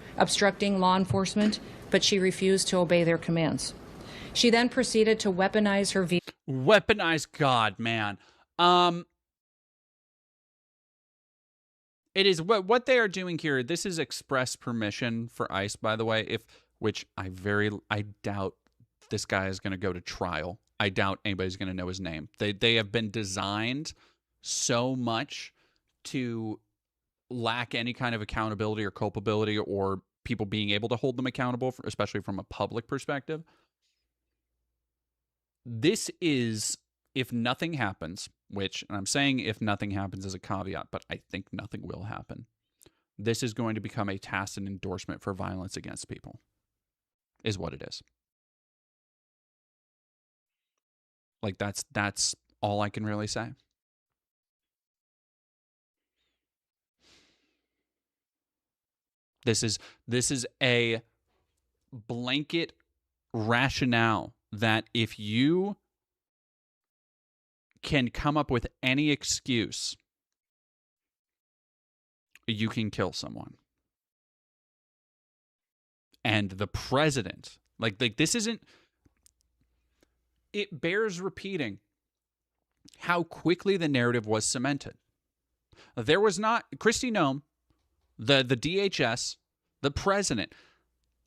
law enforcement, but she refused to obey their commands. She then proceeded to weaponize her vehicle. Weaponize God, man. It is what they are doing here. This is express permission for ICE, by the way, which I doubt this guy is going to go to trial. I doubt anybody's going to know his name. They have been designed so much to lack any kind of accountability or culpability or people being able to hold them accountable, especially from a public perspective. This is, if nothing happens, which, and I'm saying if nothing happens as a caveat, but I think nothing will happen, this is going to become a tacit endorsement for violence against people, is what it is. Like, that's all I can really say. This is a blanket rationale that if you can come up with any excuse, you can kill someone. And the president, like this isn't, it bears repeating how quickly the narrative was cemented. There was not, Kristi Noem, the DHS, the president,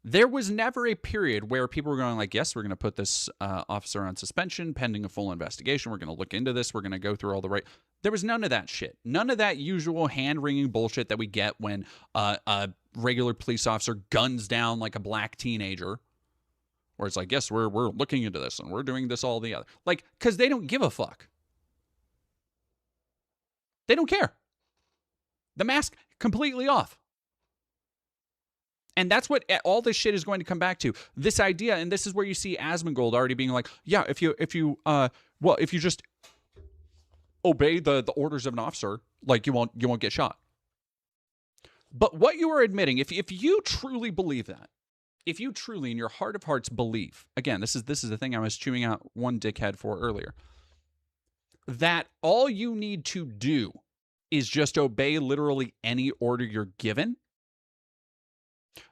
there was never a period where people were going like, yes, we're going to put this officer on suspension pending a full investigation. We're going to look into this. We're going to go through all the right. There was none of that shit. None of that usual hand-wringing bullshit that we get when a regular police officer guns down like a black teenager. Where it's like, yes, we're looking into this and we're doing this, all the other. Like, because they don't give a fuck. They don't care. The mask completely off. And that's what all this shit is going to come back to. This idea, and this is where you see Asmongold already being like, yeah, if you just obey the orders of an officer, like you won't get shot. But what you are admitting, if you truly believe that, if you truly in your heart of hearts believe, again, this is the thing I was chewing out one dickhead for earlier, that all you need to do is just obey literally any order you're given,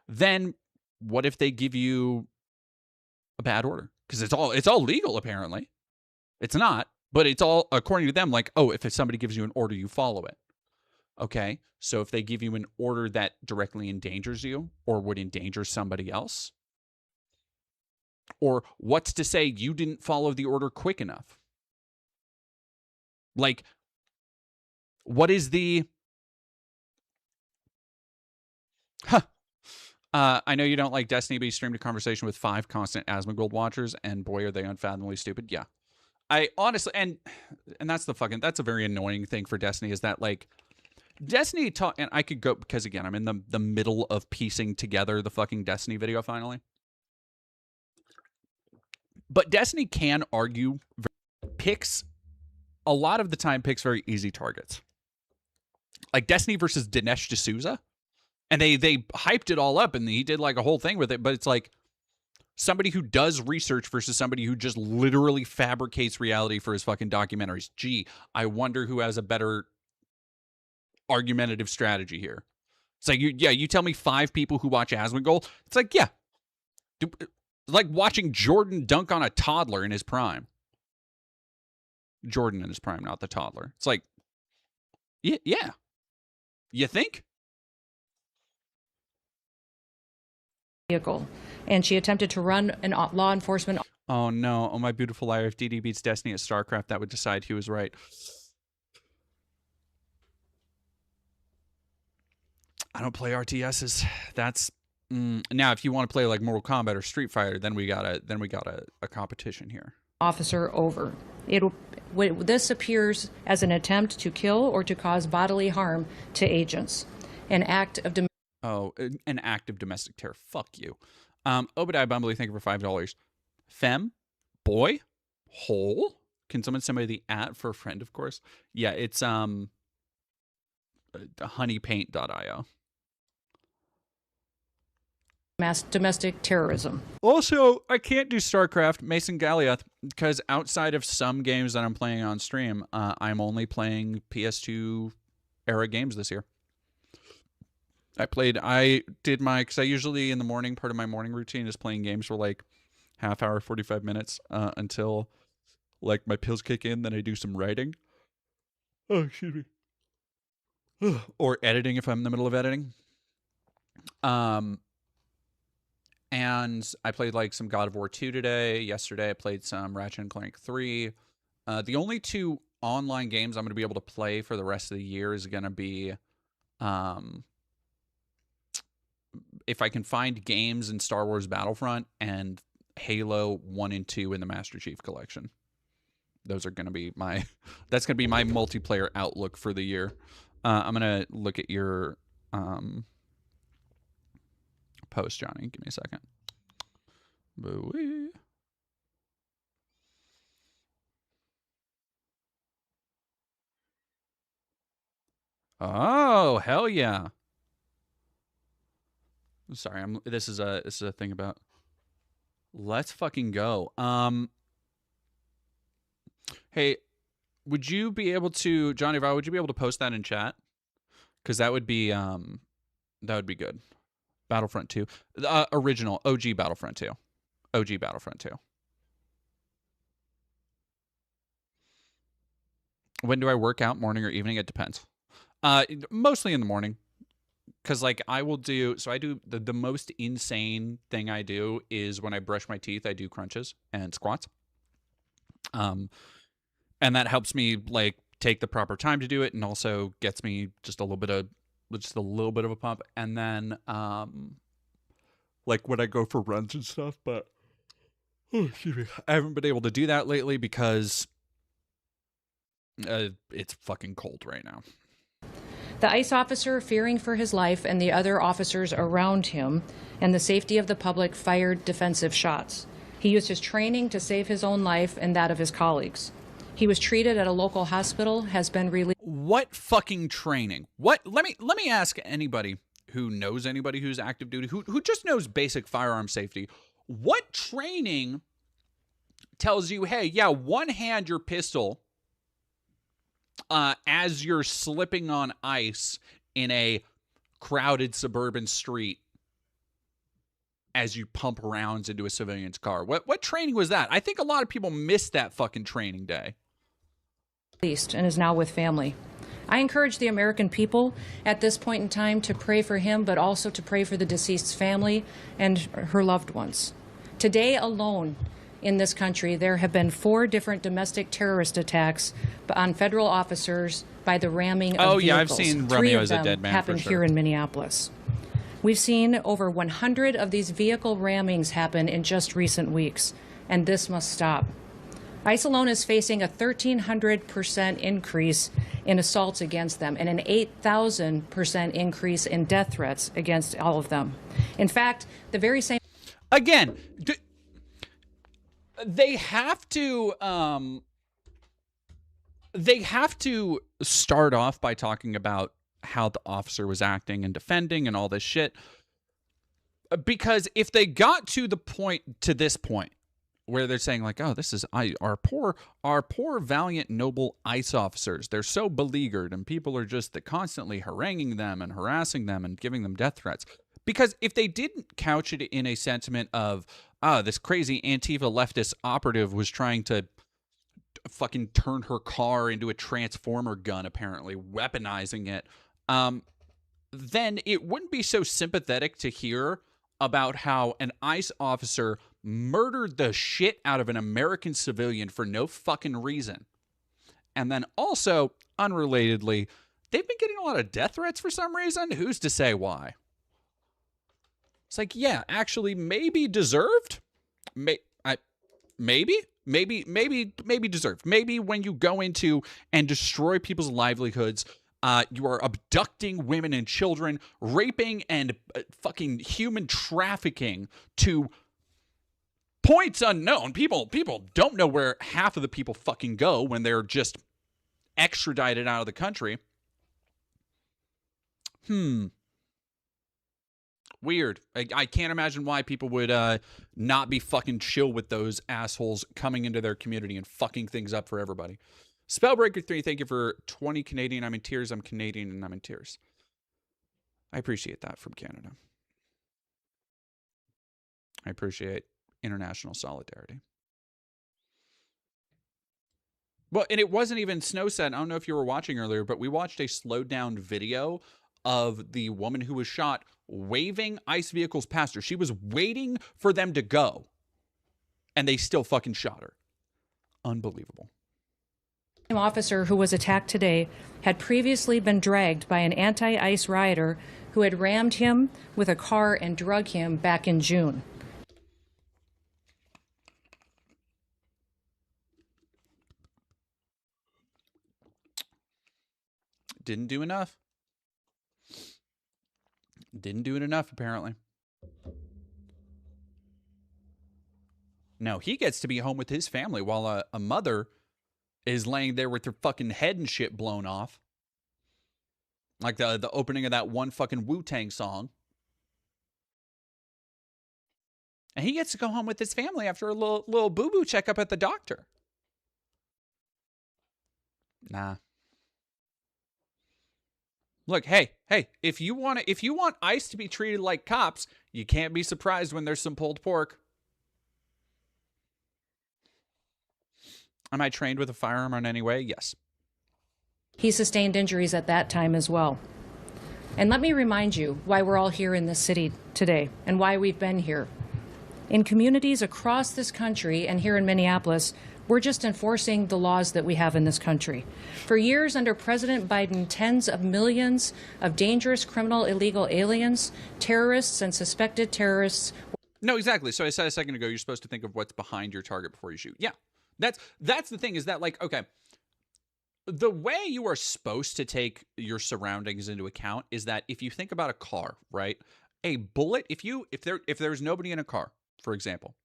then what if they give you a bad order? Because it's all legal, apparently. It's not, but it's all, according to them, like, oh, if somebody gives you an order, you follow it. Okay, so if they give you an order that directly endangers you or would endanger somebody else, or what's to say you didn't follow the order quick enough? Like, what is the... I know you don't like Destiny, but you streamed a conversation with 5 constant Asmongold watchers, and boy, are they unfathomably stupid. Yeah. I honestly, and that's that's a very annoying thing for Destiny, is that, like, Destiny taught, and I could go, because again, I'm in the middle of piecing together the fucking Destiny video finally. But Destiny can argue, a lot of the time picks very easy targets. Like Destiny versus Dinesh D'Souza. And they hyped it all up, and he did like a whole thing with it. But it's like somebody who does research versus somebody who just literally fabricates reality for his fucking documentaries. Gee, I wonder who has a better argumentative strategy here. It's like, you tell me 5 people who watch Asmongold. It's like, yeah. Like watching Jordan dunk on a toddler in his prime. Jordan in his prime, not the toddler. It's like, yeah. You think? Vehicle, and she attempted to run an law enforcement. Oh no! Oh my beautiful liar! If DD beats Destiny at StarCraft, that would decide he was right. I don't play RTSs. That's now if you want to play like Mortal Kombat or Street Fighter, then we got a competition here. Officer over. This appears as an attempt to kill or to cause bodily harm to agents. An act of an act of domestic terror. Fuck you. Obadiah Bumbley, thank you for $5. Fem, boy, hole. Can someone send me the @ for a friend? Of course. Yeah, it's honeypaint.io. Mass domestic terrorism. Also, I can't do StarCraft, Mason Galliath, because outside of some games that I'm playing on stream, I'm only playing PS2 era games this year. I did because I usually in the morning, part of my morning routine is playing games for like half hour, 45 minutes until like my pills kick in. Then I do some writing. Oh, excuse me. Or editing if I'm in the middle of editing. And I played like some God of War 2 today. Yesterday I played some Ratchet and Clank 3. The only 2 online games I'm going to be able to play for the rest of the year is going to be if I can find games in Star Wars Battlefront and Halo 1 and 2 in the Master Chief Collection. Those are going to be that's going to be my multiplayer outlook for the year. I'm going to look at your post, Johnny. Give me a second. Boo-wee. Oh, hell yeah. Sorry, this is a thing about let's fucking go. Hey, would you be able to, Johnny Val, would you be able to post that in chat? Because that would be good. Battlefront 2. Original OG Battlefront 2. OG Battlefront 2. When do I work out, morning or evening? It depends. Mostly in the morning. Because, like, I do the most insane thing I do is when I brush my teeth, I do crunches and squats. And that helps me, like, take the proper time to do it and also gets me just a little bit of a pump. And then, like, when I go for runs and stuff, but excuse me, I haven't been able to do that lately because it's fucking cold right now. The ICE officer, fearing for his life and the other officers around him and the safety of the public, fired defensive shots. He used his training to save his own life and that of his colleagues. He was treated at a local hospital, has been released. What fucking training? What? Let me ask anybody who knows anybody who's active duty, who just knows basic firearm safety. What training tells you, hey, yeah, one hand your pistol as you're slipping on ice in a crowded suburban street as you pump rounds into a civilian's car? What training was that? I think a lot of people missed that fucking training day. And is now with family. I encourage the American people at this point in time to pray for him, but also to pray for the deceased's family and her loved ones. Today alone in this country, there have been 4 different domestic terrorist attacks on federal officers by the ramming of vehicles. I've seen Romeo as a dead man. Happened for sure. here in Minneapolis. We've seen over 100 of these vehicle rammings happen in just recent weeks, and this must stop. ICE alone is facing a 1,300% increase in assaults against them and an 8,000% increase in death threats against all of them. In fact, the very same... Again, they have to start off by talking about how the officer was acting and defending and all this shit. Because if they got to this point, where they're saying like, oh, this is our poor valiant noble ICE officers, they're so beleaguered and people are just constantly haranguing them and harassing them and giving them death threats. Because if they didn't couch it in a sentiment of, this crazy Antifa leftist operative was trying to fucking turn her car into a transformer gun, apparently weaponizing it, then it wouldn't be so sympathetic to hear about how an ICE officer murdered the shit out of an American civilian for no fucking reason. And then also, unrelatedly, they've been getting a lot of death threats for some reason. Who's to say why? It's like, yeah, actually, maybe deserved. Maybe deserved. Maybe when you go into and destroy people's livelihoods, you are abducting women and children, raping and fucking human trafficking to points unknown. People don't know where half of the people fucking go when they're just extradited out of the country. Weird. I can't imagine why people would not be fucking chill with those assholes coming into their community and fucking things up for everybody. Spellbreaker3, thank you for 20 Canadian. I'm in tears. I'm Canadian and I'm in tears. I appreciate that from Canada. I appreciate international solidarity. Well, and it wasn't even Snow said, I don't know if you were watching earlier, but we watched a slowed down video of the woman who was shot waving ICE vehicles past her. She was waiting for them to go, and they still fucking shot her. Unbelievable. The officer who was attacked today had previously been dragged by an anti-ICE rioter who had rammed him with a car and drug him back in June. Didn't do enough. Didn't do it enough, apparently. No, he gets to be home with his family while a mother is laying there with her fucking head and shit blown off. Like the opening of that one fucking Wu-Tang song. And he gets to go home with his family after a little boo-boo checkup at the doctor. Nah. Look, hey, if you want ICE to be treated like cops, you can't be surprised when there's some pulled pork. Am I trained with a firearm in any way? Yes. He sustained injuries at that time as well. And let me remind you why we're all here in this city today and why we've been here. In communities across this country and here in Minneapolis, we're just enforcing the laws that we have in this country. For years under President Biden, tens of millions of dangerous criminal illegal aliens, terrorists, and suspected terrorists. No, exactly. So I said a second ago, you're supposed to think of what's behind your target before you shoot. Yeah, that's the thing is that, like, okay, the way you are supposed to take your surroundings into account is that if you think about a car, right? A bullet, if there's nobody in a car, for example,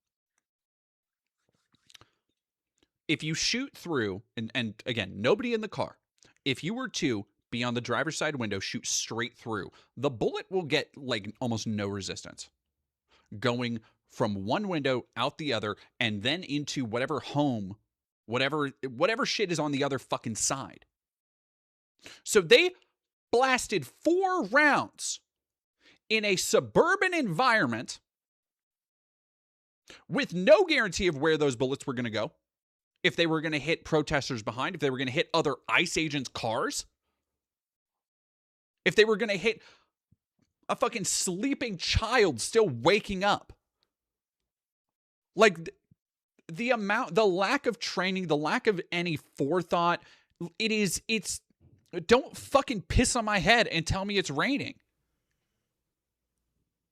if you shoot through, and again, nobody in the car, if you were to be on the driver's side window, shoot straight through, the bullet will get like almost no resistance. Going from one window out the other and then into whatever home, whatever shit is on the other fucking side. So they blasted 4 rounds in a suburban environment with no guarantee of where those bullets were going to go. If they were going to hit protesters behind, if they were going to hit other ICE agents' cars, if they were going to hit a fucking sleeping child still waking up. Like, the lack of training, the lack of any forethought, it's, don't fucking piss on my head and tell me it's raining.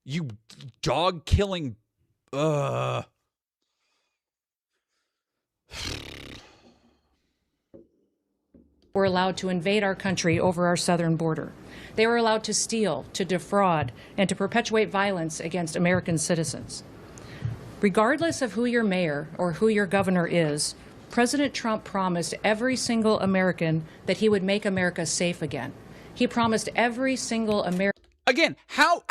You dog-killing, were allowed to invade our country over our southern border. They were allowed to steal, to defraud, and to perpetuate violence against American citizens. Regardless of who your mayor or who your governor is, President Trump promised every single American that he would make America safe again. He promised every single American. Again, how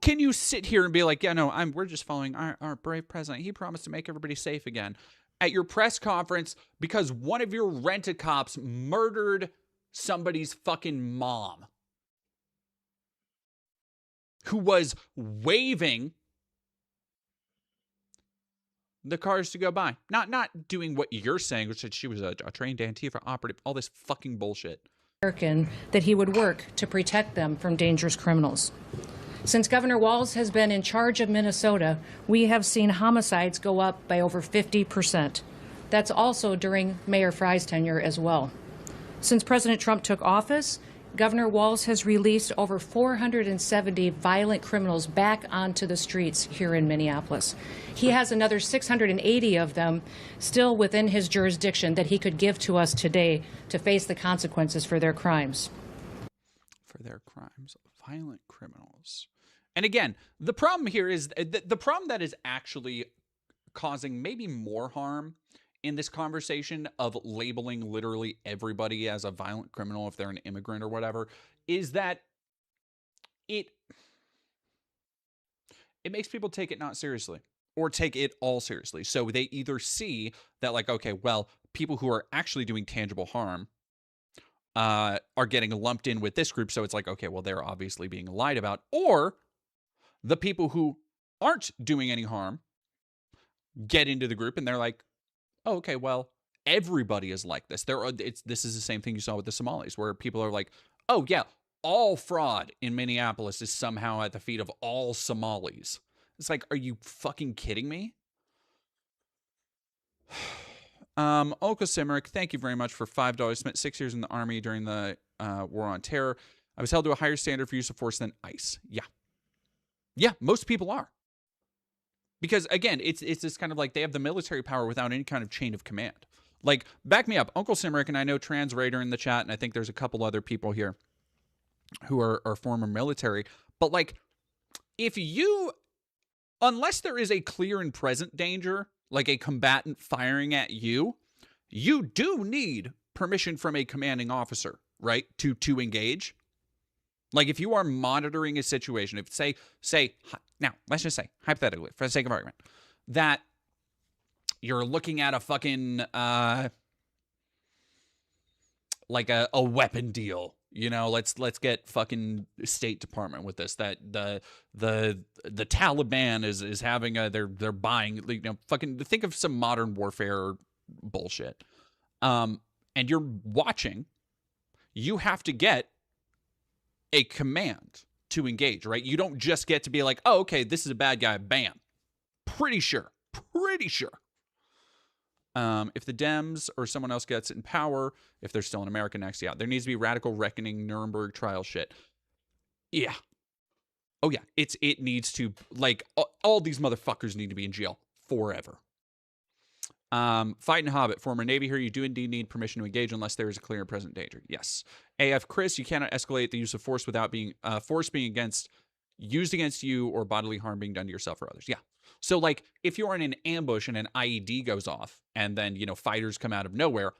can you sit here and be like, yeah, no, we're just following our brave president. He promised to make everybody safe again. At your press conference, because one of your rent-a-cops murdered somebody's fucking mom who was waving the cars to go by. Not doing what you're saying, which is she was a trained Antifa operative, all this fucking bullshit. American that he would work to protect them from dangerous criminals. Since Governor Walz has been in charge of Minnesota, we have seen homicides go up by over 50%. That's also during Mayor Fry's tenure as well. Since President Trump took office, Governor Walz has released over 470 violent criminals back onto the streets here in Minneapolis. He has another 680 of them still within his jurisdiction that he could give to us today to face the consequences for their crimes. For their crimes, violent criminals. And again, the problem here is the problem that is actually causing maybe more harm in this conversation of labeling literally everybody as a violent criminal if they're an immigrant or whatever, is that it makes people take it not seriously or take it all seriously. So they either see that like, okay, well, people who are actually doing tangible harm are getting lumped in with this group. So it's like, okay, well, they're obviously being lied about. Or the people who aren't doing any harm get into the group and they're like, oh, okay, well, everybody is like this. This is the same thing you saw with the Somalis, where people are like, oh, yeah, all fraud in Minneapolis is somehow at the feet of all Somalis. It's like, are you fucking kidding me? Olka Simrick, thank you very much for $5. Spent 6 years in the Army during the War on Terror. I was held to a higher standard for use of force than ICE. Yeah. Yeah, most people are. Because, again, it's this kind of like they have the military power without any kind of chain of command. Like, back me up. Uncle Simrick, and I know Trans Raider in the chat, and I think there's a couple other people here who are former military. But, like, unless there is a clear and present danger, like a combatant firing at you, you do need permission from a commanding officer, right, to engage. Like, if you are monitoring a situation, if say, now, let's just say, hypothetically, for the sake of argument, that you're looking at a fucking, like a weapon deal, you know, let's get fucking State Department with this, that the Taliban is having they're buying, you know, fucking think of some modern warfare bullshit. And you're watching, you have to get a command to engage, right? You don't just get to be like, oh, okay, this is a bad guy, bam. Pretty sure. If the Dems or someone else gets in power, if they're still in America next, yeah, there needs to be radical reckoning, Nuremberg trial shit. Yeah. Oh yeah, it needs to, like, all these motherfuckers need to be in jail forever. Fighting Hobbit, former Navy here, you do indeed need permission to engage unless there is a clear and present danger. Yes. AF Chris, you cannot escalate the use of force without being force being used against you or bodily harm being done to yourself or others. Yeah. So like if you're in an ambush and an IED goes off and then, you know, fighters come out of nowhere,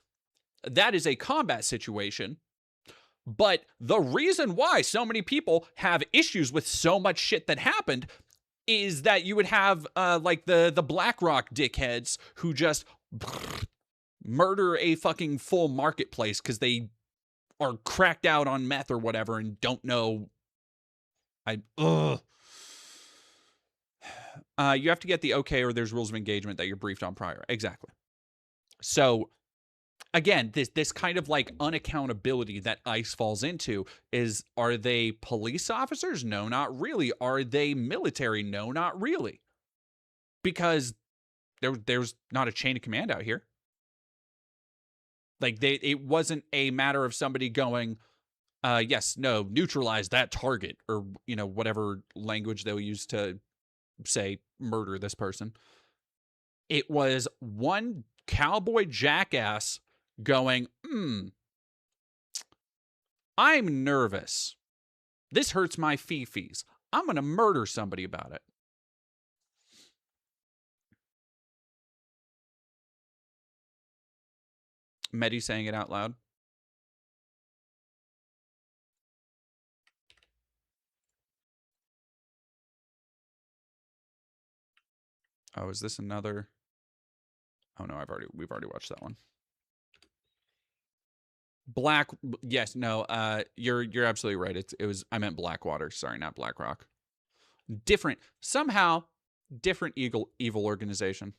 that is a combat situation. But the reason why so many people have issues with so much shit that happened is that you would have like the BlackRock dickheads who just murder a fucking full marketplace because they are cracked out on meth or whatever and don't know. You have to get the okay or there's rules of engagement that you're briefed on prior. Exactly. So again, this kind of like unaccountability that ICE falls into is, are they police officers? No, not really. Are they military? No, not really. Because there's not a chain of command out here. Like it wasn't a matter of somebody going, yes, no, neutralize that target, or, you know, whatever language they'll use to say murder this person. It was one cowboy jackass going, I'm nervous. This hurts my fee-fees. I'm going to murder somebody about it. Medi saying it out loud. Oh, is this another? Oh no, we've already watched that one. Yes, no, you're absolutely right. I meant Blackwater. Sorry, not BlackRock. Somehow different evil organization.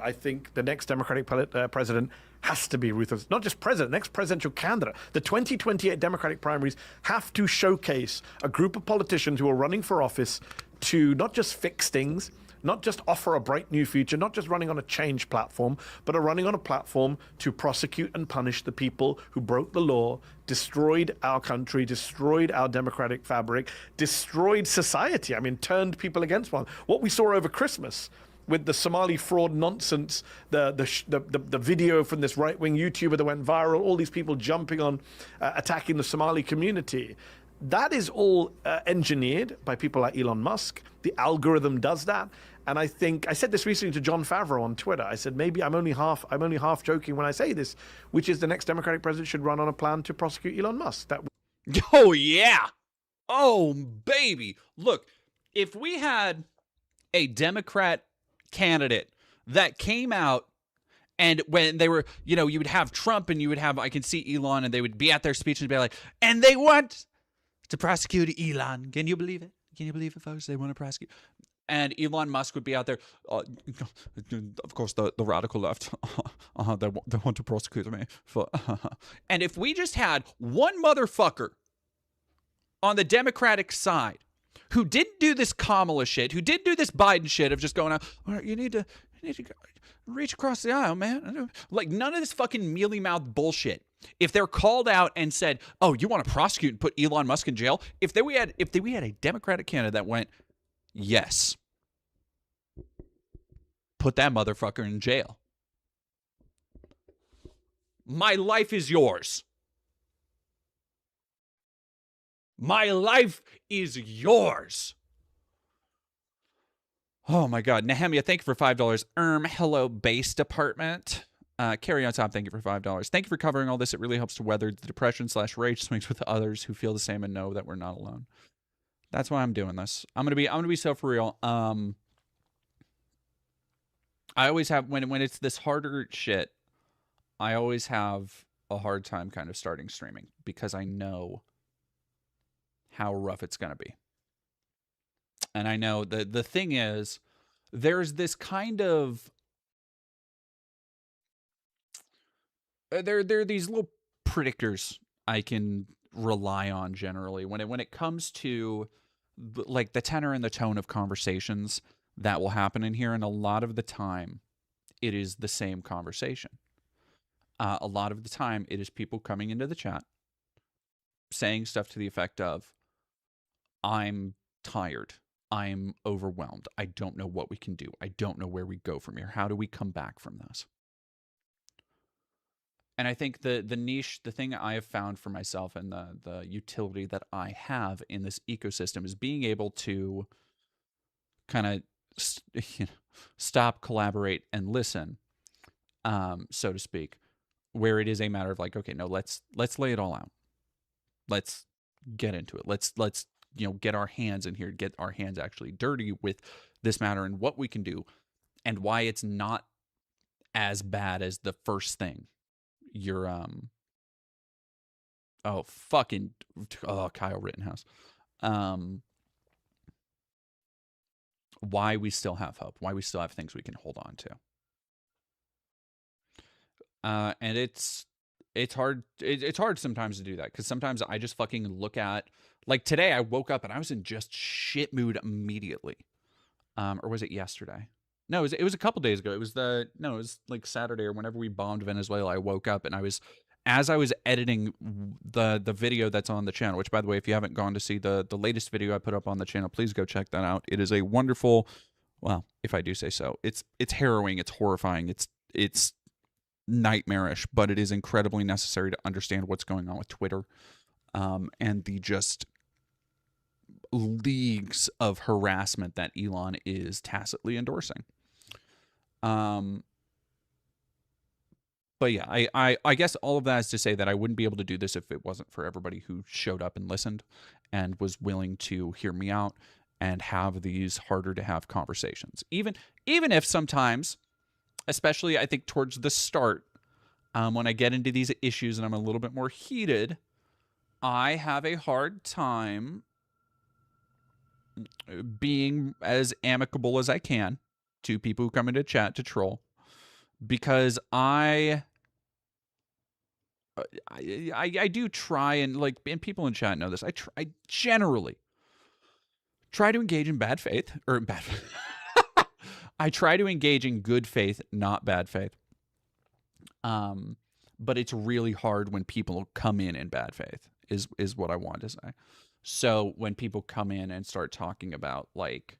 I think the next Democratic president has to be ruthless. Not just president, next presidential candidate. The 2028 Democratic primaries have to showcase a group of politicians who are running for office to not just fix things, not just offer a bright new future, not just running on a change platform, but are running on a platform to prosecute and punish the people who broke the law, destroyed our country, destroyed our democratic fabric, destroyed society. I mean, turned people against one. What we saw over Christmas with the Somali fraud nonsense, the video from this right-wing YouTuber that went viral, all these people jumping on, attacking the Somali community. That is all engineered by people like Elon Musk. The algorithm does that. And I think, I said this recently to John Favreau on Twitter. I said, maybe I'm only half joking when I say this, which is the next Democratic president should run on a plan to prosecute Elon Musk. Oh, yeah. Oh, baby. Look, if we had a Democrat candidate that came out, and when they were, you know, you would have Trump and you would have, I can see Elon, and they would be at their speech and be like, and they want to prosecute Elon. Can you believe it? Can you believe it, folks? They want to prosecute. And Elon Musk would be out there. Of course, the radical left, they want to prosecute me. And if we just had one motherfucker on the Democratic side who didn't do this Kamala shit, who didn't do this Biden shit of just going out, all right, you need to reach across the aisle, man. Like, none of this fucking mealy-mouthed bullshit. If they're called out and said, oh, you want to prosecute and put Elon Musk in jail? If we had a Democratic candidate that went, yes, put that motherfucker in jail. My life is yours. My life is yours. Oh, my God. Nehemiah, thank you for $5. Hello, base department. Carry on top, thank you for $5. Thank you for covering all this. It really helps to weather the depression/rage swings with others who feel the same and know that we're not alone. That's why I'm doing this. I'm gonna be so for real. I always have, when it's this harder shit, I always have a hard time kind of starting streaming because I know how rough it's gonna be. And I know the thing is, there's this kind of there are these little predictors I can rely on generally when it comes to like the tenor and the tone of conversations that will happen in here, and a lot of the time it is the same conversation. A lot of the time it is people coming into the chat saying stuff to the effect of, I'm tired, I'm overwhelmed, I don't know what we can do, I don't know where we go from here, how do we come back from this? And I think the niche, the thing I have found for myself and the utility that I have in this ecosystem is being able to kind of stop, collaborate, and listen, so to speak, where it is a matter of like, okay, no, let's lay it all out. Let's get into it. Let's get our hands in here, get our hands actually dirty with this matter and what we can do and why it's not as bad as the first thing. Kyle Rittenhouse. Why we still have hope, why we still have things we can hold on to. And it's hard. It's hard sometimes to do that because sometimes I just fucking look at, like today I woke up and I was in just shit mood immediately. Or was it yesterday? No, it was a couple days ago. It was like Saturday or whenever we bombed Venezuela. I woke up and as I was editing the video that's on the channel, which by the way, if you haven't gone to see the latest video I put up on the channel, please go check that out. It is a wonderful, well, if I do say so, it's harrowing, it's horrifying, it's nightmarish, but it is incredibly necessary to understand what's going on with Twitter, and the just leagues of harassment that Elon is tacitly endorsing. But yeah, I guess all of that is to say that I wouldn't be able to do this if it wasn't for everybody who showed up and listened and was willing to hear me out and have these harder to have conversations. Even if sometimes, especially I think towards the start, when I get into these issues and I'm a little bit more heated, I have a hard time being as amicable as I can to people who come into chat to troll, because I do try, and like, and people in chat know this, I generally try to engage in bad faith, or I try to engage in good faith, not bad faith. But it's really hard when people come in bad faith is what I want to say. So when people come in and start talking about like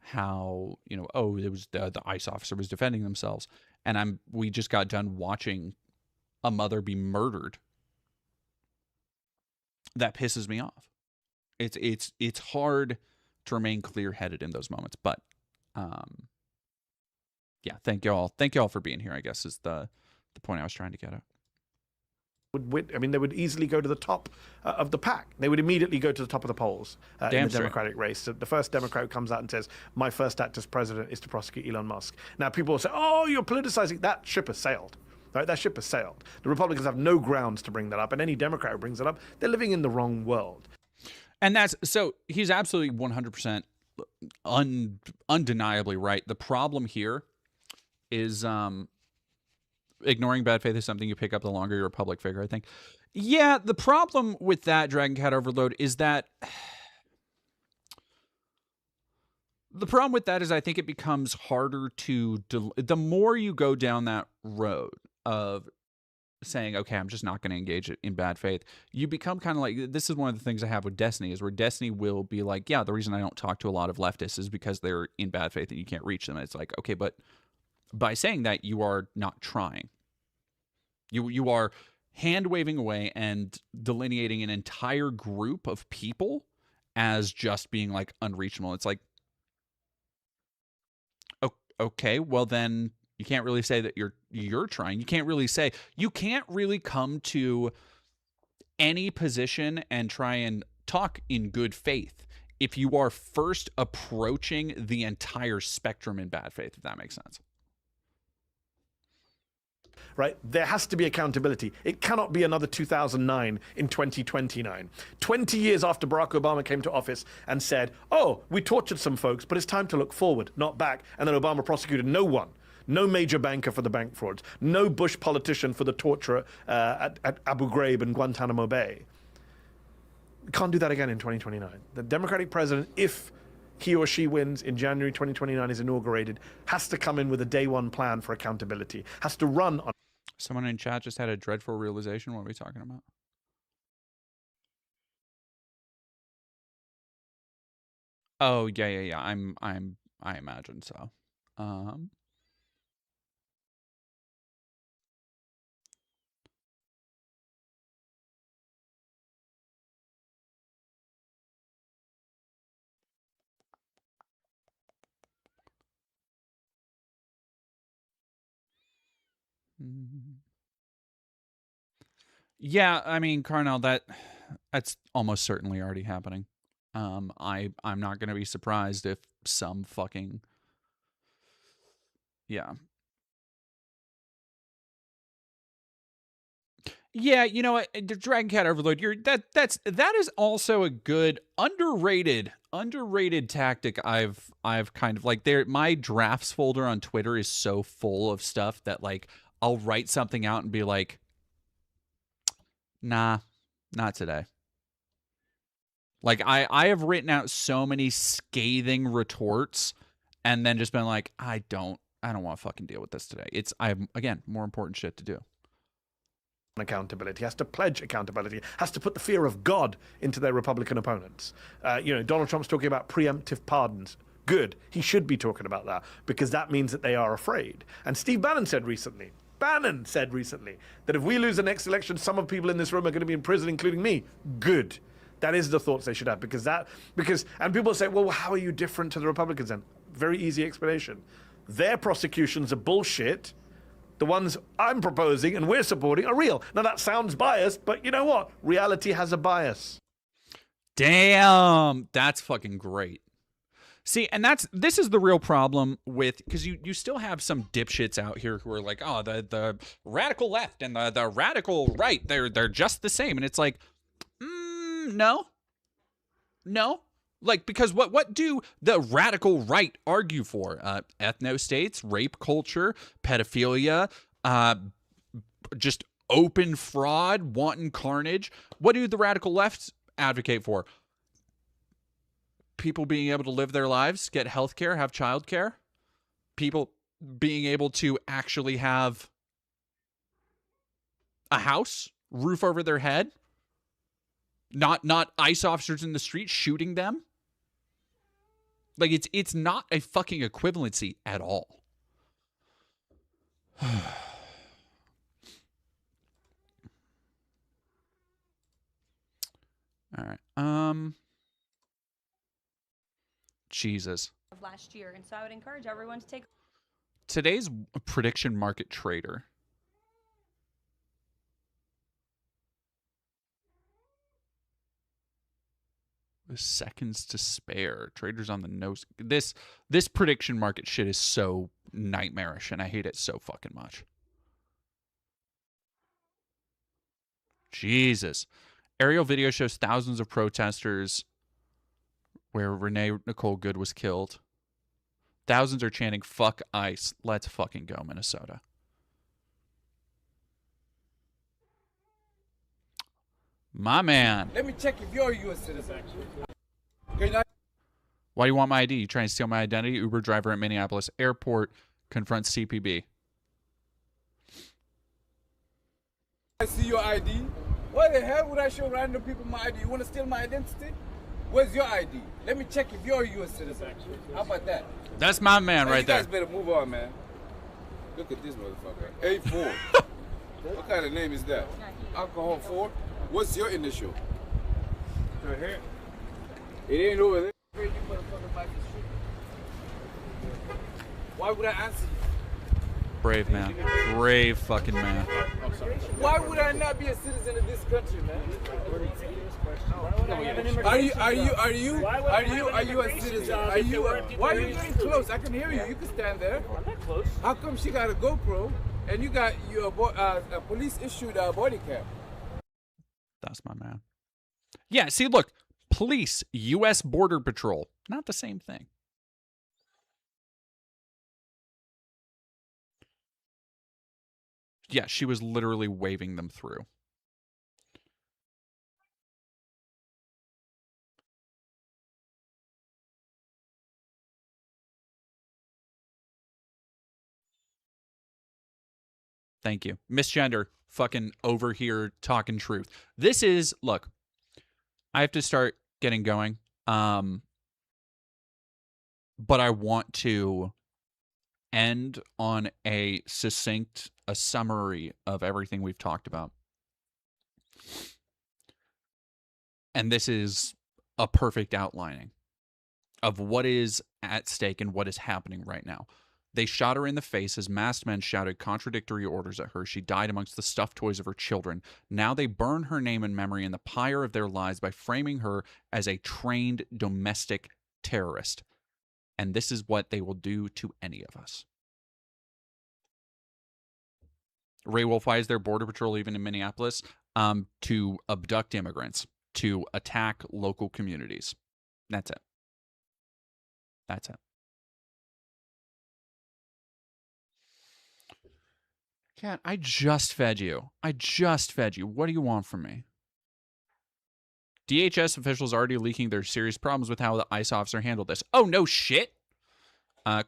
how, you know, oh, it was the ICE officer was defending themselves, and we just got done watching a mother be murdered. That pisses me off. It's hard to remain clear-headed in those moments, but yeah, thank you all for being here, I guess, is the point I was trying to get at. They would easily go to the top of the pack. They would immediately go to the top of the polls in the Democratic race. So the first Democrat who comes out and says, my first act as president is to prosecute Elon Musk. Now, people will say, oh, you're politicizing. That ship has sailed. Right? That ship has sailed. The Republicans have no grounds to bring that up. And any Democrat who brings it up, they're living in the wrong world. And so he's absolutely 100% undeniably right. The problem here is ignoring bad faith is something you pick up the longer you're a public figure, I think. Yeah, the problem with that, Dragon Cat Overload, is that I think it becomes harder to the more you go down that road of saying, okay, I'm just not going to engage in bad faith, you become kind of like, this is one of the things I have with Destiny, is where Destiny will be like, yeah, the reason I don't talk to a lot of leftists is because they're in bad faith and you can't reach them. And it's like, okay, but by saying that, you are not trying. You are hand-waving away and delineating an entire group of people as just being like unreachable. It's like, okay, well then you can't really say that you're trying. You can't really come to any position and try and talk in good faith if you are first approaching the entire spectrum in bad faith, if that makes sense. Right? There has to be accountability. It cannot be another 2009 in 2029. 20 years after Barack Obama came to office and said, oh, we tortured some folks, but it's time to look forward, not back. And then Obama prosecuted no one. No major banker for the bank frauds. No Bush politician for the torture at Abu Ghraib and Guantanamo Bay. Can't do that again in 2029. The Democratic president, if he or she wins in January 2029, is inaugurated, has to come in with a day one plan for accountability, has to run on. Someone in chat just had a dreadful realization. What are we talking about? Oh, yeah. I imagine so. Yeah, I mean, Carnell, that's almost certainly already happening. I'm not going to be surprised if some fucking, yeah. Yeah, you know what, Dragon Cat Overload, that is also a good underrated tactic. I've kind of like my drafts folder on Twitter is so full of stuff that like I'll write something out and be like, nah, not today. Like I have written out so many scathing retorts and then just been like, I don't want to fucking deal with this today. I have, again, more important shit to do. Accountability, has to pledge accountability, has to put the fear of God into their Republican opponents. Donald Trump's talking about preemptive pardons. Good. He should be talking about that because that means that they are afraid. And Steve Bannon said recently that if we lose the next election, some of the people in this room are going to be in prison, including me. Good. That is the thoughts they should have and people say, well, how are you different to the Republicans then? Very easy explanation. Their prosecutions are bullshit. The ones I'm proposing and we're supporting are real. Now that sounds biased, but you know what? Reality has a bias. Damn, that's fucking great. See, and this is the real problem with, because you still have some dipshits out here who are like, oh, the radical left and the radical right, they're just the same, and it's like, no. Like, because what do the radical right argue for? Ethno-states, rape culture, pedophilia, just open fraud, wanton carnage. What do the radical left advocate for? People being able to live their lives, get health care, have child care. people being able to actually have a house, roof over their head, not ICE officers in the street shooting them. Like, it's not a fucking equivalency at all. All right. Jesus. Of last year, and so I would encourage everyone to take Today's prediction market trader. With seconds to spare. Traders on the nose. This prediction market shit is so nightmarish, and I hate it so fucking much. Jesus. Aerial video shows thousands of protesters where Renee Nicole Good was killed. Thousands are chanting, "Fuck ICE. Let's fucking go, Minnesota." My man. Let me check if you're a U.S. citizen. Why do you want my ID? You trying to steal my identity? Uber driver at Minneapolis airport confronts CPB. I see your ID. Why the hell would I show random people my ID? You want to steal my identity? Where's your ID? Let me check if you're a U.S. citizen. How about that? That's my man right there. You guys better move on, man. Look at this motherfucker. A4. What kind of name is that? Alcohol 4? What's your initial? Right here. It ain't over there. Why would I answer you? Brave man. Brave fucking man. Why would I not be a citizen of this country, man? Are you a citizen? Why are you getting close? I can hear you. You can stand there. I'm not close. How come she got a GoPro and you got your a police issued body cam? That's my man. Yeah, see, look. Police, U.S. Border Patrol. Not the same thing. Yeah, she was literally waving them through. Thank you. Misgender, fucking over here talking truth. This is, look, I have to start getting going. But I want to end on a summary of everything we've talked about. And this is a perfect outlining of what is at stake and what is happening right now. They shot her in the face as masked men shouted contradictory orders at her. She died amongst the stuffed toys of her children. Now they burn her name and memory in the pyre of their lives by framing her as a trained domestic terrorist. And this is what they will do to any of us. Ray Wolf, why is there Border Patrol even in Minneapolis? To abduct immigrants, to attack local communities. That's it. That's it. Cat, I just fed you. I just fed you. What do you want from me? DHS officials already leaking their serious problems with how the ICE officer handled this. Oh, no shit.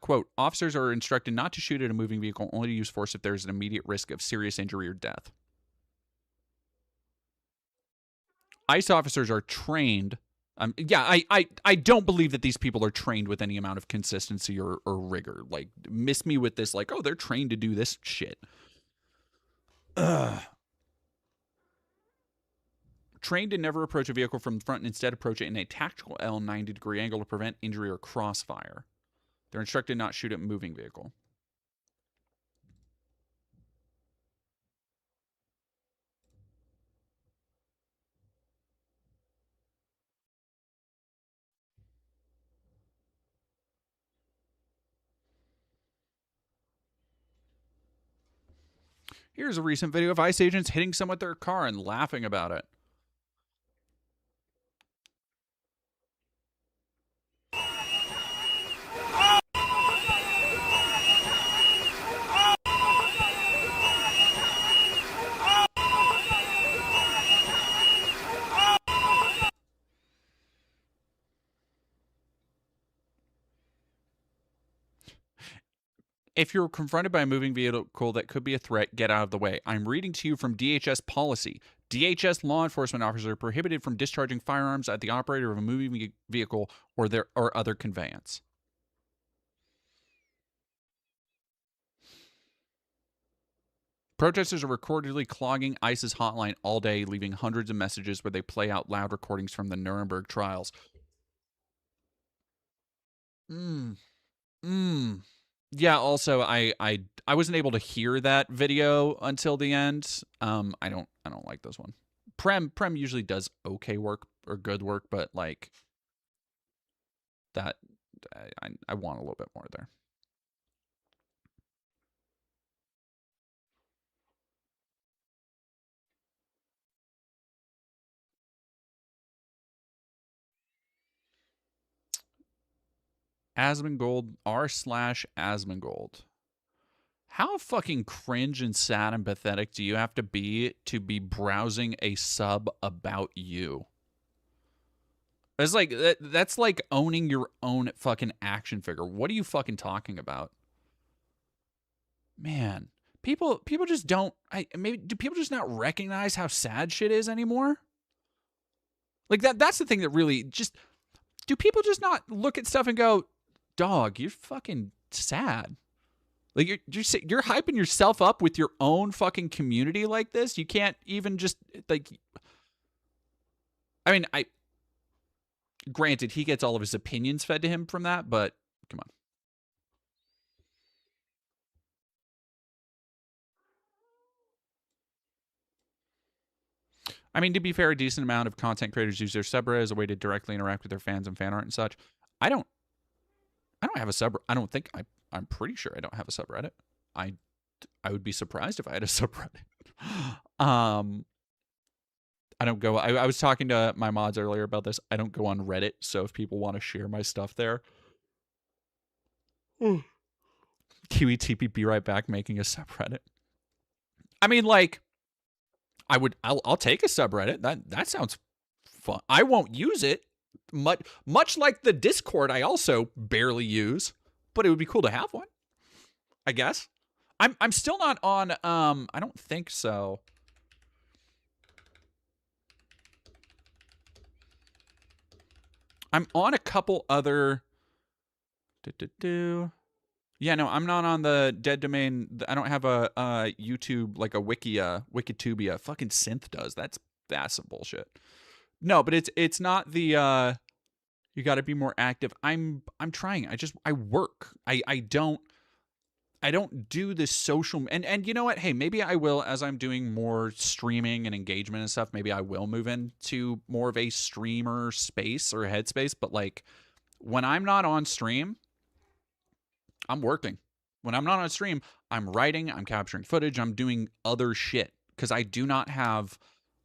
Quote, officers are instructed not to shoot at a moving vehicle, only to use force if there is an immediate risk of serious injury or death. ICE officers are trained. Yeah, I don't believe that these people are trained with any amount of consistency or rigor. Like, miss me with this, like, oh, they're trained to do this shit. Trained to never approach a vehicle from the front and instead approach it in a tactical L 90-degree angle to prevent injury or crossfire. They're instructed not to shoot at a moving vehicle. Here's a recent video of ICE agents hitting someone with their car and laughing about it. If you're confronted by a moving vehicle that could be a threat, get out of the way. I'm reading to you from DHS policy. DHS law enforcement officers are prohibited from discharging firearms at the operator of a moving vehicle or other conveyance. Protesters are reportedly clogging ICE's hotline all day, leaving hundreds of messages where they play out loud recordings from the Nuremberg trials. Yeah, also I wasn't able to hear that video until the end. I don't like this one. Prem usually does okay work or good work, but like that I want a little bit more there. Asmongold r/Asmongold. How fucking cringe and sad and pathetic do you have to be browsing a sub about you? It's like that's like owning your own fucking action figure. What are you fucking talking about? Man, people just don't. Maybe do people just not recognize how sad shit is anymore? Like that's the thing that really just. Do people just not look at stuff and go, "Dog, you're fucking sad." Like you're hyping yourself up with your own fucking community like this. You can't even just like. I mean, granted, he gets all of his opinions fed to him from that, but come on. I mean, to be fair, a decent amount of content creators use their subreddit as a way to directly interact with their fans and fan art and such. I don't have a subreddit. I don't think I'm pretty sure I don't have a subreddit. I would be surprised if I had a subreddit. I don't go. I was talking to my mods earlier about this. I don't go on Reddit, so if people want to share my stuff there, Kiwi TP, be right back, making a subreddit. I mean, like, I'll take a subreddit. That sounds fun. I won't use it much like the Discord. I also barely use, but it would be cool to have one, I guess. I'm still not on. I don't think so. I'm on a couple other. Yeah, no, I'm not on the dead domain. I don't have a YouTube, like a Wikitubia. Fucking Synth does. That's some bullshit. No, but it's not the you got to be more active. I'm trying. I work. I don't do this social and you know what? Hey, maybe I will, as I'm doing more streaming and engagement and stuff, maybe I will move into more of a streamer space or headspace, but like when I'm not on stream, I'm working. When I'm not on stream, I'm writing, I'm capturing footage, I'm doing other shit because I do not have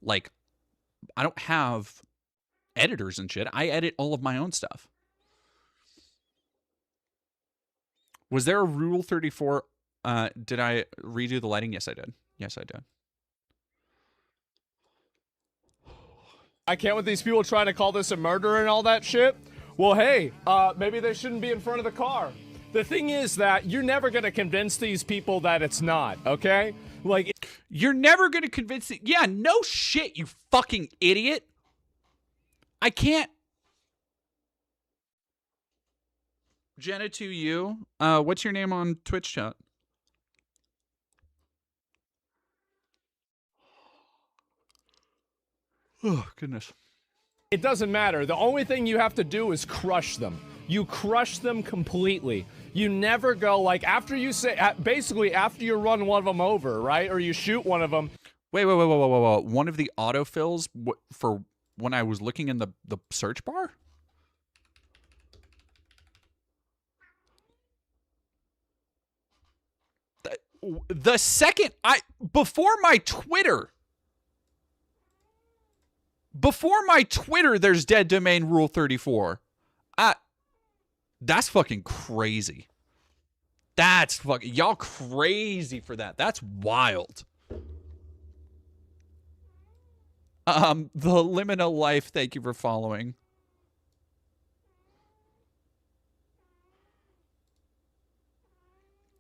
I don't have editors and shit. I edit all of my own stuff. Was there a Rule 34? Did I redo the lighting? Yes, I did. Yes, I did. I can't with these people trying to call this a murder and all that shit. Well, hey, maybe they shouldn't be in front of the car. The thing is that you're never going to convince these people that it's not, okay? Like, you're never going to convince it. Yeah, no shit, you fucking idiot. I can't. Jenna to you. What's your name on Twitch chat? Oh, goodness. It doesn't matter. The only thing you have to do is crush them. You crush them completely. You never go, like, after you say, basically after you run one of them over, right? Or you shoot one of them. Wait. One of the autofills for when I was looking in the search bar? The second before my Twitter, there's dead domain Rule 34. That's fucking crazy. That's fucking y'all crazy for that. That's wild. The Liminal Life, thank you for following.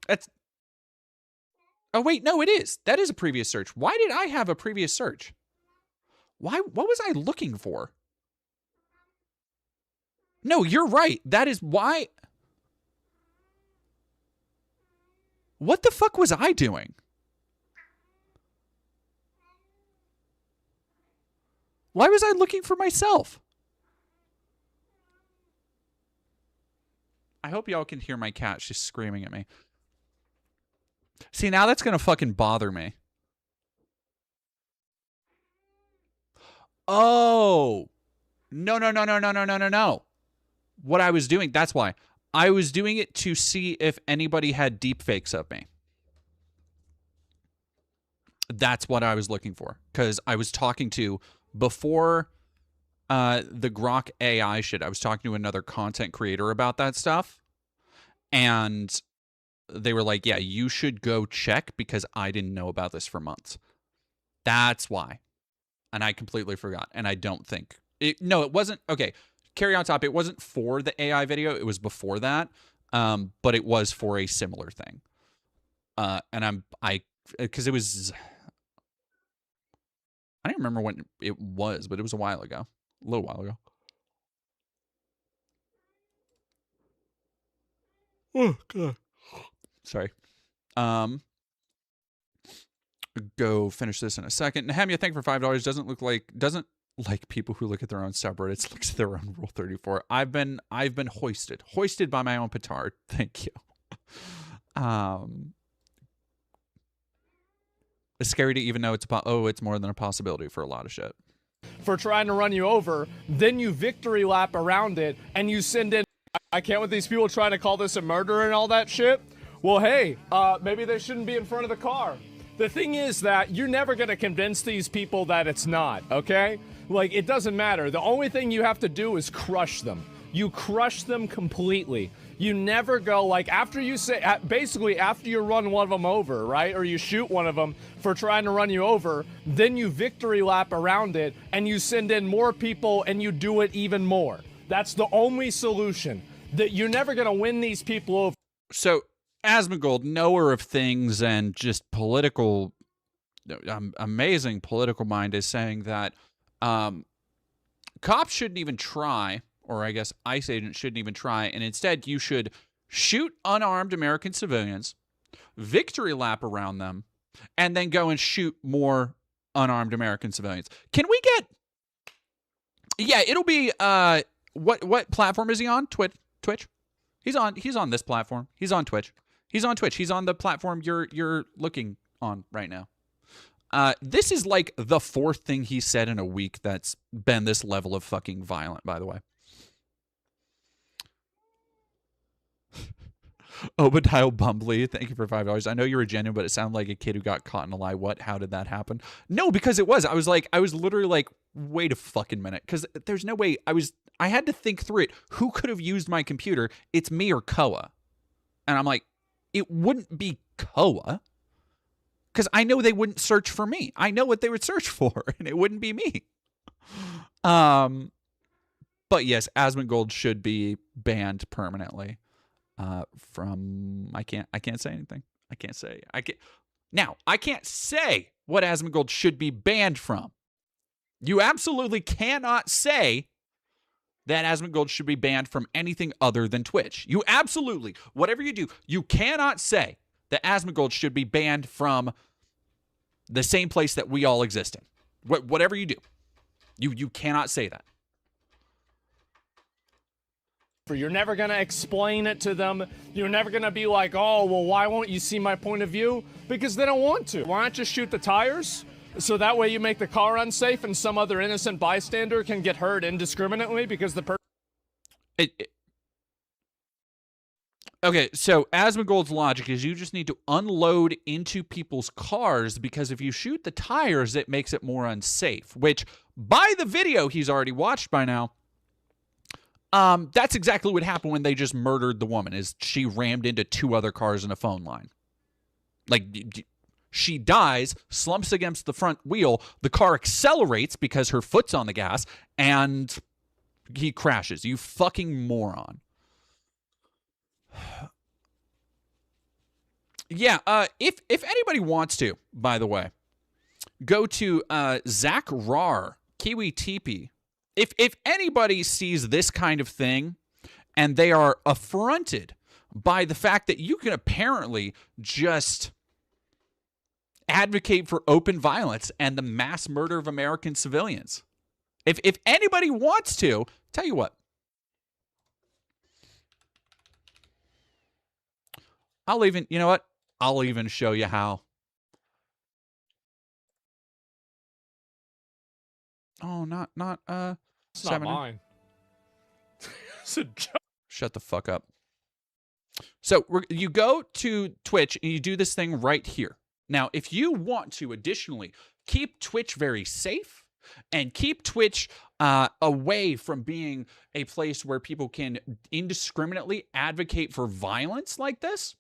That's. Oh wait, no, it is. That is a previous search. Why did I have a previous search? Why? What was I looking for? No, you're right. That is why. What the fuck was I doing? Why was I looking for myself? I hope y'all can hear my cat. She's screaming at me. See, now that's going to fucking bother me. Oh. No. What I was doing, that's why. I was doing it to see if anybody had deepfakes of me. That's what I was looking for. Because I was talking to, before the Grok AI shit, I was talking to another content creator about that stuff. And they were like, yeah, you should go check because I didn't know about this for months. That's why. And I completely forgot. And I don't think... No, it wasn't... Okay, carry on top. It wasn't for the AI video. It was before that. But it was for a similar thing. And because it was... I don't remember when it was, but it was a while ago. A little while ago. Oh, God. Sorry. Go finish this in a second. Nehemia, thank you for $5. Doesn't like people who look at their own subreddits, looks at their own Rule 34. I've been hoisted by my own petard. Thank you. It's scary to even know it's more than a possibility for a lot of shit. For trying to run you over, then you victory lap around it, and you send in, I can't with these people trying to call this a murder and all that shit. Well, hey, maybe they shouldn't be in front of the car. The thing is that you're never going to convince these people that it's not, okay? Like, it doesn't matter. The only thing you have to do is crush them. You crush them completely. You never go, like, after you say, basically after you run one of them over, right? Or you shoot one of them for trying to run you over, then you victory lap around it, and you send in more people, and you do it even more. That's the only solution. That you're never going to win these people over. So, Asmongold, knower of things and just political, amazing political mind, is saying that cops shouldn't even try, or I guess ICE agents shouldn't even try, and instead you should shoot unarmed American civilians, victory lap around them, and then go and shoot more unarmed American civilians. Can we get... Yeah, it'll be... What platform is he on? Twitch? He's on this platform. He's on Twitch. He's on Twitch. He's on the platform you're looking on right now. This is like the fourth thing he said in a week that's been this level of fucking violent, by the way. Obadiah Bumbly, thank you for $5. I know you're a genuine, but it sounded like a kid who got caught in a lie. What? How did that happen? No, because it was. I was literally like, wait a fucking minute. Because there's no way. I had to think through it. Who could have used my computer? It's me or Koa. And I'm like, it wouldn't be Koa. Because I know they wouldn't search for me. I know what they would search for, and it wouldn't be me. But yes, Asmongold should be banned permanently. From I can't say anything. I can't say what Asmongold should be banned from. You absolutely cannot say that Asmongold should be banned from anything other than Twitch. You absolutely, whatever you do, you cannot say that Asmongold should be banned from the same place that we all exist in. Whatever you do, you cannot say that. You're never going to explain it to them. You're never going to be like, oh, well, why won't you see my point of view? Because they don't want to. Why not just shoot the tires? So that way you make the car unsafe and some other innocent bystander can get hurt indiscriminately because the person... Okay, so Asmongold's logic is you just need to unload into people's cars because if you shoot the tires, it makes it more unsafe, which by the video he's already watched by now, that's exactly what happened when they just murdered the woman, is she rammed into two other cars and a phone line. Like, she dies, slumps against the front wheel, the car accelerates because her foot's on the gas, and he crashes. You fucking moron. Yeah, if anybody wants to, by the way, go to Zach Rar, Kiwi Teepee. If anybody sees this kind of thing and they are affronted by the fact that you can apparently just advocate for open violence and the mass murder of American civilians, if anybody wants to, tell you what, I'll even show you how. Oh, not It's not mine. It's a joke. Shut the fuck up. So you go to Twitch and you do this thing right here. Now, if you want to additionally keep Twitch very safe and keep Twitch away from being a place where people can indiscriminately advocate for violence like this,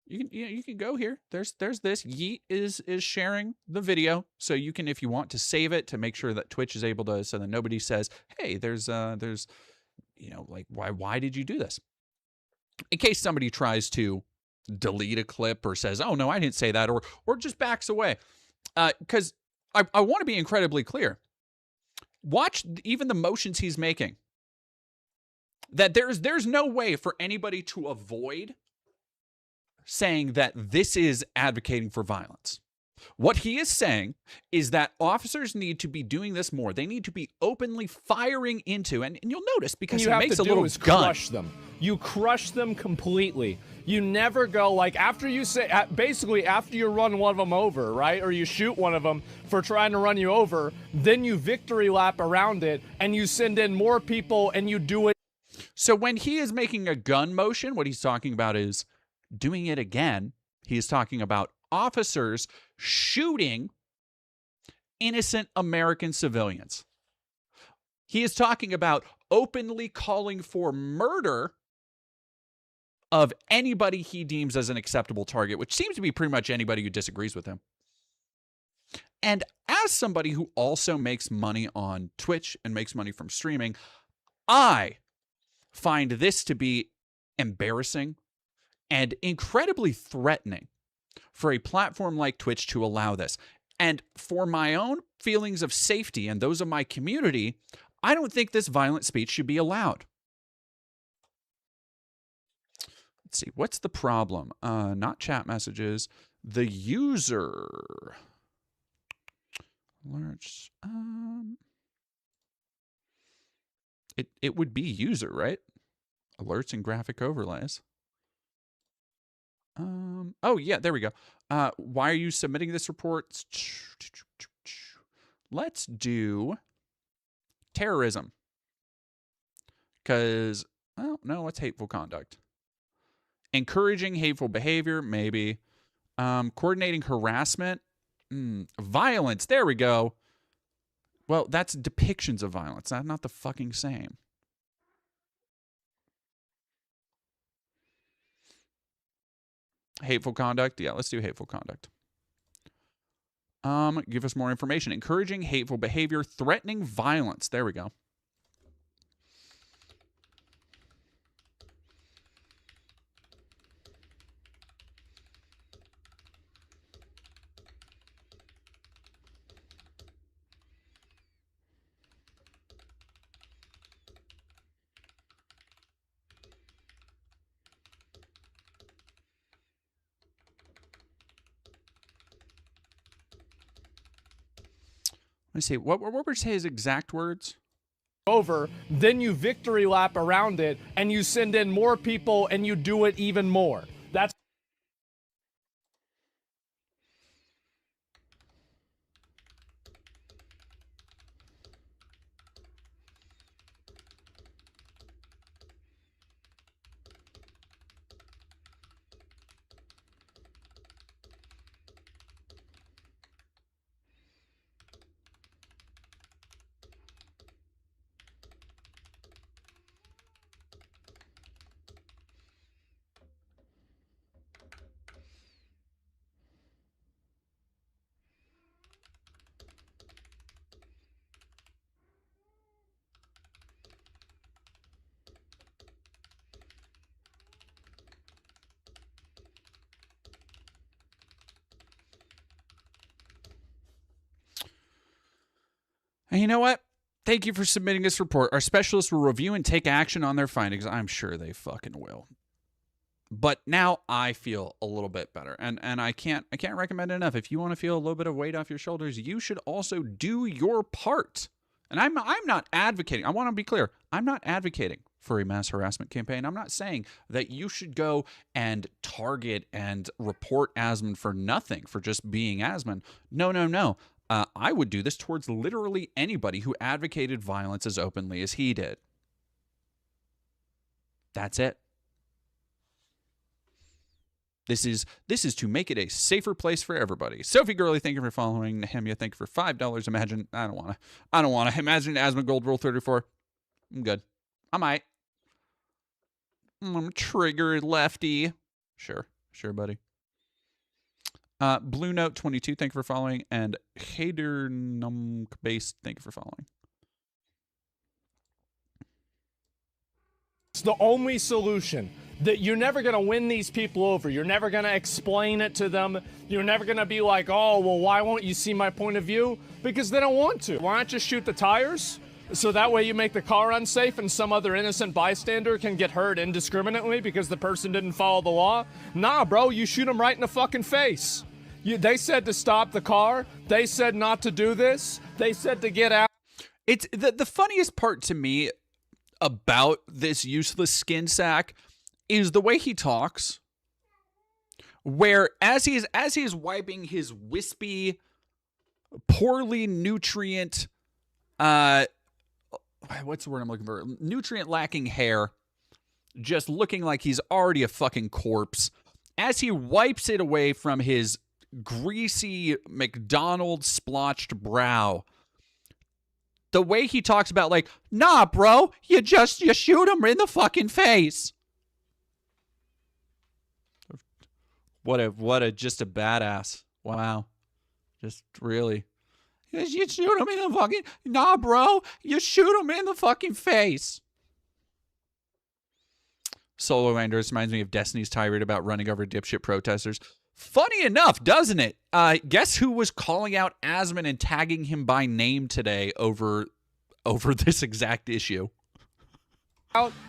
you can go here. There's this. Yeet is sharing the video, so you can, if you want, to save it to make sure that Twitch is able to, so that nobody says, hey, there's like why did you do this? In case somebody tries to delete a clip or says, oh no, I didn't say that, or just backs away, because I want to be incredibly clear. Watch even the motions he's making. That there's no way for anybody to avoid saying that this is advocating for violence. What he is saying is that officers need to be doing this more. They need to be openly firing into, and you'll notice because he makes a little gun. Crush them. You crush them completely. You never go like after you say, basically after you run one of them over, right? Or you shoot one of them for trying to run you over, then you victory lap around it and you send in more people and you do it. So when he is making a gun motion, what he's talking about is doing it again. He's talking about officers shooting innocent American civilians. He is talking about openly calling for murder of anybody he deems as an acceptable target, which seems to be pretty much anybody who disagrees with him. And as somebody who also makes money on Twitch and makes money from streaming, I find this to be embarrassing and incredibly threatening for a platform like Twitch to allow this. And for my own feelings of safety and those of my community, I don't think this violent speech should be allowed. Let's see, what's the problem? Not chat messages. The user alerts. It would be user, right? Alerts and graphic overlays. Oh yeah, there we go. Why are you submitting this report? Let's do terrorism. Because, oh no, what's hateful conduct? Encouraging hateful behavior, maybe. Coordinating harassment. Violence, there we go. Well, that's depictions of violence. That's not the fucking same. Hateful conduct? Yeah, let's do hateful conduct. Give us more information. Encouraging hateful behavior, threatening violence. There we go. Let me see. What were his exact words? Over, then you victory lap around it and you send in more people and you do it even more. That's And you know what? Thank you for submitting this report. Our specialists will review and take action on their findings. I'm sure they fucking will. But now I feel a little bit better. And I can't recommend it enough. If you want to feel a little bit of weight off your shoulders, you should also do your part. And I'm not advocating. I want to be clear. I'm not advocating for a mass harassment campaign. I'm not saying that you should go and target and report Asman for nothing, for just being Asman. No. I would do this towards literally anybody who advocated violence as openly as he did. That's it. This is to make it a safer place for everybody. Sophie Gurley, thank you for following. Nehemia, thank you for $5. Imagine, I don't want to. Imagine Asman Gold Rule 34. I'm good. I might. I'm triggered lefty. Sure, buddy. Blue Note 22, thank you for following. And Hader Num Base, thank you for following. It's the only solution. That you're never going to win these people over. You're never going to explain it to them. You're never going to be like, oh, well, why won't you see my point of view? Because they don't want to. Why not just shoot the tires? So that way you make the car unsafe and some other innocent bystander can get hurt indiscriminately because the person didn't follow the law? Nah, bro, you shoot them right in the fucking face. They said to stop the car. They said not to do this. They said to get out. It's the funniest part to me about this useless skin sack is the way he talks, where as he's wiping his wispy, poorly nutrient, what's the word I'm looking for? Nutrient lacking hair, just looking like he's already a fucking corpse. As he wipes it away from his greasy McDonald's splotched brow, the way he talks about like, nah, bro, you shoot him in the fucking face. What a just a badass. Wow. Just really. You shoot him in the fucking... Nah, bro. You shoot him in the fucking face. Solo Landers reminds me of Destiny's tirade about running over dipshit protesters. Funny enough, doesn't it? Guess who was calling out Asman and tagging him by name today over this exact issue?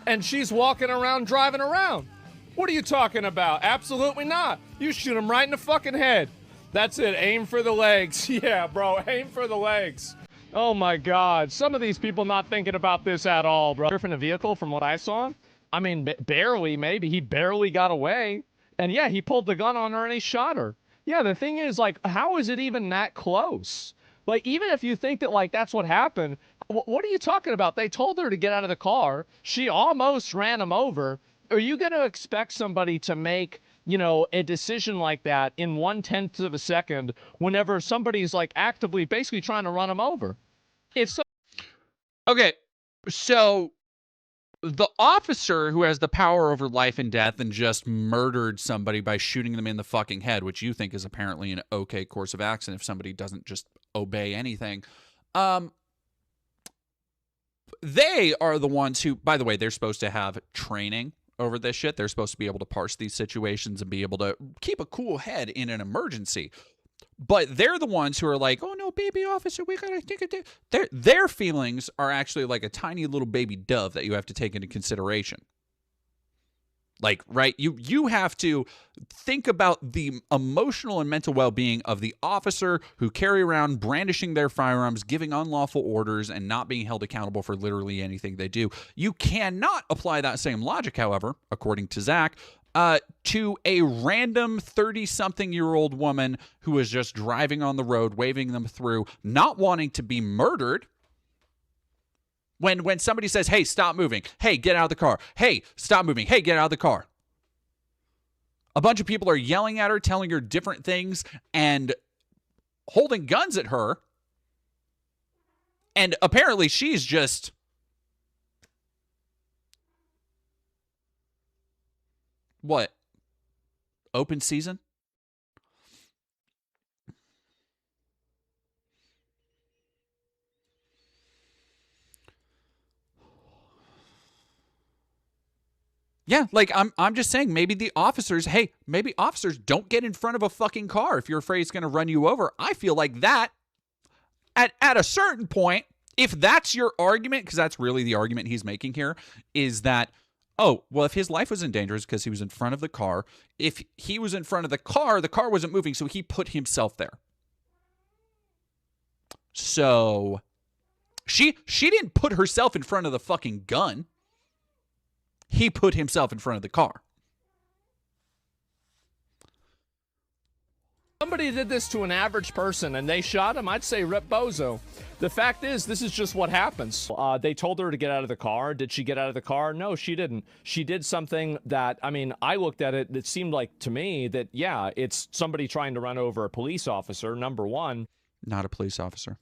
And she's walking around, driving around. What are you talking about? Absolutely not. You shoot him right in the fucking head. That's it. Aim for the legs. Yeah, bro. Aim for the legs. Oh, my God. Some of these people not thinking about this at all, bro. In a vehicle from what I saw. I mean, barely, maybe. He barely got away. And, yeah, he pulled the gun on her and he shot her. Yeah, the thing is, like, how is it even that close? Like, even if you think that, like, that's what happened, what are you talking about? They told her to get out of the car. She almost ran him over. Are you going to expect somebody to make, a decision like that in 1/10 of a second whenever somebody's like actively basically trying to run them over? Okay, so the officer who has the power over life and death and just murdered somebody by shooting them in the fucking head, which you think is apparently an okay course of action if somebody doesn't just obey anything. They are the ones who, by the way, they're supposed to have training over this shit. They're supposed to be able to parse these situations and be able to keep a cool head in an emergency. But they're the ones who are like, oh no, baby officer, we gotta take it. Their feelings are actually like a tiny little baby dove that you have to take into consideration. Like, right, you have to think about the emotional and mental well-being of the officer who carry around brandishing their firearms, giving unlawful orders, and not being held accountable for literally anything they do. You cannot apply that same logic, however, according to Zach, to a random 30-something-year-old woman who is just driving on the road, waving them through, not wanting to be murdered. When somebody says, hey, stop moving. Hey, get out of the car. Hey, stop moving. Hey, get out of the car. A bunch of people are yelling at her, telling her different things, and holding guns at her. And apparently she's just... What? Open season? Yeah, like I'm just saying maybe the officers, hey, maybe officers don't get in front of a fucking car if you're afraid it's going to run you over. I feel like that at a certain point, If that's your argument, because that's really the argument he's making here, is that, oh, well, if his life was in danger because he was in front of the car, if he was in front of the car wasn't moving, so he put himself there. So she didn't put herself in front of the fucking gun. He put himself in front of the car. Somebody did this to an average person and they shot him, I'd say rip bozo. The fact is, this is just what happens. They told her to get out of the car. Did she get out of the car? No, she didn't. She did something that, I mean, I looked at it, it seemed like to me that, yeah, it's somebody trying to run over a police officer, number one. Not a police officer.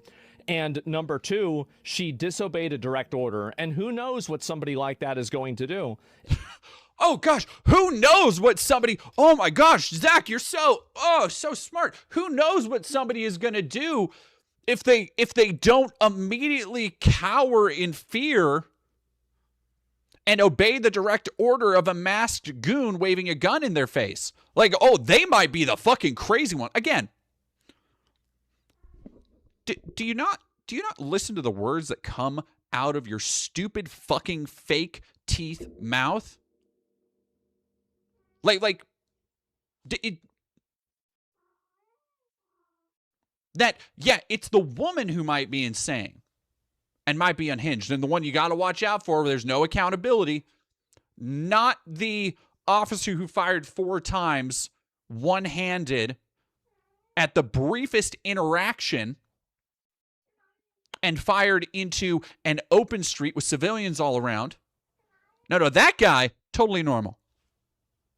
And number two, she disobeyed a direct order. And who knows what somebody like that is going to do? Oh, gosh, who knows what somebody... Oh, my gosh, Zach, you're so smart. Who knows what somebody is going to do if they don't immediately cower in fear and obey the direct order of a masked goon waving a gun in their face? Like, oh, they might be the fucking crazy one. Again, do you not listen to the words that come out of your stupid fucking fake teeth mouth? It's the woman who might be insane and might be unhinged, and the one you got to watch out for where there's no accountability, not the officer who fired 4 times one-handed at the briefest interaction and fired into an open street with civilians all around. No, that guy, totally normal.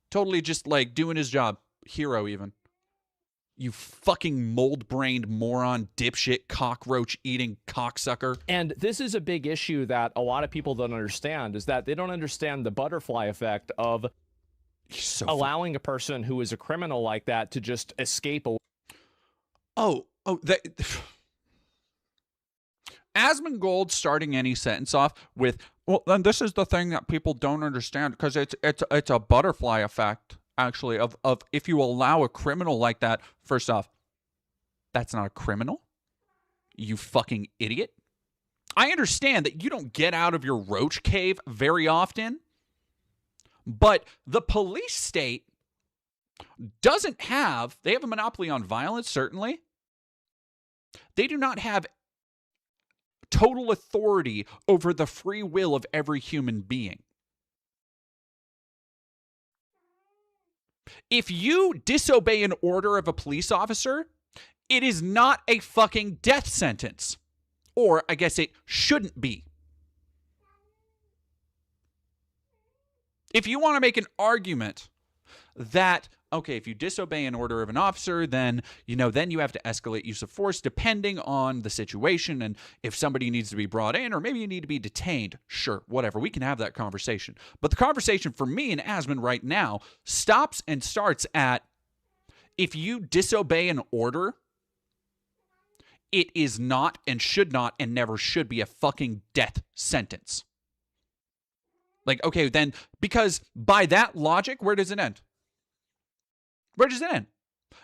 Totally just like doing his job. Hero even. You fucking mold-brained moron, dipshit, cockroach-eating cocksucker. And this is a big issue that a lot of people don't understand, is that they don't understand the butterfly effect of allowing a person who is a criminal like that to just escape. Asmongold starting any sentence off with, well, then this is the thing that people don't understand, because it's a butterfly effect, actually, of if you allow a criminal like that. First off, that's not a criminal, you fucking idiot. I understand that you don't get out of your roach cave very often, but the police state doesn't have, they have a monopoly on violence, certainly. They do not have total authority over the free will of every human being. If you disobey an order of a police officer, it is not a fucking death sentence. Or I guess it shouldn't be. If you want to make an argument that, okay, if you disobey an order of an officer, then you have to escalate use of force depending on the situation, and if somebody needs to be brought in, or maybe you need to be detained, sure, whatever, we can have that conversation. But the conversation for me and Asmon right now stops and starts at, if you disobey an order, it is not and should not and never should be a fucking death sentence. Like, okay, then, because by that logic, where does it end? Where does it end?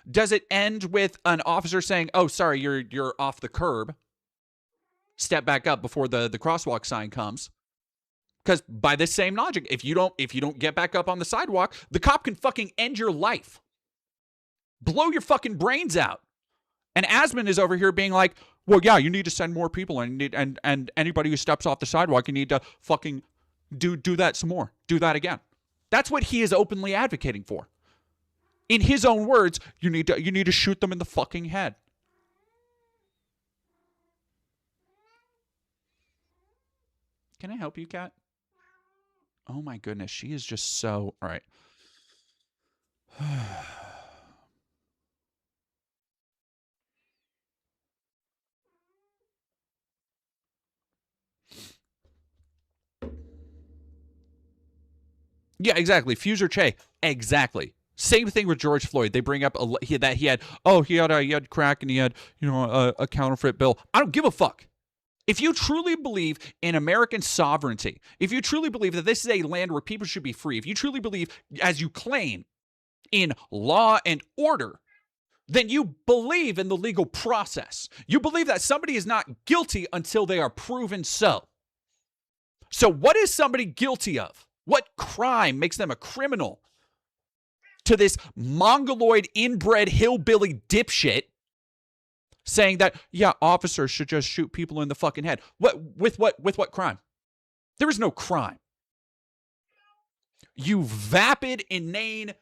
Does it end with an officer saying, "Oh, sorry, you're off the curb. Step back up before the crosswalk sign comes"? Because by this same logic, if you don't get back up on the sidewalk, the cop can fucking end your life, blow your fucking brains out. And Asmon is over here being like, "Well, yeah, you need to send more people, and anybody who steps off the sidewalk, you need to fucking do that some more, do that again." That's what he is openly advocating for. In his own words, you need to shoot them in the fucking head. Can I help you, Kat? Oh my goodness, she is just so... All right. Yeah, exactly. Fuser Che. Exactly. Same thing with George Floyd. They bring up he had crack and he had a counterfeit bill. I don't give a fuck. If you truly believe in American sovereignty, if you truly believe that this is a land where people should be free, if you truly believe, as you claim, in law and order, then you believe in the legal process. You believe that somebody is not guilty until they are proven so. So what is somebody guilty of? What crime makes them a criminal? To this mongoloid inbred hillbilly dipshit saying that, yeah, officers should just shoot people in the fucking head. With what crime? There is no crime. You vapid, inane,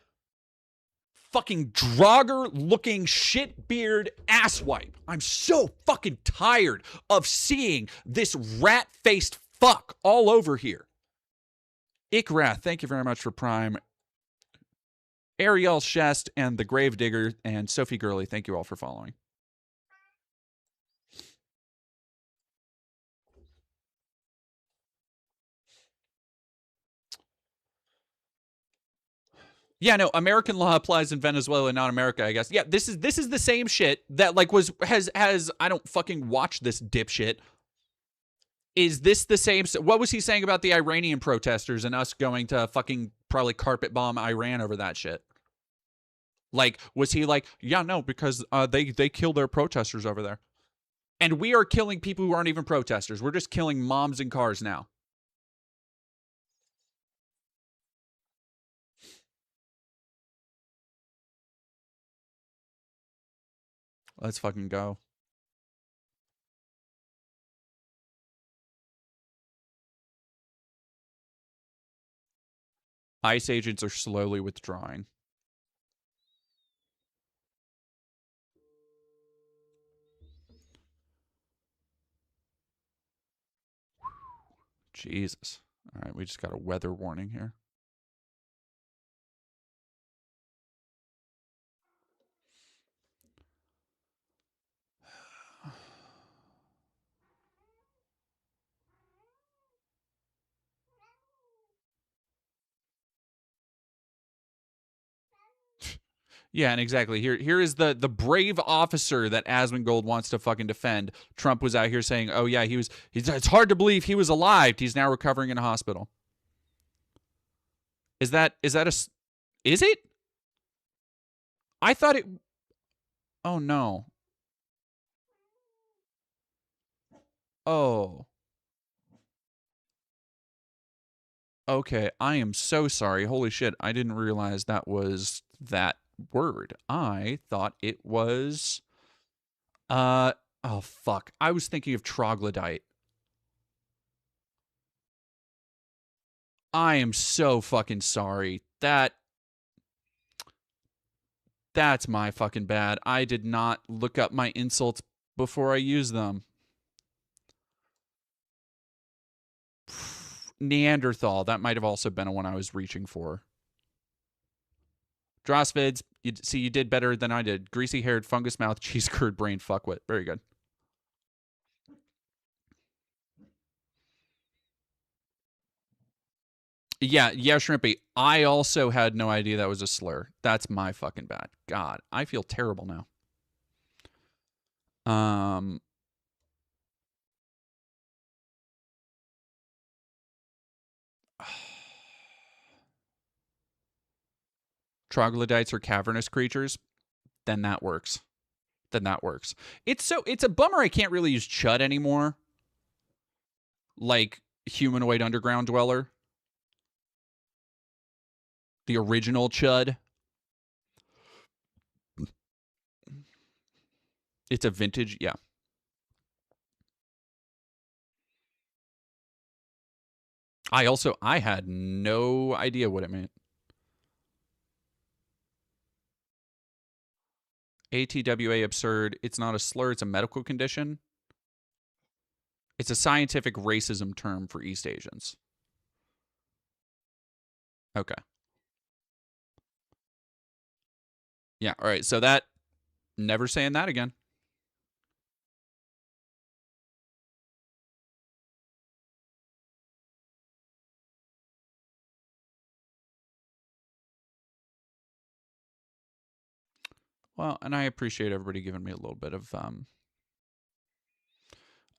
fucking drogger-looking shitbeard asswipe. I'm so fucking tired of seeing this rat-faced fuck all over here. Ikrath, thank you very much for Prime. Ariel Shest and the Gravedigger and Sophie Gurley, thank you all for following. Yeah, no, American law applies in Venezuela, not America, I guess. Yeah, this is the same shit that like has I don't fucking watch this dipshit. Is this the same? What was he saying about the Iranian protesters and us going to fucking probably carpet bomb Iran over that shit? Like, was he like, yeah, no, because they kill their protesters over there. And we are killing people who aren't even protesters. We're just killing moms in cars now. Let's fucking go. ICE agents are slowly withdrawing. Jesus. All right, we just got a weather warning here. Yeah, and exactly. Here is the brave officer that Asmongold wants to fucking defend. Trump was out here saying, "Oh yeah, it's hard to believe he was alive. He's now recovering in a hospital." Is it? I thought it. Oh no. Oh. Okay, I am so sorry. Holy shit, I didn't realize that was that word. I thought it was oh fuck. I was thinking of troglodyte. I am so fucking sorry. That's my fucking bad. I did not look up my insults before I used them. Neanderthal. That might have also been a one I was reaching for. Drossvids. You did better than I did. Greasy-haired, fungus-mouth, cheese-curd brain fuckwit. Very good. Yeah, Shrimpy. I also had no idea that was a slur. That's my fucking bad. God, I feel terrible now. Troglodytes are cavernous creatures. Then that works. It's a bummer I can't really use Chud anymore. Like humanoid underground dweller. The original Chud. It's a vintage, yeah. I had no idea what it meant. ATWA absurd. It's not a slur, it's a medical condition. It's a scientific racism term for East Asians. Okay. Yeah, all right. So that, never saying that again. Well, and I appreciate everybody giving me a little bit of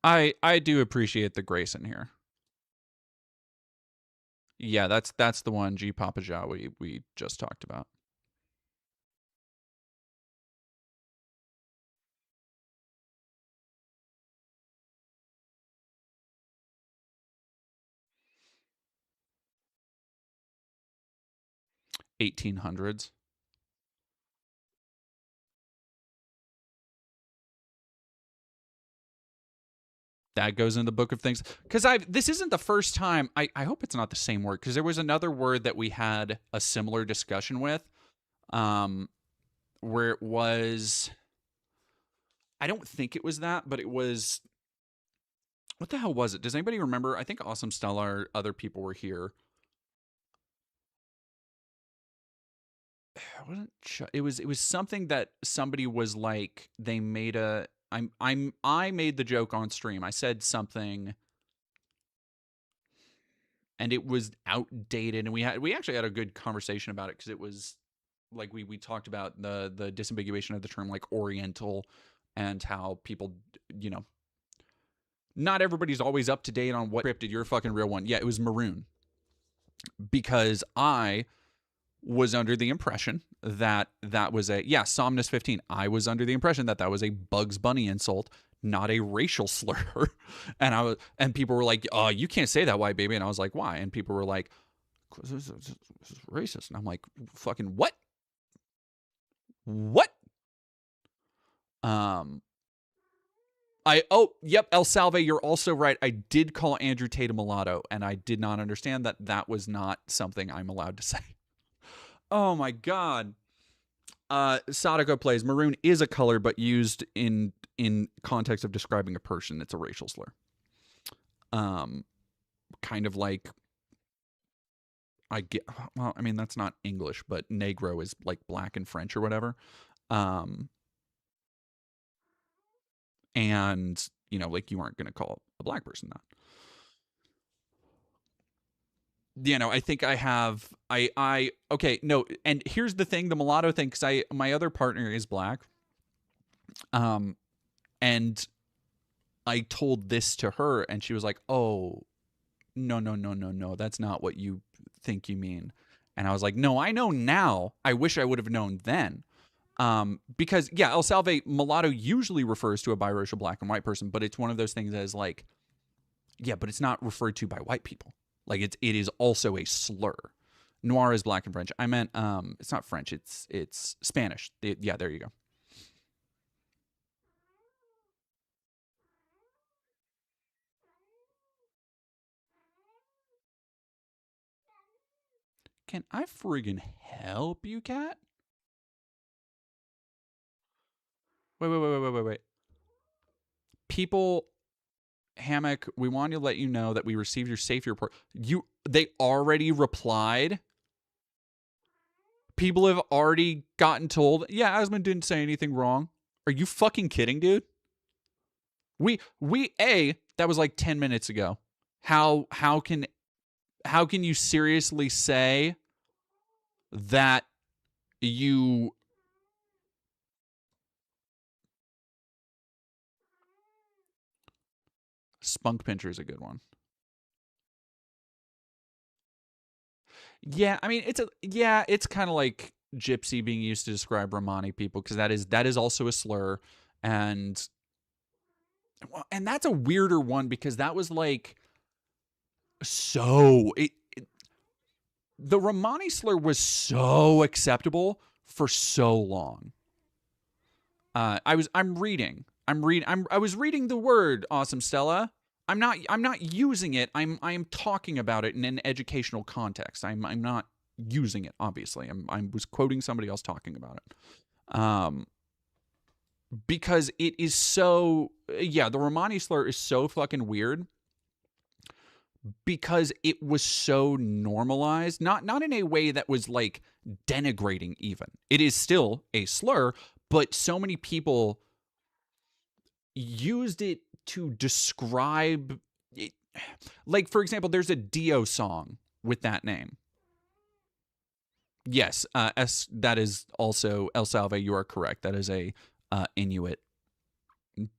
I do appreciate the grace in here. Yeah, that's the one, G Papa Ja, we just talked about. 1800s. That goes in the book of things. Because this isn't the first time. I hope it's not the same word, because there was another word that we had a similar discussion with, where it was, I don't think it was that, but it was, what the hell was it? Does anybody remember? I think Awesome Stella or other people were here. It was something that somebody was like, they made a, I made the joke on stream. I said something and it was outdated, and we actually had a good conversation about it, because it was like we talked about the disambiguation of the term like Oriental, and how people, you know, not everybody's always up to date on what cryptid. You're a fucking real one. Yeah, it was maroon, because I was under the impression that that was a, yeah, Somnus 15. I was under the impression that that was a Bugs Bunny insult, not a racial slur. And people were like, "Oh, you can't say that, white baby." And I was like, "Why?" And people were like, "This is racist." And I'm like, "Fucking what? What?" Yep, El Salve, you're also right. I did call Andrew Tate a mulatto, and I did not understand that that was not something I'm allowed to say. Oh my God. Sadako plays, maroon is a color, but used in context of describing a person. It's a racial slur. Kind of like, well, I mean, that's not English, but negro is like black in French or whatever. And, you know, like, you aren't going to call a black person that. You know, I think I have, okay, no, and here's the thing, the mulatto thing, because my other partner is black, and I told this to her, and she was like, "Oh, no, that's not what you think you mean." And I was like, "No, I know now. I wish I would have known then." Because, yeah, El Salve, mulatto usually refers to a biracial black and white person, but it's one of those things that is like, yeah, but it's not referred to by white people. Like, it is also a slur. Noir is black and French. I meant, it's not French. It's Spanish. Yeah, there you go. Can I friggin' help you, cat? Wait. People, Hammock, we want to let you know that we received your safety report. They already replied? People have already gotten told, yeah, Asmund didn't say anything wrong. Are you fucking kidding, dude? That was like 10 minutes ago. How can you seriously say that you... Spunk Pincher is a good one. Yeah, I mean, it's kind of like gypsy being used to describe Romani people, because that is also a slur, and that's a weirder one, because that was like, so the Romani slur was so acceptable for so long. I was reading the word, Awesome Stella. I'm not using it. I'm talking about it in an educational context. I'm not using it, obviously. I was quoting somebody else talking about it. Because it is so, yeah, the Romani slur is so fucking weird, because it was so normalized, not in a way that was like denigrating even. It is still a slur, but so many people used it to describe it. Like, for example, there's a Dio song with that name. Yes, that is also El Salve, you are correct. That is a Inuit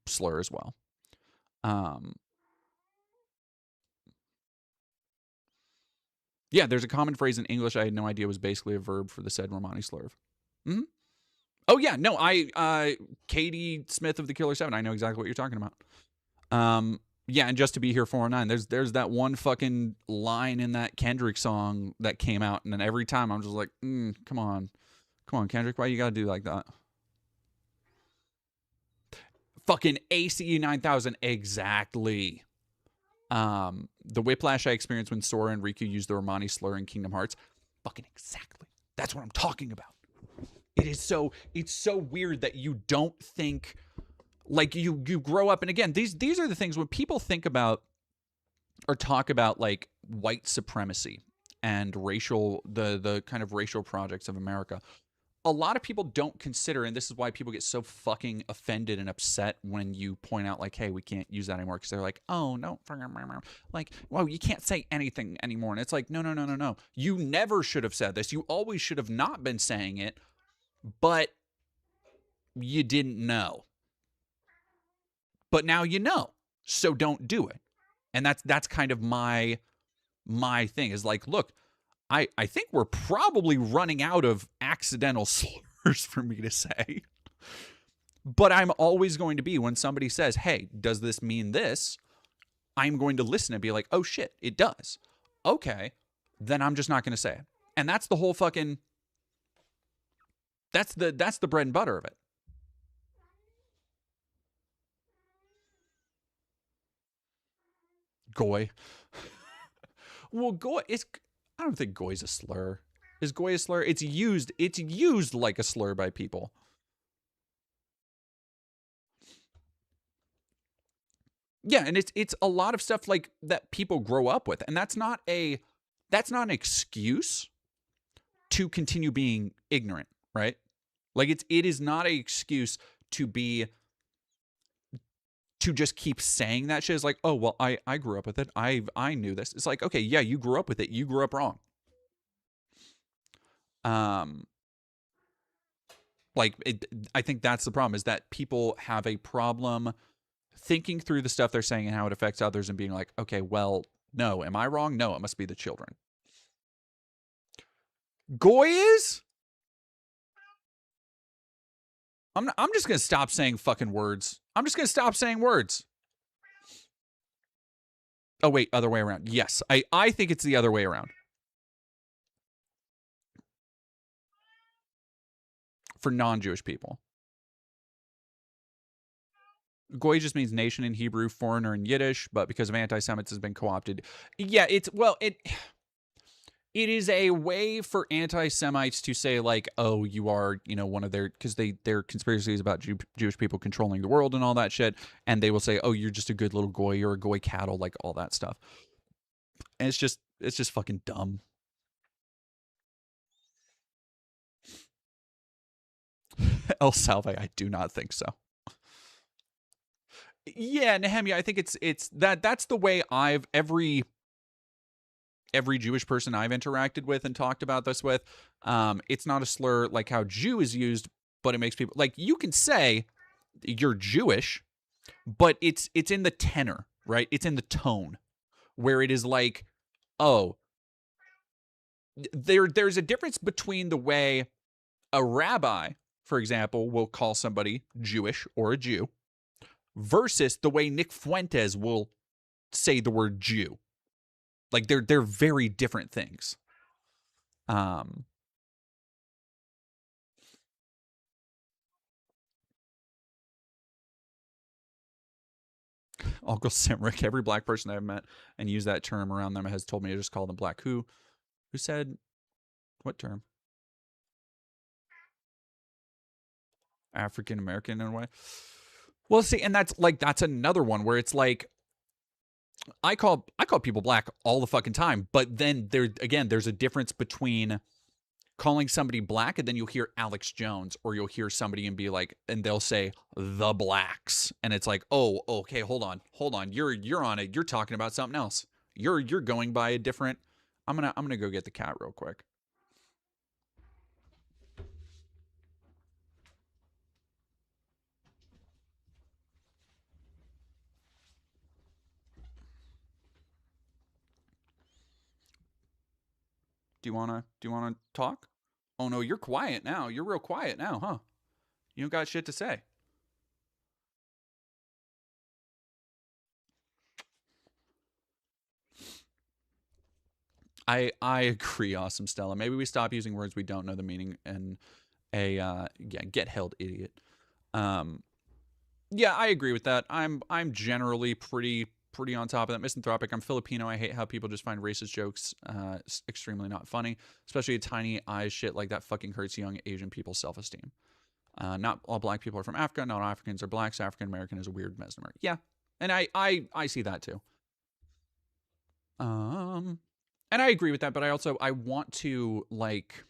slur as well. Yeah, there's a common phrase in English I had no idea was basically a verb for the said Romani slur. Mm-hmm. Oh, yeah, no, Katie Smith of the Killer 7, I know exactly what you're talking about. Yeah, and Just to Be Here 409. There's that one fucking line in that Kendrick song that came out, and then every time I'm just like, come on, Kendrick, why you gotta do like that? Fucking ACE 9000, exactly. The whiplash I experienced when Sora and Riku used the Romani slur in Kingdom Hearts, fucking exactly. That's what I'm talking about. It's so weird that you don't think, like, you grow up, and again, these are the things when people think about or talk about like white supremacy and the kind of racial projects of America. A lot of people don't consider, and this is why people get so fucking offended and upset when you point out like, hey, we can't use that anymore, because they're like, oh no, like, well, you can't say anything anymore. And it's like, no. You never should have said this. You always should have not been saying it, but you didn't know. But now you know, so don't do it. And that's kind of my thing is like, look, I think we're probably running out of accidental slurs for me to say. But I'm always going to be, when somebody says, hey, does this mean this? I'm going to listen and be like, oh shit, it does. Okay, then I'm just not going to say it. And that's the whole fucking, that's the bread and butter of it. Goy. Well, goy is, I don't think goy's a slur. Is goy a slur? It's used like a slur by people. Yeah, and it's a lot of stuff like that people grow up with, and that's not an excuse to continue being ignorant, right? Like it is not an excuse to just keep saying that shit. Is like, oh well, I grew up with it. I knew this. It's like, okay, yeah, you grew up with it. You grew up wrong. I think that's the problem, is that people have a problem thinking through the stuff they're saying and how it affects others, and being like, okay, well, no, am I wrong? No, it must be the children. Goy is? I'm just gonna stop saying fucking words. I'm just gonna stop saying words. Oh wait, other way around. Yes, I think it's the other way around. For non-Jewish people. Goy just means nation in Hebrew, foreigner in Yiddish, but because of anti-Semites has been co-opted. Yeah, it is a way for anti-Semites to say like, oh, you are, one of their, because their conspiracies about Jewish people controlling the world and all that shit, and they will say, oh, you're just a good little goy, you're a goy cattle, like all that stuff. And it's just fucking dumb. El Salve, I do not think so. Yeah, Nehemiah, I think it's that's the way every Jewish person I've interacted with and talked about this with, it's not a slur like how Jew is used, but it makes people, like, you can say you're Jewish, but it's in the tenor, right? It's in the tone, where it is like, oh, there's a difference between the way a rabbi, for example, will call somebody Jewish or a Jew, versus the way Nick Fuentes will say the word Jew. Like they're very different things. Uncle Simrick, every black person I've met and used that term around them has told me to just call them black. Who said what term? African American in a way. Well, see, and that's another one where it's like, I call people black all the fucking time, but then there's a difference between calling somebody black and then you'll hear Alex Jones, or you'll hear somebody and be like, and they'll say the blacks, and it's like, oh, okay, hold on, you're on it, you're talking about something else, you're going by a different. I'm gonna go get the cat real quick. Do you wanna talk? Oh no, you're quiet now. You're real quiet now, huh? You don't got shit to say. I agree, Awesome Stella. Maybe we stop using words we don't know the meaning and yeah, get held idiot. Yeah, I agree with that. I'm generally pretty on top of that. Misanthropic. I'm Filipino. I hate how people just find racist jokes extremely not funny, especially a tiny eyes shit like that fucking hurts young Asian people's self-esteem. Not all black people are from Africa. Not all Africans are blacks. African American is a weird misnomer. Yeah, and I see that too. And I agree with that, but I want to like.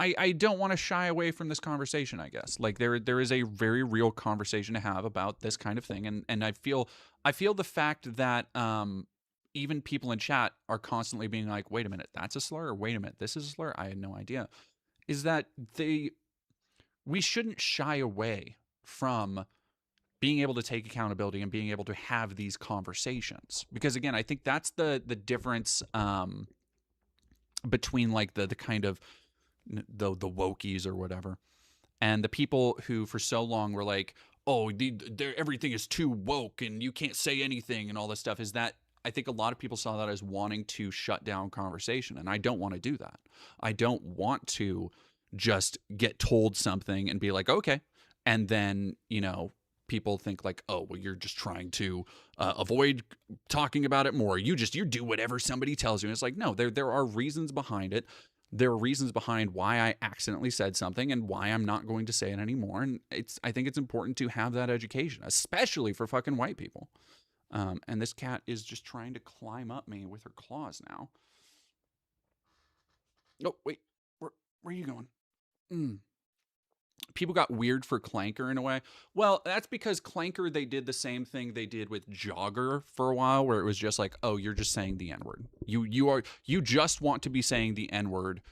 I don't want to shy away from this conversation, I guess. Like there is a very real conversation to have about this kind of thing. And I feel the fact that even people in chat are constantly being like, wait a minute, that's a slur, or wait a minute, this is a slur. I had no idea. Is that we shouldn't shy away from being able to take accountability and being able to have these conversations. Because again, I think that's the difference between like the kind of the wokies or whatever, and the people who for so long were like, oh, everything is too woke and you can't say anything and all this stuff, is that I think a lot of people saw that as wanting to shut down conversation, and I don't want to do that. I don't want to just get told something and be like, okay, and then, you know, people think like, oh, well, you're just trying to avoid talking about it more. You do whatever somebody tells you. And it's like, no, there are reasons behind it. There are reasons behind why I accidentally said something and why I'm not going to say it anymore. And I think it's important to have that education, especially for fucking white people. And this cat is just trying to climb up me with her claws now. Oh, wait, where are you going? People got weird for Clanker in a way. Well, that's because Clanker, they did the same thing they did with Jogger for a while, where it was just like, oh, you're just saying the N-word. You just want to be saying the N-word,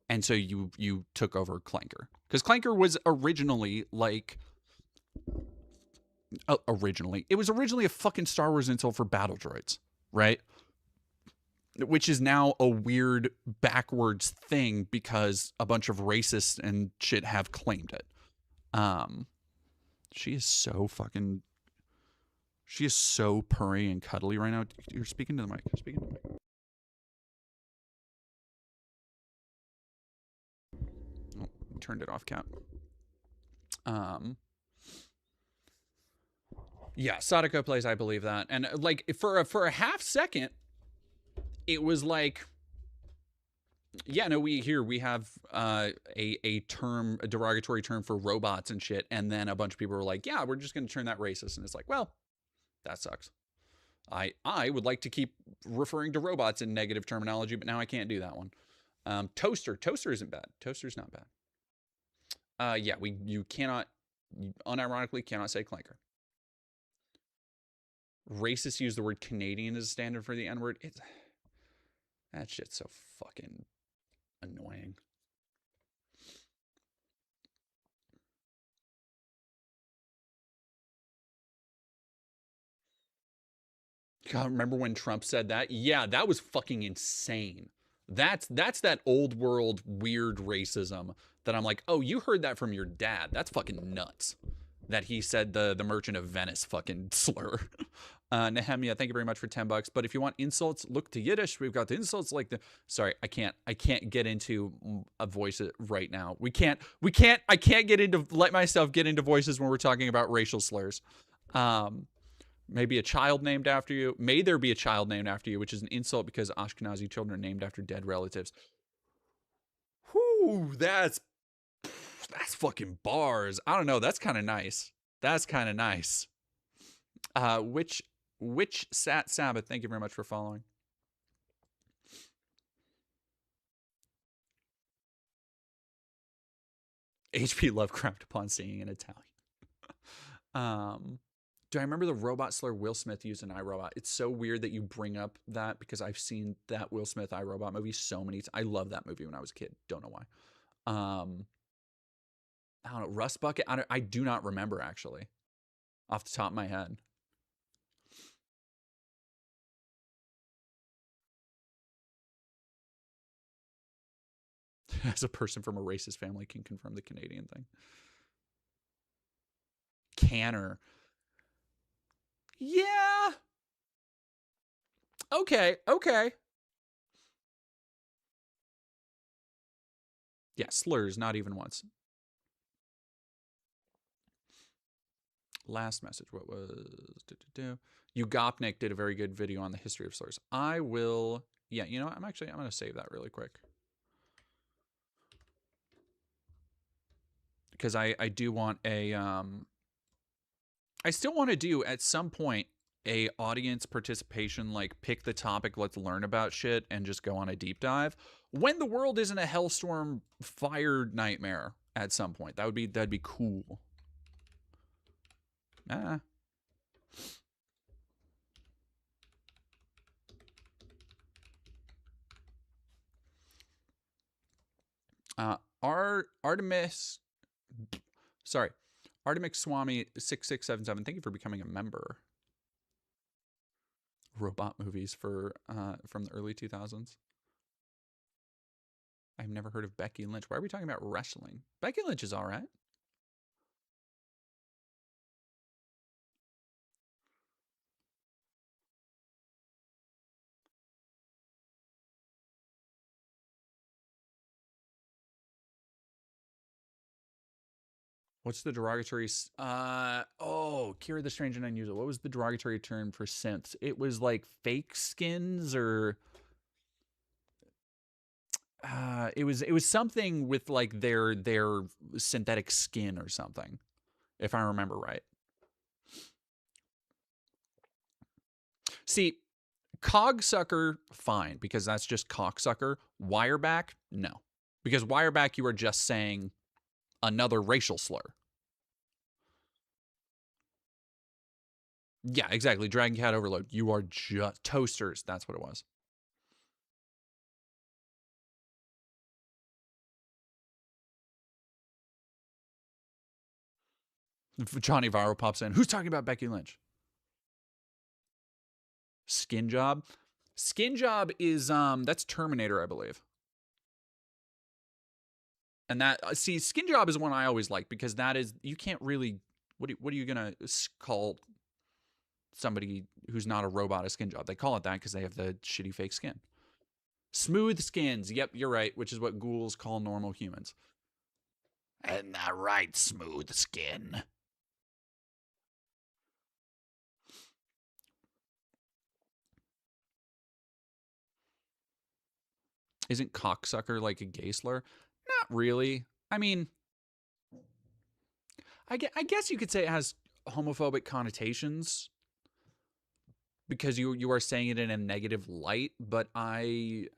and so you took over Clanker. Because Clanker was originally like it was originally a fucking Star Wars insult for battle droids, right? Which is now a weird backwards thing because a bunch of racists and shit have claimed it. She is so purry and cuddly right now. You're speaking to the mic. Speaking to the mic. Oh, turned it off, cat. Yeah, Sadako plays I Believe That. And like for a half second, it was like, yeah, no, we have a derogatory term for robots and shit, and then a bunch of people were like, yeah, we're just going to turn that racist, and it's like, well, that sucks. I would like to keep referring to robots in negative terminology, but now I can't do that one. Toaster isn't bad. Toaster's not bad. Yeah, you unironically cannot say Clanker. Racists use the word Canadian as a standard for the N-word. That shit's so fucking annoying. God, remember when Trump said that? Yeah, that was fucking insane. That's that old world weird racism that I'm like, oh, you heard that from your dad. That's fucking nuts. That he said the Merchant of Venice fucking slur. Nehemiah, thank you very much for $10. But if you want insults, look to Yiddish. We've got the insults like the. Sorry, I can't get into a voice right now. I can't let myself get into voices when we're talking about racial slurs. Maybe a child named after you. May there be a child named after you, which is an insult because Ashkenazi children are named after dead relatives. Whew, that's fucking bars. I don't know. That's kind of nice. Which Sat Sabbath, thank you very much for following. H.P. Lovecraft upon singing in Italian. Do I remember the robot slur Will Smith used in iRobot? It's so weird that you bring up that because I've seen that Will Smith iRobot movie so many times. I love that movie when I was a kid. Don't know why. I don't know. Rust Bucket? I do not remember, actually. Off the top of my head. As a person from a racist family can confirm the Canadian thing. Canner. Yeah. Okay, okay. Yeah, slurs, not even once. Last message. What was... You Gopnik did a very good video on the history of slurs. I will... Yeah, you know what? I'm going to save that really quick. Because I do want a... I still want to do, at some point, a audience participation, like pick the topic, let's learn about shit, and just go on a deep dive. When the world isn't a hellstorm fire nightmare at some point. That'd be cool. Artemis Swami 6677, thank you for becoming a member. Robot movies for from the early 2000s. I've never heard of Becky Lynch. Why are we talking about wrestling? Becky Lynch is all right. What's the derogatory... Kira the Strange and Unusual. What was the derogatory term for synths? It was like fake skins, or... it was something with like their synthetic skin or something, if I remember right. See, cogsucker, fine, because that's just cocksucker. Wireback, no. Because wireback, you are just saying another racial slur. Yeah, exactly. Dragon Cat Overload. You are just toasters. That's what it was. Johnny Viral pops in. Who's talking about Becky Lynch? Skin Job? Skin Job is, that's Terminator, I believe. And that, see, Skin Job is one I always like, because that is, you can't really, what are you going to call somebody who's not a robot a skin job? They call it that because they have the shitty fake skin. Smooth skins. Yep, you're right, which is what ghouls call normal humans. And that right, smooth skin. Isn't cocksucker like a gay slur? Not really. I mean, I guess you could say it has homophobic connotations because you are saying it in a negative light, but I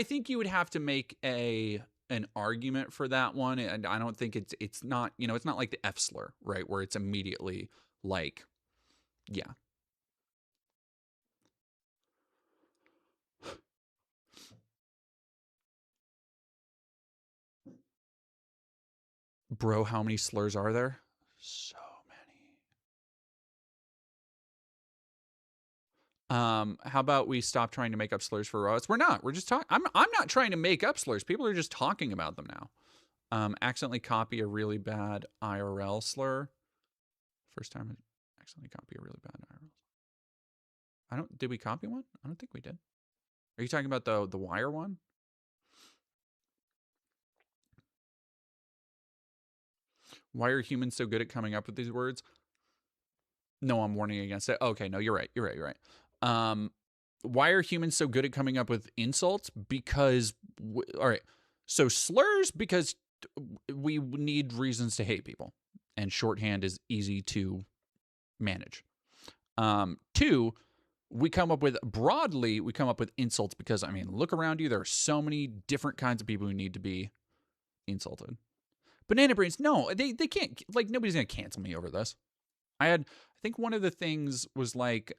think you would have to make an argument for that one, and I don't think it's not, you know, it's not like the F slur, right, where it's immediately like, yeah. Bro, how many slurs are there? So many. How about we stop trying to make up slurs for robots? We're not. We're just talking. I'm not trying to make up slurs. People are just talking about them now. Accidentally copy a really bad IRL slur. First time I accidentally copy a really bad IRL. Did we copy one? I don't think we did. Are you talking about the wire one? Why are humans so good at coming up with these words? No, I'm warning against it. Okay, no, you're right. You're right. Why are humans so good at coming up with insults? Because, all right, so slurs, because we need reasons to hate people, and shorthand is easy to manage. Two, we come up with insults because, I mean, look around you. There are so many different kinds of people who need to be insulted. Banana brains, no, they can't, like, nobody's going to cancel me over this. I think one of the things was like,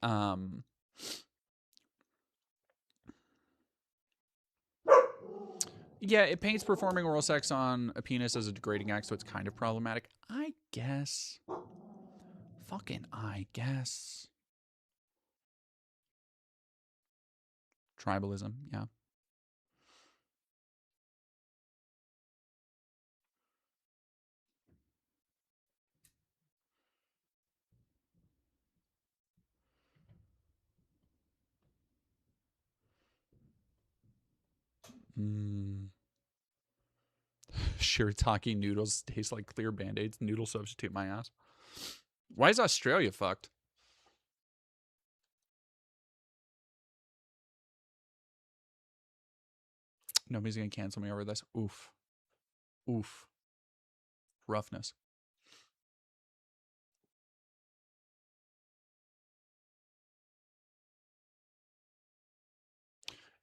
yeah, it paints performing oral sex on a penis as a degrading act, so it's kind of problematic. I guess. Fucking I guess. Tribalism, yeah. Shirataki noodles taste like clear Band-Aids. Noodle substitute my ass. Why is Australia fucked? Nobody's gonna cancel me over this. Oof. Oof. Roughness.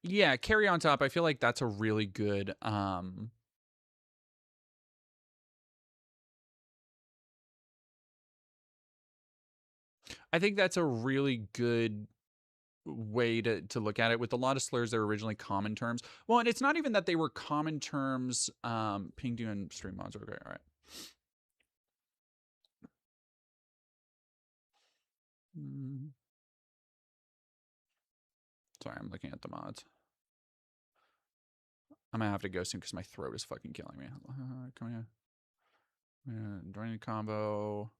Yeah, carry on top. I feel like that's a really good I think that's a really good way to look at it. With a lot of slurs, they're originally common terms. Well, and it's not even that they were common terms. Ping doing stream mods. Okay, all right. Sorry, I'm looking at the mods. I'm gonna have to go soon because my throat is fucking killing me. Come here. Join the combo.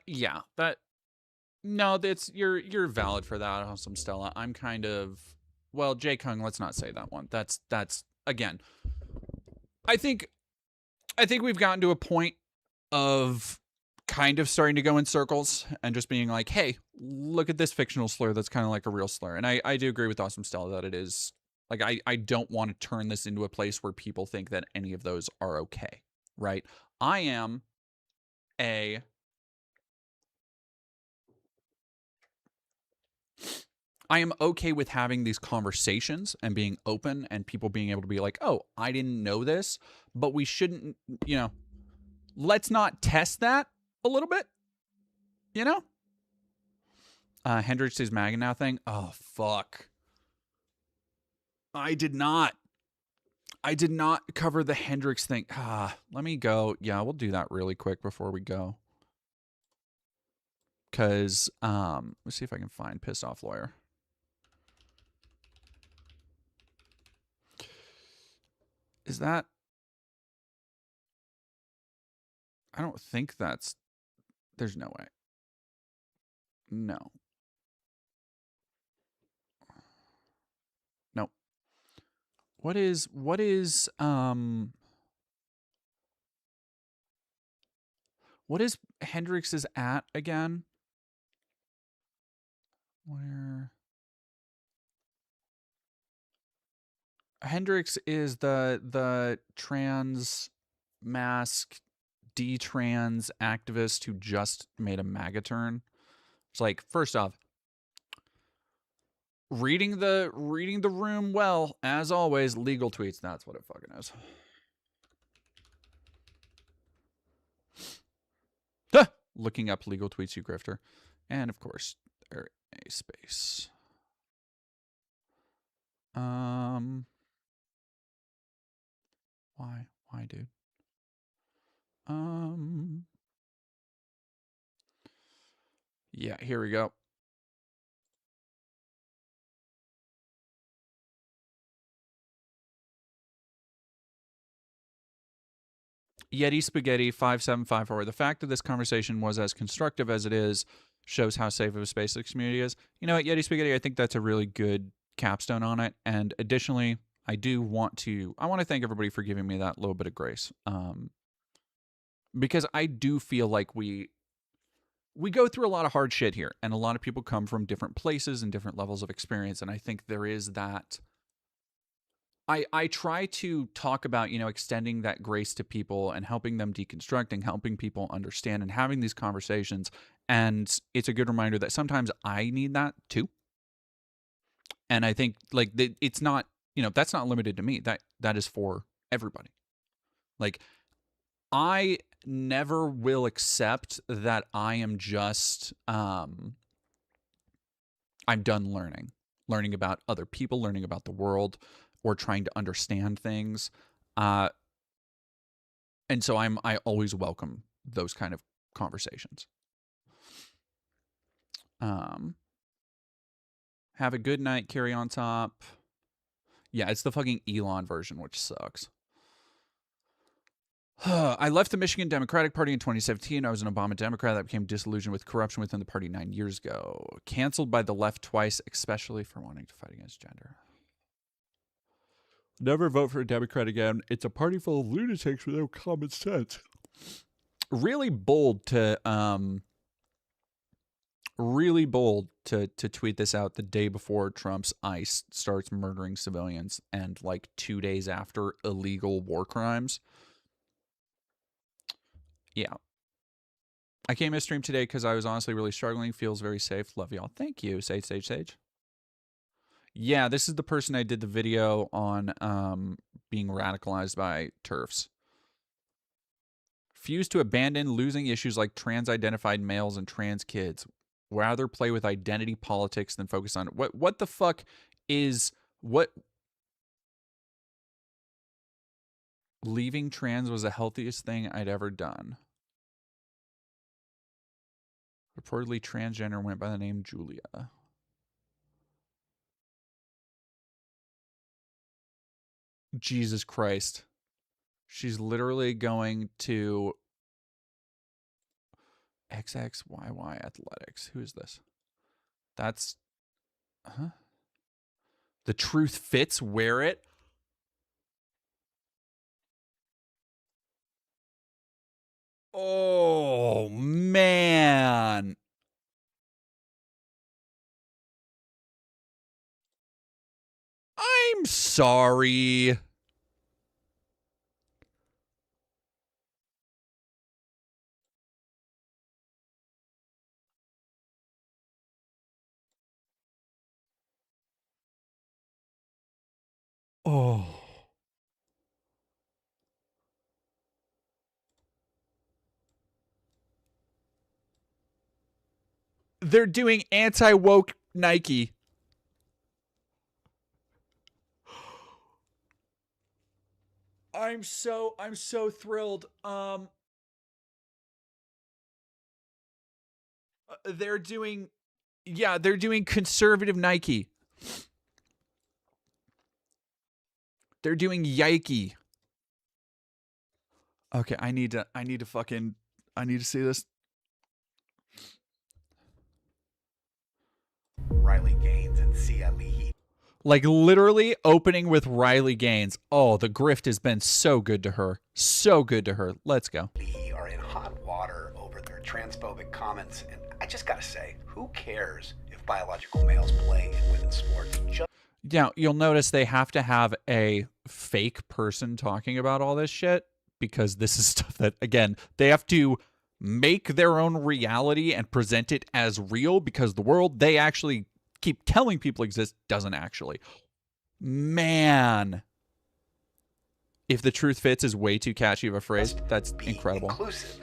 Yeah, that's you're valid for that, Awesome Stella. I'm kind of, well, Jay Kung, let's not say that one. That's again. I think we've gotten to a point of kind of starting to go in circles and just being like, hey, look at this fictional slur that's kind of like a real slur. And I do agree with Awesome Stella that it is like I don't want to turn this into a place where people think that any of those are okay, right? I am okay with having these conversations and being open and people being able to be like, oh, I didn't know this, but we shouldn't, let's not test that a little bit, Hendrix's Magginow thing. Oh, fuck. I did not cover the Hendrix thing. Let me go. Yeah, we'll do that really quick before we go. Because, let's see if I can find Pissed Off Lawyer. Is that... I don't think that's... There's no way. No. Nope. What is Hendrix's at again? Where... Hendrix is the trans mask detrans activist who just made a MAGA turn. It's like, first off, reading the room well, as always, legal tweets. That's what it fucking is. Looking up legal tweets, you grifter. And of course, there a space. Why, dude? Yeah, here we go. Yeti Spaghetti 5754. The fact that this conversation was as constructive as it is shows how safe of a space this community is. You know what, Yeti Spaghetti, I think that's a really good capstone on it. And additionally, I want to thank everybody for giving me that little bit of grace. Because I do feel like we go through a lot of hard shit here, and a lot of people come from different places and different levels of experience. And I think there is that. I try to talk about, extending that grace to people and helping them deconstruct and helping people understand and having these conversations. And it's a good reminder that sometimes I need that too. And I think like it's not, that's not limited to me. That is for everybody. Like, I never will accept that I am just, I'm done learning about other people, learning about the world. or trying to understand things. And so I always welcome those kind of conversations. Have a good night, Carry on top. Yeah, it's the fucking Elon version, which sucks. I left the Michigan Democratic Party in 2017. I was an Obama Democrat that became disillusioned with corruption within the party 9 years ago. Canceled by the left twice, especially for wanting to fight against gender. Never vote for a Democrat again. It's a party full of lunatics with no common sense. Really bold to tweet this out the day before Trump's ICE starts murdering civilians and like 2 days after illegal war crimes. Yeah. I came to stream today because I was honestly really struggling. Feels very safe. Love y'all. Thank you, Sage. Yeah, this is the person I did the video on being radicalized by TERFs. Refuse to abandon losing issues like trans-identified males and trans kids. Rather play with identity politics than focus on what the fuck is what leaving trans was the healthiest thing I'd ever done. Reportedly transgender went by the name Julia. Jesus Christ. She's literally going to XXYY Athletics. Who is this? That's... Huh? The truth fits. Wear it. Oh, man. I'm sorry. Oh. They're doing anti-woke Nike. I'm so thrilled. They're doing conservative Nike. They're doing Yike. Okay, I need to see this. Riley Gaines and Sia Leahy. Like literally opening with Riley Gaines. Oh, the grift has been so good to her. So good to her. Let's go. Leahy are in hot water over their transphobic comments, and I just gotta say, who cares if biological males play in women's sports? Now, you'll notice they have to have a fake person talking about all this shit because this is stuff that, again, they have to make their own reality and present it as real because the world they actually keep telling people exists doesn't actually. Man. If the truth fits is way too catchy of a phrase, that's incredible.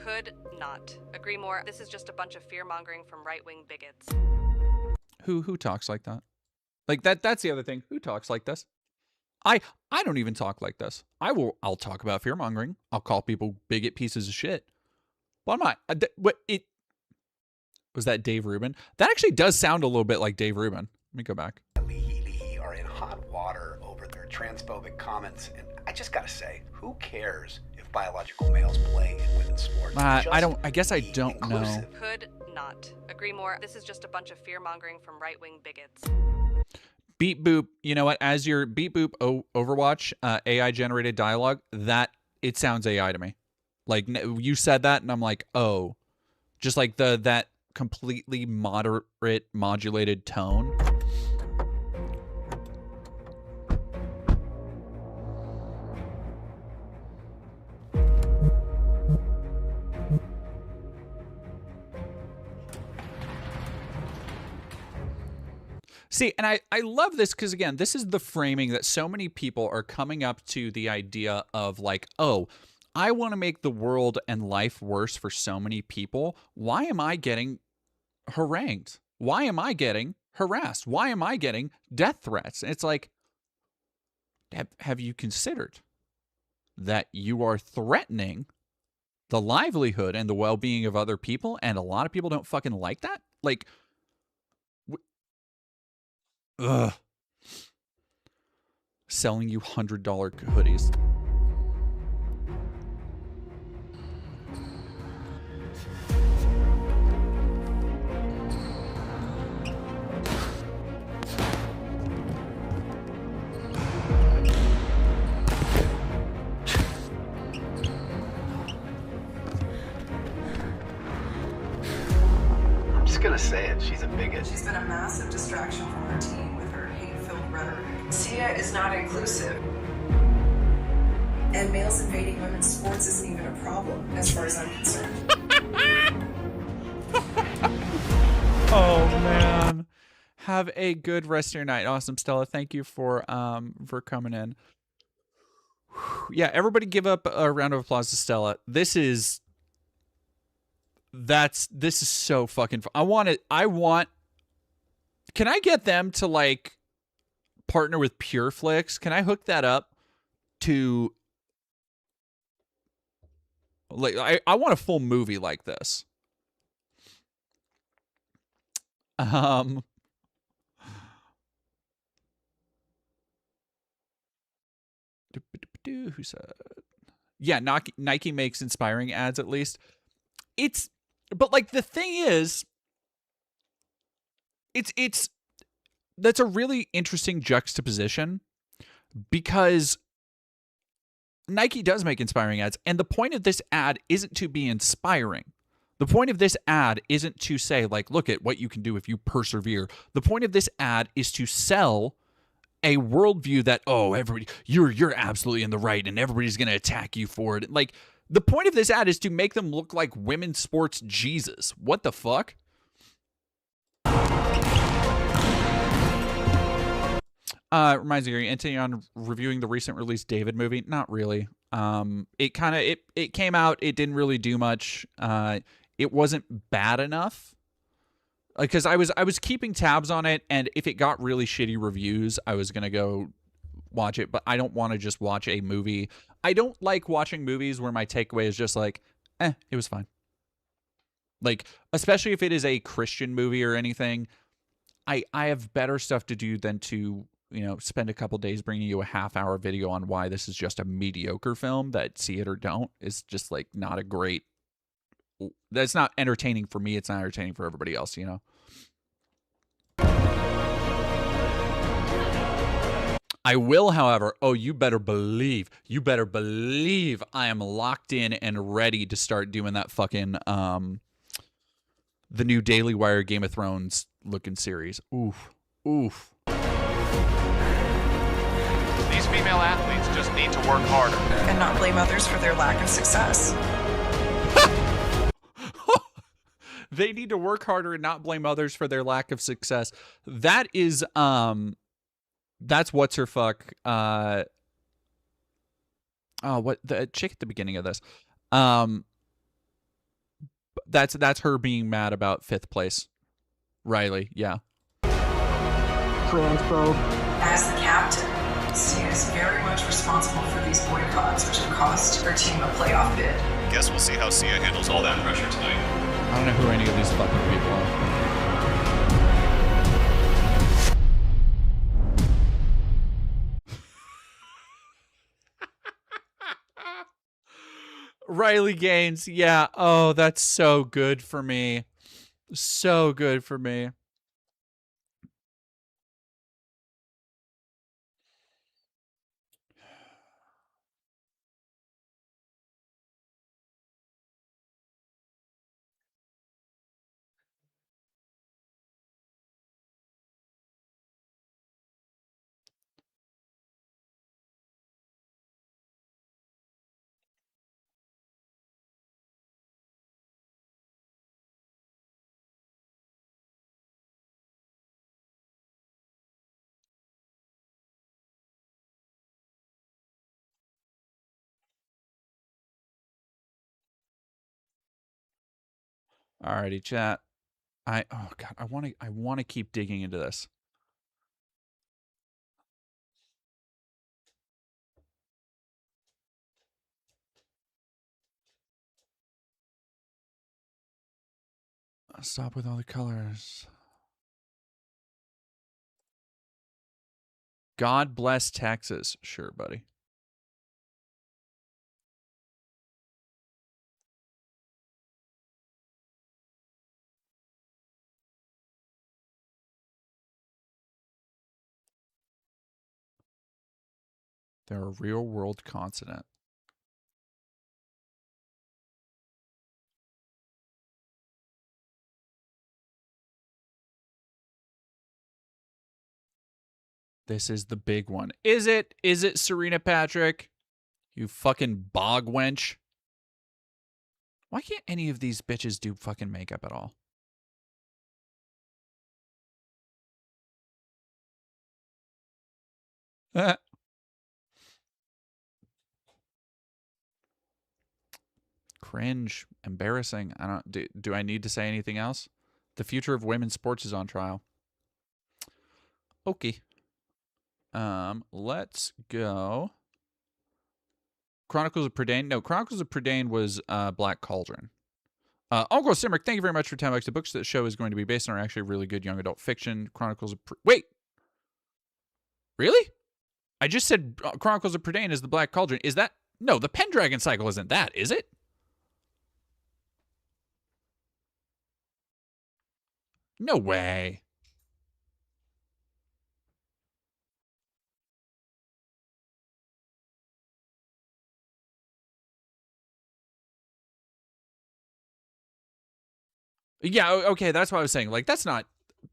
Could not agree more. This is just a bunch of fear-mongering from right-wing bigots. Who talks like that? Like that's the other thing. Who talks like this? I don't even talk like this. I'll talk about fear-mongering. I'll call people bigot pieces of shit. But I'm not. Was that Dave Rubin? That actually does sound a little bit like Dave Rubin. Let me go back. Leahy are in hot water over their transphobic comments, and I just gotta say, who cares if biological males play in women's sports? I guess I don't know. Could not agree more. This is just a bunch of fear-mongering from right-wing bigots. Beep boop. You know what? As your beep boop Overwatch AI generated dialogue, that it sounds AI to me. Like you said that, and I'm like, oh, just like that completely moderate modulated tone. See, and I love this because, again, this is the framing that so many people are coming up to the idea of like, oh, I want to make the world and life worse for so many people. Why am I getting harangued? Why am I getting harassed? Why am I getting death threats? And it's like, have you considered that you are threatening the livelihood and the well-being of other people, and a lot of people don't fucking like that? Like, ugh. Selling you $100 hoodies. I'm just gonna say it. She's a bigot. She's been a massive distraction from her team with her hate-filled rhetoric. Sia is not inclusive. And males invading women's sports isn't even a problem, as far as I'm concerned. Oh man. Have a good rest of your night. Awesome, Stella. Thank you for coming in. Yeah, everybody give up a round of applause to Stella. This is so fucking fun. Can I get them to like partner with PureFlix? Can I hook that up to like I want a full movie like this. Who said? Yeah, Nike makes inspiring ads at least. But like the thing is, it's that's a really interesting juxtaposition because Nike does make inspiring ads, and the point of this ad isn't to be inspiring. The point of this ad isn't to say like, look at what you can do if you persevere. The point of this ad is to sell a worldview that, oh, everybody, you're absolutely in the right and everybody's going to attack you for it. Like, the point of this ad is to make them look like women's sports Jesus. What the fuck? Reminds me, are you intending on reviewing the recent release David movie? Not really. It came out, it didn't really do much. It wasn't bad enough. Because I was keeping tabs on it, and if it got really shitty reviews, I was gonna go watch it. But I don't want to just watch a movie. I don't like watching movies where my takeaway is just like, it was fine. Like, especially if it is a Christian movie or anything, I have better stuff to do than to, spend a couple days bringing you a half-hour video on why this is just a mediocre film that, see it or don't, is just like not a great. That's not entertaining for me. It's not entertaining for everybody else, I will, however, you better believe I am locked in and ready to start doing that fucking, the new Daily Wire Game of Thrones looking series. Oof. These female athletes just need to work harder. And not blame others for their lack of success. They need to work harder and not blame others for their lack of success. That is, that's what's her fuck. What the chick at the beginning of this? That's her being mad about 5th place. Riley, yeah. Transphobe. As the captain, Sia is very much responsible for these boycotts, which have cost her team a playoff bid. Guess we'll see how Sia handles all that pressure tonight. I don't know who any of these fucking people are. Riley Gaines, yeah. Oh, that's so good for me. So good for me. Alrighty, chat. I want to keep digging into this. Stop with all the colors. God bless Texas. Sure, buddy. They're a real world continent. This is the big one. Is it? Is it Serena Patrick? You fucking bog wench. Why can't any of these bitches do fucking makeup at all? Cringe, embarrassing. I don't do I need to say anything else? The future of women's sports is on trial. Okay. Let's go. Chronicles of Prydain. No, Chronicles of Prydain was Black Cauldron. Uncle Simrick, thank you very much for 10 bucks. The books that show is going to be based on are actually really good young adult fiction. Chronicles of Wait! Really? I just said Chronicles of Prydain is the Black Cauldron. Is that... No, the Pendragon Cycle isn't that, is it? No way. Yeah, okay, that's what I was saying. Like, that's not...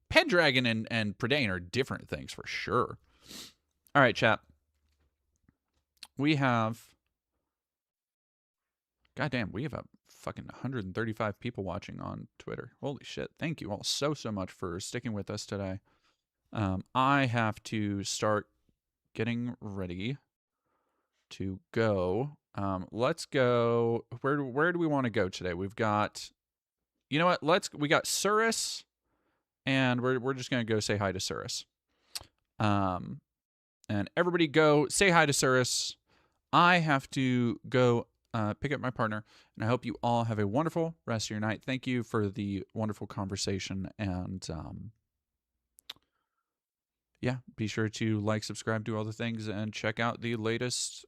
Pendragon and Prydain are different things for sure. All right, chat. We have... Goddamn, we have a fucking 135 people watching on Twitter. Holy shit. Thank you all so much for sticking with us today. I have to start getting ready to go. Let's go. Where do we want to go today? We've got... You know what? We got Surus, and we're just going to go say hi to Surus. And everybody go say hi to Surus. I have to go pick up my partner, and I hope you all have a wonderful rest of your night. Thank you for the wonderful conversation, and yeah, be sure to like, subscribe, do all the things, and check out the latest